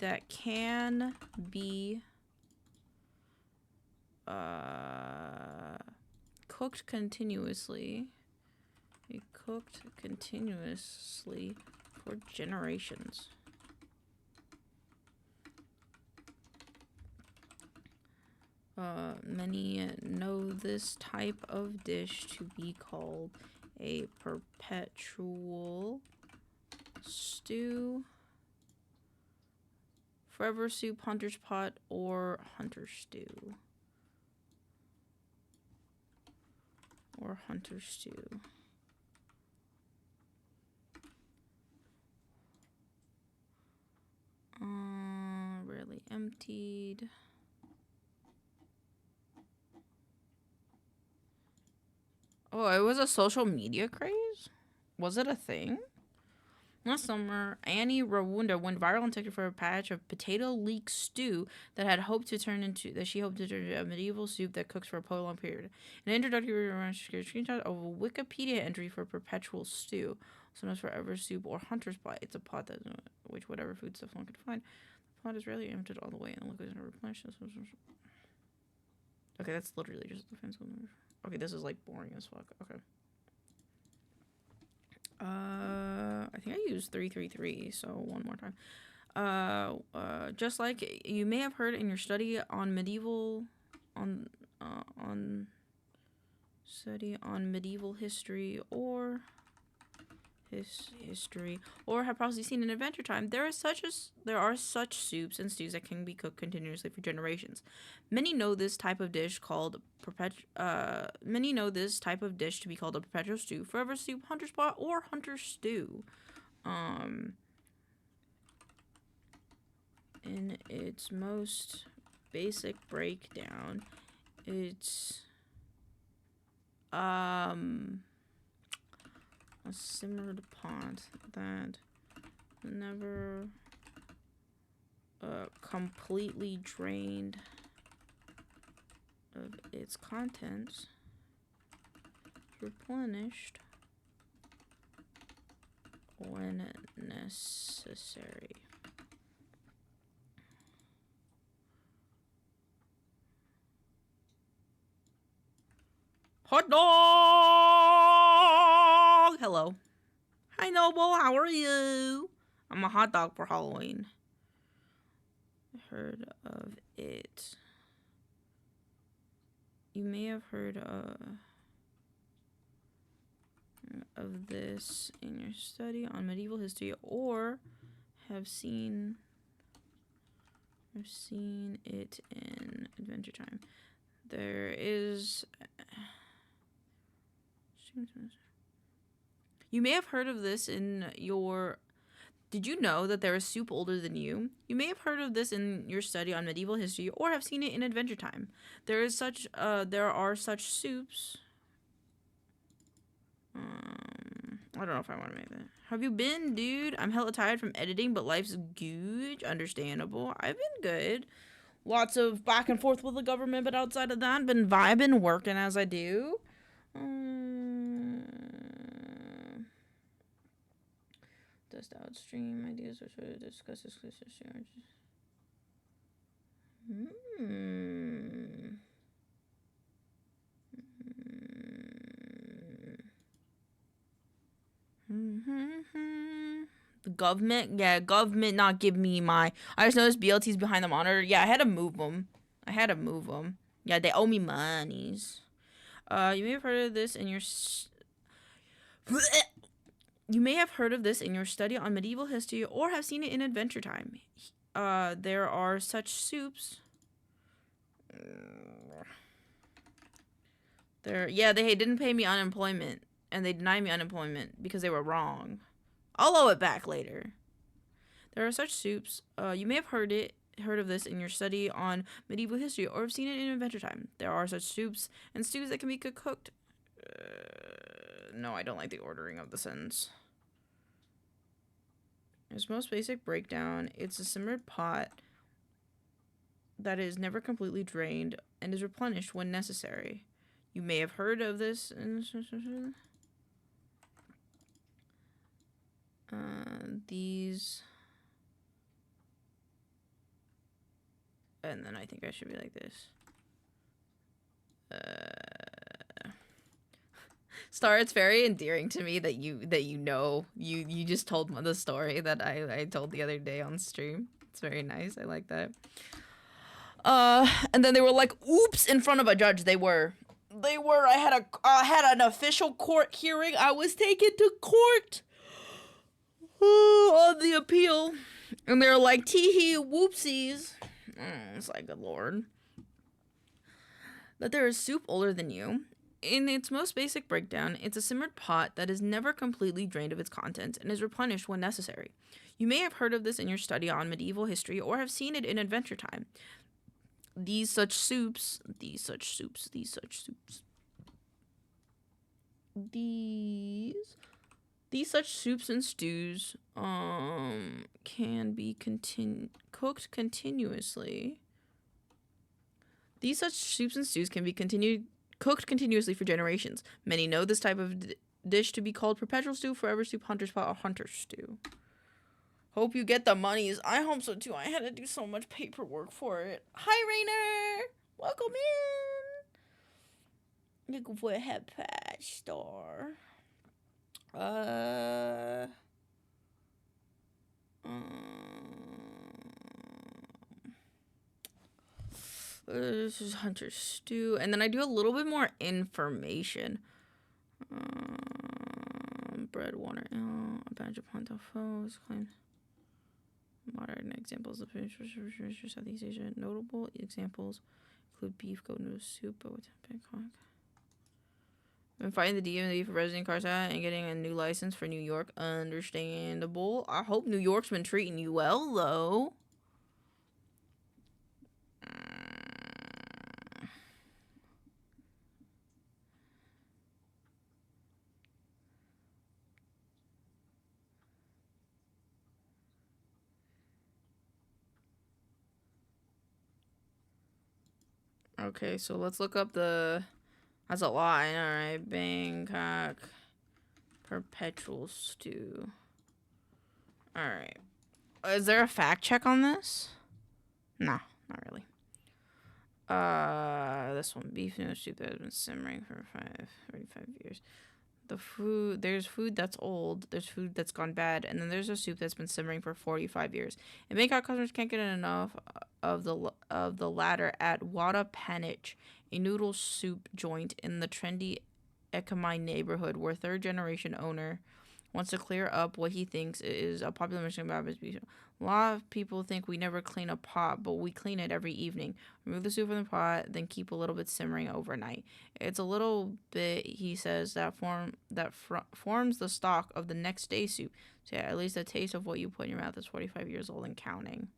cooked continuously for generations. Many know this type of dish to be called a perpetual stew, forever soup, hunter's pot, or hunter stew. Or hunter stew. Rarely emptied. Oh, it was a social media craze? Was it a thing? Last summer, Annie Rwanda went viral on TikTok for a batch of potato leek stew that she hoped to turn into a medieval soup that cooks for a prolonged period. An introductory screenshot of a Wikipedia entry for perpetual stew, also known as forever soup or hunter's pot. It's a pot that which whatever food stuff one could find. The pot is rarely emptied all the way and the liquid is never replenished. Okay, that's literally just the defense. Okay, this is like boring as fuck. Okay. I think I used 333, so one more time. Just like you may have heard in your study on medieval history or have possibly seen in Adventure Time, there are such soups and stews that can be cooked continuously for generations. Many know this type of dish to be called a perpetual stew, forever soup, hunter's pot, or hunter stew. In its most basic breakdown, it's a simmered pot that never completely drained of its contents, replenished when necessary. Hot dog! Hello. Hi, Noble. How are you? I'm a hot dog for Halloween. Heard of it. You may have heard of this in your study on medieval history or have seen it in Adventure Time. You may have heard of this in your... Did you know that there is soup older than you? You may have heard of this in your study on medieval history or have seen it in Adventure Time. There are such soups. I don't know if I want to make that. Have you been, dude? I'm hella tired from editing, but life's good. Understandable. I've been good. Lots of back and forth with the government, but outside of that, been vibing, working as I do. Test out stream ideas or sort of discuss exclusive streamers. The government? Yeah, government not give me my... I just noticed BLT's behind the monitor. Yeah, I had to move them. Yeah, they owe me monies. You may have heard of this in your... You may have heard of this in your study on medieval history or have seen it in Adventure Time. There are such soups... Yeah, they didn't pay me unemployment. And they denied me unemployment because they were wrong. I'll owe it back later. There are such soups. You may have heard of this in your study on medieval history or have seen it in Adventure Time. There are such soups and stews that can be cooked. No, I don't like the ordering of the sentence. Its most basic breakdown, it's a simmered pot that is never completely drained and is replenished when necessary. You may have heard of this in... these, and then I think I should be like this. Star, it's very endearing to me that you just told the story that I told the other day on stream. It's very nice. I like that. And then they were like, "Oops!" in front of a judge. They were. I had an official court hearing. I was taken to court. On the appeal, and they're like, tee-hee, whoopsies. It's like, good lord. That there is soup older than you. In its most basic breakdown, it's a simmered pot that is never completely drained of its contents and is replenished when necessary. You may have heard of this in your study on medieval history or have seen it in Adventure Time. These such soups. These such soups and stews can be cooked continuously. These such soups and stews can be cooked continuously for generations. Many know this type of dish to be called perpetual stew, forever soup, hunter's pot, or hunter stew. Hope you get the monies. I hope so too. I had to do so much paperwork for it. Hi, Rainer. Welcome in. Look for a head patch star. This is hunter stew, and then I do a little bit more information. Bread, water, a bunch of hunter foes, claim modern examples of Southeast Asia. Notable examples include beef, goat noodle soup, but with Bangkok. Been fighting the DMV for resident Karsat and getting a new license for New York. Understandable. I hope New York's been treating you well, though. Okay, so let's look up the... That's a lot, alright. Bangkok perpetual stew. Alright. Is there a fact check on this? No, not really. This one. Beef noodle soup that has been simmering for 35 years. The food... There's food that's old. There's food that's gone bad. And then there's a soup that's been simmering for 45 years. And Bangkok customers can't get enough of the latter at Wada Panich, a noodle soup joint in the trendy Ekamai neighborhood where third-generation owner wants to clear up what he thinks is a popular mission about his beef. A lot of people think we never clean a pot, but we clean it every evening. Remove the soup from the pot, then keep a little bit simmering overnight. It's a little bit, he says, that forms the stock of the next day's soup. So yeah, at least the taste of what you put in your mouth is 45 years old and counting.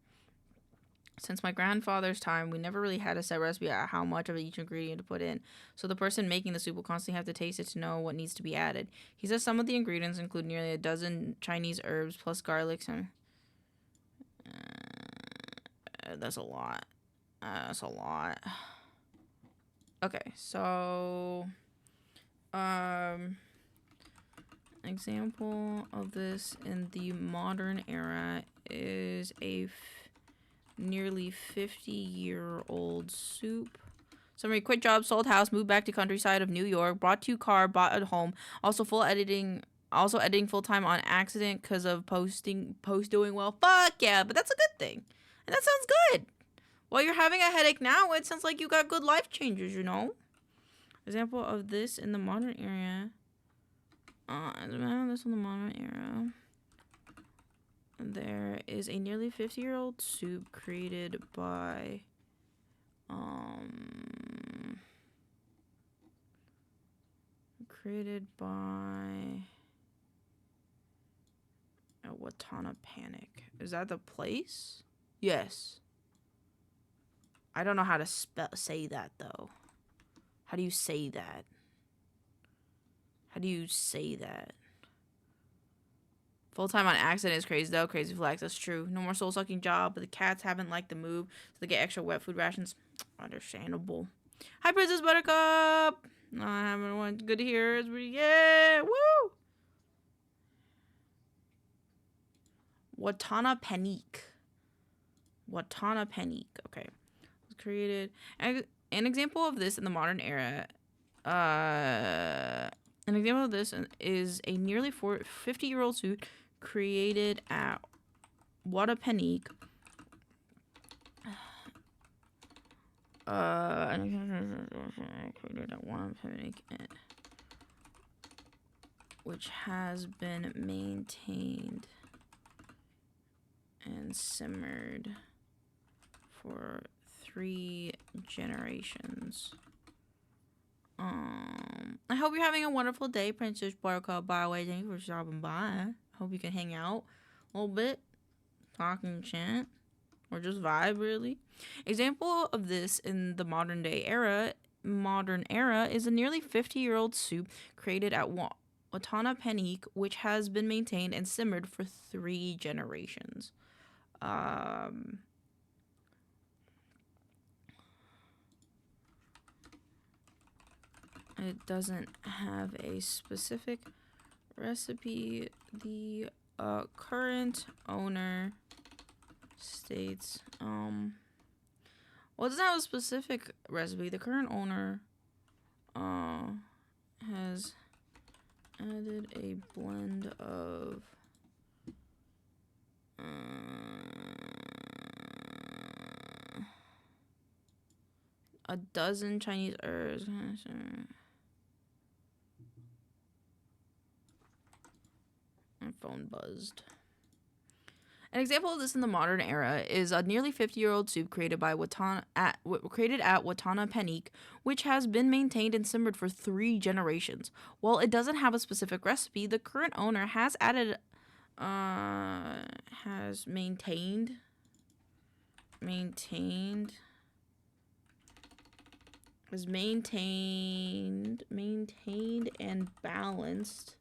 Since my grandfather's time, we never really had a set recipe at how much of each ingredient to put in, so the person making the soup will constantly have to taste it to know what needs to be added. He says some of the ingredients include nearly a dozen Chinese herbs, plus garlic. That's a lot. That's a lot. Okay, so... example of this in the modern era is a... nearly 50-year-old soup. Summary: quit job, sold house, moved back to countryside of New York, bought 2 car, bought a home, also editing full-time on accident because of post doing well. Fuck yeah, but that's a good thing. And that sounds good. While you're having a headache now, it sounds like you got good life changes, you know? Example of this in the modern era. This in the modern era. There is a nearly 50-year-old soup created by a Watana Panic. Is that the place? Yes. I don't know how to say that though. How do you say that? How do you say that? Full-time on accident is crazy, though. Crazy flags, that's true. No more soul-sucking job, but the cats haven't liked the move, so they get extra wet food rations. Understandable. Hi, Princess Buttercup! I haven't one. Good to hear. Yeah! Woo! Watana Panic. Watana Panic. Okay. It was created... An example of this in the modern era... An example of this is a nearly 50-year-old soup created at Wada Panic. Created at Wada Panic, which has been maintained and simmered for 3 generations. I hope you're having a wonderful day, Princess Buttercup. By the way, thank you for stopping by. I hope you can hang out a little bit, talking chat, or just vibe, really. Example of this in the modern era is a nearly 50-year-old soup created at Watana panique, which has been maintained and simmered for 3 generations. It doesn't have a specific recipe. The current owner states, well, it doesn't have a specific recipe. The current owner has added a blend of a dozen Chinese herbs. My phone buzzed. An example of this in the modern era is a nearly 50-year-old soup created by created at Watana Panique, which has been maintained and simmered for 3 generations. While it doesn't have a specific recipe, the current owner has maintained and balanced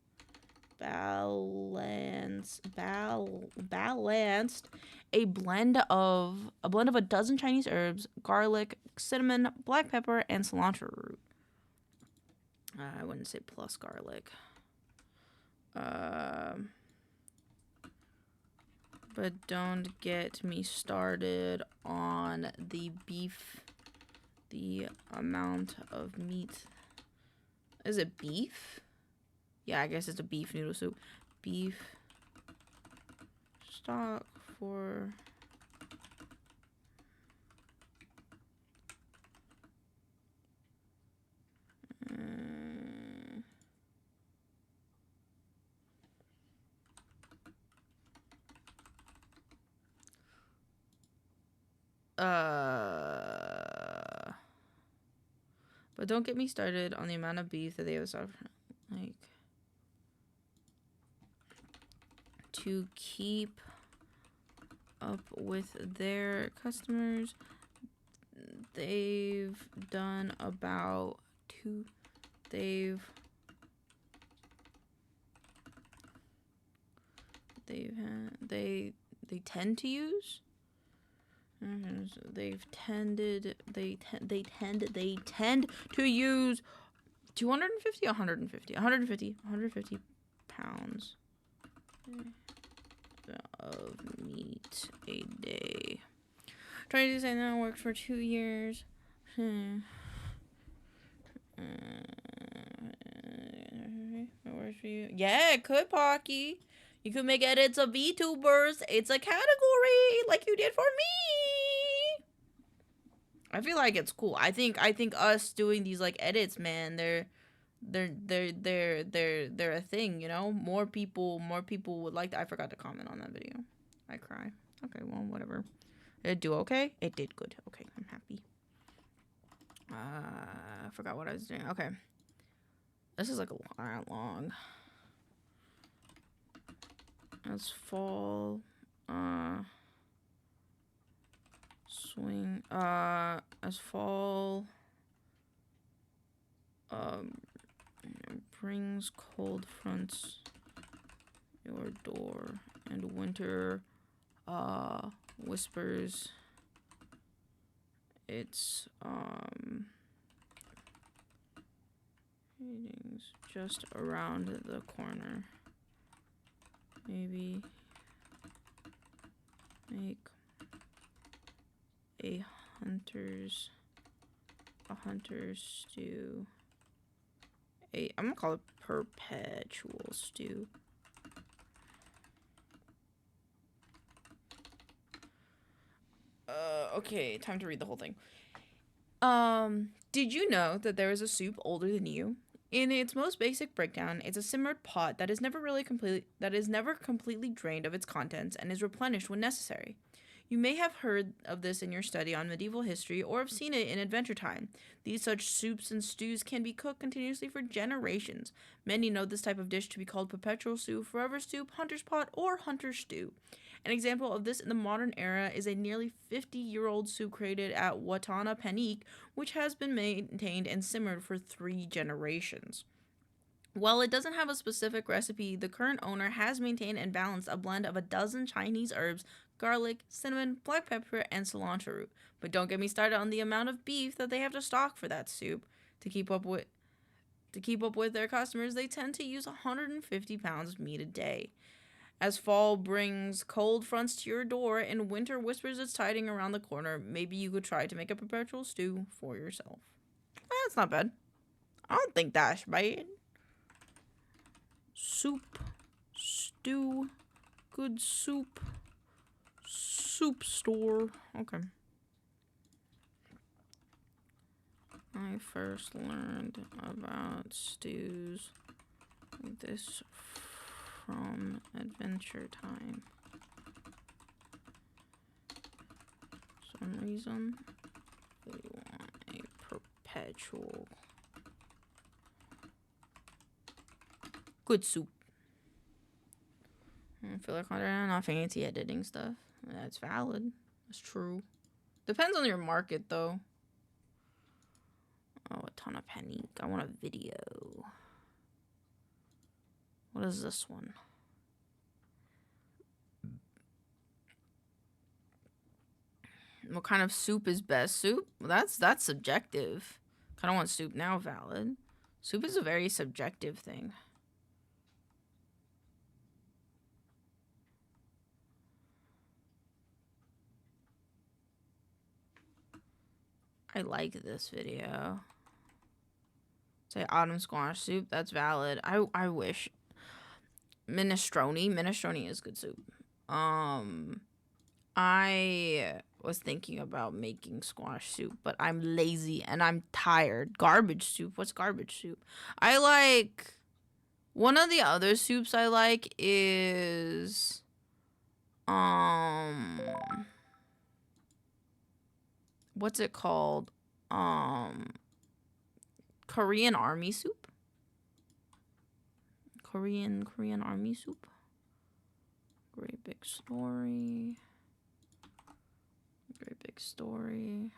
a blend of a dozen Chinese herbs, garlic, cinnamon, black pepper, and cilantro root. I wouldn't say plus garlic. But don't get me started on the beef. The amount of meat. Is it beef? Yeah, I guess it's a beef noodle soup. Beef stock for but don't get me started on the amount of beef that they have like to keep up with their customers. They've done about they tend to use they tend to use 250 150 pounds of meat a day. Trying to say that works for 2 years. It works for you. Yeah, it could, Pocky. You could make edits of VTubers. It's a category like you did for me. I feel like it's cool. I think us doing these like edits, man, they're a thing, you know? More people would like that. I forgot to comment on that video. I cry. Okay, well, whatever. Did it do okay? It did good. Okay, I'm happy. I forgot what I was doing. Okay. This is like a lot long. As fall as fall brings cold fronts your door and winter whispers its meetings just around the corner. Maybe make a hunter's stew. I'm gonna call it perpetual stew. Okay, time to read the whole thing. Did you know that there is a soup older than you? In its most basic breakdown, it's a simmered pot that is never completely drained of its contents and is replenished when necessary. You may have heard of this in your study on medieval history or have seen it in Adventure Time. These such soups and stews can be cooked continuously for generations. Many know this type of dish to be called perpetual stew, forever soup, hunter's pot, or hunter stew. An example of this in the modern era is a nearly 50-year-old soup created at Watana Panique, which has been maintained and simmered for 3 generations. While it doesn't have a specific recipe, the current owner has maintained and balanced a blend of a dozen Chinese herbs, garlic, cinnamon, black pepper, and cilantro root. But don't get me started on the amount of beef that they have to stock for that soup. To keep up with their customers, they tend to use 150 pounds of meat a day. As fall brings cold fronts to your door and winter whispers its tiding around the corner, maybe you could try to make a perpetual stew for yourself. That's not bad. I don't think that's bad. Soup, stew, good soup, soup store. Okay. I first learned about stews like this from Adventure Time. For some reason, they want a perpetual good soup. I feel like I'm not fancy editing stuff. That's valid. That's true. Depends on your market, though. Oh, a ton of panique. I want a video. What is this one? What kind of soup is best? Soup? That's subjective. I don't want soup now, valid. Soup is a very subjective thing. I like this video. Say autumn squash soup. That's valid. I wish. Minestrone. Minestrone is good soup. I was thinking about making squash soup, but I'm lazy and I'm tired. Garbage soup. What's garbage soup? I like... One of the other soups I like is... What's it called? Korean army soup. Korean army soup. Great big story. Great big story.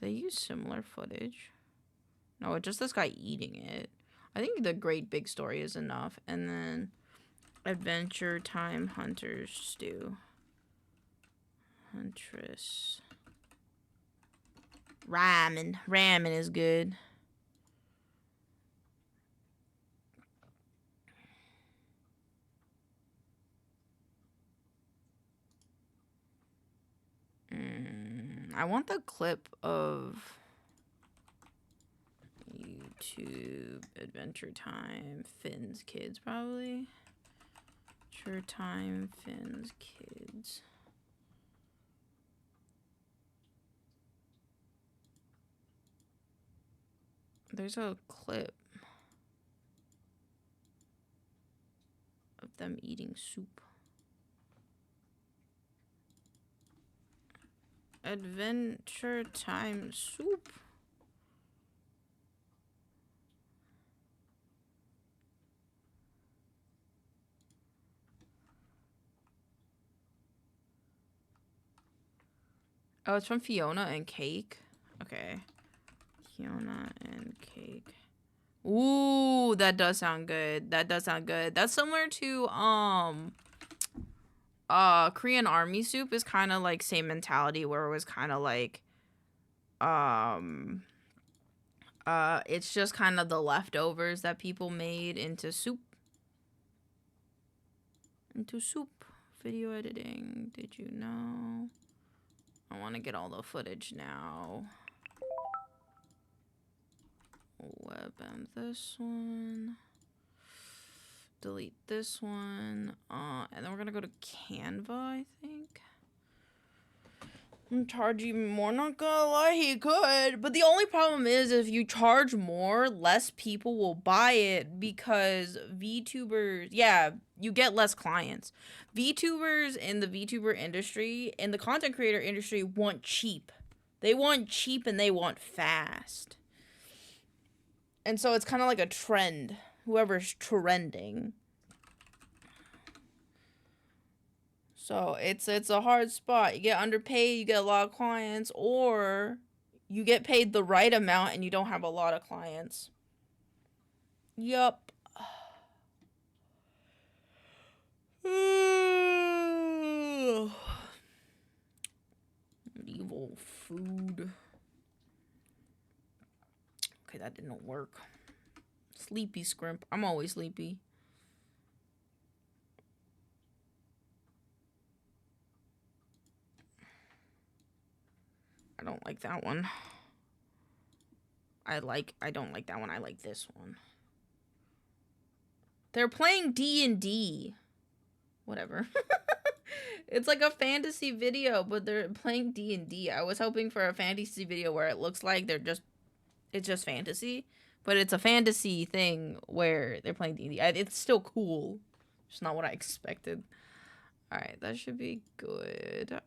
They use similar footage. No, it's just this guy eating it. I think the great big story is enough. And then Adventure Time Hunter's stew. Huntress. Ramen. Ramen is good. I want the clip of YouTube Adventure Time Finn's Kids, probably. Adventure Time Finn's Kids. There's a clip of them eating soup. Adventure Time soup. Oh, it's from Fiona and Cake. Okay. Fiona and Cake. Ooh, that does sound good. That does sound good. That's similar to Korean army soup is kind of like same mentality where it was kind of like it's just kind of the leftovers that people made into soup. Video editing. Did you know? I want to get all the footage now. Web and this one. Delete this one. And then we're gonna go to Canva, I think. And charge even more. Not gonna lie, he could. But the only problem is if you charge more, less people will buy it because VTubers, yeah, you get less clients. VTubers in the VTuber industry, in the content creator industry, want cheap. They want cheap and they want fast. And so it's kind of like a trend. Whoever's trending. So it's a hard spot. You get underpaid, you get a lot of clients, or you get paid the right amount and you don't have a lot of clients. Yup. Evil food. Okay, that didn't work. Sleepy scrimp. I'm always sleepy. I don't like that one. I don't like that one. I like this one. They're playing D&D. Whatever. It's like a fantasy video, but they're playing D&D. I was hoping for a fantasy video where it looks like it's just fantasy, but it's a fantasy thing where they're playing D&D. It's still cool. It's not what I expected. All right, that should be good.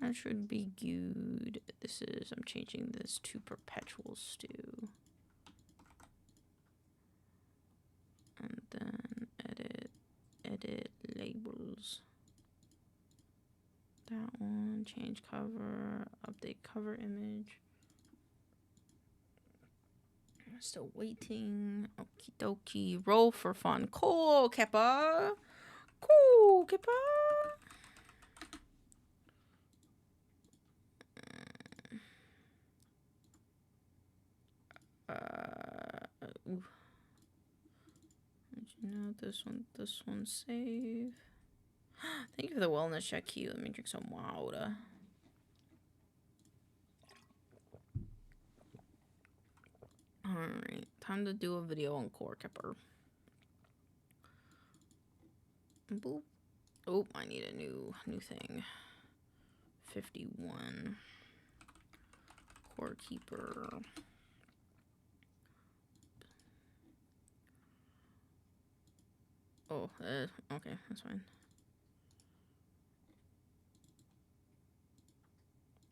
That should be good. I'm changing this to perpetual stew. And then edit labels. That one, change cover, update cover image. Still waiting. Okie dokie. Roll for fun. Cool, Keppa. Cool, Keppa. Ooh. No, this one save. Thank you for the wellness check, Q. Let me drink some water. Alright, time to do a video on Core Kipper. Boop. Oh, I need a new thing. 51. Core Keeper. Oh, okay, that's fine.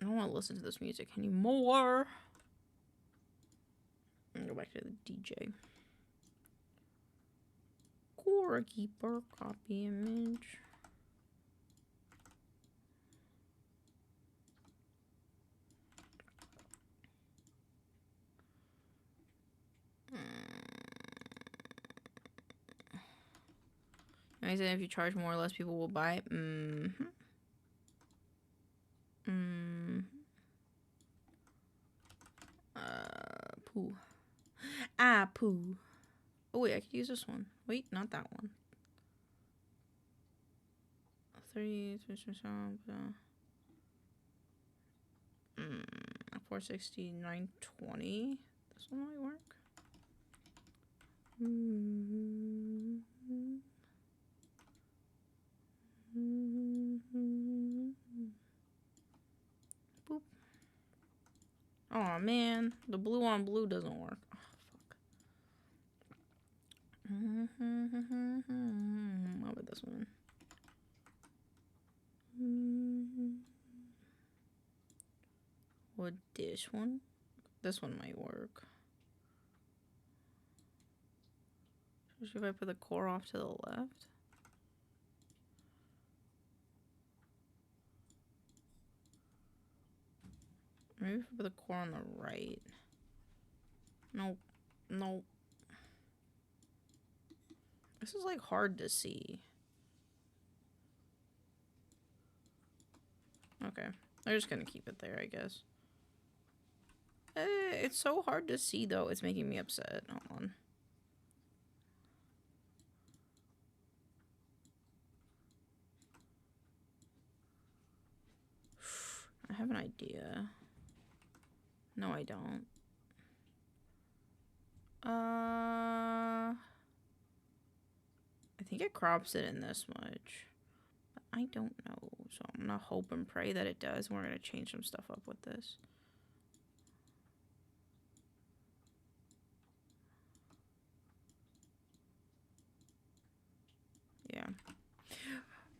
I don't want to listen to this music anymore. I'm gonna go back to the DJ. Core Keeper, copy image. I said if you charge more or less, people will buy it. Poo. Ah, poo. Oh wait, I could use this one. Wait, not that one. 460, 920. This one might work. Boop. Oh man, the blue on blue doesn't work. Oh, fuck. How about this one? Or this one? This one might work. Especially if I put the core off to the left. Maybe if I put the core on the right. Nope. Nope. This is like hard to see. Okay. I'm just gonna keep it there, I guess. It's so hard to see though. It's making me upset. Hold on. I have an idea. No, I don't. I think it crops it in this much. But I don't know. So I'm gonna hope and pray that it does. And we're gonna change some stuff up with this. Yeah.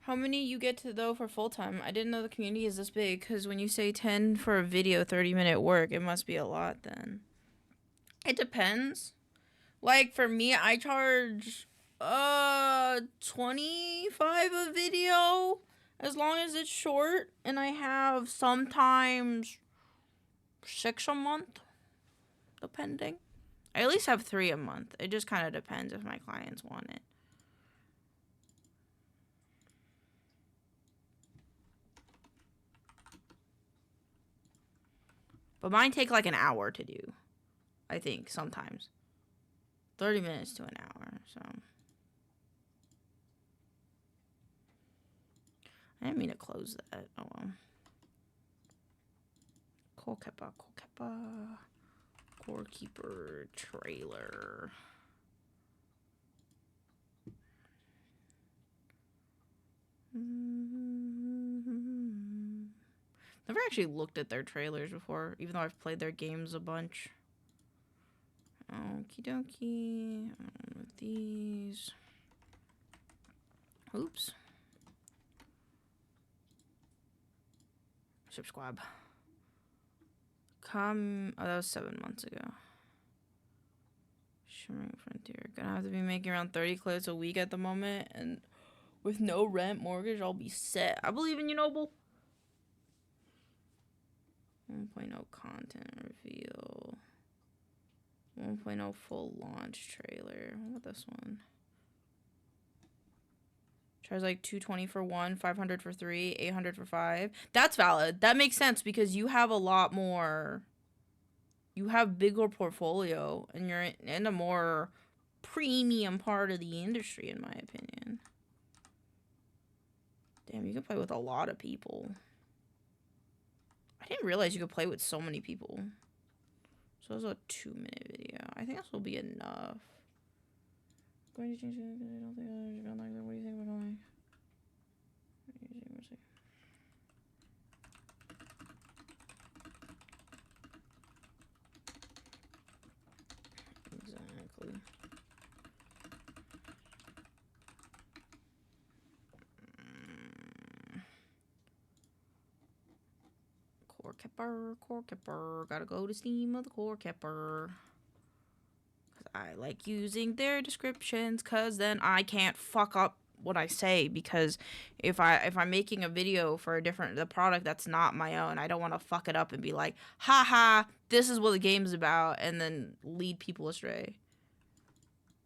How many you get to though for full time? I didn't know the community is this big, because when you say 10 for a video 30-minute work, it must be a lot then. It depends. Like for me, I charge 25 a video as long as it's short, and I have sometimes 6 a month. depending. I at least have 3 a month. It just kind of depends if my clients want it. But mine take like an hour to do, I think, sometimes. 30 minutes to an hour, so. I didn't mean to close that. Oh well. Core keeper trailer. Never actually looked at their trailers before, even though I've played their games a bunch. Okie dokie. With these. Oops. Ship Squab. Oh, that was 7 months ago. Shimmering Frontier. Gonna have to be making around 30 clips a week at the moment, and with no rent, mortgage, I'll be set. I believe in you, Noble. 1.0 content reveal. 1.0 full launch trailer. What about this one? Charge like $220 for 1, $500 for 3, $800 for 5. That's valid. That makes sense because you have a lot more. You have bigger portfolio, and you're in a more premium part of the industry, in my opinion. Damn, you can play with a lot of people. I didn't realize you could play with so many people. So it was a 2-minute video. I think this will be enough. Going to change it because I don't think I don't like that. What do you think about going? Exactly. Core Kipper. Gotta go to Steam of the Core Kipper. I like using their descriptions because then I can't fuck up what I say, because if I'm making a video for the product that's not my own, I don't want to fuck it up and be like, haha, this is what the game's about, and then lead people astray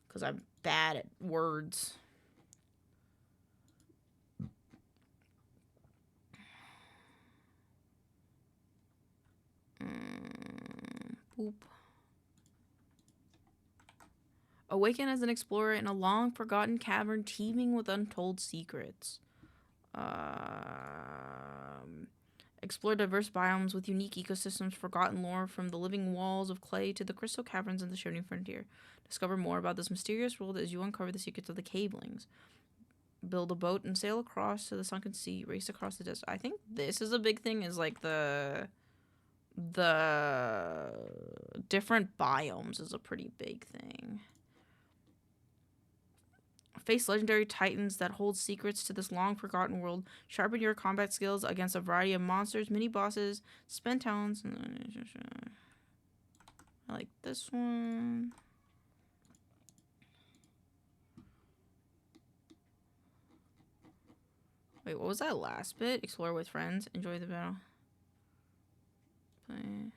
because I'm bad at words. Boop. Awaken as an explorer in a long-forgotten cavern teeming with untold secrets. Explore diverse biomes with unique ecosystems, forgotten lore from the living walls of clay to the crystal caverns in the shimmering frontier. Discover more about this mysterious world as you uncover the secrets of the cavelings. Build a boat and sail across to the sunken sea. Race across the desert. I think this is a big thing, is like the different biomes is a pretty big thing. Face legendary titans that hold secrets to this long-forgotten world. Sharpen your combat skills against a variety of monsters, mini-bosses, spend talents. I like this one. Wait, what was that last bit? Explore with friends. Enjoy the battle. Play.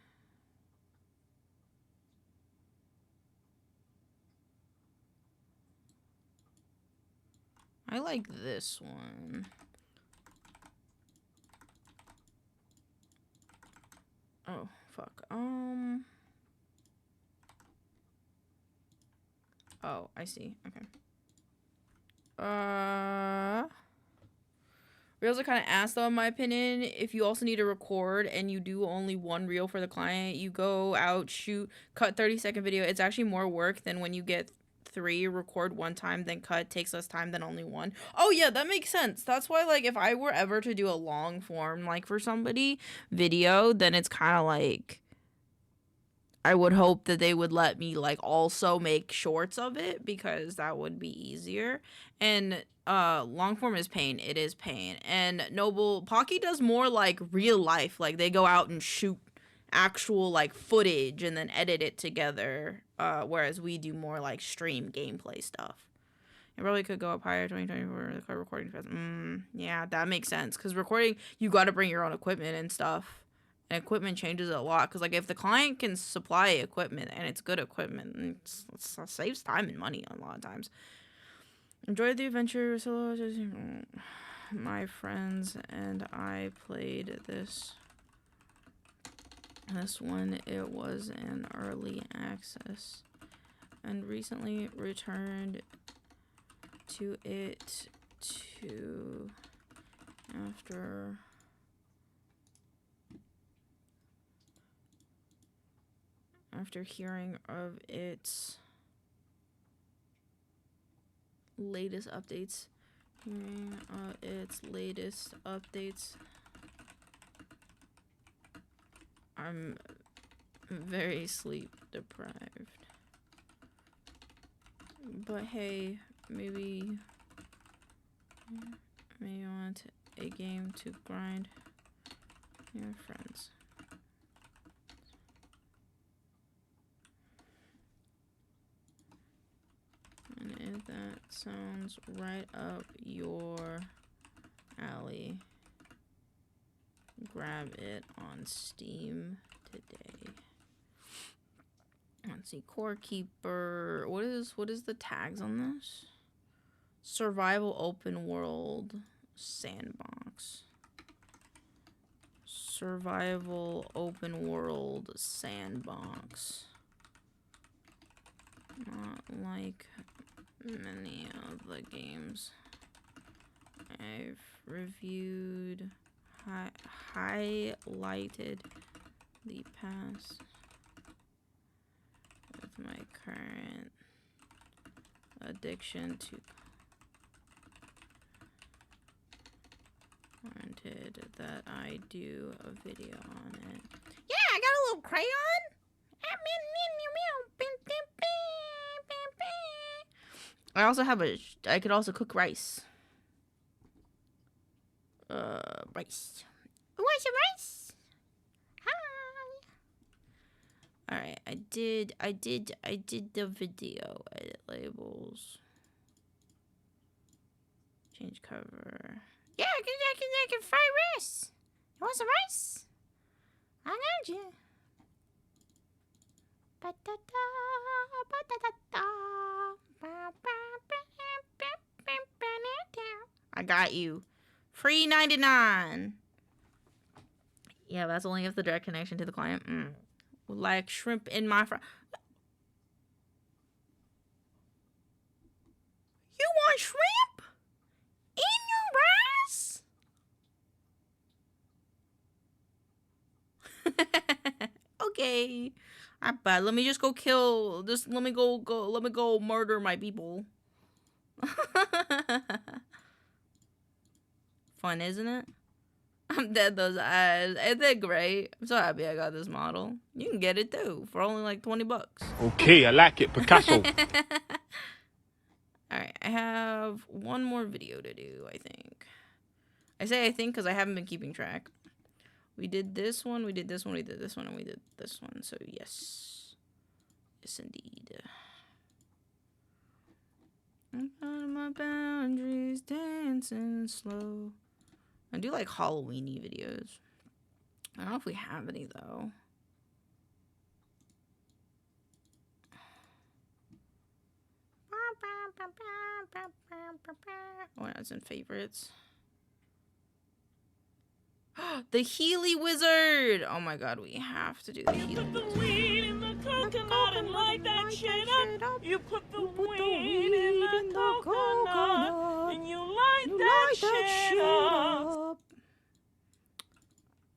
I like this one. Oh, fuck. Oh, I see. Okay. Reels are kind of ass though, in my opinion. If you also need to record and you do only one reel for the client, you go out, shoot, cut 30-second video. It's actually more work than when you get 3, record one time, then cut, takes less time than only 1. Oh yeah, that makes sense. That's why, like, if I were ever to do a long form, like, for somebody video, then it's kind of like, I would hope that they would let me, like, also make shorts of it, because that would be easier. And long form is pain. It is pain. And Noble Pocky does more like real life, like they go out and shoot actual like footage and then edit it together, whereas we do more like stream gameplay stuff. It probably could go up higher. 2024 the recording fast. Yeah, that makes sense, because recording, you got to bring your own equipment and stuff. And equipment changes a lot. Because, like, if the client can supply equipment and it's good equipment, it saves time and money a lot of times. Enjoy the adventure. So my friends and I played this one. It was in early access and recently returned to it after hearing of its latest updates. I'm very sleep deprived. But hey, maybe you want a game to grind your friends. And if that sounds right up your alley, grab it on Steam today. Let's see, Core Keeper. What is the tags on this? Survival open world sandbox. Survival open world sandbox. Not like many of the games I've reviewed, highlighted the past with my current addiction to wanted that I do a video on it. Yeah, I got a little crayon. I also have I could also cook rice. Rice. Want some rice? Hi. Alright, I did the video. Edit labels. Change cover. Yeah, I can fry rice. You want some rice? I got you. I got you. Free 99. Yeah, that's only if the direct connection to the client. Like shrimp in my fry. You want shrimp in your rice? Okay. I bet. Let me just go kill this. Let me go murder my people. Fun, isn't it? I'm dead those eyes. Ain't that great? I'm so happy I got this model. You can get it too for only like 20 bucks. Okay, I like it, Picasso. Alright, I have one more video to do, I think. I say I think because I haven't been keeping track. We did this one, we did this one, we did this one, and we did this one. So yes. Yes, indeed. I'm out of my boundaries, dancing slow. I do like Halloween-y videos. I don't know if we have any, though. Oh, that's in favorites. The Healy Wizard! Oh my god, we have to do the Healy Wizard. You put the weed in the coconut and light that shit up. You put the weed in the coconut and you light that shit up.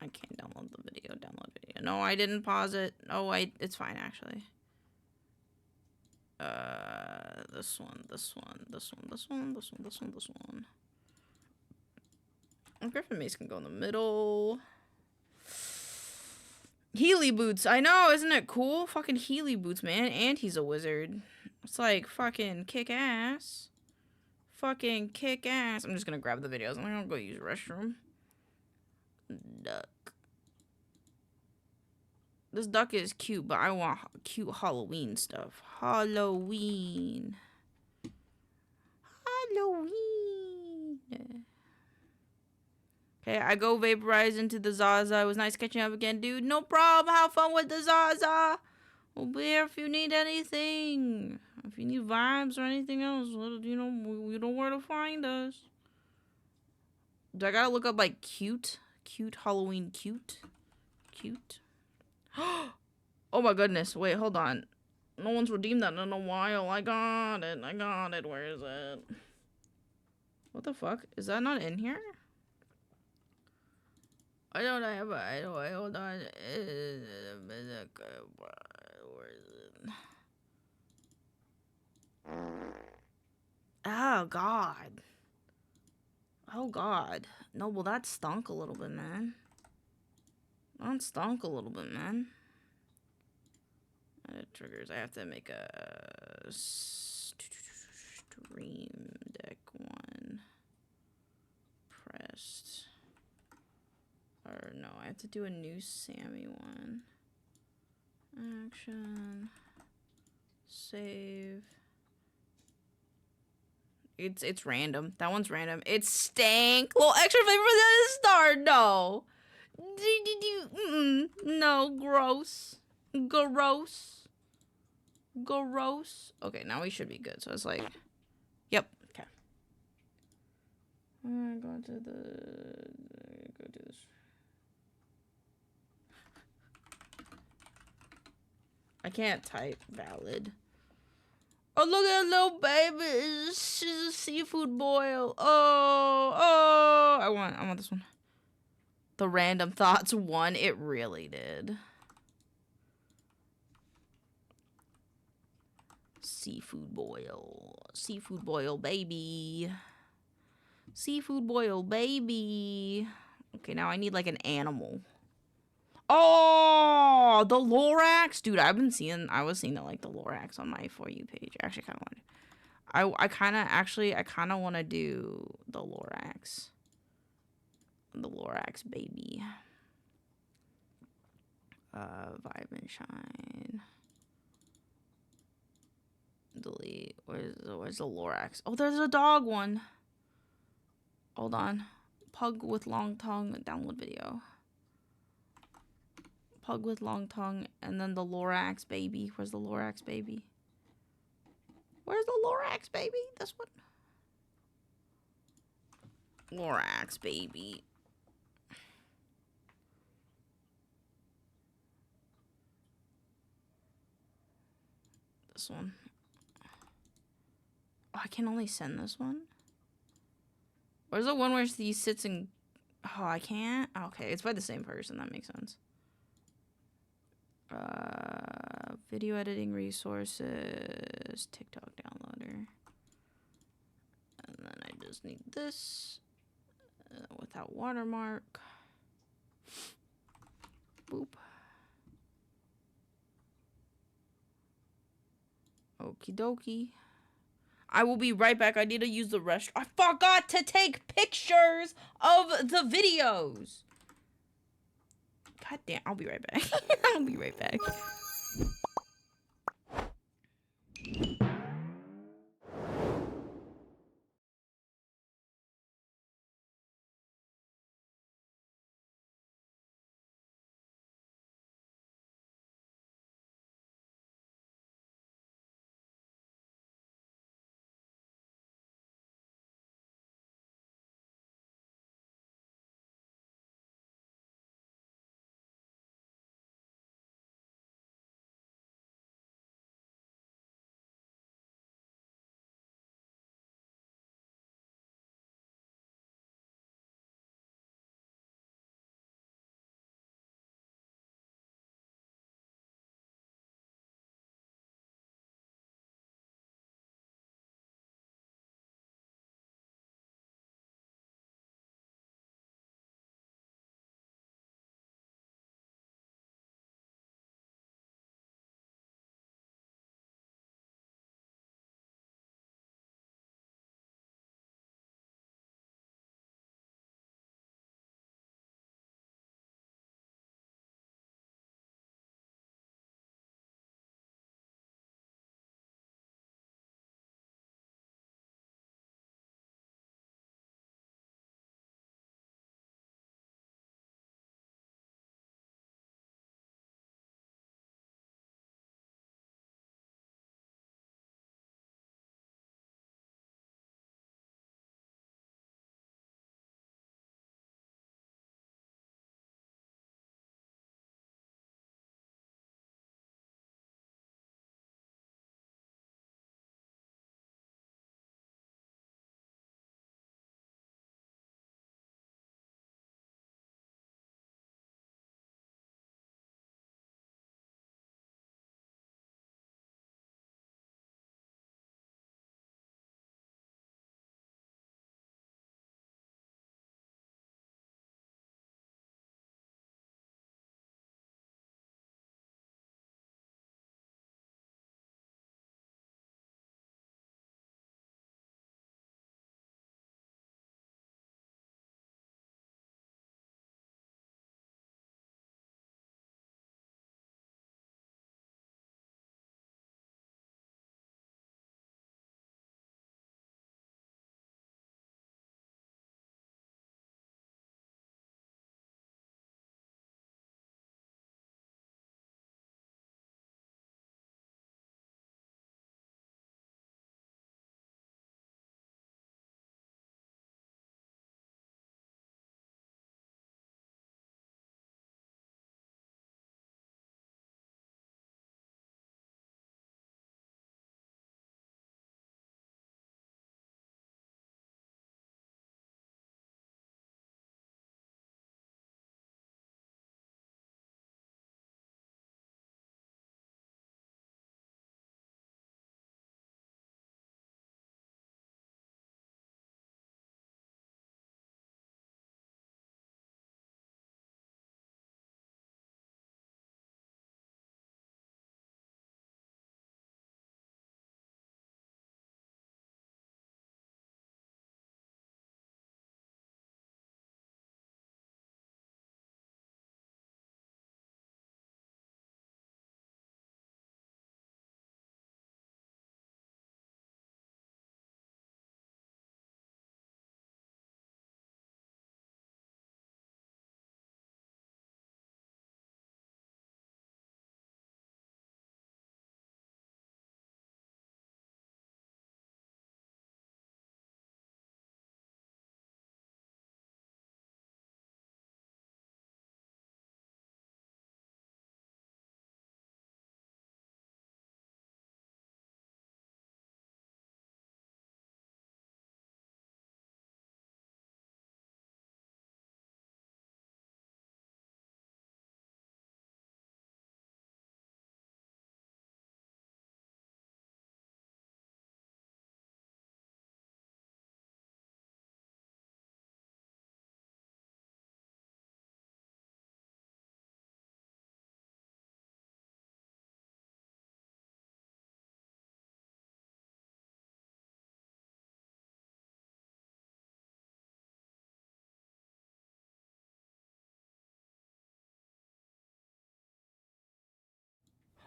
I can't download the video. No, I didn't pause it. Oh, it's fine, actually. This one. Griffin Mace can go in the middle. Healy boots. I know, isn't it cool? Fucking Healy boots, man. And he's a wizard. It's like fucking kick ass. Fucking kick ass. I'm just gonna grab the videos. I'm gonna go use the restroom. Duck. This duck is cute, but I want cute Halloween stuff. Halloween. Okay, I go vaporize into the Zaza. It was nice catching up again, dude. No problem. Have fun with the Zaza. We'll be here if you need anything. If you need vibes or anything else, you know where to find us. Do I gotta look up like cute Halloween cute? Oh my goodness. Wait, hold on. No one's redeemed that in a while. I got it. Where is it? What the fuck? Is that not in here? I don't have a... hold on. Where is it? Oh, God. Oh, God. No, well, that stunk a little bit, man. Edit triggers. I have to make a... Stream Deck one. Pressed. Or no, I have to do a new Sammy one. Action. Save. It's random. That one's random. It stank. Little extra flavor for the star. No. No. Gross. Okay, now we should be good. So it's like, yep. Okay. Go to this. I can't type valid. Oh, look at little baby. She's a seafood boil. Oh. I want this one. The random thoughts one. It really did. Seafood boil, baby. Seafood boil, baby. Okay, now I need like an animal. Oh, the Lorax, dude. I was seeing the like the Lorax on my For You page. I actually kind of want to. I kind of want to do the Lorax. The Lorax, baby. Vibe and shine. Delete. Where's the Lorax? Oh, there's a dog one. Hold on. Pug with long tongue. Download video. Pug with long tongue, and then the Lorax baby. Where's the Lorax baby? This one. Lorax baby. This one. Oh, I can only send this one. Where's the one where he sits and... Oh, I can't? Okay, it's by the same person. That makes sense. Video editing resources. TikTok downloader. And then I just need this. Without watermark. Boop. Okie dokie. I will be right back. I need to use the restroom. I forgot to take pictures of the videos. God damn. I'll be right back. I'll be right back.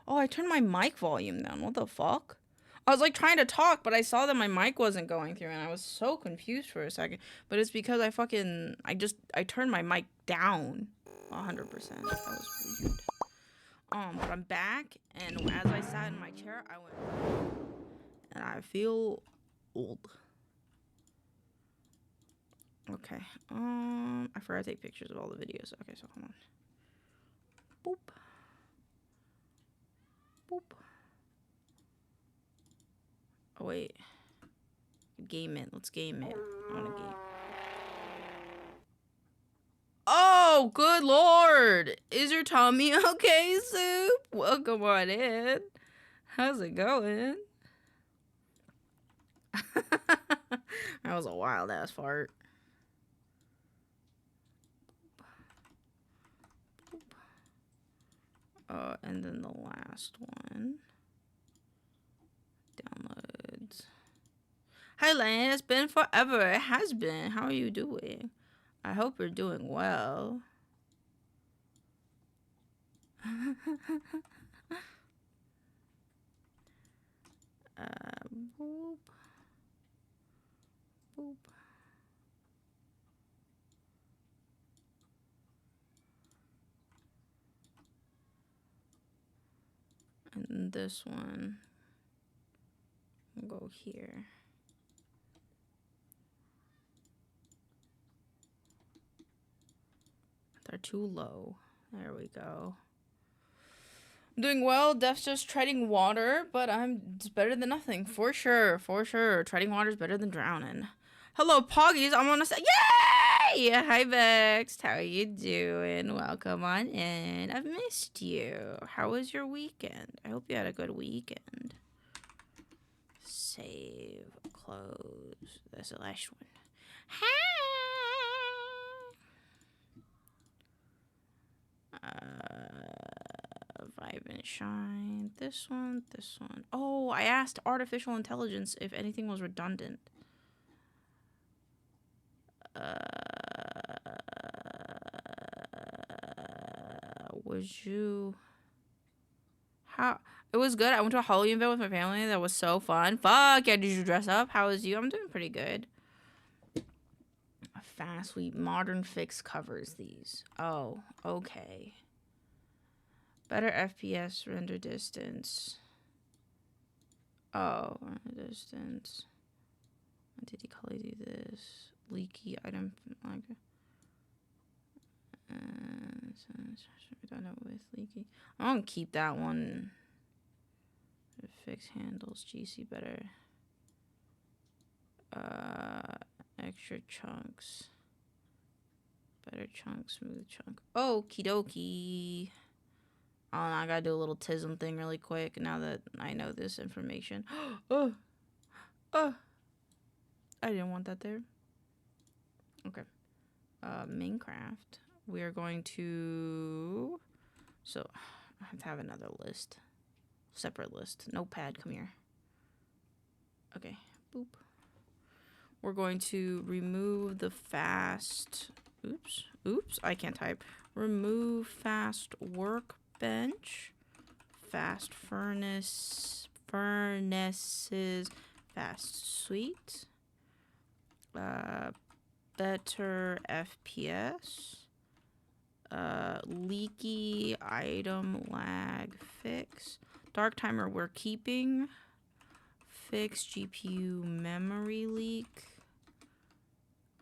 Oh, I turned my mic volume down. What the fuck? I was like trying to talk, but I saw that my mic wasn't going through, and I was so confused for a second. But it's because I turned my mic down 100%. That was weird. But I'm back, and as I sat in my chair, I went, and I feel old. Okay. I forgot to take pictures of all the videos. Okay, so hold on. Boop. Boop. Oh wait. Game it. Let's game it. I want to game. Oh, good lord! Is your tummy okay, Soup? Welcome on in. How's it going? That was a wild ass fart. And then the last one. Downloads. Hi, Lane. It's been forever. It has been. How are you doing? I hope you're doing well. Boop. Boop. And this one will go here. They're too low. There we go. I'm doing well. Def's just treading water, but it's better than nothing. For sure. For sure. Treading water is better than drowning. Hello, Poggies. I'm gonna say, yay! Hi, Vexed. How are you doing? Welcome on in. I've missed you. How was your weekend? I hope you had a good weekend. Save. Close. That's the last one. Hi! Vibe and Shine. This one, this one. Oh, I asked artificial intelligence if anything was redundant. Was you... How... It was good. I went to a Halloween event with my family. That was so fun. Fuck yeah, did you dress up? How was you? I'm doing pretty good. A fast sweep. Modern Fix covers these. Oh, okay. Better FPS, render distance. Oh, render distance. Did he call do this? Leaky item like we don't know with leaky. I'm gonna keep that one. Fix handles, GC better. Extra chunks. Better chunk, smooth chunk. Okie dokie. Oh, now I gotta do a little tism thing really quick now that I know this information. Oh! I didn't want that there. Okay. Minecraft. We are going to... So, I have to have another list. Separate list. Notepad, come here. Okay. Boop. We're going to remove the fast... Oops, I can't type. Remove fast workbench. Fast furnaces. Fast suite. Better FPS. Leaky item lag fix. Dark timer we're keeping. Fix GPU memory leak.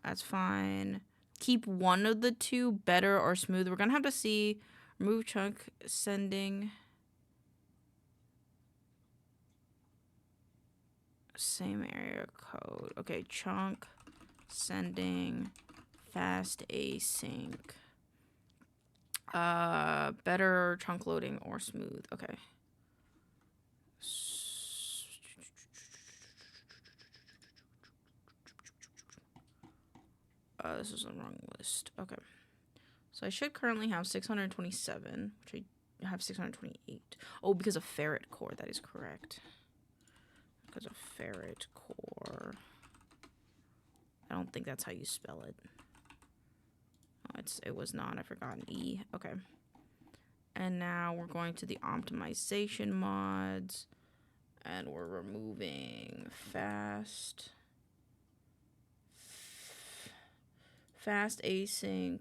That's fine. Keep one of the two, better or smooth. We're gonna have to see. Remove chunk sending. Same area code. Okay, chunk sending fast async. Better chunk loading or smooth. Okay. This is the wrong list. Okay. So I should currently have 627, which I have 628. Oh, because of ferret core. That is correct. Because of ferret core. I don't think that's how you spell it. Oh, it was not. I forgot an E. Okay. And now we're going to the optimization mods. And we're removing fast async,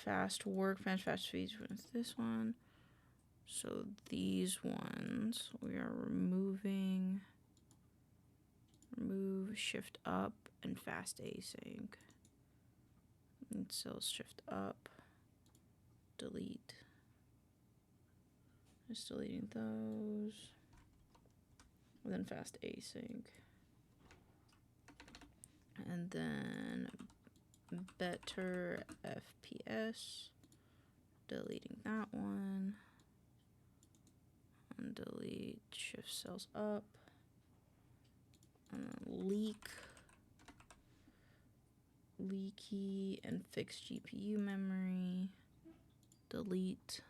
fast work, fast feeds with this one. So these ones we are removing. Remove shift up and fast async. And so shift up, delete. Just deleting those. And then fast async. And then better FPS. Deleting that one. And delete shift cells up. And then leaky and fix GPU memory. Delete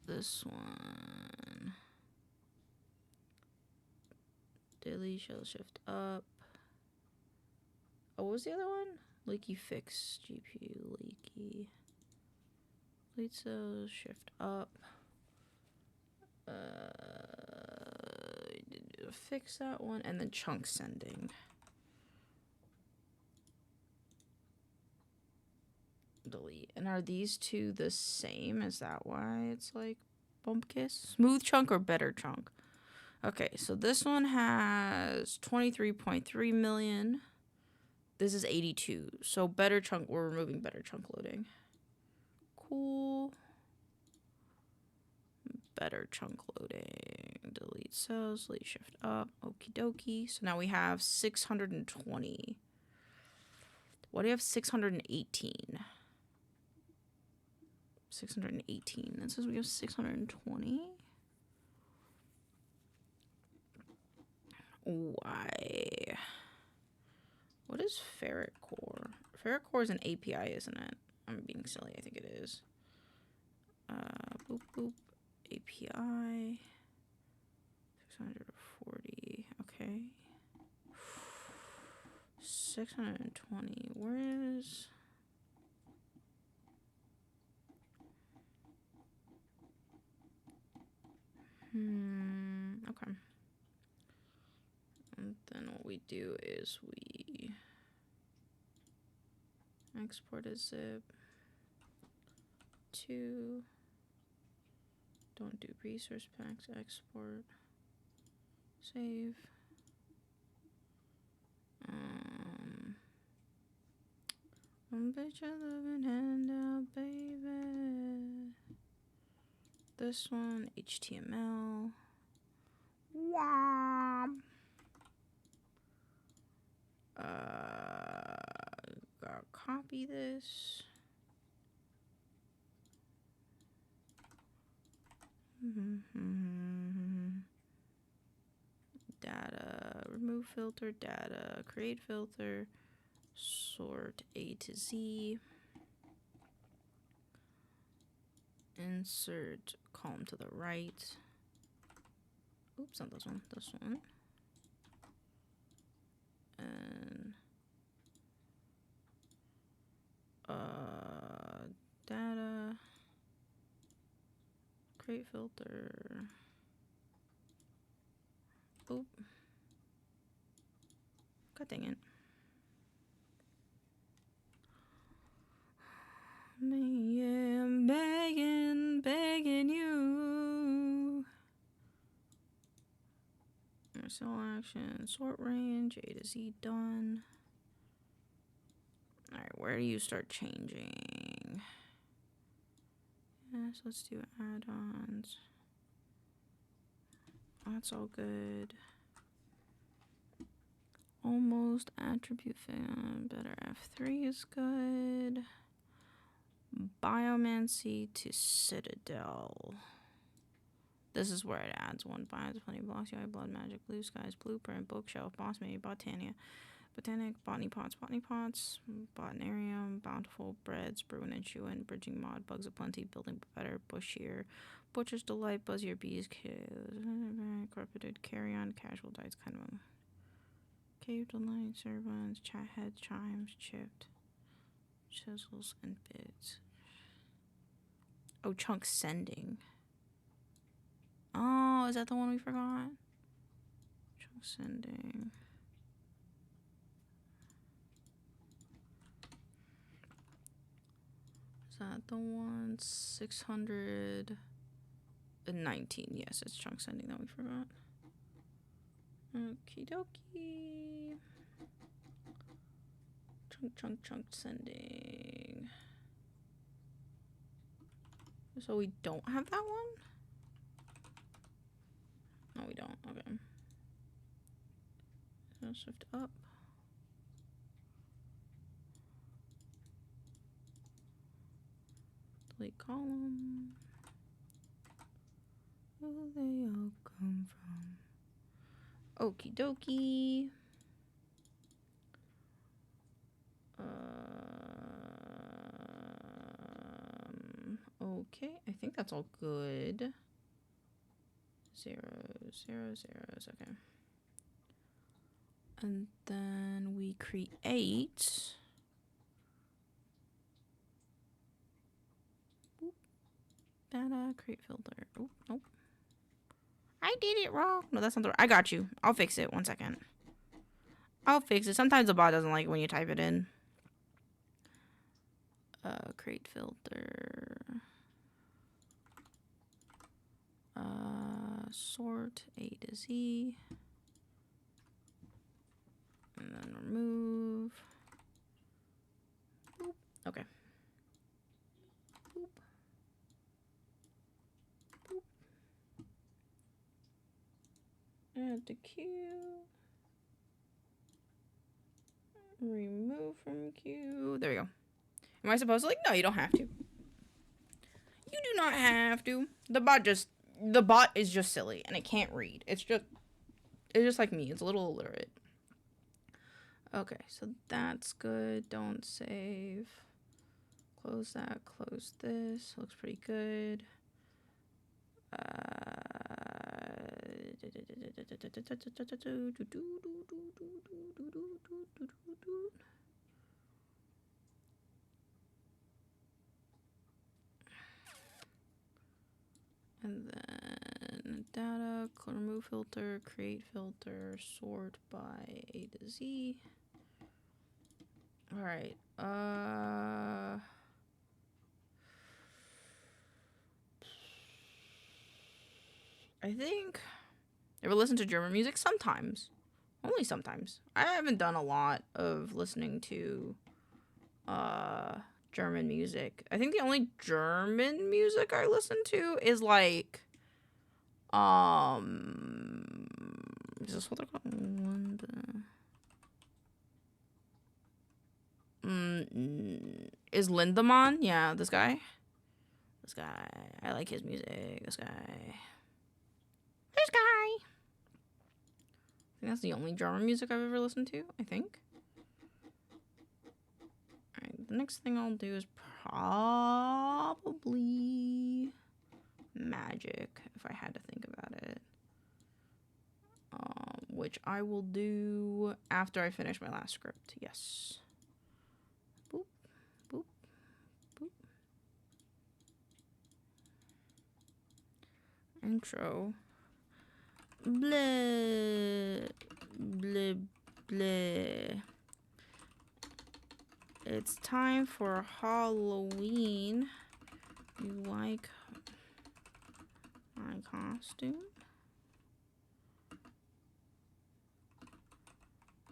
this one. Delete shell shift up. Oh, what was the other one? Leaky fix GPU leaky. Delete cells shift up. Fix that one, and then chunk sending. Delete. And are these two the same? Is that why it's like bump kiss? Smooth chunk or better chunk? Okay, so this one has 23.3 million. This is 82. So better chunk, we're removing better chunk loading. Cool. Better chunk loading. Delete cells, delete shift up. Okie dokie. So now we have 620. What do you have? 618. 618. It says we have 620. Why? What is ferret core? Ferret core is an API, isn't it? I'm being silly. I think it is. Boop boop. API. 640. Okay. 620. Where is? Okay. And then what we do is we export a zip to, don't do resource packs, export, save. One bitch I love and hand out, baby. This one, HTML. Wow. Gotta copy this. Data, remove filter, data, create filter, sort A to Z. Insert column to the right. Oops, not this one, this one. And data, create filter. Oop. God dang it. Yeah, I'm begging you. Cell action, sort range, A to Z done. Alright, where do you start changing? Yes, let's do add-ons. That's all good. Almost attribute fan, better F3 is good. Biomancy to Citadel. This is where it adds one. Binds, plenty blocks, UI, blood magic, blue skies, blueprint, bookshelf, boss made, botania, botanic, botany pots, botanarium, bountiful, breads, brewing and chewing, bridging mod, bugs aplenty, building better, bushier, butcher's delight, buzzier bees, carpeted, carry on, casual diets, kind of a cave delight, servants, chat heads, chimes, chipped, chisels, and bits. Oh, chunk sending. Oh, is that the one we forgot? Chunk sending. Is that the one? 619. Yes, it's chunk sending that we forgot. Okie dokie. Chunk sending. So we don't have that one? No, we don't. Okay. So shift up. Delete column. Where do they all come from? Okie dokie. Okay, I think that's all good. Zeros. Okay. And then we create. Boop. Data, create filter. Oh, nope. I did it wrong. No, that's not the. I got you. I'll fix it. 1 second. I'll fix it. Sometimes the bot doesn't like it when you type it in. Create filter. Sort A to Z. And then remove. Boop. Okay. Boop. Boop. Add to queue. Remove from queue. There we go. Am I supposed to, like, no, you don't have to. You do not have to. The bot is just silly and it can't read. It's just like me. It's a little illiterate. Okay, so that's good. Don't save. Close that. Close this. Looks pretty good. And then data, remove filter, create filter, sort by A to Z. All right. I think ever listen to German music? Sometimes. Only sometimes. I haven't done a lot of listening to German music. I think the only German music I listen to is like is this what they're called? Is Lindemann? Yeah, this guy. I like his music. This guy. I think that's the only German music I've ever listened to, I think. Alright, the next thing I'll do is probably magic, if I had to think about it. Which I will do after I finish my last script, yes. Boop, boop, boop. Intro. Bleh, bleh, bleh. It's time for Halloween. You like my costume?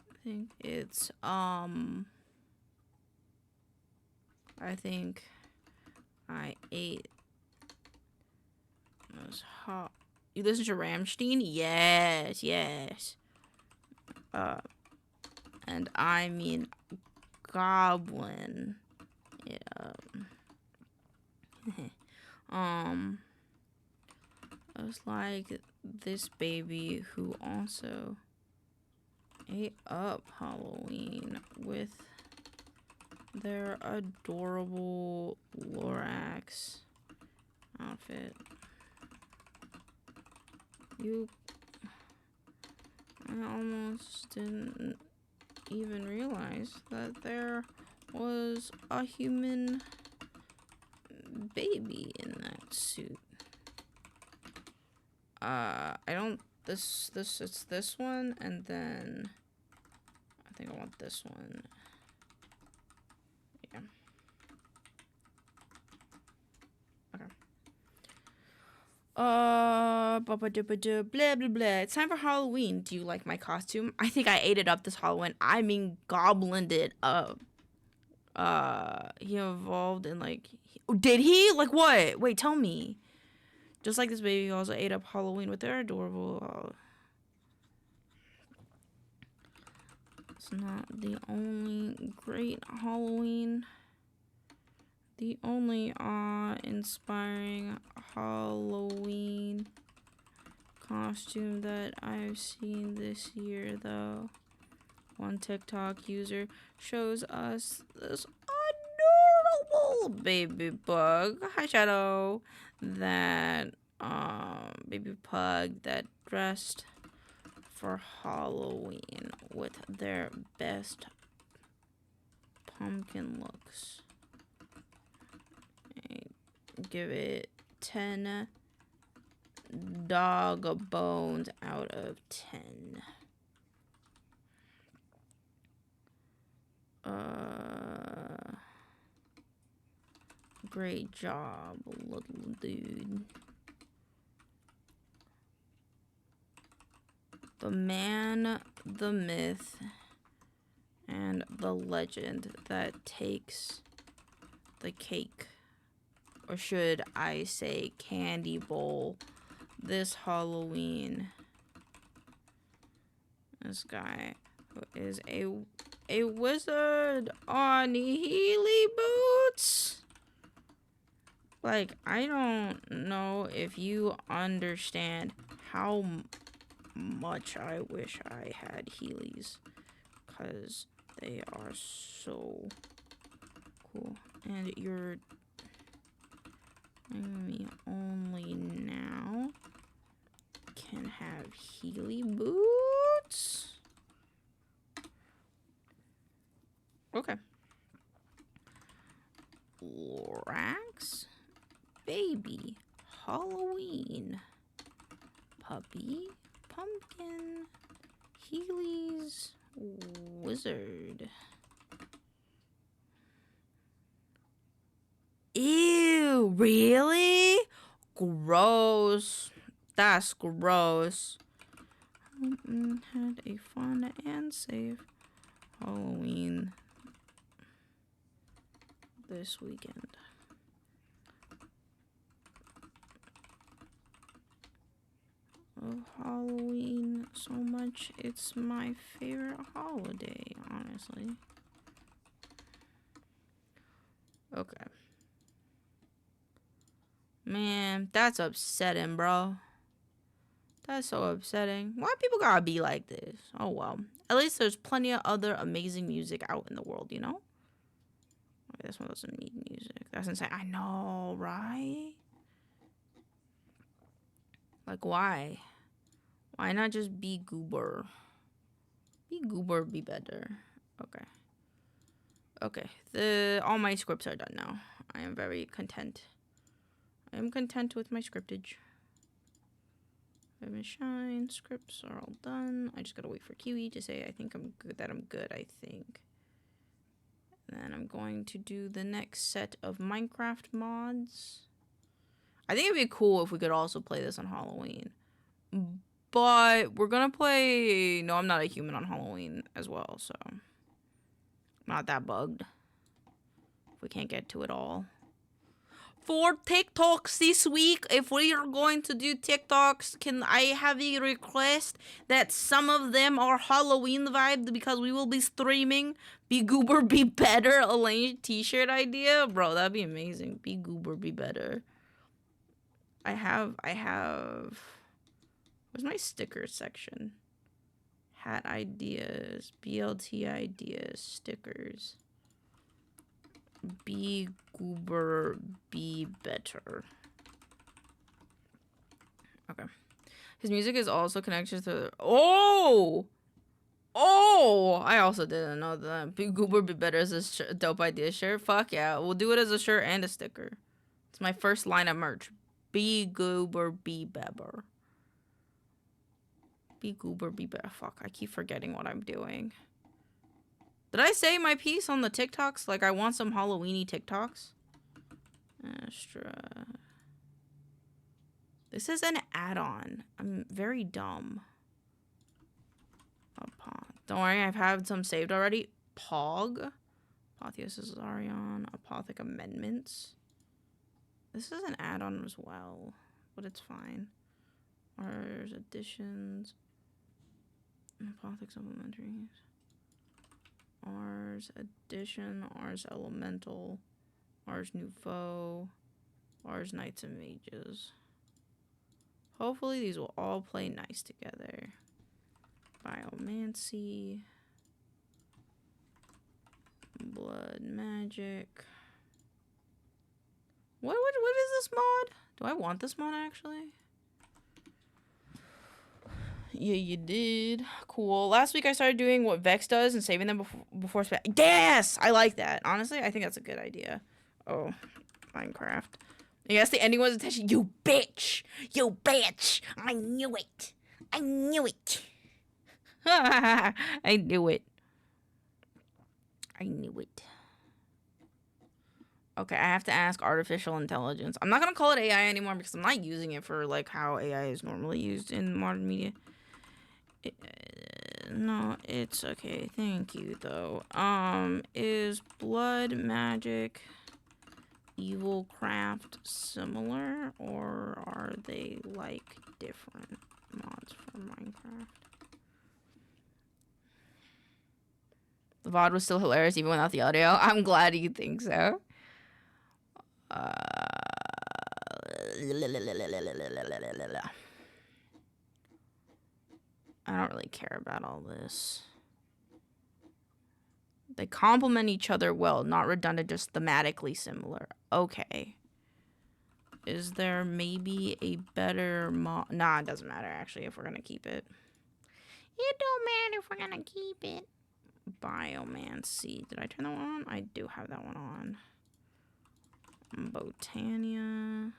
I think it's, I think I ate those hot. You listen to Rammstein? Yes, yes. And I mean goblin. Yeah. I was like this baby who also ate up Halloween with their adorable Lorax outfit. I almost didn't even realize that there was a human baby in that suit. I don't. It's this one, and then I think I want this one. Yeah. Okay. Blah, blah, blah, blah. It's time for Halloween. Do you like my costume? I think I ate it up this Halloween. I mean, goblined it up. He evolved and like, did he? Like what? Wait, tell me. Just like this baby, also ate up Halloween with their adorable. It's not the only great Halloween. The only awe-inspiring Halloween costume that I've seen this year, though. One TikTok user shows us this adorable baby bug. Hi, Shadow. That baby pug that dressed for Halloween with their best pumpkin looks. Give it 10 dog bones out of 10. Great job, little dude. The man, the myth, and the legend that takes the cake. Or should I say candy bowl this Halloween. This guy who is a wizard on Healy boots. Like, I don't know if you understand how much I wish I had Heelys, because they are so cool. And you're me only now can have Heely boots. Okay. Lorax, baby, Halloween, puppy, pumpkin, Heely's wizard. Ew, really? Gross. That's gross. Had a fun and safe Halloween this weekend. Love Halloween so much. It's my favorite holiday, honestly. Okay. Man, that's upsetting, bro. That's so upsetting. Why people gotta be like this? Oh, well. At least there's plenty of other amazing music out in the world, you know? Okay, this one doesn't need music. That's insane. I know, right? Like, why? Why not just be goober? Be goober, be better. Okay. Okay. All my scripts are done now. I am very content. I am content with my scriptage. Shine scripts are all done. I just gotta wait for Kiwi to say I think I'm good. That I'm good, I think. And then I'm going to do the next set of Minecraft mods. I think it'd be cool if we could also play this on Halloween. But we're gonna play No, I'm Not a Human on Halloween as well, so not that bugged. If we can't get to it all. For TikToks this week, if we are going to do TikToks, can I have a request that some of them are Halloween vibed because we will be streaming Be Goober, Be Better, Elaine t-shirt idea? Bro, that'd be amazing. Be Goober, Be Better. I have, where's my sticker section? Hat ideas, BLT ideas, stickers. Be Goober, Be Better. Okay. His music is also connected to... Oh! I also didn't know that. Be Goober, Be Better is a dope idea shirt. Fuck yeah. We'll do it as a shirt and a sticker. It's my first line of merch. Be goober, be bebber. Be goober, be bebber. Fuck, I keep forgetting what I'm doing. Did I say my piece on the TikToks? Like, I want some Halloweeny TikToks? Extra. This is an add-on. I'm very dumb. Don't worry, I've had some saved already. Pog. Apotheosis Arion. Apothic Amendments. This is an add-on as well, but it's fine. Ars Additions. Apothic Supplementaries. Ars Addition. Ars Elemental. Ars Nouveau. Ars Knights and Mages. Hopefully these will all play nice together. Biomancy. Blood Magic. What is this mod? Do I want this mod actually? Yeah, you did. Cool. Last week I started doing what Vex does and saving them before yes! I like that. Honestly, I think that's a good idea. Oh, Minecraft. I guess the ending was attention. You bitch! You bitch! I knew it! I knew it! I knew it. I knew it. Okay, I have to ask artificial intelligence. I'm not gonna call it AI anymore because I'm not using it for like how AI is normally used in modern media. No, it's okay. Thank you though. Is blood magic evil craft similar or are they like different mods for Minecraft? The VOD was still hilarious even without the audio. I'm glad you think so. I don't really care about all this. They complement each other well, not redundant, just thematically similar. Okay. Is there maybe a better mod? Nah, it doesn't matter actually if we're gonna keep it. It don't matter if we're gonna keep it. Biomancy. Did I turn that one on? I do have that one on. Botania.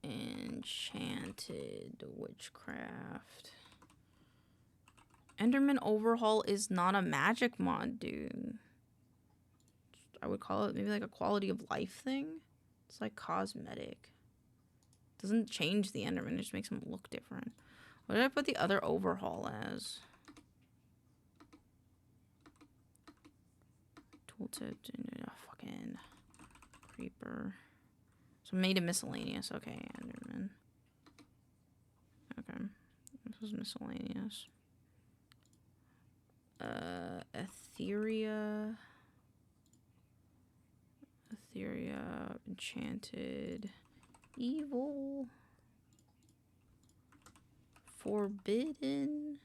Enchanted witchcraft. Enderman Overhaul is not a magic mod, dude. I would call it maybe like a quality of life thing. It's like cosmetic. Doesn't change the Enderman, it just makes him look different. What did I put the other Overhaul as? Tooltip, fucking creeper. So made a miscellaneous. Okay, Enderman. Okay, this was miscellaneous. Etheria, enchanted, evil, forbidden.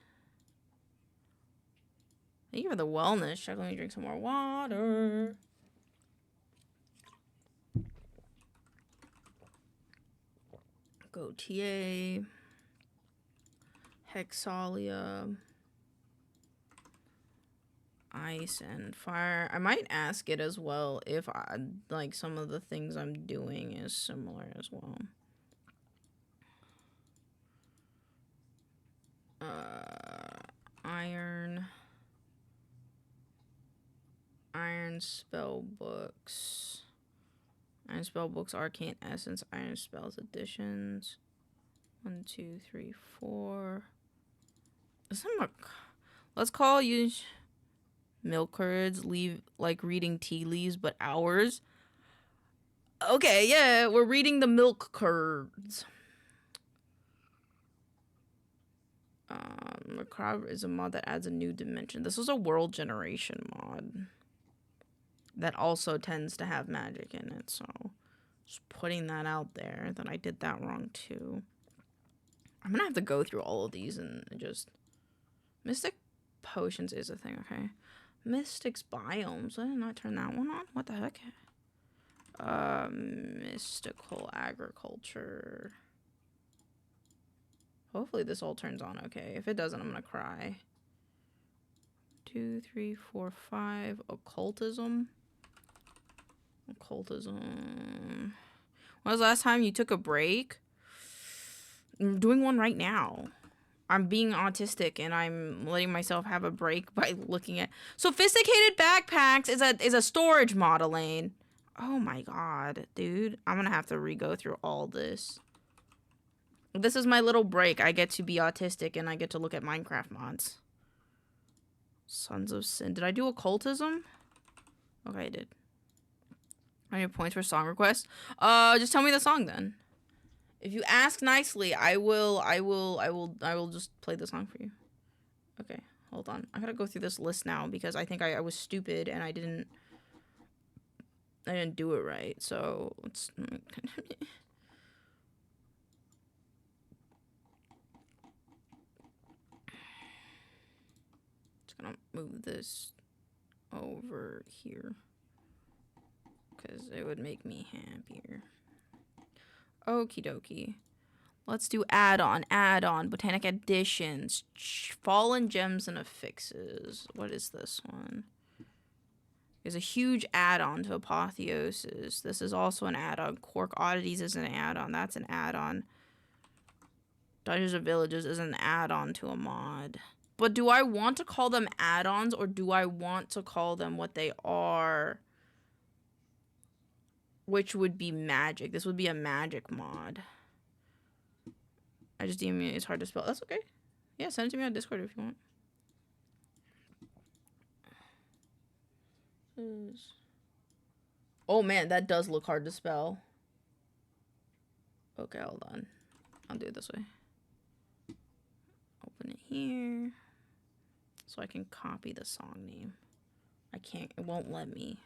Thank you for the wellness check. Let me drink some more water. Gautier, Hexalia, ice and fire. I might ask it as well if like some of the things I'm doing is similar as well. Iron spell books. Iron spell books, arcane essence, iron spells additions. 1, 2, 3, 4. Let's call you milk curds, leave like reading tea leaves, but hours. Okay, yeah, we're reading the milk curds. Macabre is a mod that adds a new dimension. This was a world generation mod that also tends to have magic in it, so just putting that out there that I did that wrong too. I'm gonna have to go through all of these and just... Mystic potions is a thing, okay. Mystic's biomes. I did not turn that one on. What the heck? Mystical agriculture. Hopefully this all turns on okay. If it doesn't, I'm gonna cry. 2, 3, 4, 5. Occultism. Occultism. When was the last time you took a break? I'm doing one right now. I'm being autistic and I'm letting myself have a break by looking at sophisticated backpacks is a storage model lane. Oh my god, dude. I'm gonna have to re-go through all this. This is my little break. I get to be autistic and I get to look at Minecraft mods. Sons of Sin. Did I do occultism? Okay, I did. I need points for song request. Just tell me the song then. If you ask nicely, I will just play the song for you. Okay, hold on. I gotta go through this list now because I think I was stupid and I didn't do it right. So let's. Just gonna move this over here because it would make me happier. Okie dokie. Let's do add-on, Botanic Additions, Fallen Gems and Affixes. What is this one? There's a huge add-on to Apotheosis. This is also an add-on. Quark Oddities is an add-on. That's an add-on. Dungeons of Villages is an add-on to a mod. But do I want to call them add-ons or do I want to call them what they are? Which would be magic. This would be a magic mod. I just DM you. It's hard to spell. That's okay. Yeah, send it to me on Discord if you want. Oh man, that does look hard to spell. Okay, hold on. I'll do it this way. Open it here. So I can copy the song name. I can't. It won't let me.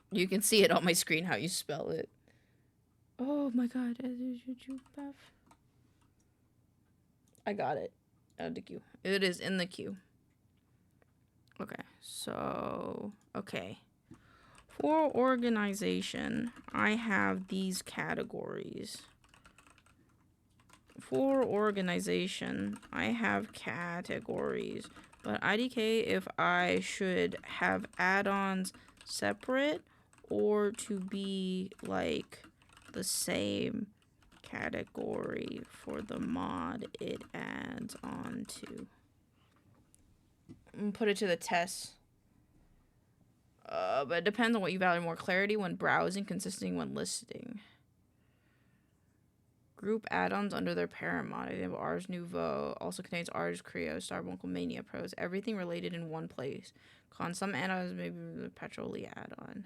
You can see it on my screen how you spell it. Oh my god. I got it. Out of the queue. It is in the queue. Okay. So, okay. For organization, I have these categories. For organization, I have categories. But IDK, if I should have add-ons separate or to be like the same category for the mod it adds on to. Put it to the test. But it depends on what you value more. Clarity when browsing, consistency when listing. Group add-ons under their parent mod. They have Ars Nouveau. Also contains Ars Creo, Star Milkclubmedia Pros. Everything related in one place. Some add-ons maybe the Petroli add-on.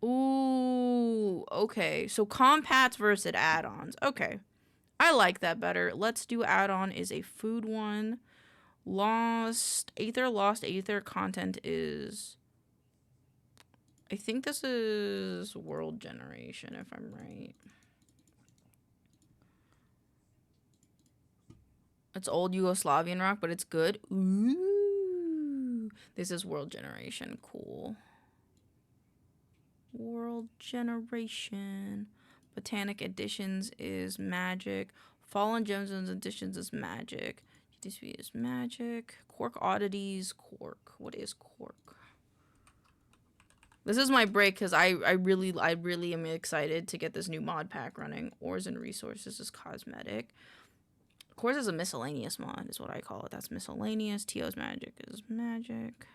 Ooh, okay. So compats versus add-ons. Okay. I like that better. Let's do add-on is a food one. Lost Aether content is... I think this is world generation, if I'm right. It's old Yugoslavian rock, but it's good. Ooh. This is world generation. Cool. World generation. Botanic Editions is magic. Fallen Gems and Editions is magic. GTSP is magic. Quark Oddities. Quark. What is Quark? This is my break because I really am excited to get this new mod pack running. Ores and Resources is cosmetic. Of course, it's a miscellaneous mod, is what I call it. That's miscellaneous. TO's magic is magic.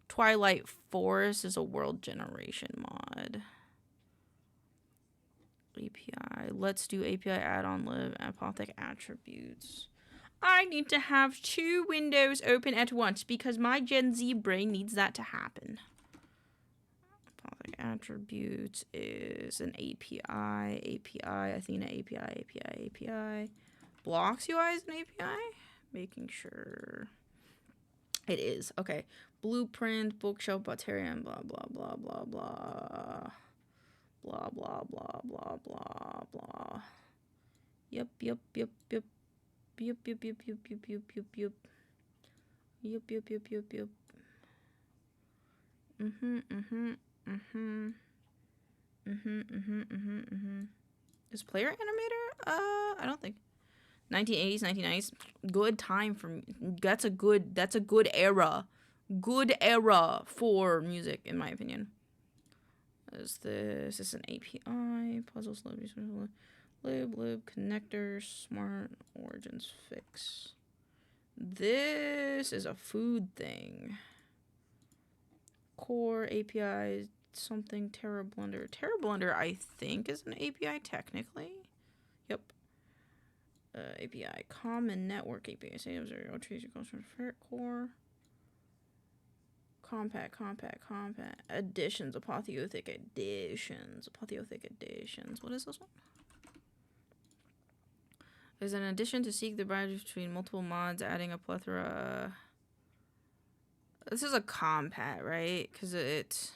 Twilight Forest is a world generation mod. API. Let's do API add-on live apothic attributes. I need to have 2 windows open at once because my Gen Z brain needs that to happen. Apothic attributes is an API. Athena API. Blocks UI is an API? Making sure. It is. Okay. Blueprint, bookshelf, Bacterium, blah, blah, blah, blah, blah. Blah, blah, blah, blah, blah, blah. Yep. Yep. Is player animator? I don't think. 1980s, 1990s. Good time for that's a good era. Good era for music, in my opinion. Is this an API? Puzzle slow lib connector smart origins fix. This is a food thing. Core API something Terra Blender. Terra Blender I think is an API technically. Yep. API common network API. Same zero trees comes from ferret core. Compact additions, apotheotic additions. What is this one? There's an addition to seek the boundaries between multiple mods, adding a plethora. This is a compat, right? Because it's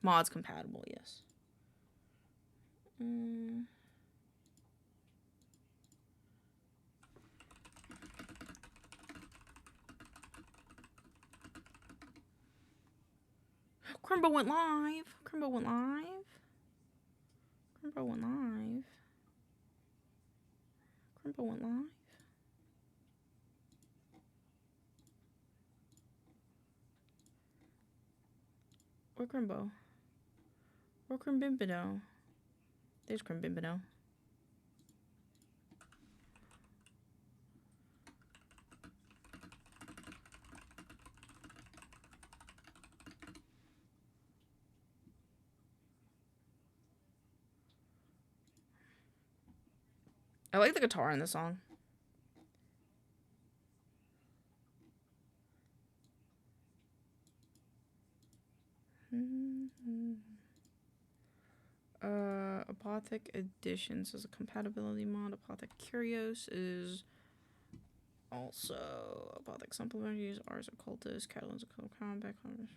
mods compatible, yes. Crimbo went live. Where Crimbo? Where Crimbimbido? There's Crimbimbido. I like the guitar in this song. Apothic Editions is a compatibility mod. Apothic Curios is also Apothic Supplementary. Ars Occultus, Catalans of Combat Commerce.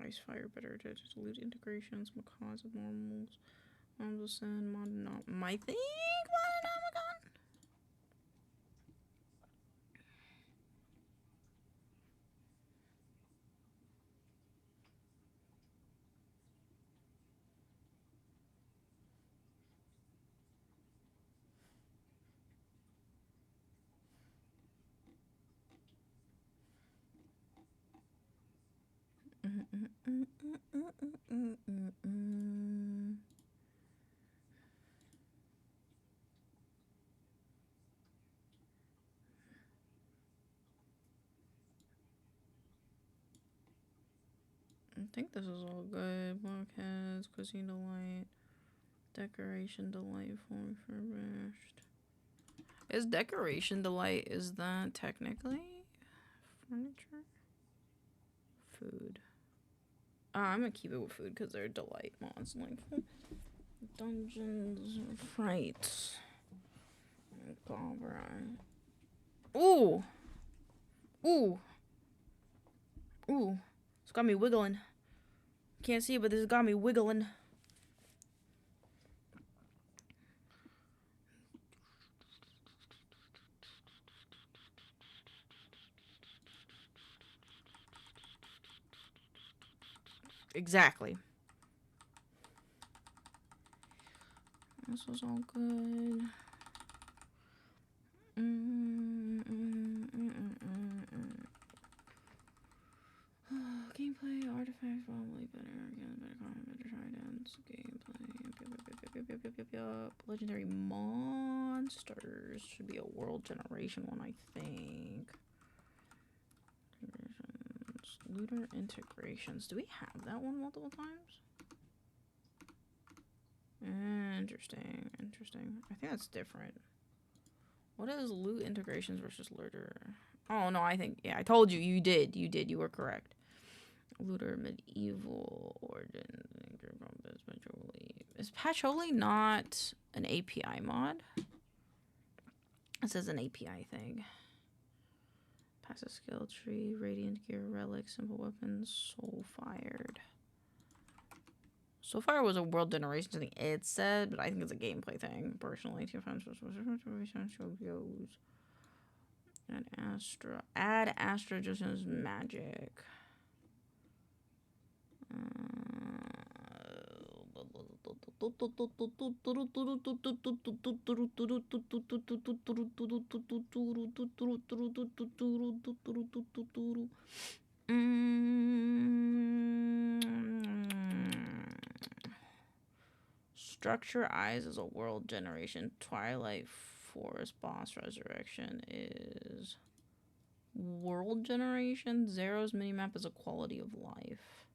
Ice Fire Better to loot integrations, Macaws of Normals, Moms of Sin, Mononomicon. My thing, Mononomicon. I think this is all good. Blockheads, Cuisine Delight, Decoration Delightful, Refurbished. Is Decoration Delight, is that technically furniture? Food. I'm gonna keep it with food because they're delight mods. Like Dungeons, Frights. Ooh! Ooh! Ooh! It's got me wiggling. Can't see it, but this has got me wiggling. Exactly. This was all good. Gameplay, artifacts, probably better. Again, better comment, better tridents. Gameplay. Legendary monsters. Should be a world generation one, I think. Looter integrations. Do we have that one multiple times? Interesting. I think that's different. What is loot integrations versus looter? Oh no, I think, yeah, I told you, you did, you were correct. Looter medieval origin. Is Patchouli not an API mod? It says an API thing. Passive skill tree, radiant gear, relic, simple weapons, soul fired. Soul fire was a world generation thing, it said, but I think it's a gameplay thing. Personally, add Astra just as magic. Structure Eyes is a world generation. Twilight Forest boss resurrection is world generation. Zero's minimap is a quality of life.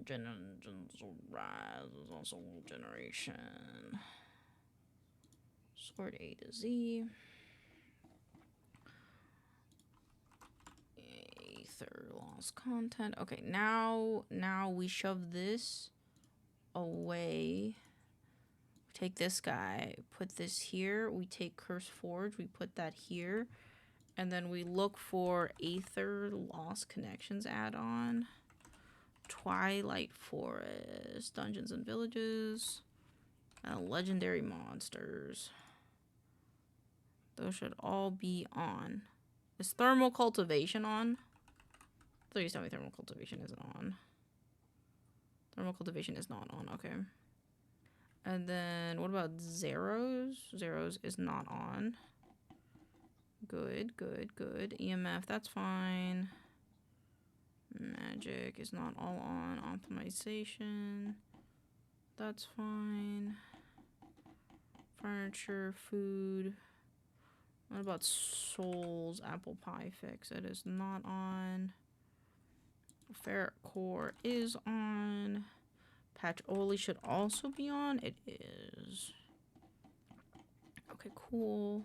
Generations Rise is also world generation. Sword A to Z. Aether lost content. Okay, now we shove this away. Take this guy, put this here. We take Curse Forge, we put that here. And then we look for Aether Lost Connections add-on. Twilight Forest, Dungeons and Villages, Legendary Monsters. Those should all be on. Is Thermal Cultivation on? Please tell me Thermal Cultivation isn't on. Thermal Cultivation is not on, okay. And then what about Zeros? Zeros is not on. Good, good, good. EMF, that's fine. Magic is not all on. Optimization, that's fine. Furniture, food. What about Souls, Apple Pie Fix? It is not on. Ferret Core is on. Patch Oli should also be on. It is. Okay, cool.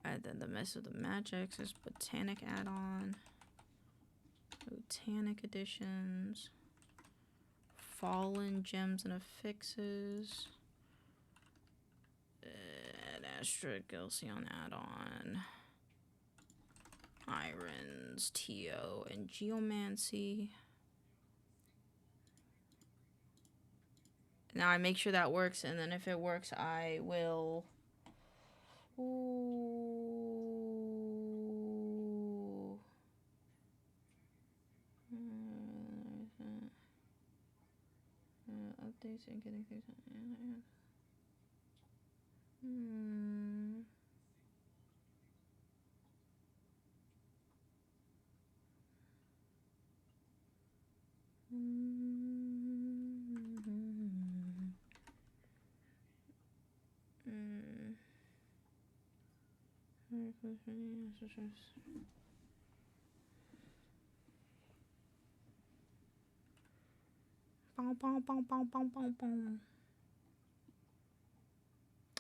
And then the Mess of the Magics is Botanic add-on. Botanic Editions. Fallen Gems and Affixes. And Astra Gilcion add-on. Irons, TO, and Geomancy. Now I make sure that works, and then if it works, I will... Ooh. Updates and getting things...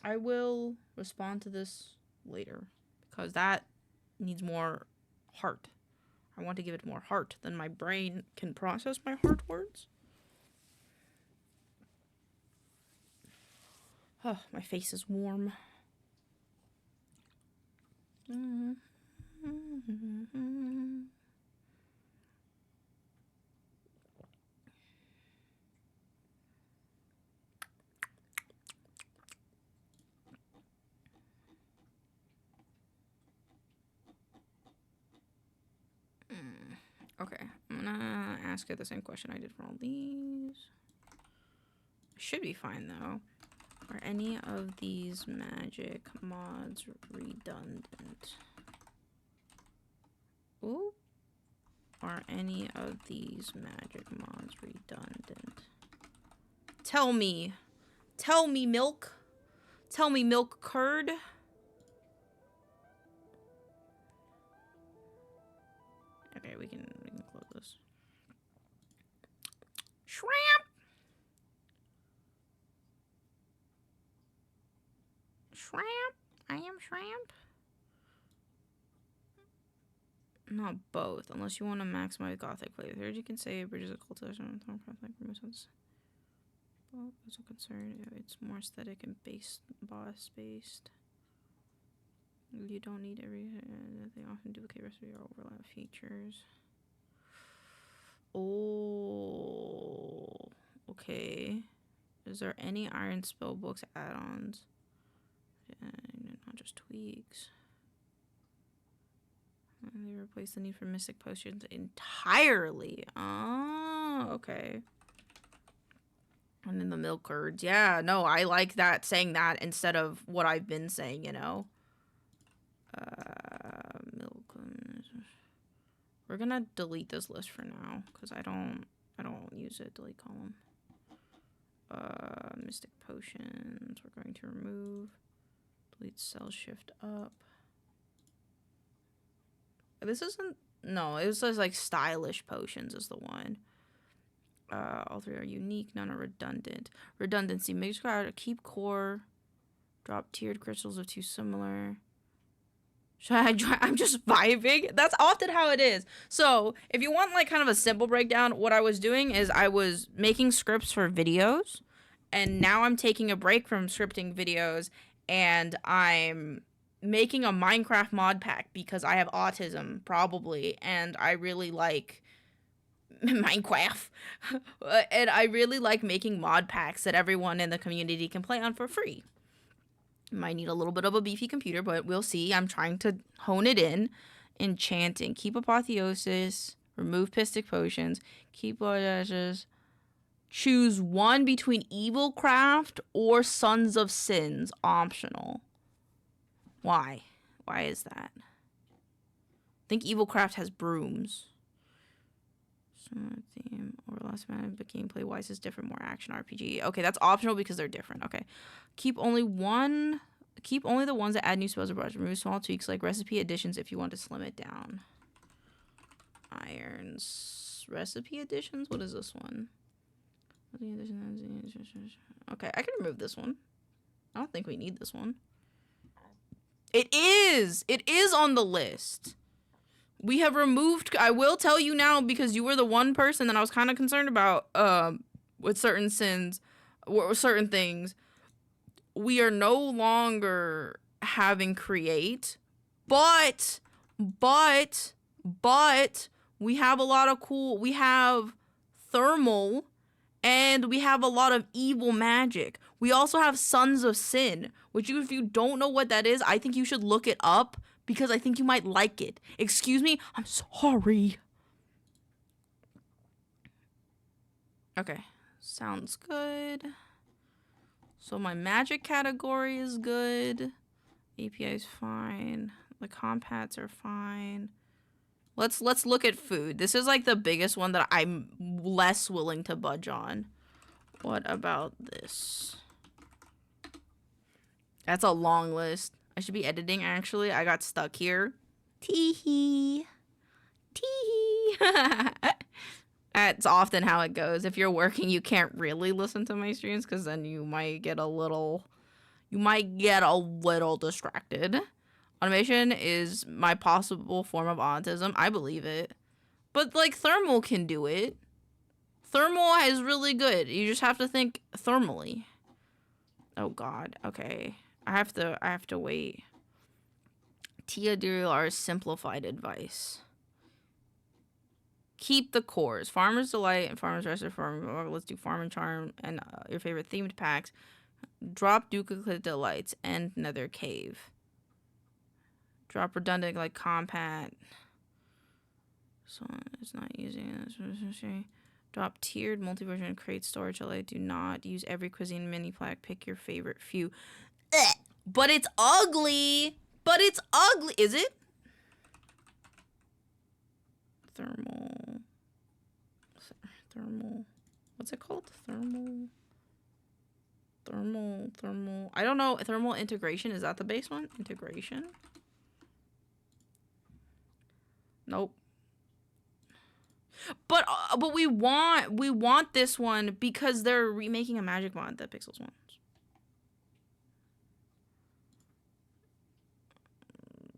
I will respond to this later because that needs more heart. I want to give it more heart than my brain can process my heart words. Oh, my face is warm. Okay, I'm gonna ask it the same question I did for all these. Should be fine though. Are any of these magic mods redundant? Ooh. Are any of these magic mods redundant? Tell me. Tell me, milk. Tell me, milk curd. Okay, we can close this. Shrimp. Shrimp. I am shrimp. Not both, unless you want to maximize gothic playthrough. You can say bridges of cultivation and Thorncraft removes. Well, it's a concern. It's more aesthetic and boss based. You don't need everything. They often duplicate recipe or overlap features. Oh, okay. Is there any Iron Spellbooks add-ons? Not just tweaks. And they replace the need for mystic potions entirely. Oh, okay. And then the milk curds. Yeah, no, I like that, saying that instead of what I've been saying, you know. Milk. We're gonna delete this list for now because I don't use it. Delete column. Mystic potions. We're going to remove. Delete cell shift up. This isn't. No, it says like stylish potions is the one. All three are unique. None are redundant. Redundancy. Make sure to keep core. Drop tiered crystals of two similar. I'm just vibing. That's often how it is. So if you want like kind of a simple breakdown, what I was doing is I was making scripts for videos, and now I'm taking a break from scripting videos, and I'm making a Minecraft mod pack because I have autism probably, and I really like Minecraft. And I really like making mod packs that everyone in the community can play on for free. Might need a little bit of a beefy computer, but we'll see. I'm trying to hone it in. Enchanting. Keep apotheosis. Remove pistic potions. Keep ashes. Choose one between Evilcraft or Sons of Sins. Optional. Why? Why is that? I think Evilcraft has brooms. Theme or last minute, but gameplay wise is different, more action RPG. Okay, that's optional because they're different. Okay. Keep only the ones that add new spells or brush. Remove small tweaks like recipe additions if you want to slim it down. Irons recipe additions? What is this one? Okay, I can remove this one. I don't think we need this one. It is on the list. We have removed, I will tell you now, because you were the one person that I was kind of concerned about with certain sins, or certain things. We are no longer having create, but we have a lot of cool, we have thermal, and we have a lot of evil magic. We also have Sons of Sin, which if you don't know what that is, I think you should look it up, because I think you might like it. Excuse me? I'm sorry. Okay. Sounds good. So my magic category is good. API is fine. The compats are fine. Let's look at food. This is like the biggest one that I'm less willing to budge on. What about this? That's a long list. I should be editing, actually. I got stuck here. Tee-hee. Tee-hee. That's often how it goes. If you're working, you can't really listen to my streams because then you might get a little distracted. Automation is my possible form of autism. I believe it. But, like, thermal can do it. Thermal is really good. You just have to think thermally. Oh, God. Okay. I have to wait. Teodular's simplified advice. Keep the cores. Farmer's Delight and Farmer's Rest. Let's do Farm and Charm and your favorite themed packs. Drop Duplicate Delights and Nether Cave. Drop redundant like Compat. So it's not using this. Drop tiered multi-version crate storage. Do not use every cuisine mini plaque. Pick your favorite few. But it's ugly. Is it? Thermal. What's it called? Thermal. I don't know. Thermal integration. Is that the base one? Integration. Nope. But we want this one because they're remaking a magic mod that Pixels wants.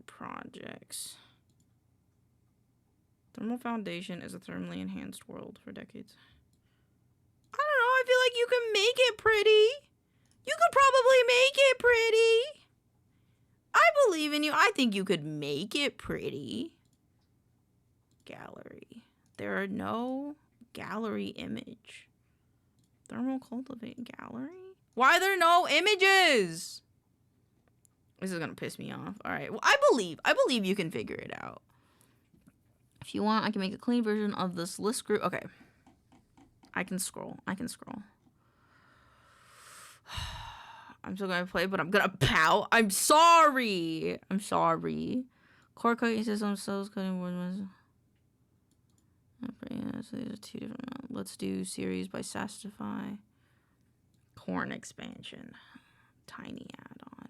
Projects. Thermal Foundation is a thermally enhanced world for decades. I don't know. I feel like you can make it pretty. You could probably make it pretty. I believe in you. I think you could make it pretty. Gallery. There are no gallery image. Thermal cultivate gallery? Why are there no images? This is gonna piss me off. All right. Well, I believe you can figure it out. If you want, I can make a clean version of this list group. Okay. I can scroll. I'm still gonna play, but I'm gonna pout. I'm sorry. I'm sorry. Core cooking system, cells cutting board. So these are two different. Let's do series by Sastify. Corn expansion. Tiny add-on.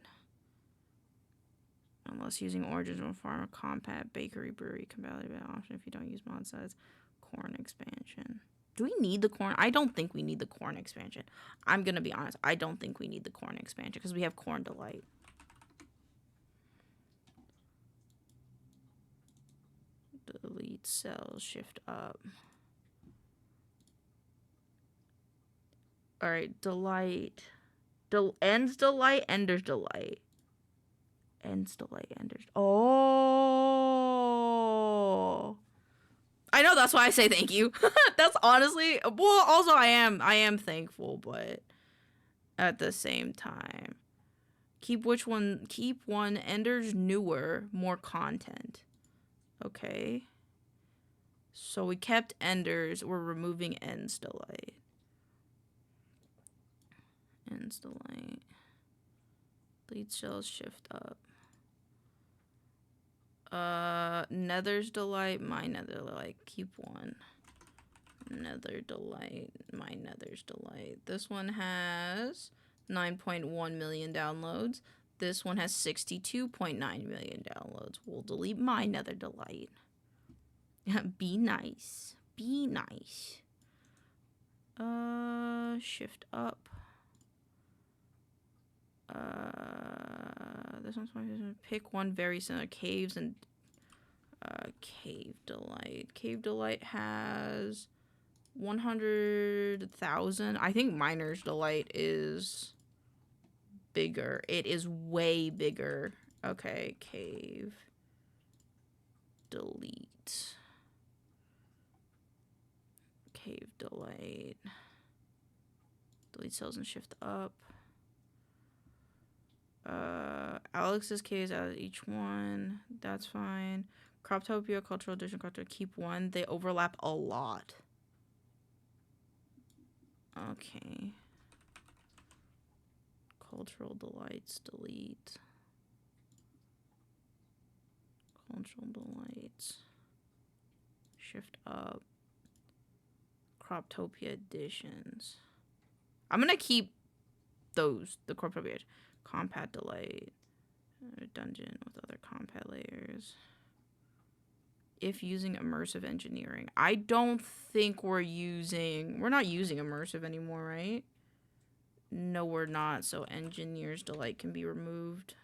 Unless using origins from farm, compact, bakery, brewery, compatible option if you don't use mod size. Corn expansion. Do we need the corn? I don't think we need the corn expansion. I'm gonna be honest. I don't think we need the corn expansion because we have Corn Delight. Delete cells, shift up. All right, delight. Ends delight, enders delight. Ends delight, enders. Oh. I know, that's why I say thank you. That's honestly, well, also I am thankful, but at the same time. Keep one, enders newer, more content. Okay. So we kept enders, we're removing ends delight. Ends delight. Lead shells, shift up. Nether's delight, my nether delight, keep one. Nether delight, my nether's delight. This one has 9.1 million downloads. This one has 62.9 million downloads. We'll delete my nether delight. Be nice. Be nice. Shift up. This one's my pick one very similar. Caves and Cave Delight. Cave Delight has 100,000. I think Miner's Delight is bigger. It is way bigger. Okay, Cave Delete. Cave Delight. Delete cells and shift up. Alex's caves out of each one. That's fine. Croptopia, Cultural Edition, Cultural, keep one. They overlap a lot. Okay. Cultural Delights, delete. Cultural Delights. Shift up. Croptopia Editions. I'm gonna keep those, the Croptopia. Compact Delight. Dungeon with other compact layers. If using immersive engineering. I don't think we're not using immersive anymore, right? No, we're not. So Engineer's Delight can be removed.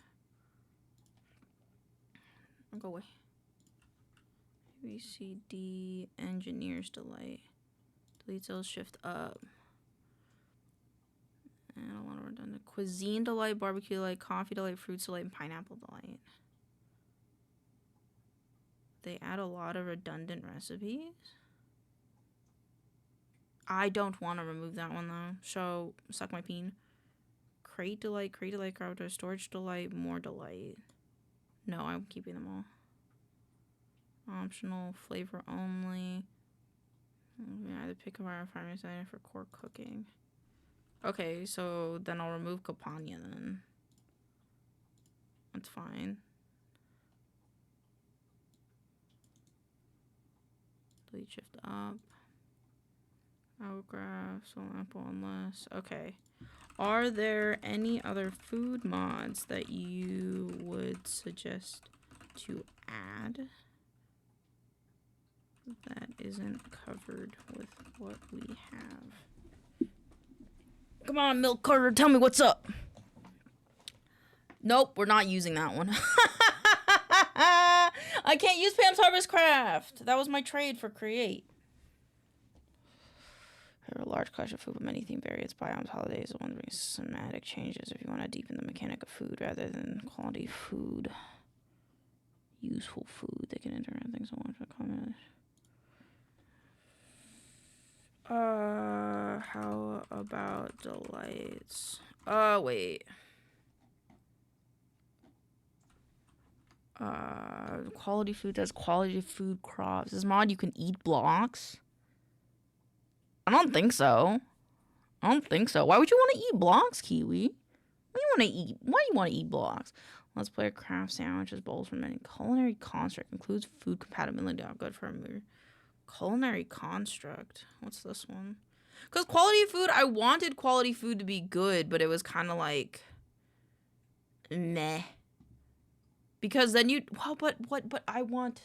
I'll go away. ABCD Engineer's Delight. Delete cells, shift up. And a lot of redundant. Cuisine Delight, Barbecue Delight, Coffee Delight, Fruits Delight, and Pineapple Delight. They add a lot of redundant recipes. I don't want to remove that one though. So, suck my peen. Crate Delight, Crowder, Storage Delight, More Delight. No, I'm keeping them all. Optional, flavor only. Either pick a farming designer for core cooking. Okay, so then I'll remove Campania then. That's fine. Delete, shift up. Hourglass, so apple unless. Okay. Are there any other food mods that you would suggest to add that isn't covered with what we have? Come on, Milk Carter, tell me what's up. Nope, we're not using that one. I can't use Pam's Harvest Craft. That was my trade for Create. There are a large collection of food with many theme variants, biomes, holidays. The one brings semantic changes if you want to deepen the mechanic of food rather than quality food. Useful food. They can interact things I want to comment. How about delights? Wait. Quality food does quality food crops. This mod you can eat blocks? I don't think so. I don't think so. Why would you want to eat blocks, Kiwi? What do you want to eat? Why do you want to eat blocks? Let's play a craft sandwiches, bowls from any culinary construct. Includes food compatibility. Oh, good for a movie. Culinary construct. What's this one? Because quality food, I wanted quality food to be good, but it was kind of like, meh. Because then you, well, but I want,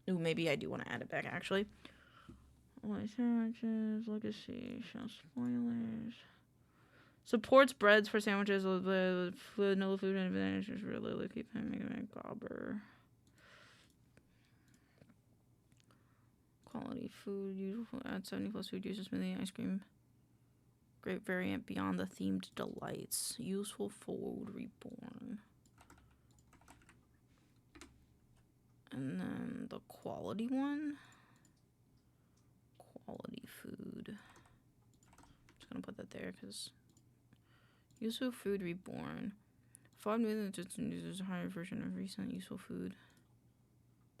ooh, maybe I do want to add it back, actually. Sandwiches, legacy, show spoilers. Supports breads for sandwiches with vanilla food and advantages really keep him making a gobber. Quality food, usual add 70 plus food uses smoothie, ice cream. Great variant beyond the themed delights. Useful food reborn. And then the quality one. Quality food. Just gonna put that there because useful food reborn. 5 million just uses a higher version of recent useful food.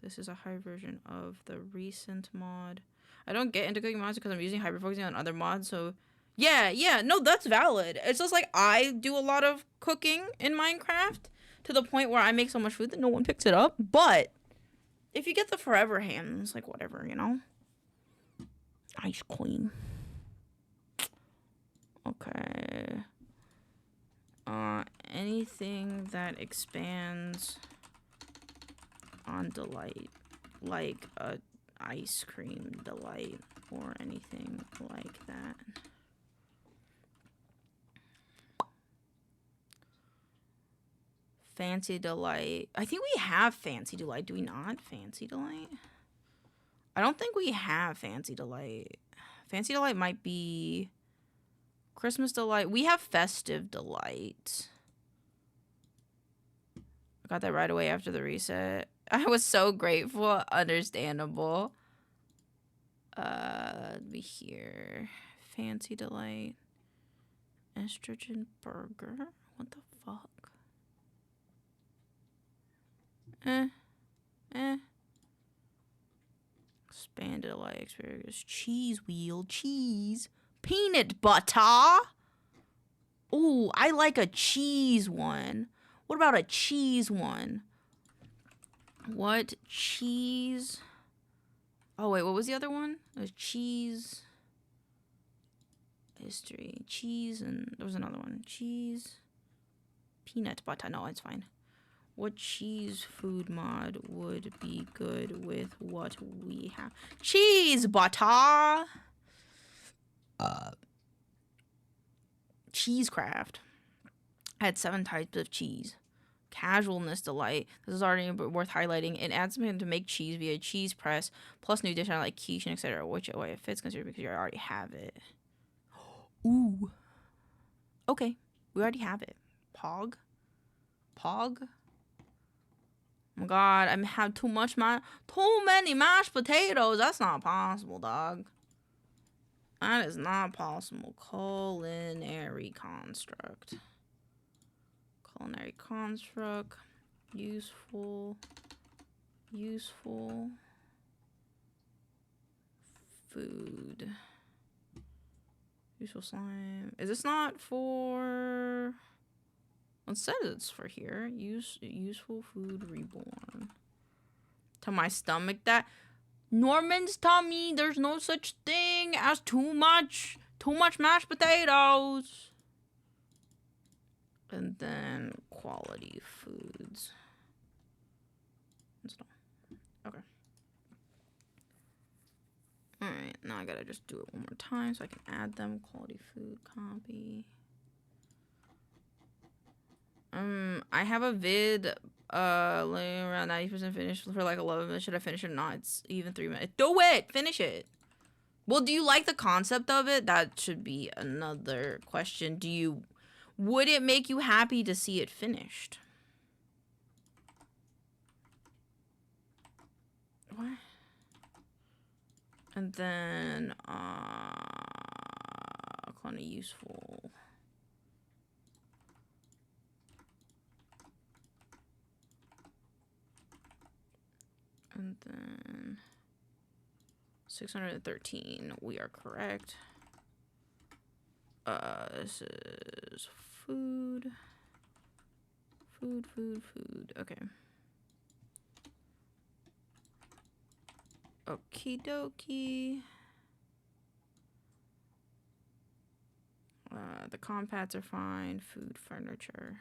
This is a high version of the recent mod. I don't get into cooking mods because I'm using hyper-focusing on other mods, so yeah, no, that's valid. It's just like I do a lot of cooking in Minecraft to the point where I make so much food that no one picks it up, but if you get the forever ham, it's like whatever, you know? Ice cream. Okay. Anything that expands on delight, like a ice cream delight or anything like that. Fancy delight. I think we have fancy delight. Do we not? Fancy delight? I don't think we have fancy delight. Fancy delight might be Christmas delight. We have festive delight. I got that right away after the reset. I was so grateful. Understandable. Let me hear. Fancy delight. Estrogen burger. What the fuck? Expanded delight experience. Cheese wheel. Cheese. Peanut butter. Ooh, I like a cheese one. What about a cheese one? What cheese? Oh, wait, what was the other one? It was cheese. History. Cheese, and there was another one. Cheese. Peanut butter. No, it's fine. What cheese food mod would be good with what we have? Cheese butter! Cheesecraft. I had 7 types of cheese. Casualness delight. This is already worth highlighting. It adds something to make cheese via cheese press, plus new addition like quiche and etc. Which way it fits considered because you already have it. Ooh. Okay, we already have it. Pog. Oh my god, I have too many mashed potatoes. That's not possible, dog. That is not possible. Culinary construct. Culinary construct. Useful food. Useful slime. Is this not for... It says it's for here. Useful food reborn. To my stomach that... Norman's tummy, there's no such thing as too much mashed potatoes. And then quality foods. Okay. Alright, now I gotta just do it one more time so I can add them. Quality food, copy. I have a vid around 90% finished for like 11 minutes. Should I finish it or not? It's even 3 minutes. Do it! Finish it! Well, do you like the concept of it? That should be another question. Would it make you happy to see it finished? What? And then, kind of useful. And then 613, we are correct. This is food. Food. Okay. Okie dokie. The compats are fine. Food, furniture.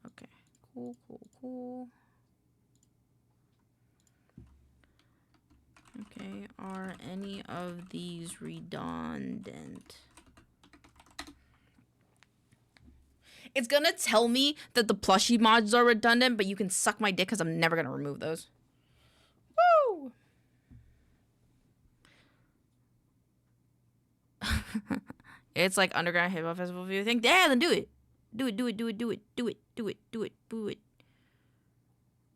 Okay. Cool. Okay, are any of these redundant? It's gonna tell me that the plushie mods are redundant, but you can suck my dick because I'm never gonna remove those. Woo! It's like Underground Hip Hop Festival view thing. Yeah, then do it. Do it.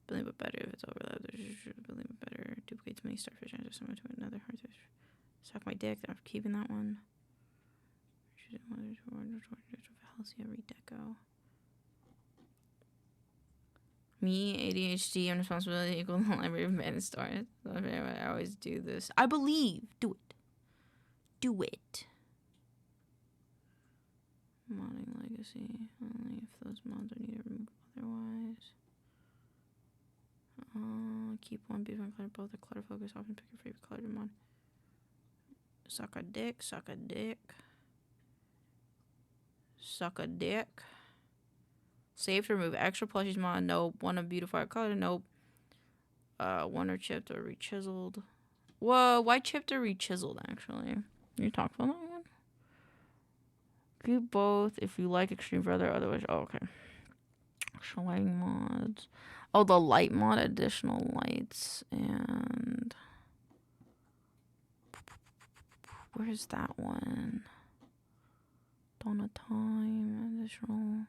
Believe it better if it's overlapped. Believe it better. Duplicate too many starfish and just someone to another hardfish. Suck my dick. I'm keeping that one. Halcyon redeco. Me, ADHD, and responsibility equal the library of man stars. I always do this. I believe. Do it. Do it. Modding legacy. Only if those mods are needed removed otherwise. Keep one beautiful and clutter. Both are clutter focus. Often pick your favorite color to mod. Suck a dick. Save to remove extra plushies mod. Nope. One of beautified color. Nope. One are chipped or rechiseled. Whoa, why chipped or rechiseled actually? You talk about that one? Keep both if you like Extreme Brother, otherwise okay. Extra lighting mods. Oh, the light mod, additional lights, and where's that one? Dawn of Time, additional.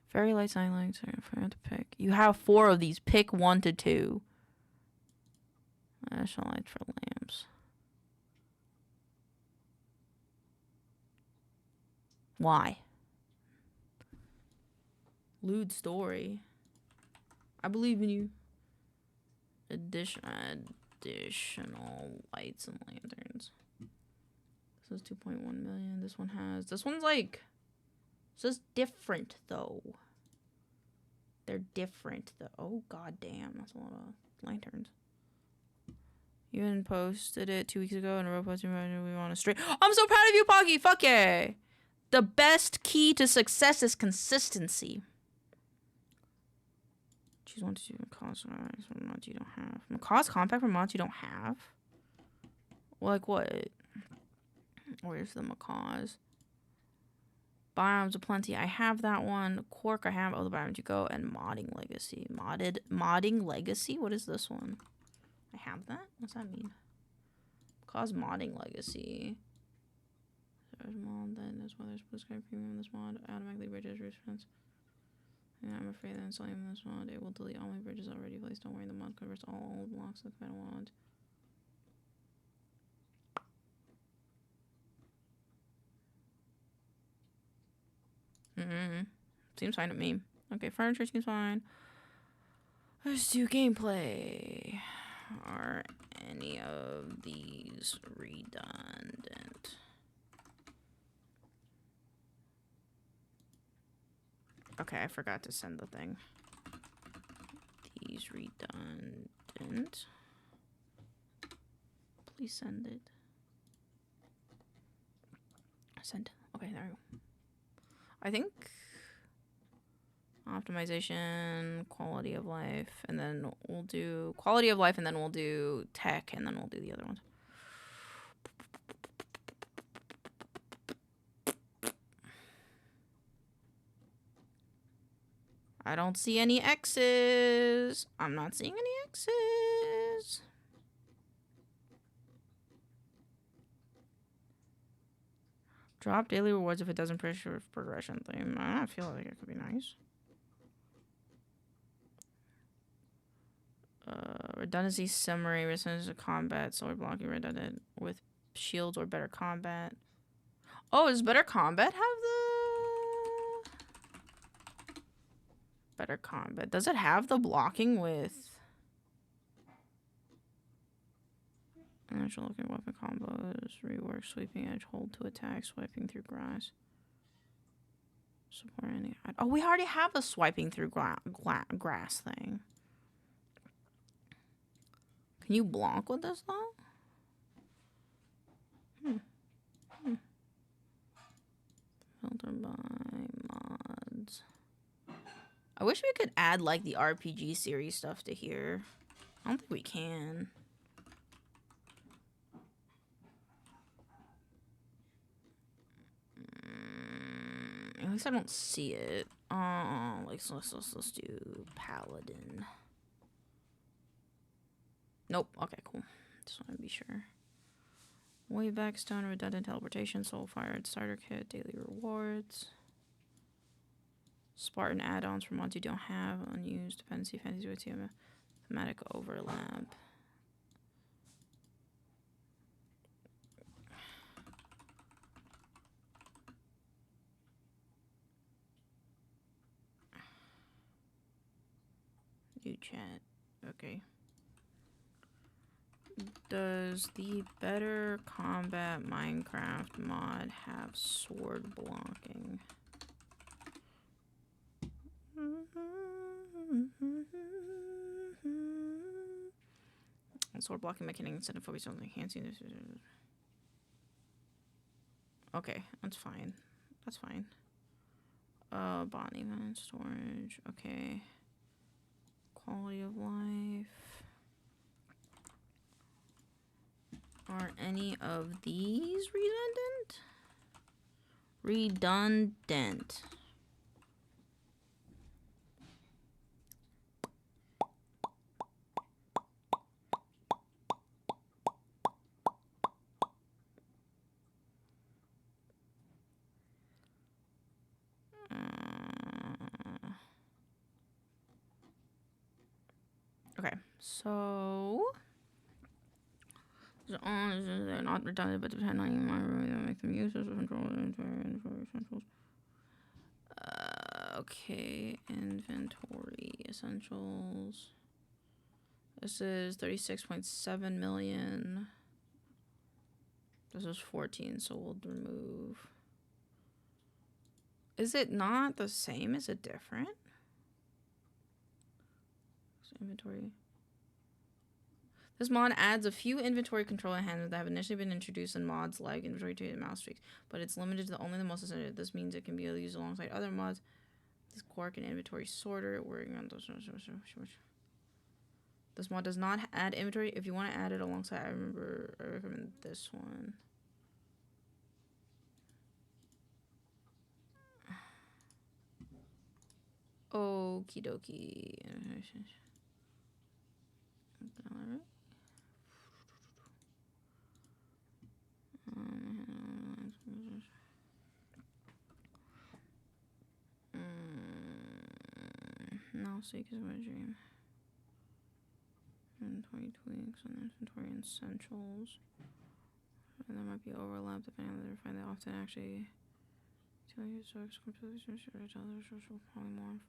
Fairy lights, night lights. I have to pick. You have 4 of these. Pick 1 to 2. Additional lights for lamps. Why? Lewd story. I believe in you. Additional lights and lanterns. This is 2.1 million. This one has. This one's like. This is different though. They're different though. Oh god damn, that's a lot of lanterns. You even posted it 2 weeks ago and a row posting we want to straight. I'm so proud of you, Poggy. Fuck yeah. The best key to success is consistency. Choose one to do Macaw's mods you don't have. Macaw's compact for mods you don't have? Like what? Where's the Macaw's? Biomes aplenty. I have that one. Quark I have. Oh, the Biomes you go. And modding legacy. Modding legacy? What is this one? I have that? What's that mean? Cause modding legacy. There's mod, then there's why there's blue sky premium. This mod automatically bridges response. And I'm afraid that installing this mod, it will delete all my bridges already placed. Don't worry, the mod covers all old blocks of metal mods. Seems fine to me. Okay, furniture seems fine. Let's do gameplay. Are any of these redundant? Okay, I forgot to send the thing. These redundant. Please send it. Send. Okay, there we go. I think optimization, quality of life, and then we'll do quality of life, and then we'll do tech, and then we'll do the other ones. I don't see any X's. I'm not seeing any X's. Drop daily rewards if it doesn't push your progression thing. I feel like it could be nice. Redundancy summary, resistance to combat, sword blocking redundant with shields or better combat. Oh, does better combat have the better combat? Does it have the blocking with Exponential looking weapon combos. Rework sweeping edge. Hold to attack. Swiping through grass. Support any. Oh, we already have a swiping through grass thing. Can you block with this though? Filter by mods. I wish we could add like the RPG series stuff to here. I don't think we can. At least I don't see it. Let's do Paladin. Nope. Okay, cool. Just want to be sure. Wayback Stone, redundant teleportation, soul-fired starter kit, daily rewards. Spartan add-ons for mods you don't have, unused dependency, fantasy with thematic overlap. New chat. Okay. Does the Better Combat Minecraft mod have sword blocking? Sword blocking mechanic instead of focus on enhancing this. Okay, that's fine. That's fine. Body man storage. Okay. Quality of life. Are any of these redundant? Redundant. Okay, so they're not redundant, but depend on you make them useless or control inventory essentials. Okay, inventory essentials. This is 36.7 million. This is 14, so we'll remove. Is it not the same? Is it different? Inventory. This mod adds a few inventory control enhancements that have initially been introduced in mods like inventory to mouse tweaks, but it's limited to only the most essential. This means it can be used alongside other mods. This quark and inventory sorter. Working on those. This mod does not add inventory. If you want to add it alongside, I recommend this one. Okie dokie. Alright. Now seek is my dream. Inventory tweaks and inventory essentials. And there might be overlap depending on whether they find they often actually tell you so completely social polymorph.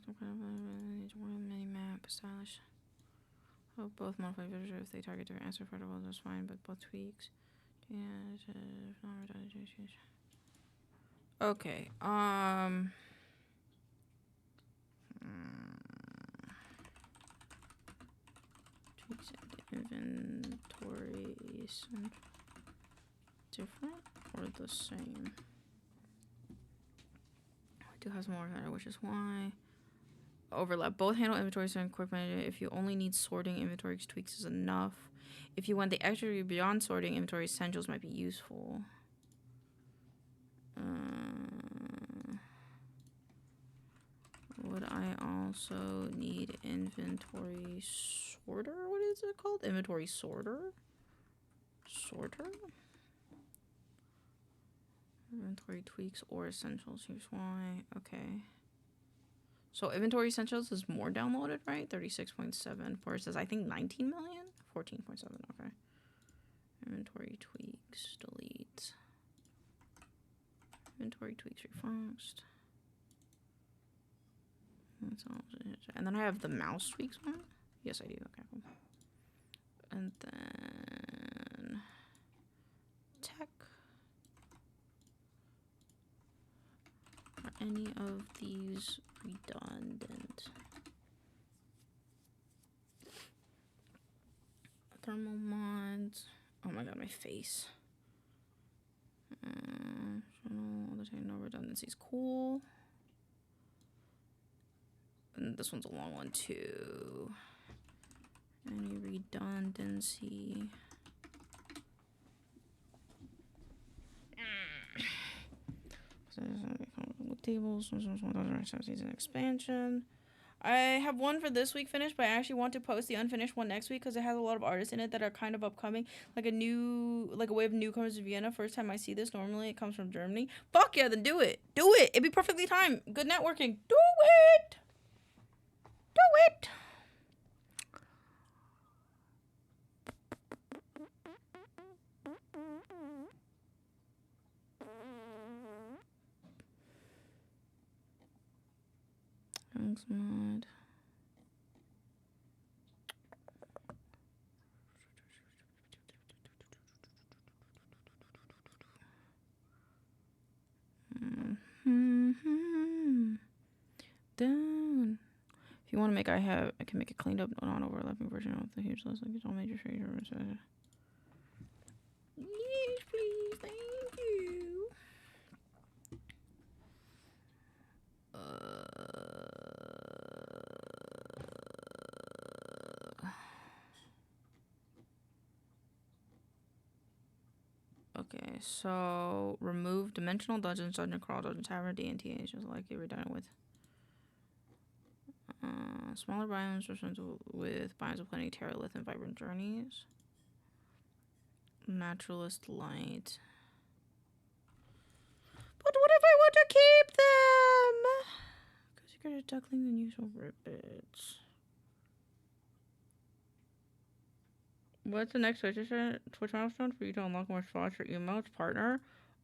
Some kind of need to work mini map stylish. Oh, both modify visual if they target different answer protocols, that's fine, but both tweaks. Yeah, if not redundant. Okay, tweaks and inventory is different or the same? We do have some more, which is why. Overlap. Both handle inventory and quick management. If you only need sorting, inventory tweaks is enough. If you want the extra beyond sorting, inventory essentials might be useful. Would I also need inventory sorter? What is it called? Inventory sorter? Sorter? Inventory tweaks or essentials. Here's why. Okay. So inventory essentials is more downloaded, right? 36.7 versus I think 19 million? 14.7, okay. Inventory tweaks, delete. Inventory tweaks refocused. And then I have the mouse tweaks one. Yes, I do. Okay, cool. And then any of these redundant? Thermal mods. Oh my god, my face. No redundancies. Cool. And this one's a long one too. Any redundancy? Tables, season expansion. I have one for this week finished, but I actually want to post the unfinished one next week because it has a lot of artists in it that are kind of upcoming, like a wave of newcomers to Vienna. First time I see this. Normally it comes from Germany. Fuck yeah, then do it. Do it. It'd be perfectly timed. Good networking. Do it. Do it. Thanks, mod. Down. If you want to make, I can make a cleaned up, non overlapping version of the huge list. Like it's all major features. Yes, please, thank you. Okay, so remove dimensional dungeons, dungeon crawl, dungeon tavern, D&T, just like you were done with. Smaller biomes with biomes of plenty, terralith, and vibrant journeys. Naturalist light. But what if I want to keep them? Because you're good at duckling and usual ribbits. What's the next Twitch milestone for you to unlock more slots for emotes, partner?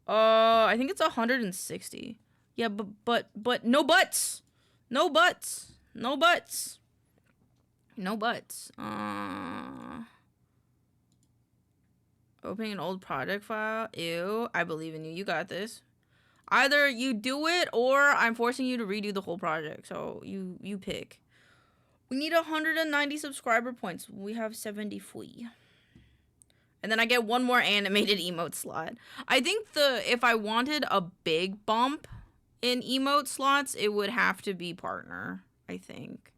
I think it's 160. Yeah, but no buts. No buts. No buts. No buts. Opening an old project file. Ew. I believe in you. You got this. Either you do it or I'm forcing you to redo the whole project. So you pick. We need 190 subscriber points. We have 73. And then I get one more animated emote slot. I think if I wanted a big bump in emote slots, it would have to be partner, I think.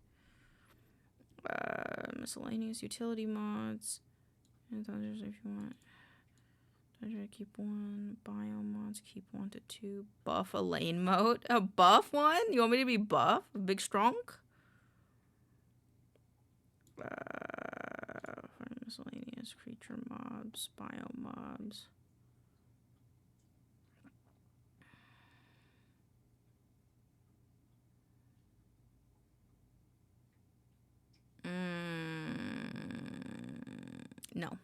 Miscellaneous utility mods. And others if you want. Keep 1. Bio mods, keep 1 to 2. Buff a lane mode. A buff one? You want me to be buff? Big strong? Miscellaneous creature mobs, bio mobs. No.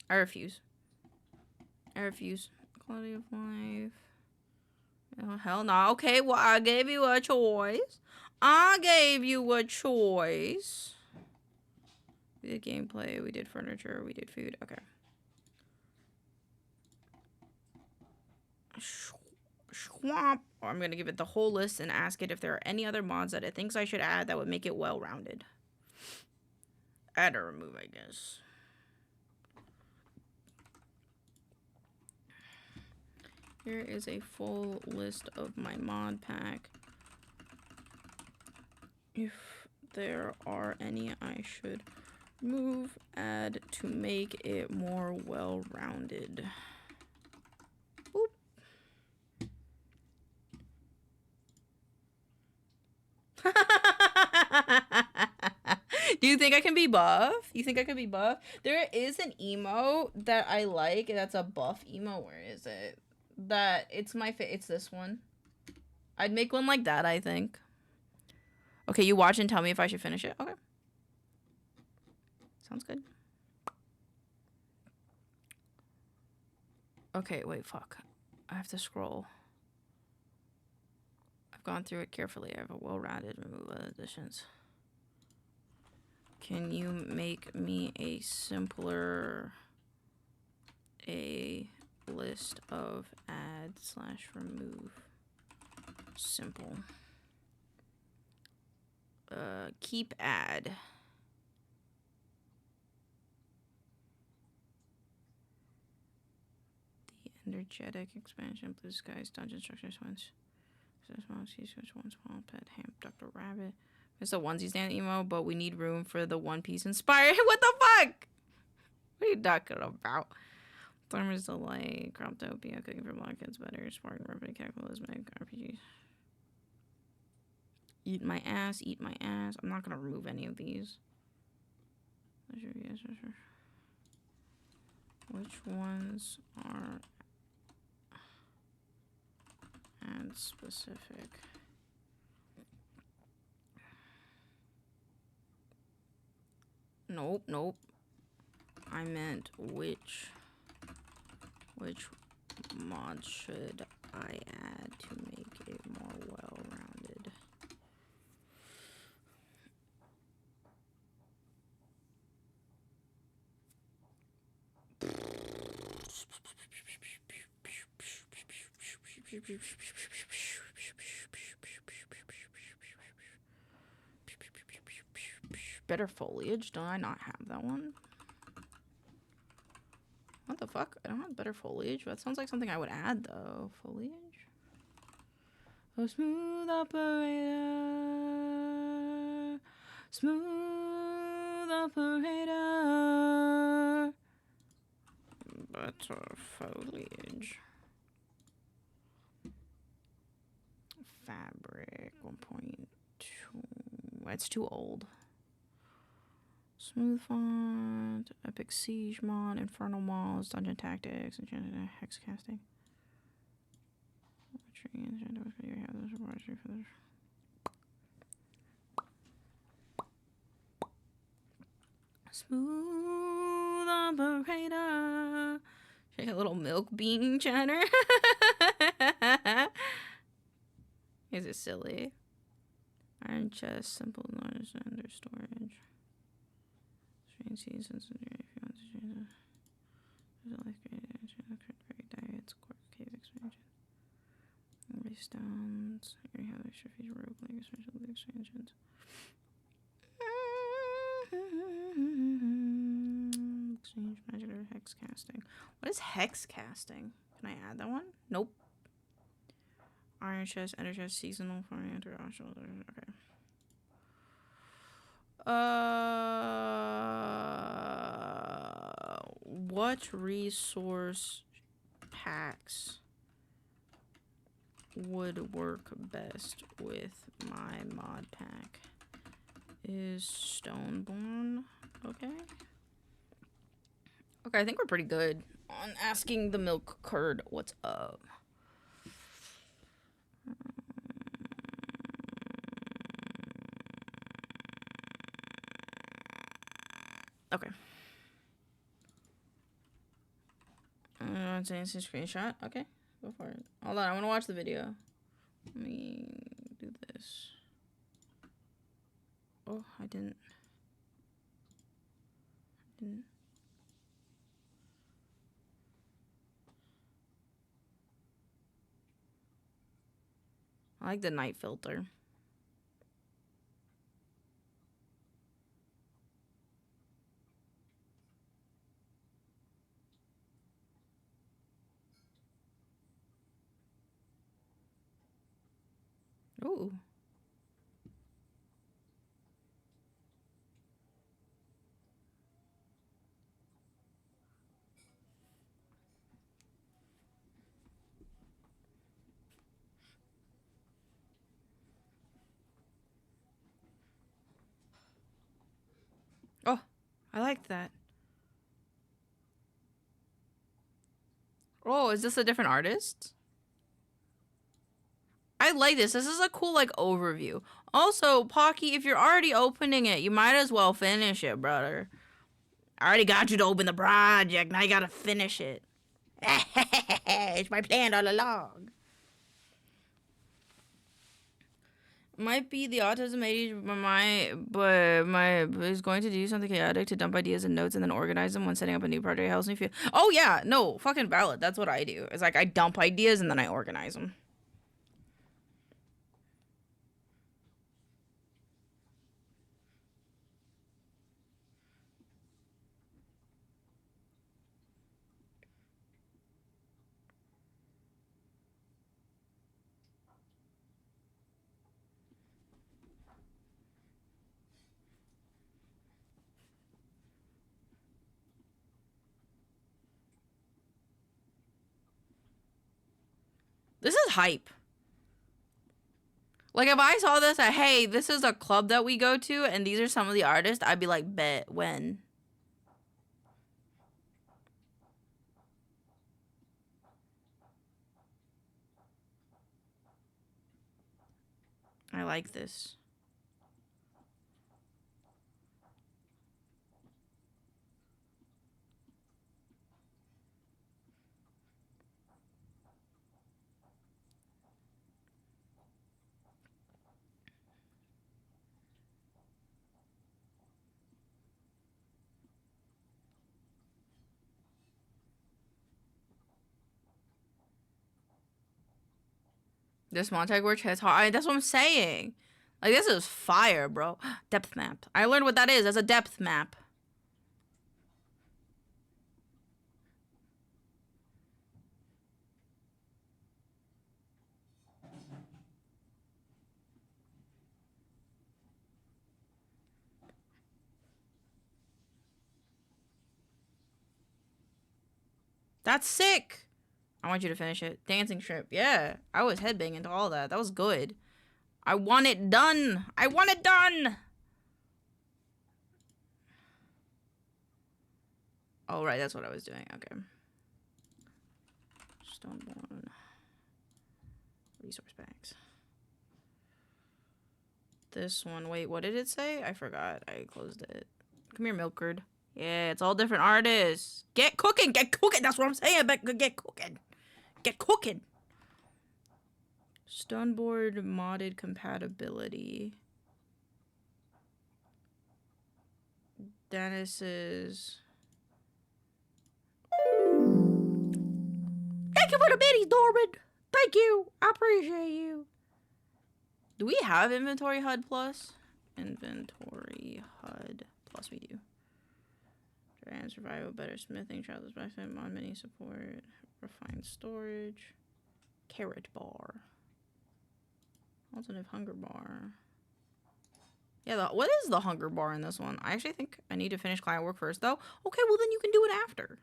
I refuse. I refuse. Quality of life. Oh, hell no. Okay, well, I gave you a choice. I gave you a choice. We did gameplay, we did furniture, we did food. Okay. Swamp. I'm going to give it the whole list and ask it if there are any other mods that it thinks I should add that would make it well-rounded. Add or remove, I guess. Here is a full list of my mod pack. If there are any I should move, add to make it more well-rounded. Do you think I can be buff? You think I could be buff? There is an emote that I like. That's a buff emote. Where is it? It's this one. I'd make one like that, I think. Okay, you watch and tell me if I should finish it. Okay. Sounds good. Okay, wait, fuck. I have to scroll. I've gone through it carefully. I have a well-rounded remove additions. Can you make me a simpler list of add/remove? Simple. Keep ad. The energetic expansion, blue skies, dungeon structures, ones. One small pet, ham, Dr. Rabbit. It's a onesie stand emo, but we need room for the One Piece inspired. What the fuck? What are you talking about? Farmer's Delight, Croptopia, Cooking for Blind Kids Better, Spartan Rugby, Cataclysm, RPGs. Eat my ass, eat my ass. I'm not gonna remove any of these. Which ones are ad specific? Nope, nope. I meant which mod should I add to make it more well-rounded? Better foliage? Do I not have that one? What the fuck? I don't have better foliage. That sounds like something I would add though. Foliage? Oh, smooth operator. Smooth operator. Better foliage. Fabric 1.2. It's too old. Smooth font, epic siege mod, infernal walls, dungeon tactics, enchanted hex casting. Smooth operator. Should I get a little milk bean chatter? Is it silly? Iron chest, simple large under storage. Strange seasons and if you want to change it. There's a life great diets, quark cave expansion. Race stones. Here you have extra feature rope like expansion of the expansions. Exchange magic or hex casting. What is hex casting? Can I add that one? Nope. Iron chest, ender chest, seasonal for enter optional. Okay. What resource packs would work best with my mod pack? Is Stoneborn okay? Okay, I think we're pretty good on asking the milk curd what's up. Okay. Instant screenshot. Okay, go for it. Hold on, I want to watch the video. Let me do this. Oh, I didn't. I like the night filter. Ooh. Oh, I liked that. Oh, is this a different artist? I like this. This is a cool, like, overview. Also, Pocky, if you're already opening it, you might as well finish it, brother. I already got you to open the project. Now you gotta finish it. It's my plan all along. Might be the autism age, but is going to do something chaotic to dump ideas and notes and then organize them when setting up a new project. Helps me feel. Oh yeah, no, fucking valid. That's what I do. It's like I dump ideas and then I organize them. hype. Like, if I saw this, hey, this is a club that we go to, and these are some of the artists, I'd be like, bet, when? I like this. This Montag work has hard. That's what I'm saying. Like, this is fire, bro. Depth map. I learned what that is. That's a depth map. That's sick. I want you to finish it. Dancing strip. Yeah. I was headbanging to all that. That was good. I want it done. I want it done. Oh, right. That's what I was doing. Okay. Stoneborn. Resource packs. This one. Wait, what did it say? I forgot. I closed it. Come here, Milkcurd. Yeah, it's all different artists. Get cooking. Get cooking. That's what I'm saying. Get cooking. Get cooking. Stoneboard modded compatibility. Dennis's. Thank you for the biddies, Norman. Thank you. I appreciate you. Do we have Inventory HUD Plus? Inventory HUD Plus, we do. And survival, better smithing, travelers benefit, mod mini support, refined storage, carrot bar, alternative hunger bar. Yeah, what is the hunger bar in this one? I actually think I need to finish client work first, though. Okay, well then you can do it after.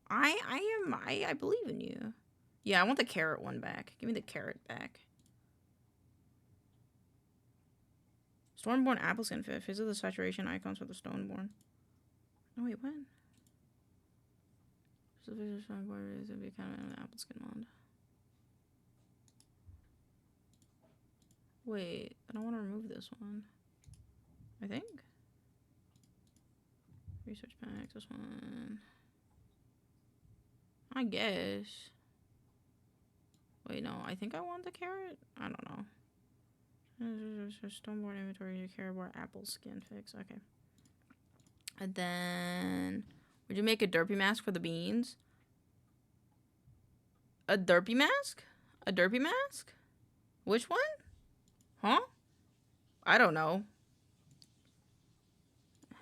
I believe in you. Yeah, I want the carrot one back. Give me the carrot back. Stormborn apple skin fit. Visit the saturation icons for the Stoneborn. Oh wait, when? So this is be kind of an apple skin mod. Wait, I don't want to remove this one. I think. Research packs, this one. I guess. Wait, no, I think I want the carrot. I don't know. Stoneborn inventory, carrot bar, apple skin fix. Okay. And then, would you make a derpy mask for the beans? A derpy mask? A derpy mask? Which one? Huh? I don't know.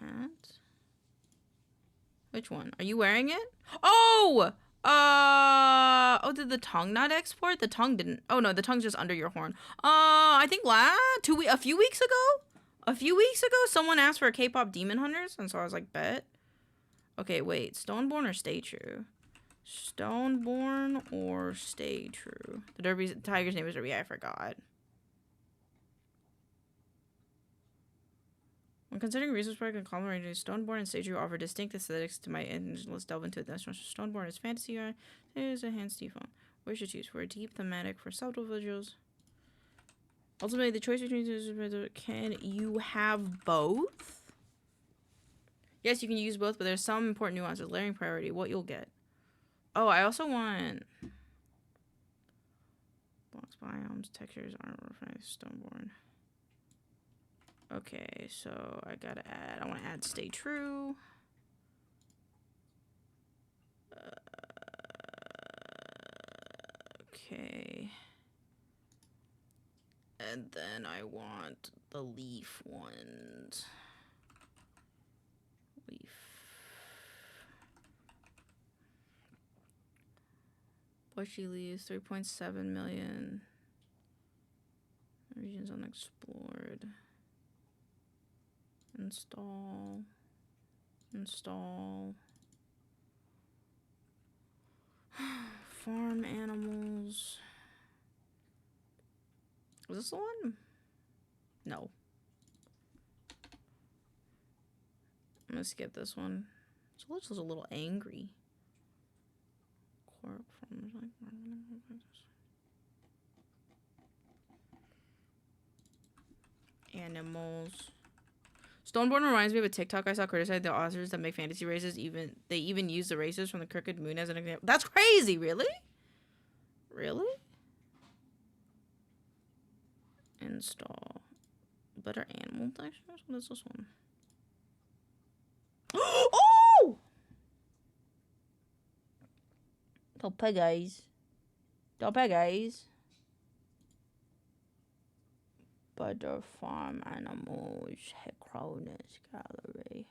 Hat. Which one? Are you wearing it? Oh! Oh, did the tongue not export? The tongue didn't. Oh, no, the tongue's just under your horn. I think a few weeks ago, someone asked for a K-pop Demon Hunters, and so I was like, bet. Okay, wait. Stoneborn or Stay True? Stoneborn or Stay True? The tiger's name is Derby. I forgot. When considering resource pack and column ranges, Stoneborn and Stay True offer distinct aesthetics to my end. Let's delve into this. Stoneborn is fantasy. It is a hand Steve phone. What should you choose? For a deep thematic, for subtle visuals. Ultimately, the choice between two, can you have both? Yes, you can use both, but there's some important nuances. Layering priority, what you'll get. Oh, I also want blocks, biomes, textures, armor, refined, Stoneborn. Okay, so I gotta add. I want to add Stay True. Okay. And then I want the leaf ones. Leaf. Bushy leaves, 3.7 million. Regions unexplored. Install. Farm animals. Was this the one? No. I'm gonna skip this one. So it looks a little angry. Animals. Stoneborn reminds me of a TikTok I saw criticize the authors that make fantasy races. They even use the races from the Crooked Moon as an example. That's crazy, really? Really? Install. Better animal textures? What is this one? Oh! Don't pay, guys. Don't pay, guys. Butter farm animals. Cronus gallery.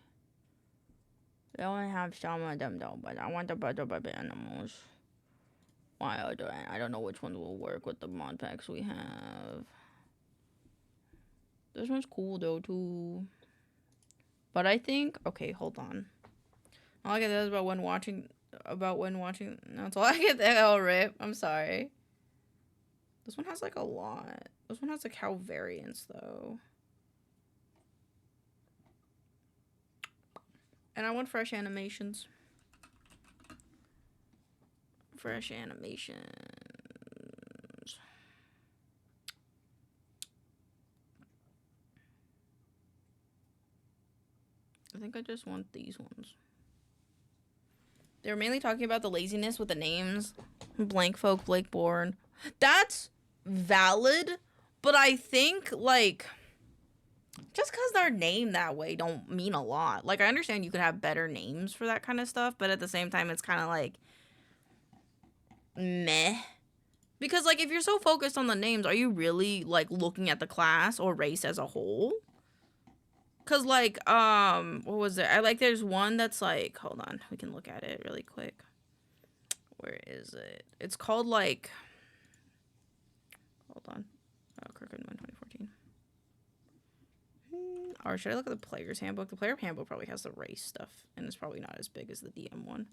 They only have some of them though, but I want the butter baby animals. Why are there? I don't know which ones will work with the mod packs we have. This one's cool though too. But I think okay, hold on. All I get that is about when watching. That's all I get. That rip. I'm sorry. This one has like a lot. This one has like cow variants though. And I want fresh animations. Fresh animations. I think I just want these ones. They were mainly talking about the laziness with the names. Blank Folk, Blakeborn. That's valid, but I think, like, just because they're named that way don't mean a lot. Like, I understand you could have better names for that kind of stuff, but at the same time, it's kind of like, meh. Because, like, if you're so focused on the names, are you really, like, looking at the class or race as a whole? Cause like, what was there? There's one that's like, hold on, we can look at it really quick. Where is it? It's called like, hold on, Crooked Moon 2014. Or should I look at the player's handbook? The player handbook probably has the race stuff, and it's probably not as big as the DM one.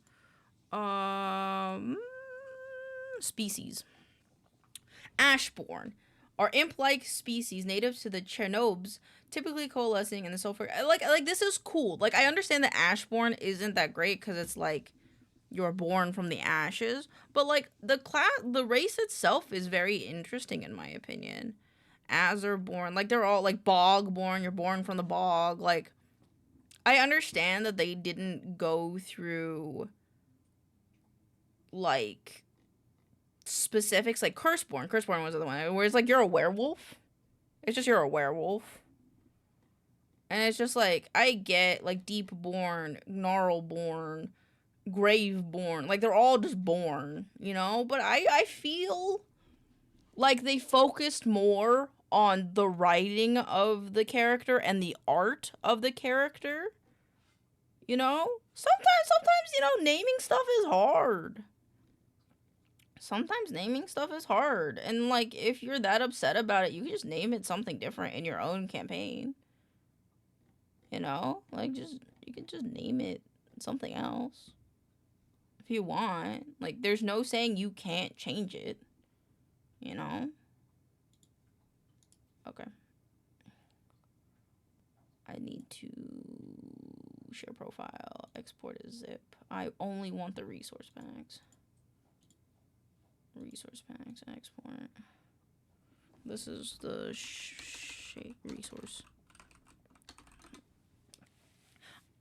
Species. Ashborn are imp-like species native to the Chernobes, typically coalescing in the sulfur. Like this is cool. Like, I understand that Ashborn isn't that great because it's like you're born from the ashes, but like the race itself is very interesting in my opinion. Azurborn, like they're all like Bogborn. You're born from the bog. Like, I understand that they didn't go through like specifics like Curseborn was the other one where it's like you're a werewolf. It's just you're a werewolf. And it's just like, I get like Deepborn, Gnarlborn, Graveborn, like they're all just born, you know? But I feel like they focused more on the writing of the character and the art of the character. You know? Sometimes, you know, naming stuff is hard. Sometimes naming stuff is hard. And, like, if you're that upset about it, you can just name it something different in your own campaign. You know? Like, you can just name it something else. If you want. Like, there's no saying you can't change it. You know? Okay. I need to share profile, export as zip. I only want the resource packs. Resource packs, export. This is the resource.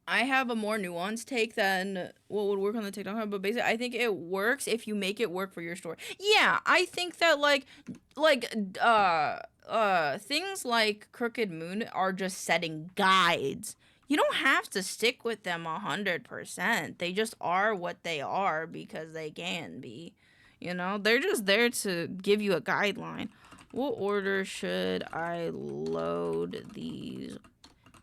I have a more nuanced take than what would work on the TikTok, but basically I think it works if you make it work for your story. Yeah, I think that things like Crooked Moon are just setting guides. You don't have to stick with them 100%. They just are what they are because they can be. You know, they're just there to give you a guideline. What order should I load these?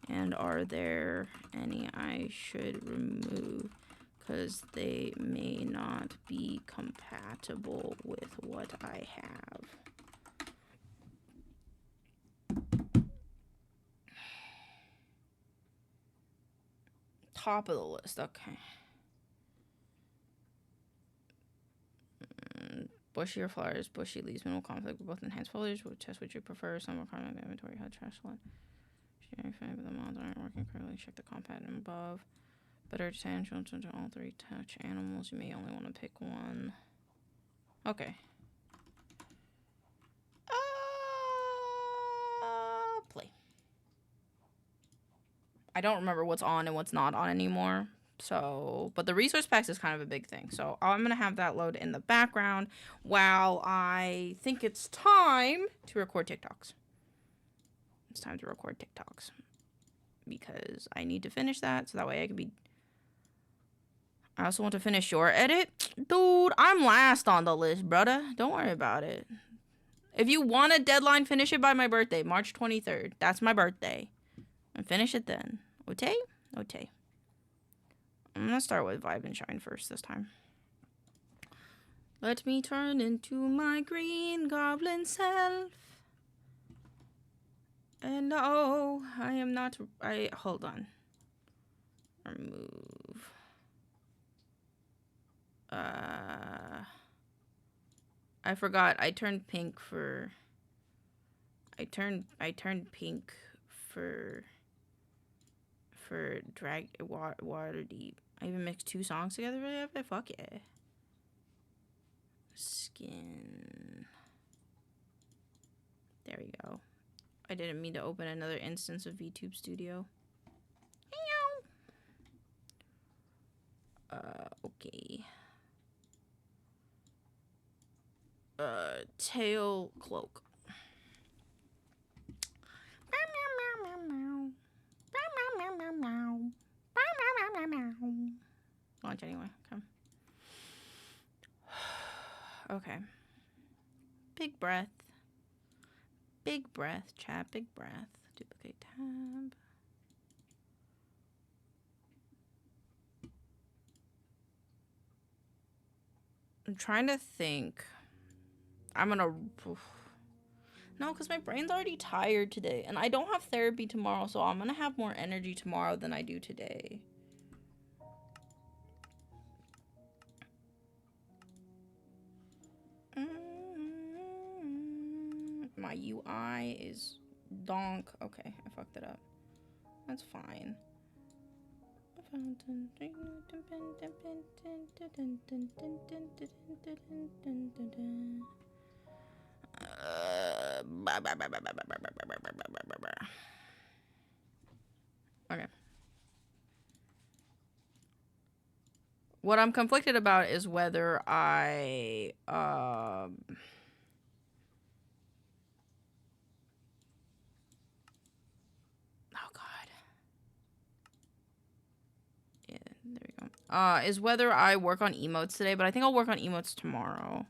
And are there any I should remove? Because they may not be compatible with what I have. Top of the list, okay. Bushy or flowers? Bushy leaves minimal conflict with both enhanced foliage. We'll test what you prefer. Some will comment the inventory. How trash lot. Sharing fine, but the mods aren't working correctly. Check the compat above. Better attention to all 3 touch animals. You may only want to pick one. Okay. Play. I don't remember what's on and what's not on anymore. So, but the resource packs is kind of a big thing. So I'm going to have that load in the background while I think it's time to record TikToks. It's time to record TikToks because I need to finish that so that way I can be... I also want to finish your edit. Dude, I'm last on the list, brother. Don't worry about it. If you want a deadline, finish it by my birthday, March 23rd. That's my birthday. And finish it then. Okay? Okay. I'm gonna start with Vibe and Shine first this time. Let me turn into my green goblin self. And no, I am not... Hold on. Remove. I forgot. I turned pink for... I turned pink for drag water deep. I even mixed 2 songs together. Really? Fuck yeah. Skin. There we go. I didn't mean to open another instance of VTube Studio. Okay. Tail cloak. Launch anyway. Come. Okay. Big breath. Big breath, chat. Big breath. Duplicate tab. I'm trying to think. I'm gonna... No, because my brain's already tired today. And I don't have therapy tomorrow, so I'm gonna have more energy tomorrow than I do today. My UI is donk. Okay, I fucked it up. That's fine. Okay. What I'm conflicted about is whether I oh god. Yeah, there we go. Is whether I work on emotes today, but I think I'll work on emotes tomorrow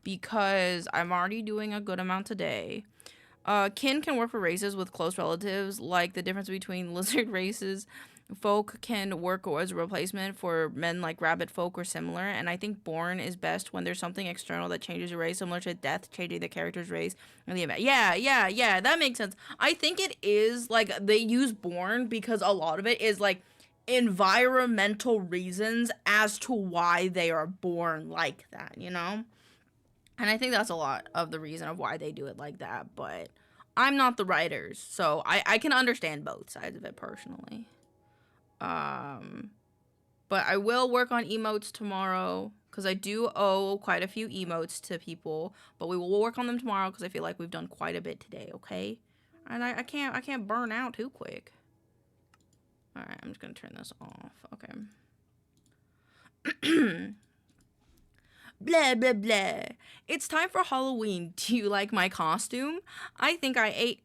because I'm already doing a good amount today. Kin can work for races with close relatives, like the difference between lizard races. Folk can work as a replacement for men like rabbit folk or similar, and I think born is best when there's something external that changes your race, similar to death changing the character's race. Yeah, that makes sense. I think it is, like, they use born because a lot of it is, like, environmental reasons as to why they are born like that, you know? And I think that's a lot of the reason of why they do it like that, but I'm not the writers, so I can understand both sides of it personally. But I will work on emotes tomorrow because I do owe quite a few emotes to people, but we will work on them tomorrow because I feel like we've done quite a bit today, okay? And I can't burn out too quick. All right, I'm just gonna turn this off. Okay. Blah, blah, blah. It's time for Halloween. Do you like my costume? I think I ate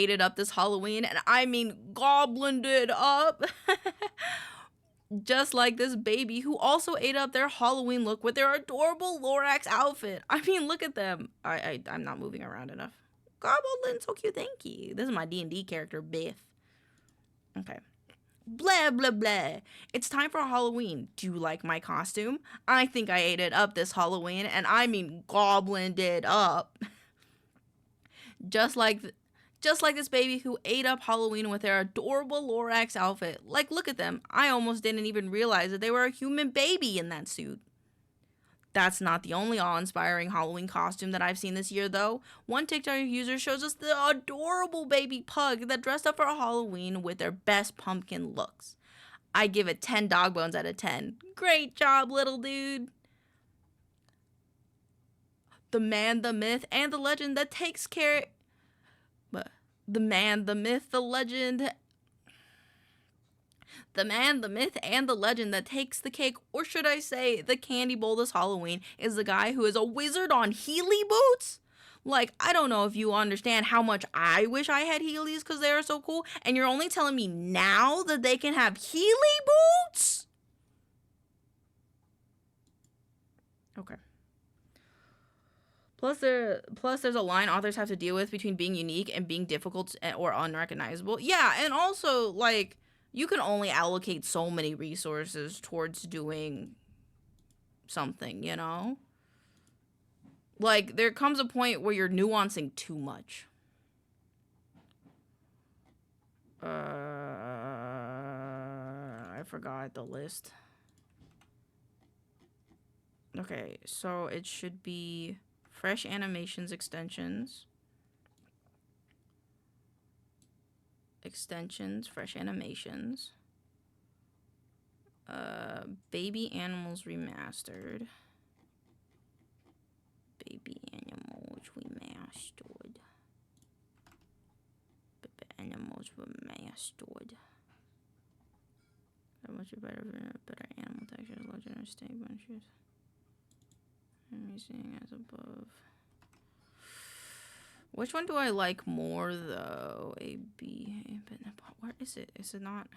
it up this Halloween, and I mean goblined it up. Just like this baby who also ate up their Halloween look with their adorable Lorax outfit. I mean, look at them. I'm not moving around enough. Goblin, so cute, thank you. This is my D&D character, Biff. Okay. Blah, blah, blah. It's time for Halloween. Do you like my costume? I think I ate it up this Halloween, and I mean goblined it up. Just like this baby who ate up Halloween with their adorable Lorax outfit. Like, look at them. I almost didn't even realize that they were a human baby in that suit. That's not the only awe-inspiring Halloween costume that I've seen this year, though. One TikTok user shows us the adorable baby pug that dressed up for Halloween with their best pumpkin looks. I give it 10 dog bones out of 10. Great job, little dude. The man, the myth, and the legend that takes care... The man, the myth, the legend... The man, the myth, and the legend that takes the cake, or should I say the candy bowl this Halloween, is the guy who is a wizard on Heely boots? Like, I don't know if you understand how much I wish I had Heelys because they are so cool, and you're only telling me now that they can have Heely boots? Okay. Plus, there's a line authors have to deal with between being unique and being difficult or unrecognizable. Yeah, and also, like, you can only allocate so many resources towards doing something, you know? Like, there comes a point where you're nuancing too much. I forgot the list. Okay, so it should be fresh animations extensions. Fresh animations. Baby animals remastered. Baby animals remastered. That much better animal textures, legendary steak bunches. Amazing as above. Which one do I like more though? Where is it? Is it not?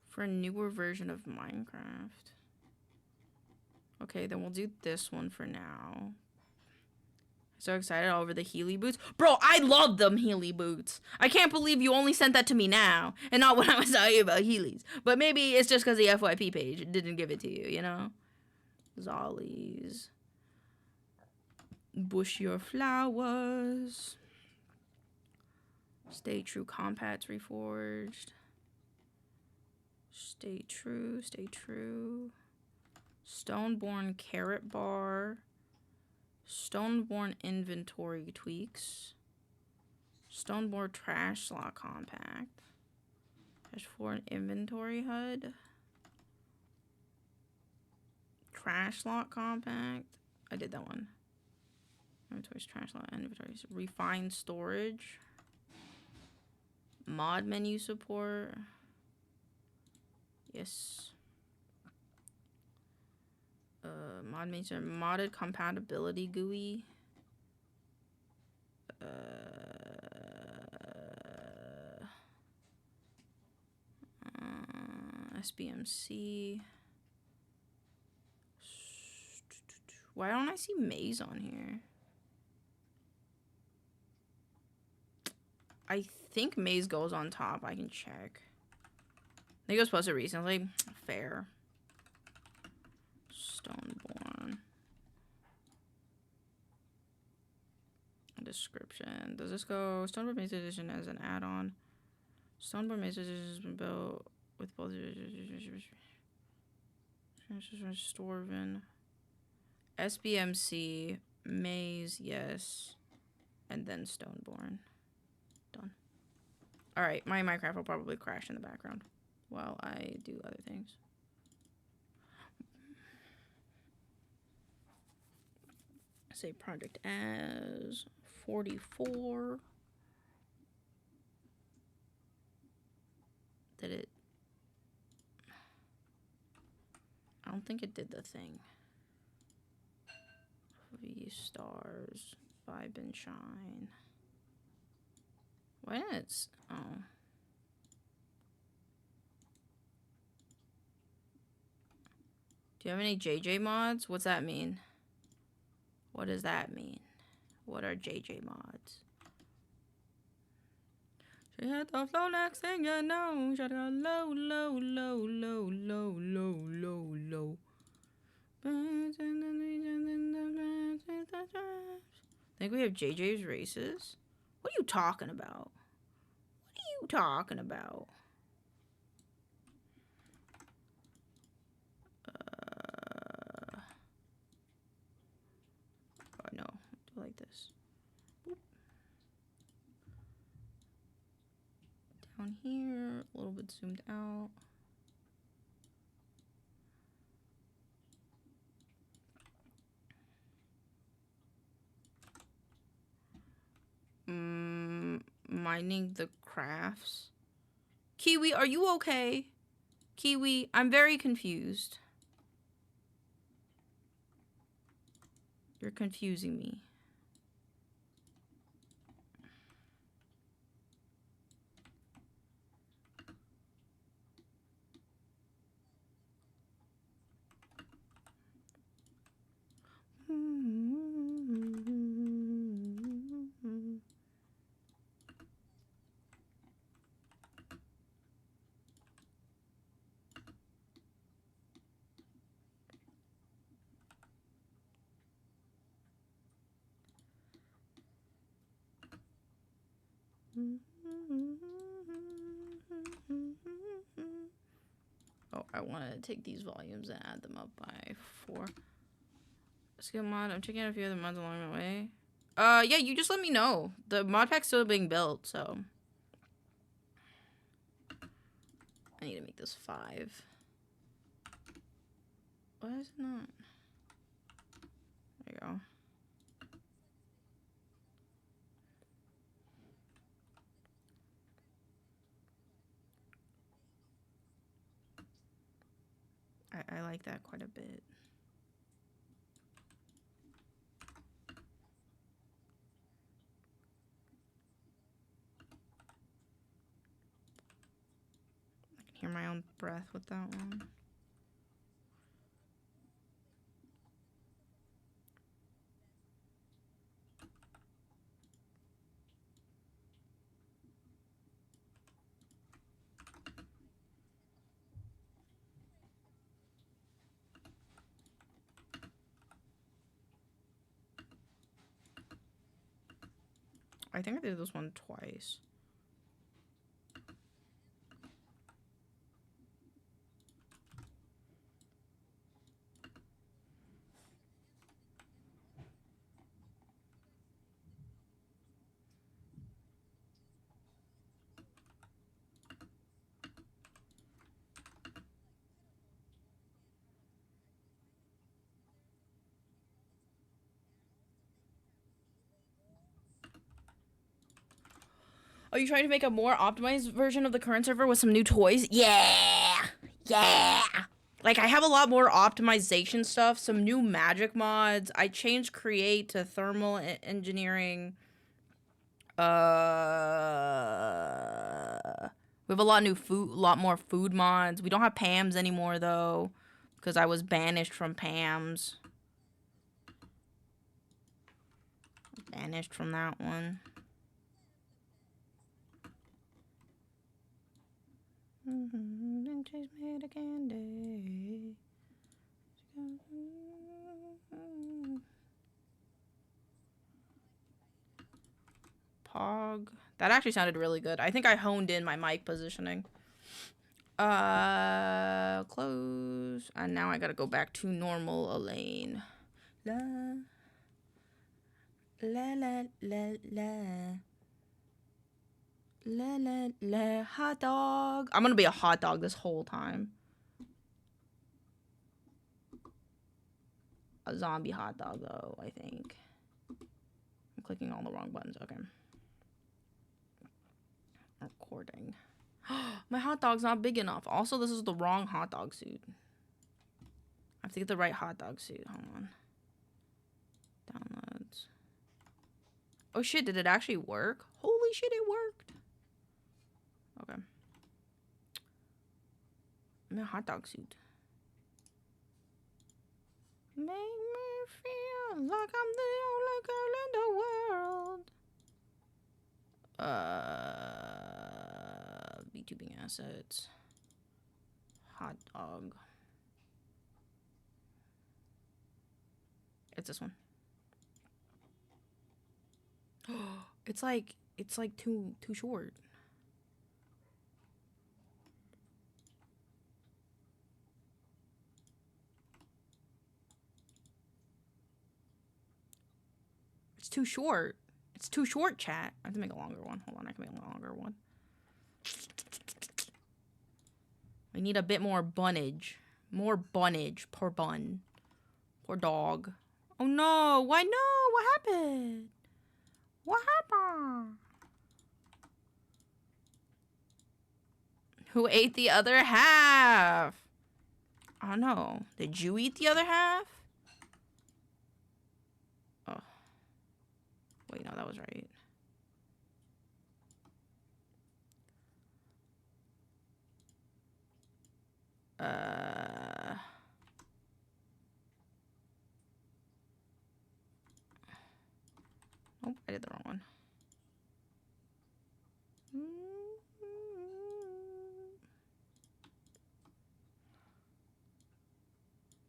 For a newer version of Minecraft. Okay, then we'll do this one for now. So excited over the Heely boots. Bro, I love them Heely boots. I can't believe you only sent that to me now and not when I was telling you about Heelys. But maybe it's just because the FYP page didn't give it to you, you know? Zollies. Bush your flowers. Stay True Compats Reforged. Stay True, Stay True. Stoneborn Carrot Bar. Stoneborn Inventory Tweaks. Stoneborn Trash Slot Compact. There's for an Inventory HUD. Trash Slot Compact. I did that one. Inventories, Trash Slot, Inventories. Refined Storage. Mod Menu Support. Yes. Mod menu, modded compatibility GUI. SBMC. Why don't I see Maze on here? I think Maze goes on top. I can check. I think it was posted recently. Fair. Stoneborn. Description. Does this go? Stoneborn Maze Edition as an add-on. Stoneborn Maze Edition has been built with both Storvin. SBMC. Maze, yes. And then Stoneborn. Done. Alright, my Minecraft will probably crash in the background while I do other things. Say project as 44. Did it? I don't think it did the thing. V stars, vibe and shine. Why didn't it? Oh. Do you have any JJ mods? What's that mean? What does that mean? What are JJ mods? She had the flow next thing you know. She had to go low, low, low, low, low, low, low, low. Think we have JJ's races? What are you talking about? What are you talking about? it's zoomed out. Mining the crafts. Kiwi, are you okay? Kiwi, I'm very confused. You're confusing me. Oh, I want to take these volumes and add them up by 4. Skill mod. I'm checking out a few other mods along the way. Yeah, you just let me know. The mod pack's still being built, so I need to make this 5. Why is it not? There you go. I like that quite a bit. I can hear my own breath with that one. I think I did this one twice. Are you trying to make a more optimized version of the current server with some new toys? Yeah! Yeah! Like, I have a lot more optimization stuff, some new magic mods. I changed create to thermal engineering. We have a lot more food mods. We don't have Pams anymore, though, because I was banished from Pams. Banished from that one. Chase me to candy. Pog. That actually sounded really good. I think I honed in my mic positioning. Close. And now I gotta go back to normal Elaine. La. La la la la. La la la. Hot dog. I'm gonna be a hot dog this whole time. A zombie hot dog, though, I think. I'm clicking all the wrong buttons. Okay. Recording. My hot dog's not big enough. Also, this is the wrong hot dog suit. I have to get the right hot dog suit. Hold on. Downloads. Oh shit, did it actually work? Holy shit, it worked. Okay. I'm in a hot dog suit. Make me feel like I'm the only girl in the world. VTubing assets. Hot dog. It's this one. It's like too short. It's too short. It's too short, chat. I have to make a longer one. Hold on, I can make a longer one. We need a bit more bunnage. More bunnage. Poor bun. Poor dog. Oh no! Why no? What happened? What happened? Who ate the other half? Oh no. Did you eat the other half? Oh. Wait, no, that was right. Oh, I did the wrong one.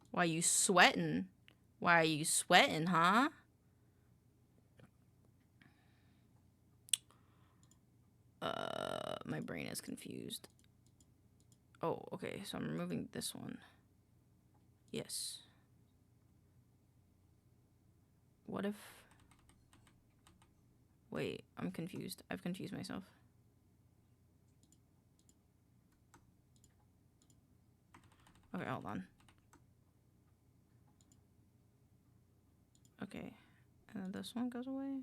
Why you sweating? Why are you sweating, huh? My brain is confused. Oh, okay, so I'm removing this one. Yes. What if... Wait, I'm confused. I've confused myself. Okay, hold on. Okay, and then this one goes away.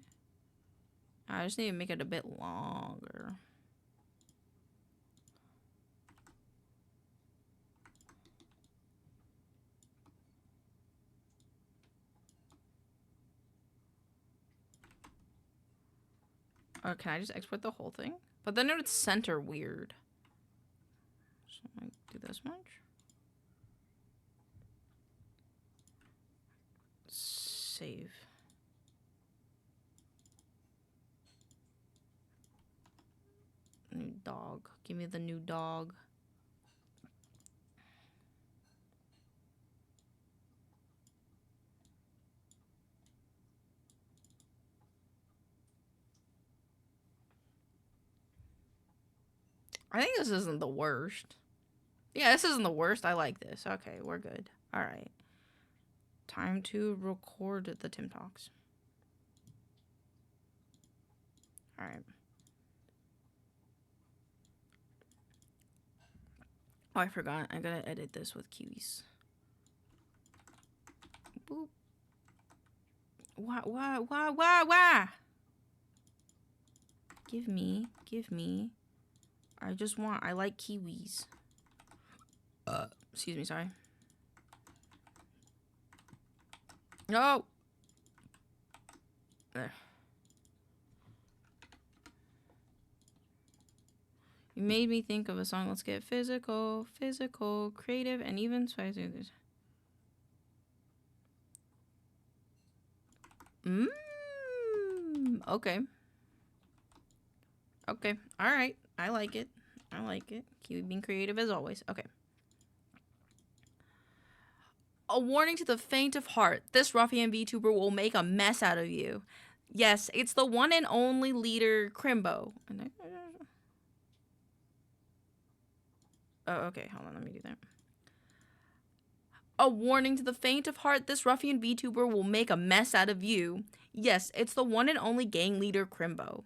I just need to make it a bit longer. Or can I just export the whole thing? But then it would center weird. So I do this much. Save. New dog. Give me the new dog. I think this isn't the worst. Yeah, this isn't the worst. I like this. Okay, we're good. All right. Time to record the Tim Talks. All right. Oh, I forgot. I gotta edit this with kiwis. Boop. Why? Give me. I like kiwis. Excuse me, sorry. No. There. You made me think of a song. Let's get physical, creative, and even spicy. Okay. Okay. All right. I like it. Kiwi being creative as always. Okay. A warning to the faint of heart. This ruffian VTuber will make a mess out of you. Yes, it's the one and only leader, Crimbo. Oh, okay. Hold on. Let me do that. A warning to the faint of heart. This ruffian VTuber will make a mess out of you. Yes, it's the one and only gang leader, Crimbo.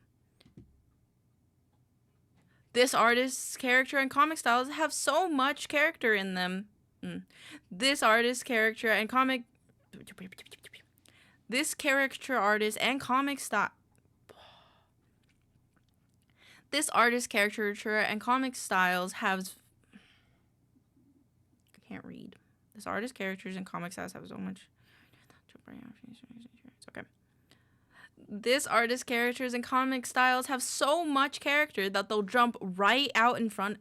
This artist's character and comic styles have so much character in them. This artist, character, and comic... This character artist and comic style... This artist, caricature, and comic styles have... I can't read. This artist, characters, and comic styles have so much... Okay. This artist, characters, and comic styles have so much character that they'll jump right out in front...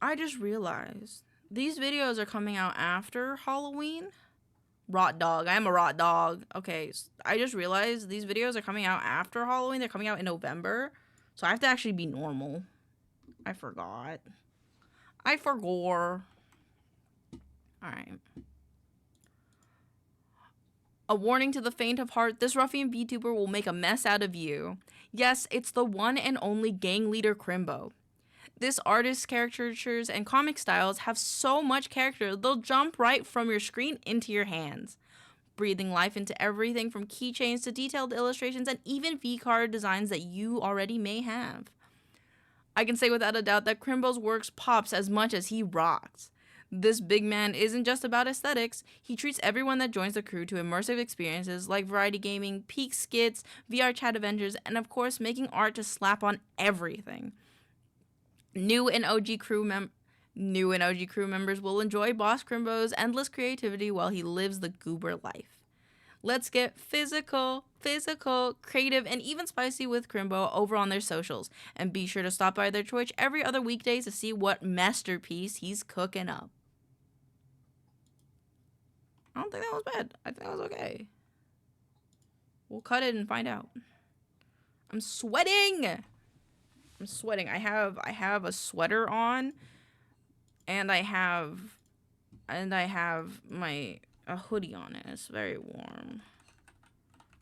I just realized these videos are coming out after Halloween. Rot dog. I am a rot dog. Okay, I just realized these videos are coming out after Halloween. They're coming out in November. So I have to actually be normal. I forgot. Alright. A warning to the faint of heart. This ruffian VTuber will make a mess out of you. Yes, it's the one and only gang leader, Crimbo. This artist's caricatures and comic styles have so much character, they'll jump right from your screen into your hands, breathing life into everything from keychains to detailed illustrations and even V-card designs that you already may have. I can say without a doubt that Crimbo's works pops as much as he rocks. This big man isn't just about aesthetics. He treats everyone that joins the crew to immersive experiences like variety gaming, peak skits, VR chat adventures, and of course making art to slap on everything. New and OG crew members will enjoy Boss Crimbo's endless creativity while he lives the goober life. Let's get physical, creative, and even spicy with Crimbo over on their socials. And be sure to stop by their Twitch every other weekday to see what masterpiece he's cooking up. I don't think that was bad. I think that was okay. We'll cut it and find out. I'm sweating! I have a sweater on. And I have my a hoodie on it. It's very warm.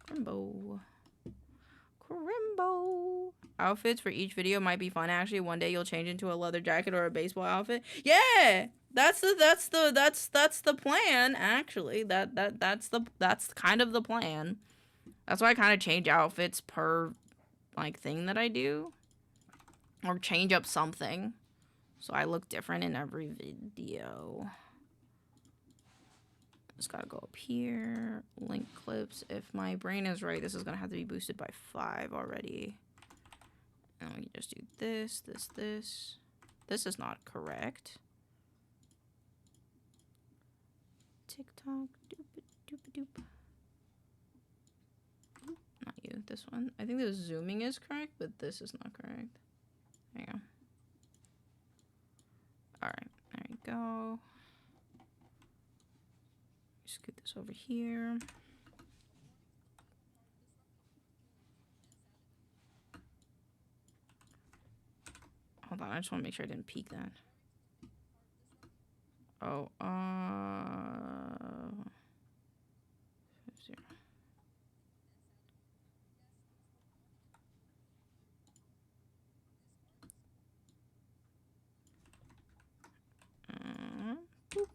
Crimbo. Outfits for each video might be fun. Actually, one day you'll change into a leather jacket or a baseball outfit. Yeah, that's the plan. Actually, that's kind of the plan. That's why I kind of change outfits per like thing that I do, or change up something, so I look different in every video. Just gotta go up here, link clips. If my brain is right, this is gonna have to be boosted by 5 already. And we can just do this. This is not correct. TikTok, doop. Not you, this one. I think the zooming is correct, but this is not correct. There you go. Alright, there you go. Scoot this over here. Hold on, I just want to make sure I didn't peek that. Oh, boop.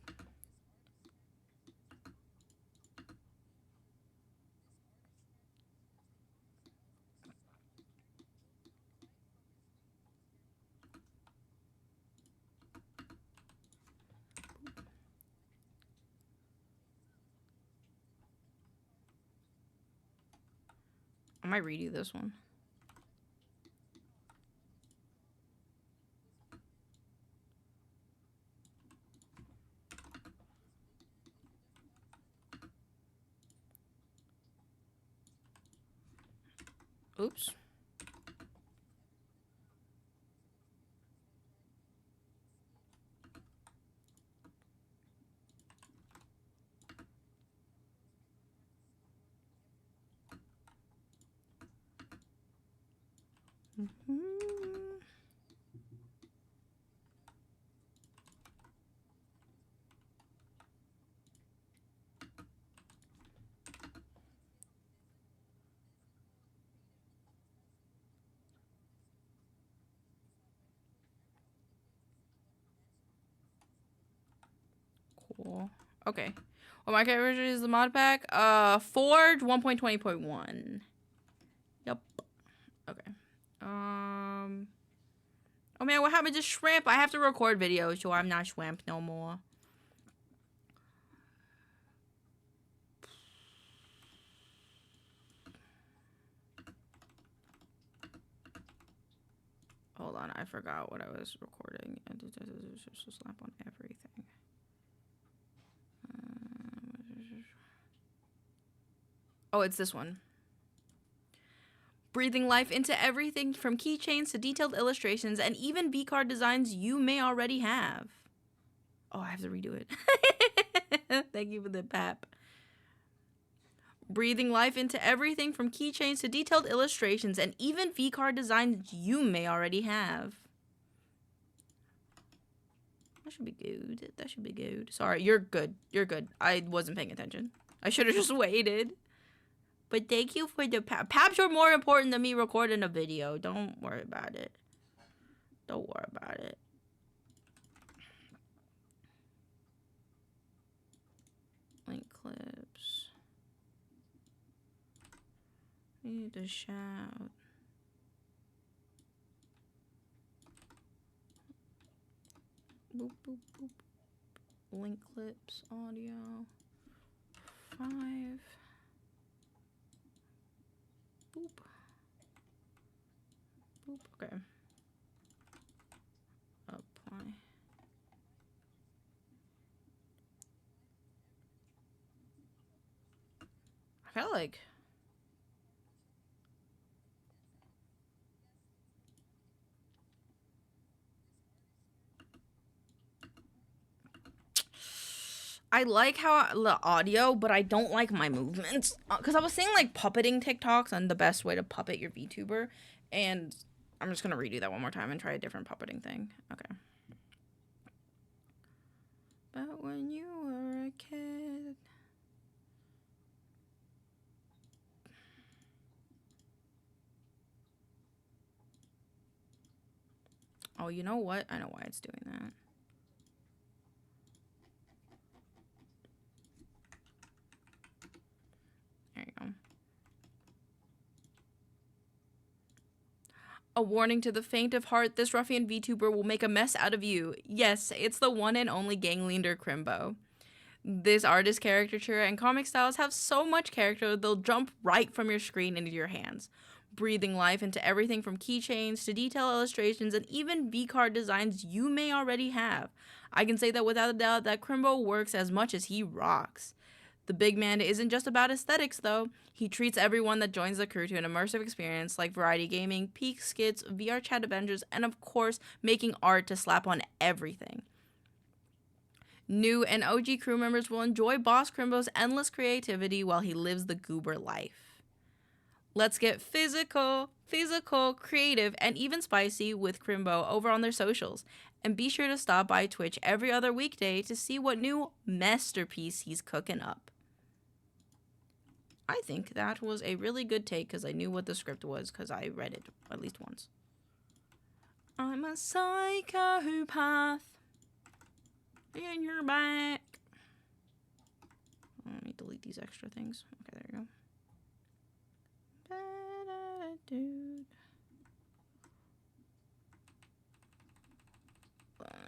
I might redo this one. Oops. Cool. Okay. Well, my favorite version is the mod pack. Forge 1.20.1. Yep. Okay. Oh man, what happened to shrimp? I have to record videos, so I'm not shrimp no more. Hold on, I forgot what I was recording. Just slap on everything. Oh, it's this one. Breathing life into everything from keychains to detailed illustrations and even V-card designs you may already have. Oh, I have to redo it. Thank you for the pap. Breathing life into everything from keychains to detailed illustrations and even V-card designs you may already have. That should be good. That should be good. Sorry, you're good. You're good. I wasn't paying attention. I should have just waited. But thank you for the pap. Paps are more important than me recording a video. Don't worry about it. Don't worry about it. Link clips. I need to shout. Boop, boop, boop. Link clips, audio. 5. Boop. Boop. Okay. Apply. I kinda like. I like how the audio, but I don't like my movements. Because I was seeing like puppeting TikToks on the best way to puppet your VTuber. And I'm just going to redo that one more time and try a different puppeting thing. Okay. But when you were a kid. Oh, you know what? I know why it's doing that. There you go. A warning to the faint of heart, this ruffian VTuber will make a mess out of you. Yes, it's the one and only gang leader Crimbo. This artist caricature and comic styles have so much character they'll jump right from your screen into your hands, breathing life into everything from keychains to detail illustrations and even V-card designs you may already have. I can say that without a doubt that Crimbo works as much as he rocks. The big man isn't just about aesthetics, though. He treats everyone that joins the crew to an immersive experience like variety gaming, peak skits, VR chat adventures, and of course, making art to slap on everything. New and OG crew members will enjoy Boss Crimbo's endless creativity while he lives the goober life. Let's get physical, creative, and even spicy with Crimbo over on their socials. And be sure to stop by Twitch every other weekday to see what new masterpiece he's cooking up. I think that was a really good take because I knew what the script was because I read it at least once. I'm a psychopath in your back. Let me delete these extra things. Okay, there you go. Dude. Back.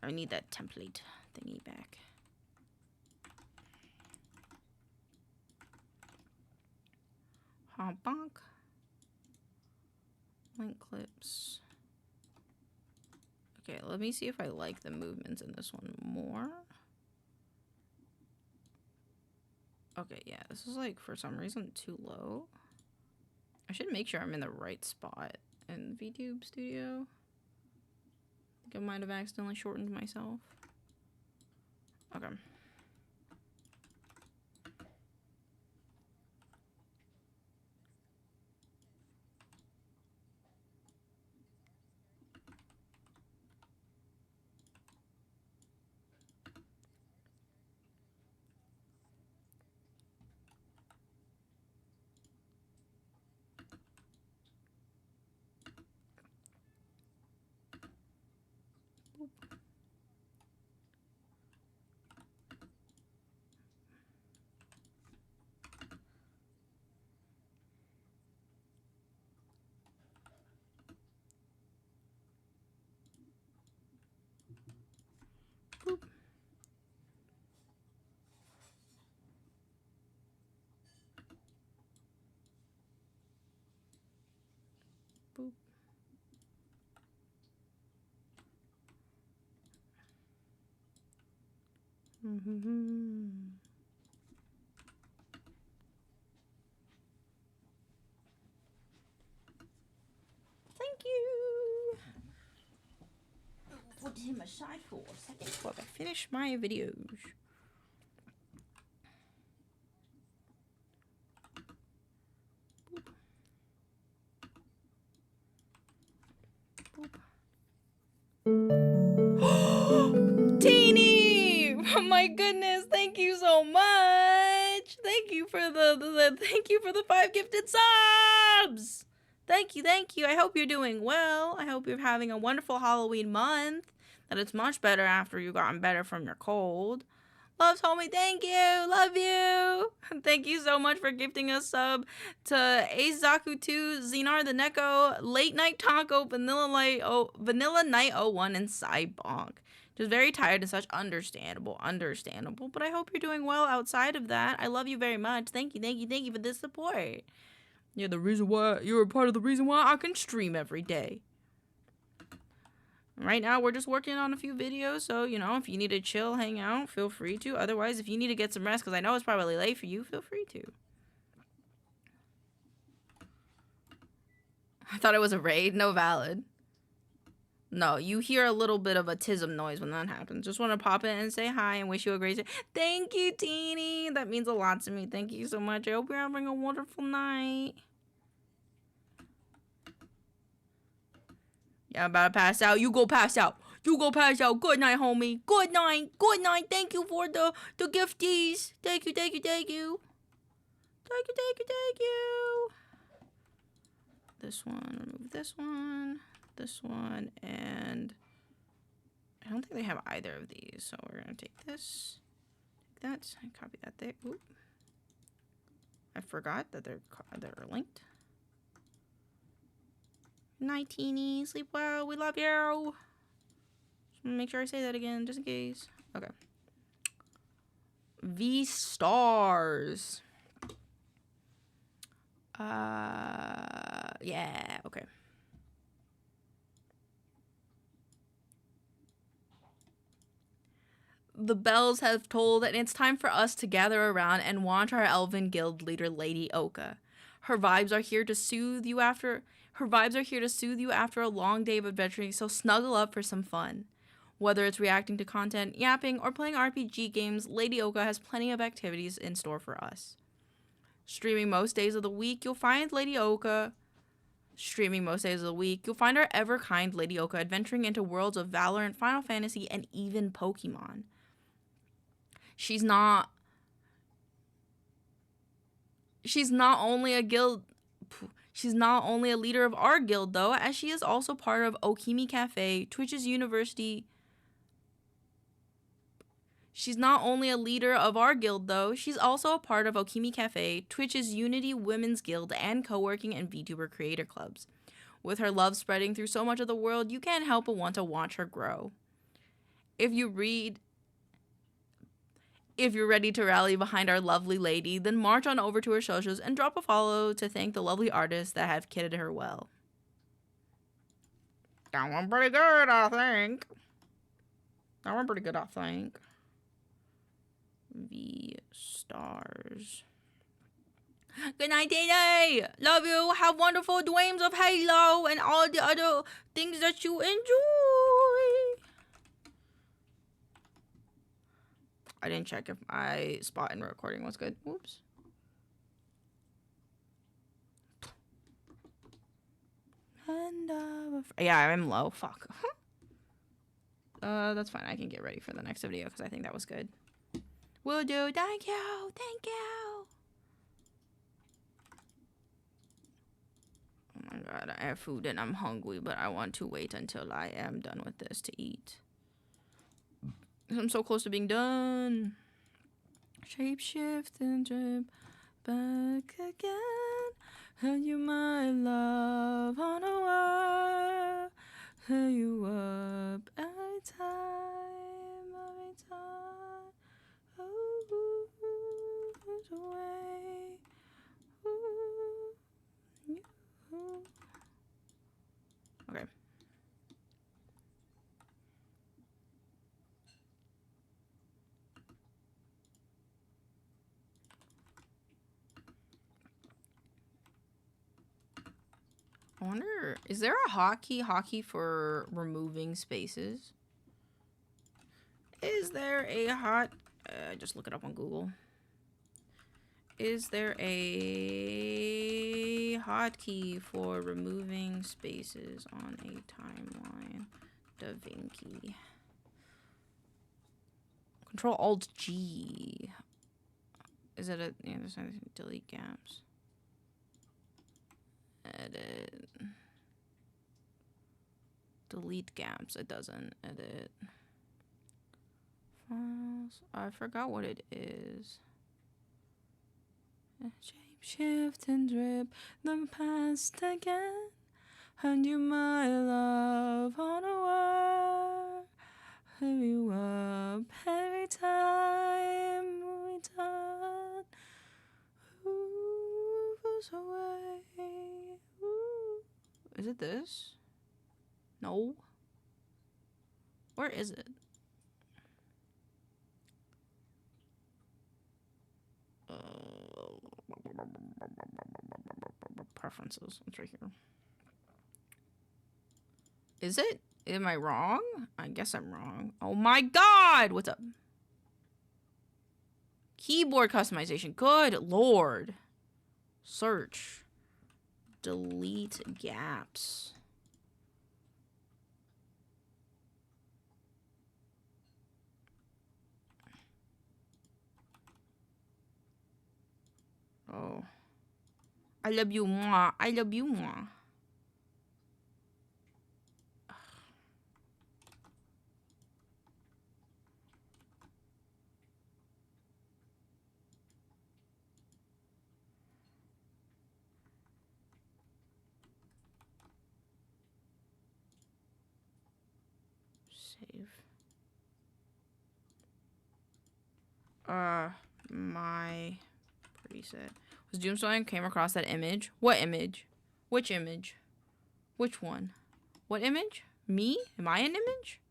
I need that template thingy back. Bonk. Link clips. Okay, let me see if I like the movements in this one more. Okay, yeah, this is like for some reason too low. I should make sure I'm in the right spot in VTube Studio. I think I might have accidentally shortened myself. Okay. Boop. Boop. Thank you. Put him aside for a second while I finish my videos. Teeny! Oh my goodness, thank you so much. Thank you for the 5 gifted subs. Thank you. I hope you're doing well. I hope you're having a wonderful Halloween month. That it's much better after you've gotten better from your cold. Loves homie, thank you. Love you. Thank you so much for gifting a sub to Azaku2, Zenar the Neko, Late Night Taco, Vanilla Night 01, and Cybonk. Just very tired and such. Understandable. But I hope you're doing well outside of that. I love you very much. Thank you for this support. You're a part of the reason why I can stream every day. Right now, we're just working on a few videos, so, you know, if you need to chill, hang out, feel free to. Otherwise, if you need to get some rest, because I know it's probably late for you, feel free to. I thought it was a raid. No valid. No, you hear a little bit of a tism noise when that happens. Just want to pop in and say hi and wish you a great day. Thank you, Teeny. That means a lot to me. Thank you so much. I hope you're having a wonderful night. Yeah, I'm about to pass out. You go pass out. Good night, homie. Good night. Thank you for the gifties. Thank you. This one, remove this one, and I don't think they have either of these, so we're gonna take this, take that, and copy that there. Oop. I forgot that they're linked. Night, teeny. Sleep well. We love you. Just make sure I say that again, just in case. Okay. V stars. Yeah. Okay. The bells have tolled, and it's time for us to gather around and watch our elven guild leader, Lady Oka. Her vibes are here to soothe you after a long day of adventuring, so snuggle up for some fun. Whether it's reacting to content, yapping, or playing RPG games, Lady Oka has plenty of activities in store for us. Streaming most days of the week, you'll find our ever-kind Lady Oka adventuring into worlds of Valorant, Final Fantasy, and even Pokemon. She's not only a leader of our guild, though, as she is also part of Okimi Cafe, Twitch's university. She's not only a leader of our guild, though, she's also a part of Okimi Cafe, Twitch's Unity Women's Guild, and coworking and VTuber creator clubs. With her love spreading through so much of the world, you can't help but want to watch her grow. If you're ready to rally behind our lovely lady, then march on over to her socials and drop a follow to thank the lovely artists that have kitted her well. That one pretty good, I think. V stars. Good night, Day. Love you. Have wonderful dreams of Halo and all the other things that you enjoy. I didn't check if my spot in recording was good. Whoops. Yeah, I'm low. Fuck. That's fine. I can get ready for the next video because I think that was good. Will do. Thank you. Oh my god, I have food and I'm hungry, but I want to wait until I am done with this to eat. I'm so close to being done. Shapeshift and drip back again. Held you my love on a wire. Held you up every time. Oh, away. Okay. I wonder, is there a hotkey for removing spaces? Is there a just look it up on Google. Is there a hotkey for removing spaces on a timeline? DaVinci. Control-Alt-G. Is it a... Yeah, there's nothing. Delete gaps. Edit. Delete gaps. It doesn't. Edit. files. I forgot what it is. Shape shift and drip the past again. Hand you my love on a wire. Fill you up every time we done. Ooh, goes away. Ooh. Is it this? No. Where is it? Preferences. It's right here. Is it? Am I wrong? I guess I'm wrong. Oh my god! What's up? Keyboard customization. Good lord. Search. Delete gaps. Oh. I love you, mwah. I love you, mwah. Save. My preset. Was Doomsday came across that image? What image? Which image? Which one? What image? Me? Am I an image?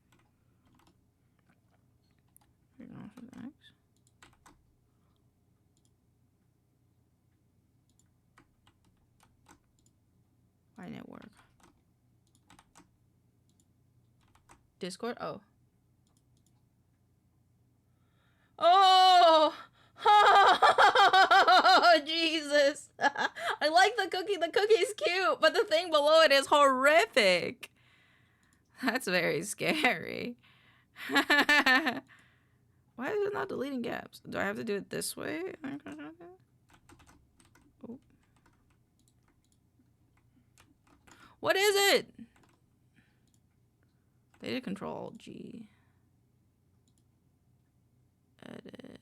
Why didn't it work? Discord? Oh. Oh! Oh, Jesus. I like the cookie. The cookie's cute, but the thing below it is horrific. That's very scary. Why is it not deleting gaps? Do I have to do it this way? Oh. What is it? They did Control-G. Edit.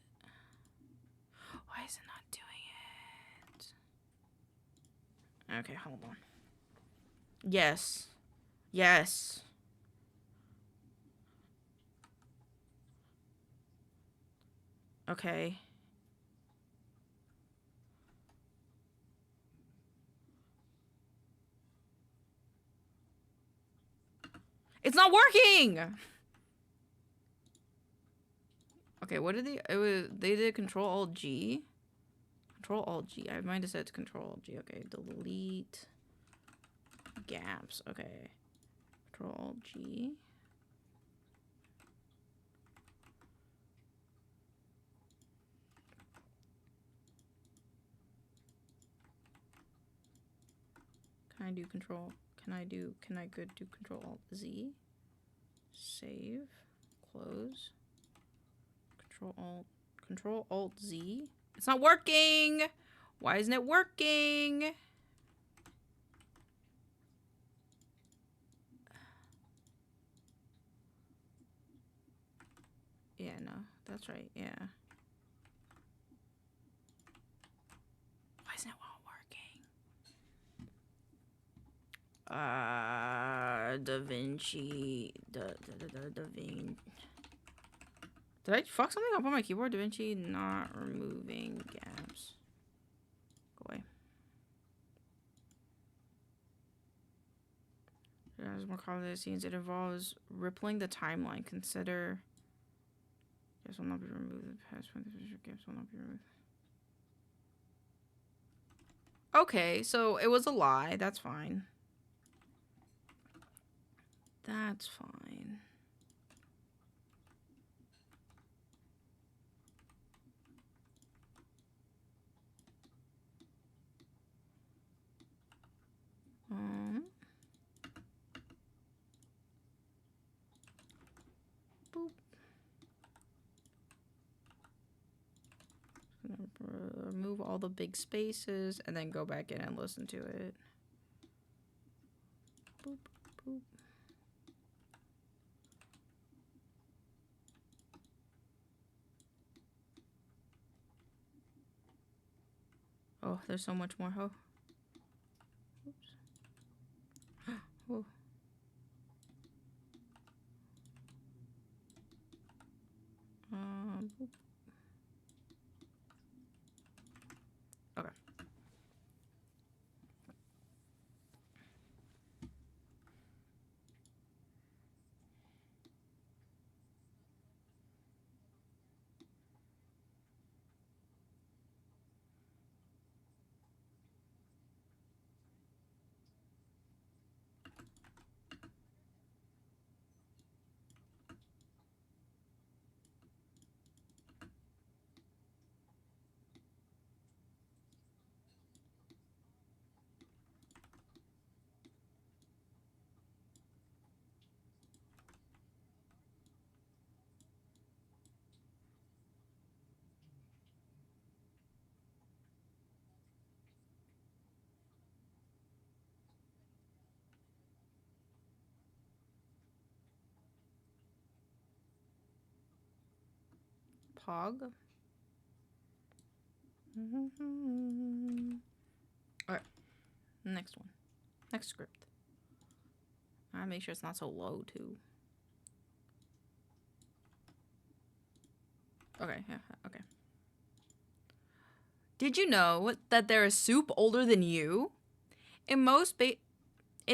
Why is it not doing it? Okay, hold on. Yes. Yes. Okay. It's not working! Okay, what did they... they did Control-Alt-G. Control-Alt-G. I might have said Control-Alt-G. Okay, delete gaps. Okay. Control-Alt-G. Can I do Control... Can I do Control-Alt-Z? Save. Close. Control-Alt-Z. It's not working! Why isn't it working? Yeah, no. That's right, yeah. Why isn't it working? DaVinci. DaVinci. Did I fuck something up on my keyboard? DaVinci not removing gaps. Go away. It has more complicated scenes. It involves rippling the timeline. Consider. Gaps will not be removed. The past gaps will not be removed. Okay, so it was a lie. That's fine. That's fine. Boop. Remove all the big spaces and then go back in and listen to it. Boop, boop. there's so much more. Oh. Oops. Oh. Boop. Okay. Pog. Alright. Next one. Next script. I make sure it's not so low, too. Okay, yeah, okay. Did you know that there is soup older than you? In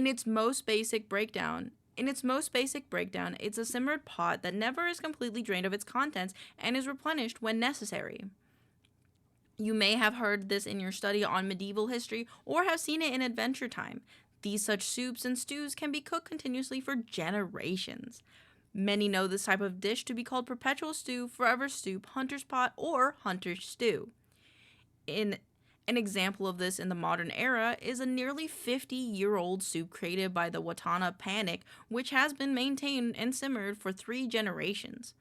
its most basic breakdown, it's a simmered pot that never is completely drained of its contents and is replenished when necessary. You may have heard this in your study on medieval history or have seen it in Adventure Time. These such soups and stews can be cooked continuously for generations. Many know this type of dish to be called perpetual stew, forever soup, hunter's pot, or hunter's stew. An example of this in the modern era is a nearly 50-year-old soup created by the Watana Panic, which has been maintained and simmered for 3 generations.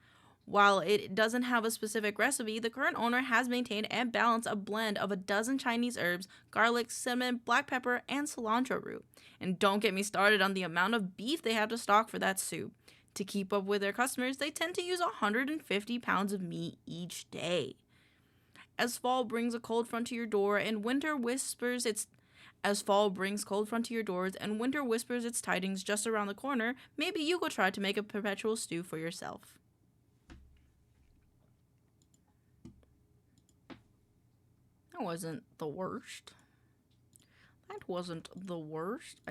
While it doesn't have a specific recipe, the current owner has maintained and balanced a blend of a dozen Chinese herbs, garlic, cinnamon, black pepper, and cilantro root. And don't get me started on the amount of beef they have to stock for that soup. To keep up with their customers, they tend to use 150 pounds of meat each day. As fall brings a cold front to your door and winter whispers its tidings just around the corner, maybe you will try to make a perpetual stew for yourself. That wasn't the worst. I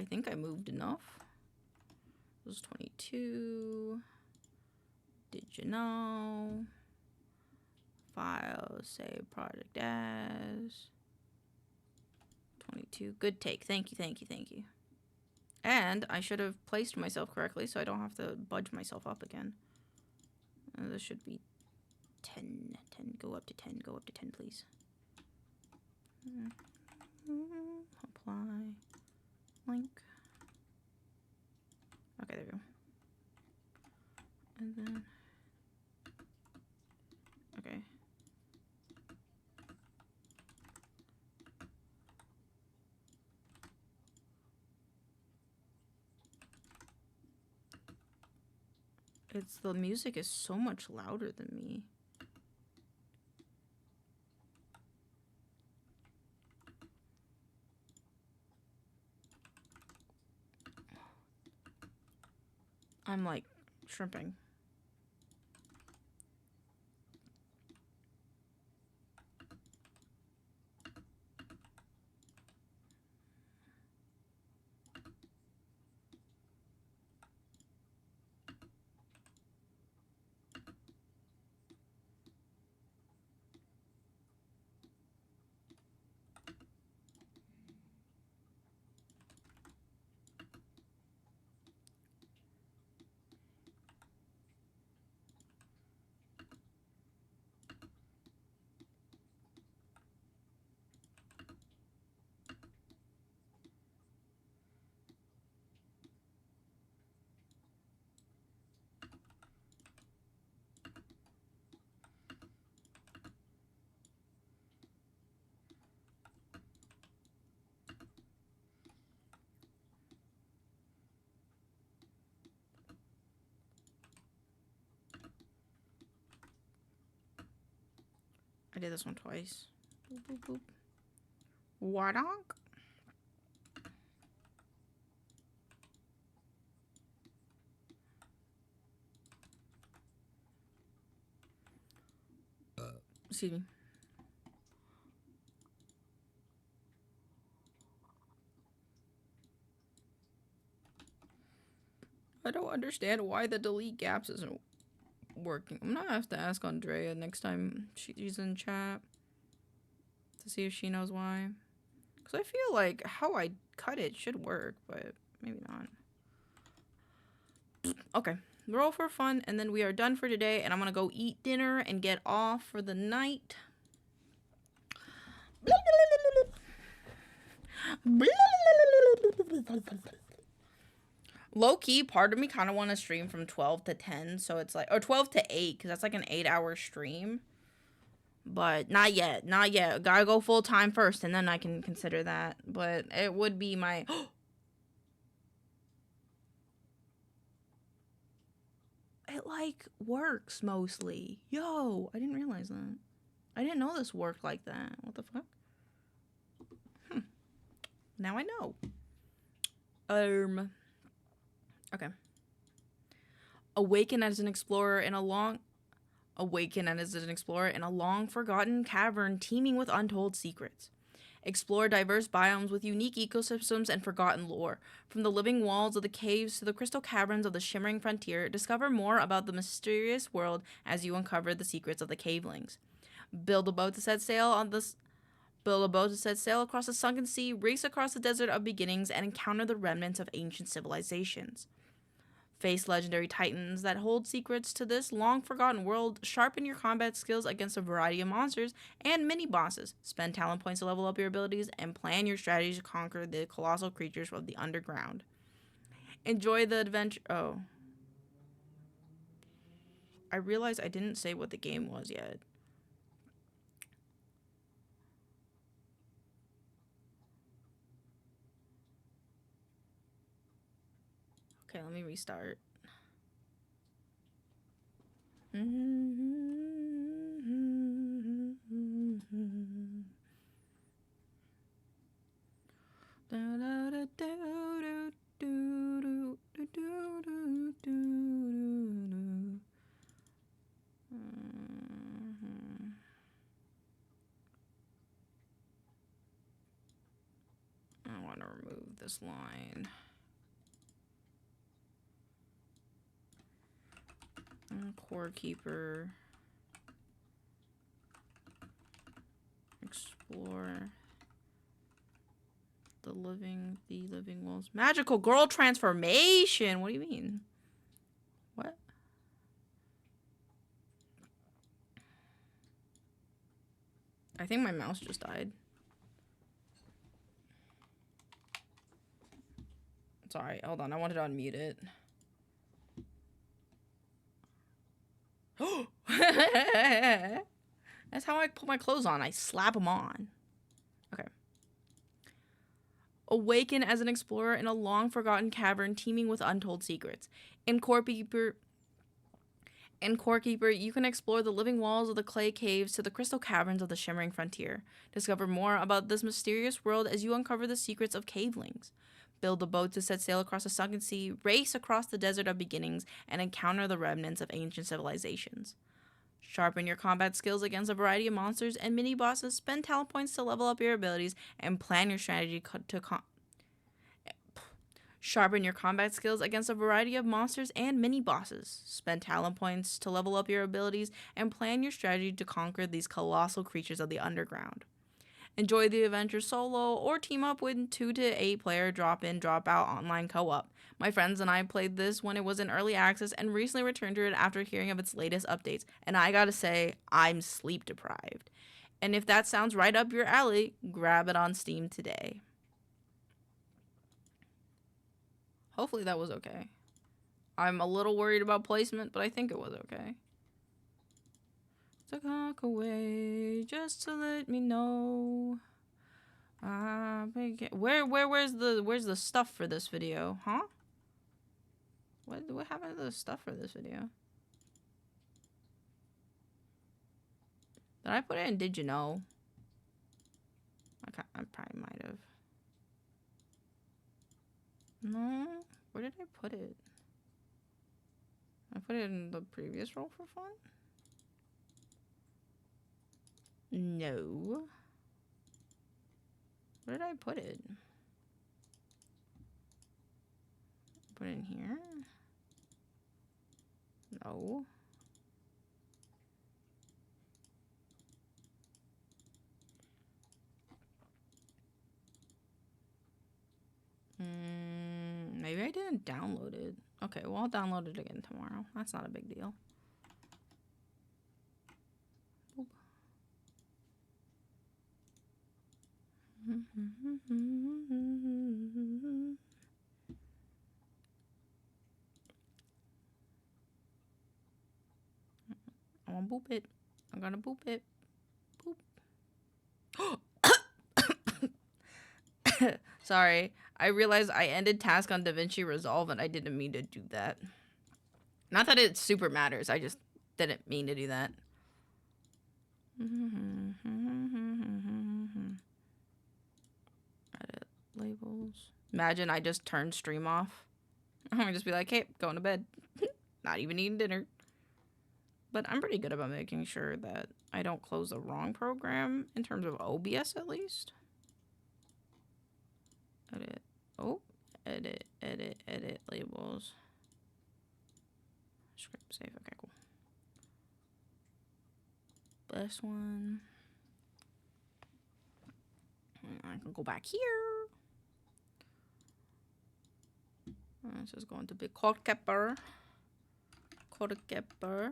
think I moved enough. It was 22. Did you know? File, save project as 22. Good take. Thank you. And I should have placed myself correctly so I don't have to budge myself up again. This should be 10. Go up to 10, please. Apply. Link. Okay, there we go. And then... Okay. The music is so much louder than me. I'm like shrimping. I did this one twice. Boop, boop, boop. Wadonk. Excuse me. I don't understand why the delete gaps isn't working. I'm gonna have to ask Andrea next time she's in chat to see if she knows why. Because I feel like how I cut it should work, but maybe not. Okay, roll for fun, and then we are done for today, and I'm gonna go eat dinner and get off for the night. Low-key, part of me kind of want to stream from 12 to 10, so it's like, or 12 to 8, because that's like an 8-hour stream. But not yet, not yet. Gotta go full-time first, and then I can consider that. But it would be my... It, like, works mostly. Yo, I didn't realize that. I didn't know this worked like that. What the fuck? Now I know. Okay. Awaken as an explorer in a long forgotten cavern teeming with untold secrets. Explore diverse biomes with unique ecosystems and forgotten lore. From the living walls of the caves to the crystal caverns of the shimmering frontier, discover more about the mysterious world as you uncover the secrets of the cavelings. Build a boat to set sail across the sunken sea, race across the desert of beginnings, and encounter the remnants of ancient civilizations. Face legendary titans that hold secrets to this long-forgotten world, sharpen your combat skills against a variety of monsters and mini-bosses, spend talent points to level up your abilities, and plan your strategies to conquer the colossal creatures of the underground. Enjoy the adventure... Oh. I realized I didn't say what the game was yet. Okay, let me restart. I want to remove this line. Core keeper. Explore. The living walls. Magical girl transformation. What do you mean? What? I think my mouse just died. Sorry, hold on. I wanted to unmute it. That's how I put my clothes on. I slap them on. Okay. Awaken as an explorer in a long-forgotten cavern teeming with untold secrets. In Core Keeper, you can explore the living walls of the clay caves to the crystal caverns of the shimmering frontier. Discover more about this mysterious world as you uncover the secrets of cavelings. Build a boat to set sail across the sunken sea, race across the desert of beginnings, and encounter the remnants of ancient civilizations. Sharpen your combat skills against a variety of monsters and mini-bosses, spend talent points to level up your abilities, and plan your strategy Sharpen your combat skills against a variety of monsters and mini-bosses. Spend talent points to level up your abilities, and plan your strategy to conquer these colossal creatures of the underground. Enjoy the adventure solo or team up with 2 to 8 player drop-in, drop-out online co-op. My friends and I played this when it was in early access and recently returned to it after hearing of its latest updates. And I gotta say, I'm sleep deprived. And if that sounds right up your alley, grab it on Steam today. Hopefully that was okay. I'm a little worried about placement, but I think it was okay. To walk away just to let me know. Where's the stuff for this video, huh? What happened to the stuff for this video? Did I put it in Did You Know? I I probably might have. No, where did I put it? I put it in the previous role for fun? No. Where did I put it? Put it in here? No. Maybe I didn't download it. Okay, well, I'll download it again tomorrow. That's not a big deal. Boop. I want to boop it. I'm gonna boop it. Boop. Sorry. I realized I ended task on DaVinci Resolve and I didn't mean to do that. Not that it super matters. I just didn't mean to do that. Edit labels. Imagine I just turned stream off. I'm gonna just be like, hey, going to bed. Not even eating dinner. But I'm pretty good about making sure that I don't close the wrong program in terms of OBS at least. Edit. Oh, edit labels. Script save. Okay, cool. This one. I can go back here. This is going to be corekeeper. Corekeeper.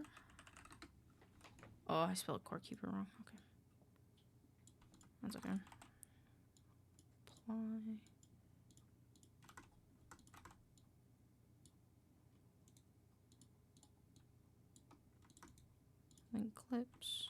Oh, I spelled corekeeper wrong. Okay. That's okay. Apply. Then clips.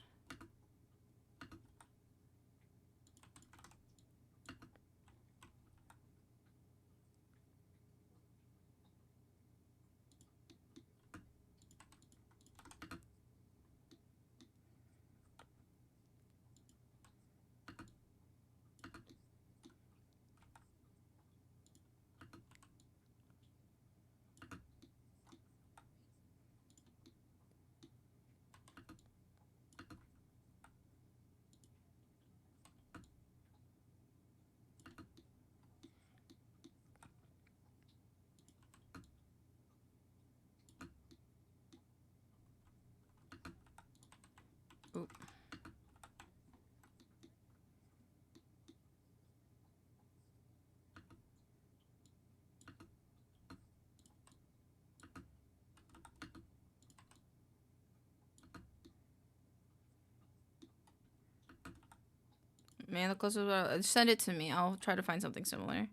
Oop. Man, the closest. Send it to me. I'll try to find something similar.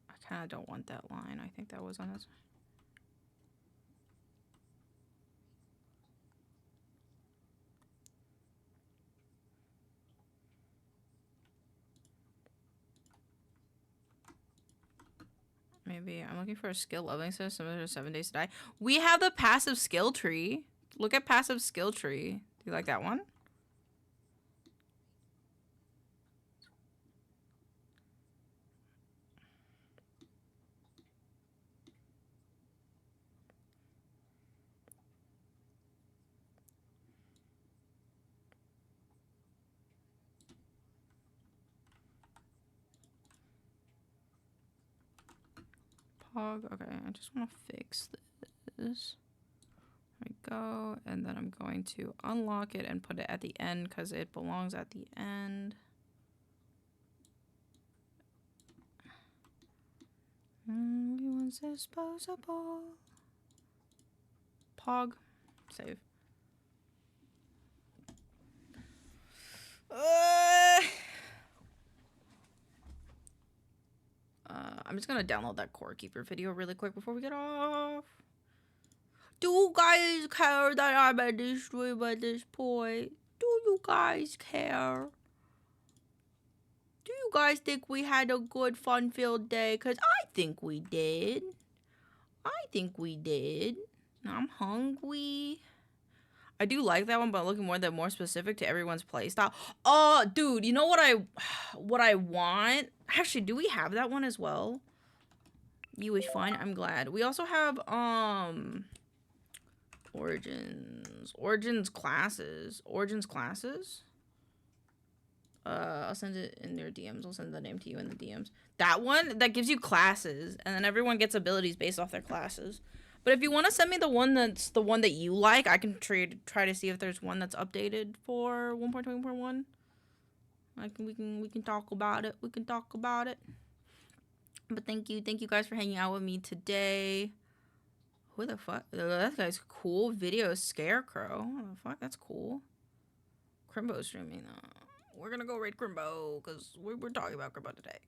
I kind of don't want that line. I think that was on his. Maybe I'm looking for a skill leveling system. There's 7 days to die. We have the passive skill tree. Look at passive skill tree. Do you like that one? Pog. Okay, I just want to fix this. There we go, and then I'm going to unlock it and put it at the end because it belongs at the end. Everyone's disposable. Pog. Save. I'm just gonna download that Core Keeper video really quick before we get off. Do you guys care that I'm at this stream at this point? Do you guys care? Do you guys think we had a good, fun-filled day? Because I think we did. I think we did. I'm hungry. I do like that one, but looking more specific to everyone's playstyle. Oh, dude, you know what I want? Actually, do we have that one as well? You is fine. I'm glad. We also have Origins classes. I'll send it in their DMs. I'll send the name to you in the DMs. That one that gives you classes, and then everyone gets abilities based off their classes. But if you want to send me the one that's the one that you like, I can try to see if there's one that's updated for 1.2.1. We can talk about it. We can talk about it. But thank you guys for hanging out with me today. Who the fuck? That guy's cool. Video Scarecrow. What the fuck? That's cool. Crimbo's streaming. We're gonna go raid Crimbo because we're talking about Crimbo today.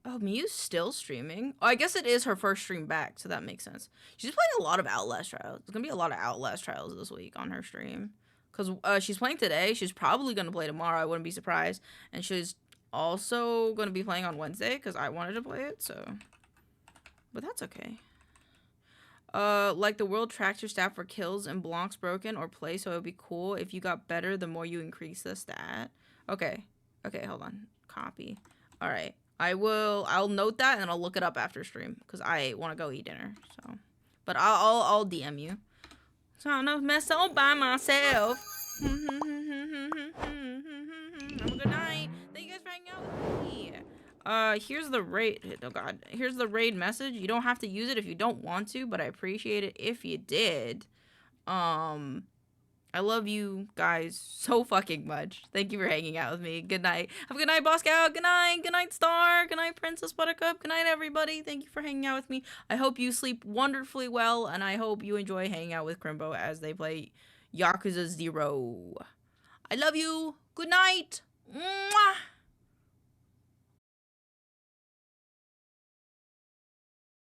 Oh, Miu's still streaming. Oh, I guess it is her first stream back, so that makes sense. She's playing a lot of Outlast Trials. There's gonna be a lot of Outlast Trials this week on her stream. Because she's playing today. She's probably gonna play tomorrow. I wouldn't be surprised. And she's also gonna be playing on Wednesday because I wanted to play it, so. But that's okay. Like the world tracks your stat for kills and blocks broken or play, so it would be cool if you got better the more you increase the stat. Okay, hold on. Copy. All right. I'll note that and I'll look it up after stream because I want to go eat dinner. So, but I'll DM you. So I'm gonna mess all by myself. Have a good night. Thank you guys for hanging out with me. Here's the raid. Oh God, here's the raid message. You don't have to use it if you don't want to, but I appreciate it if you did. I love you guys so fucking much. Thank you for hanging out with me. Good night. Have a good night, Boss Scout. Good night. Good night, Star. Good night, Princess Buttercup. Good night, everybody. Thank you for hanging out with me. I hope you sleep wonderfully well, and I hope you enjoy hanging out with Crimbo as they play Yakuza 0. I love you. Good night. Mwah!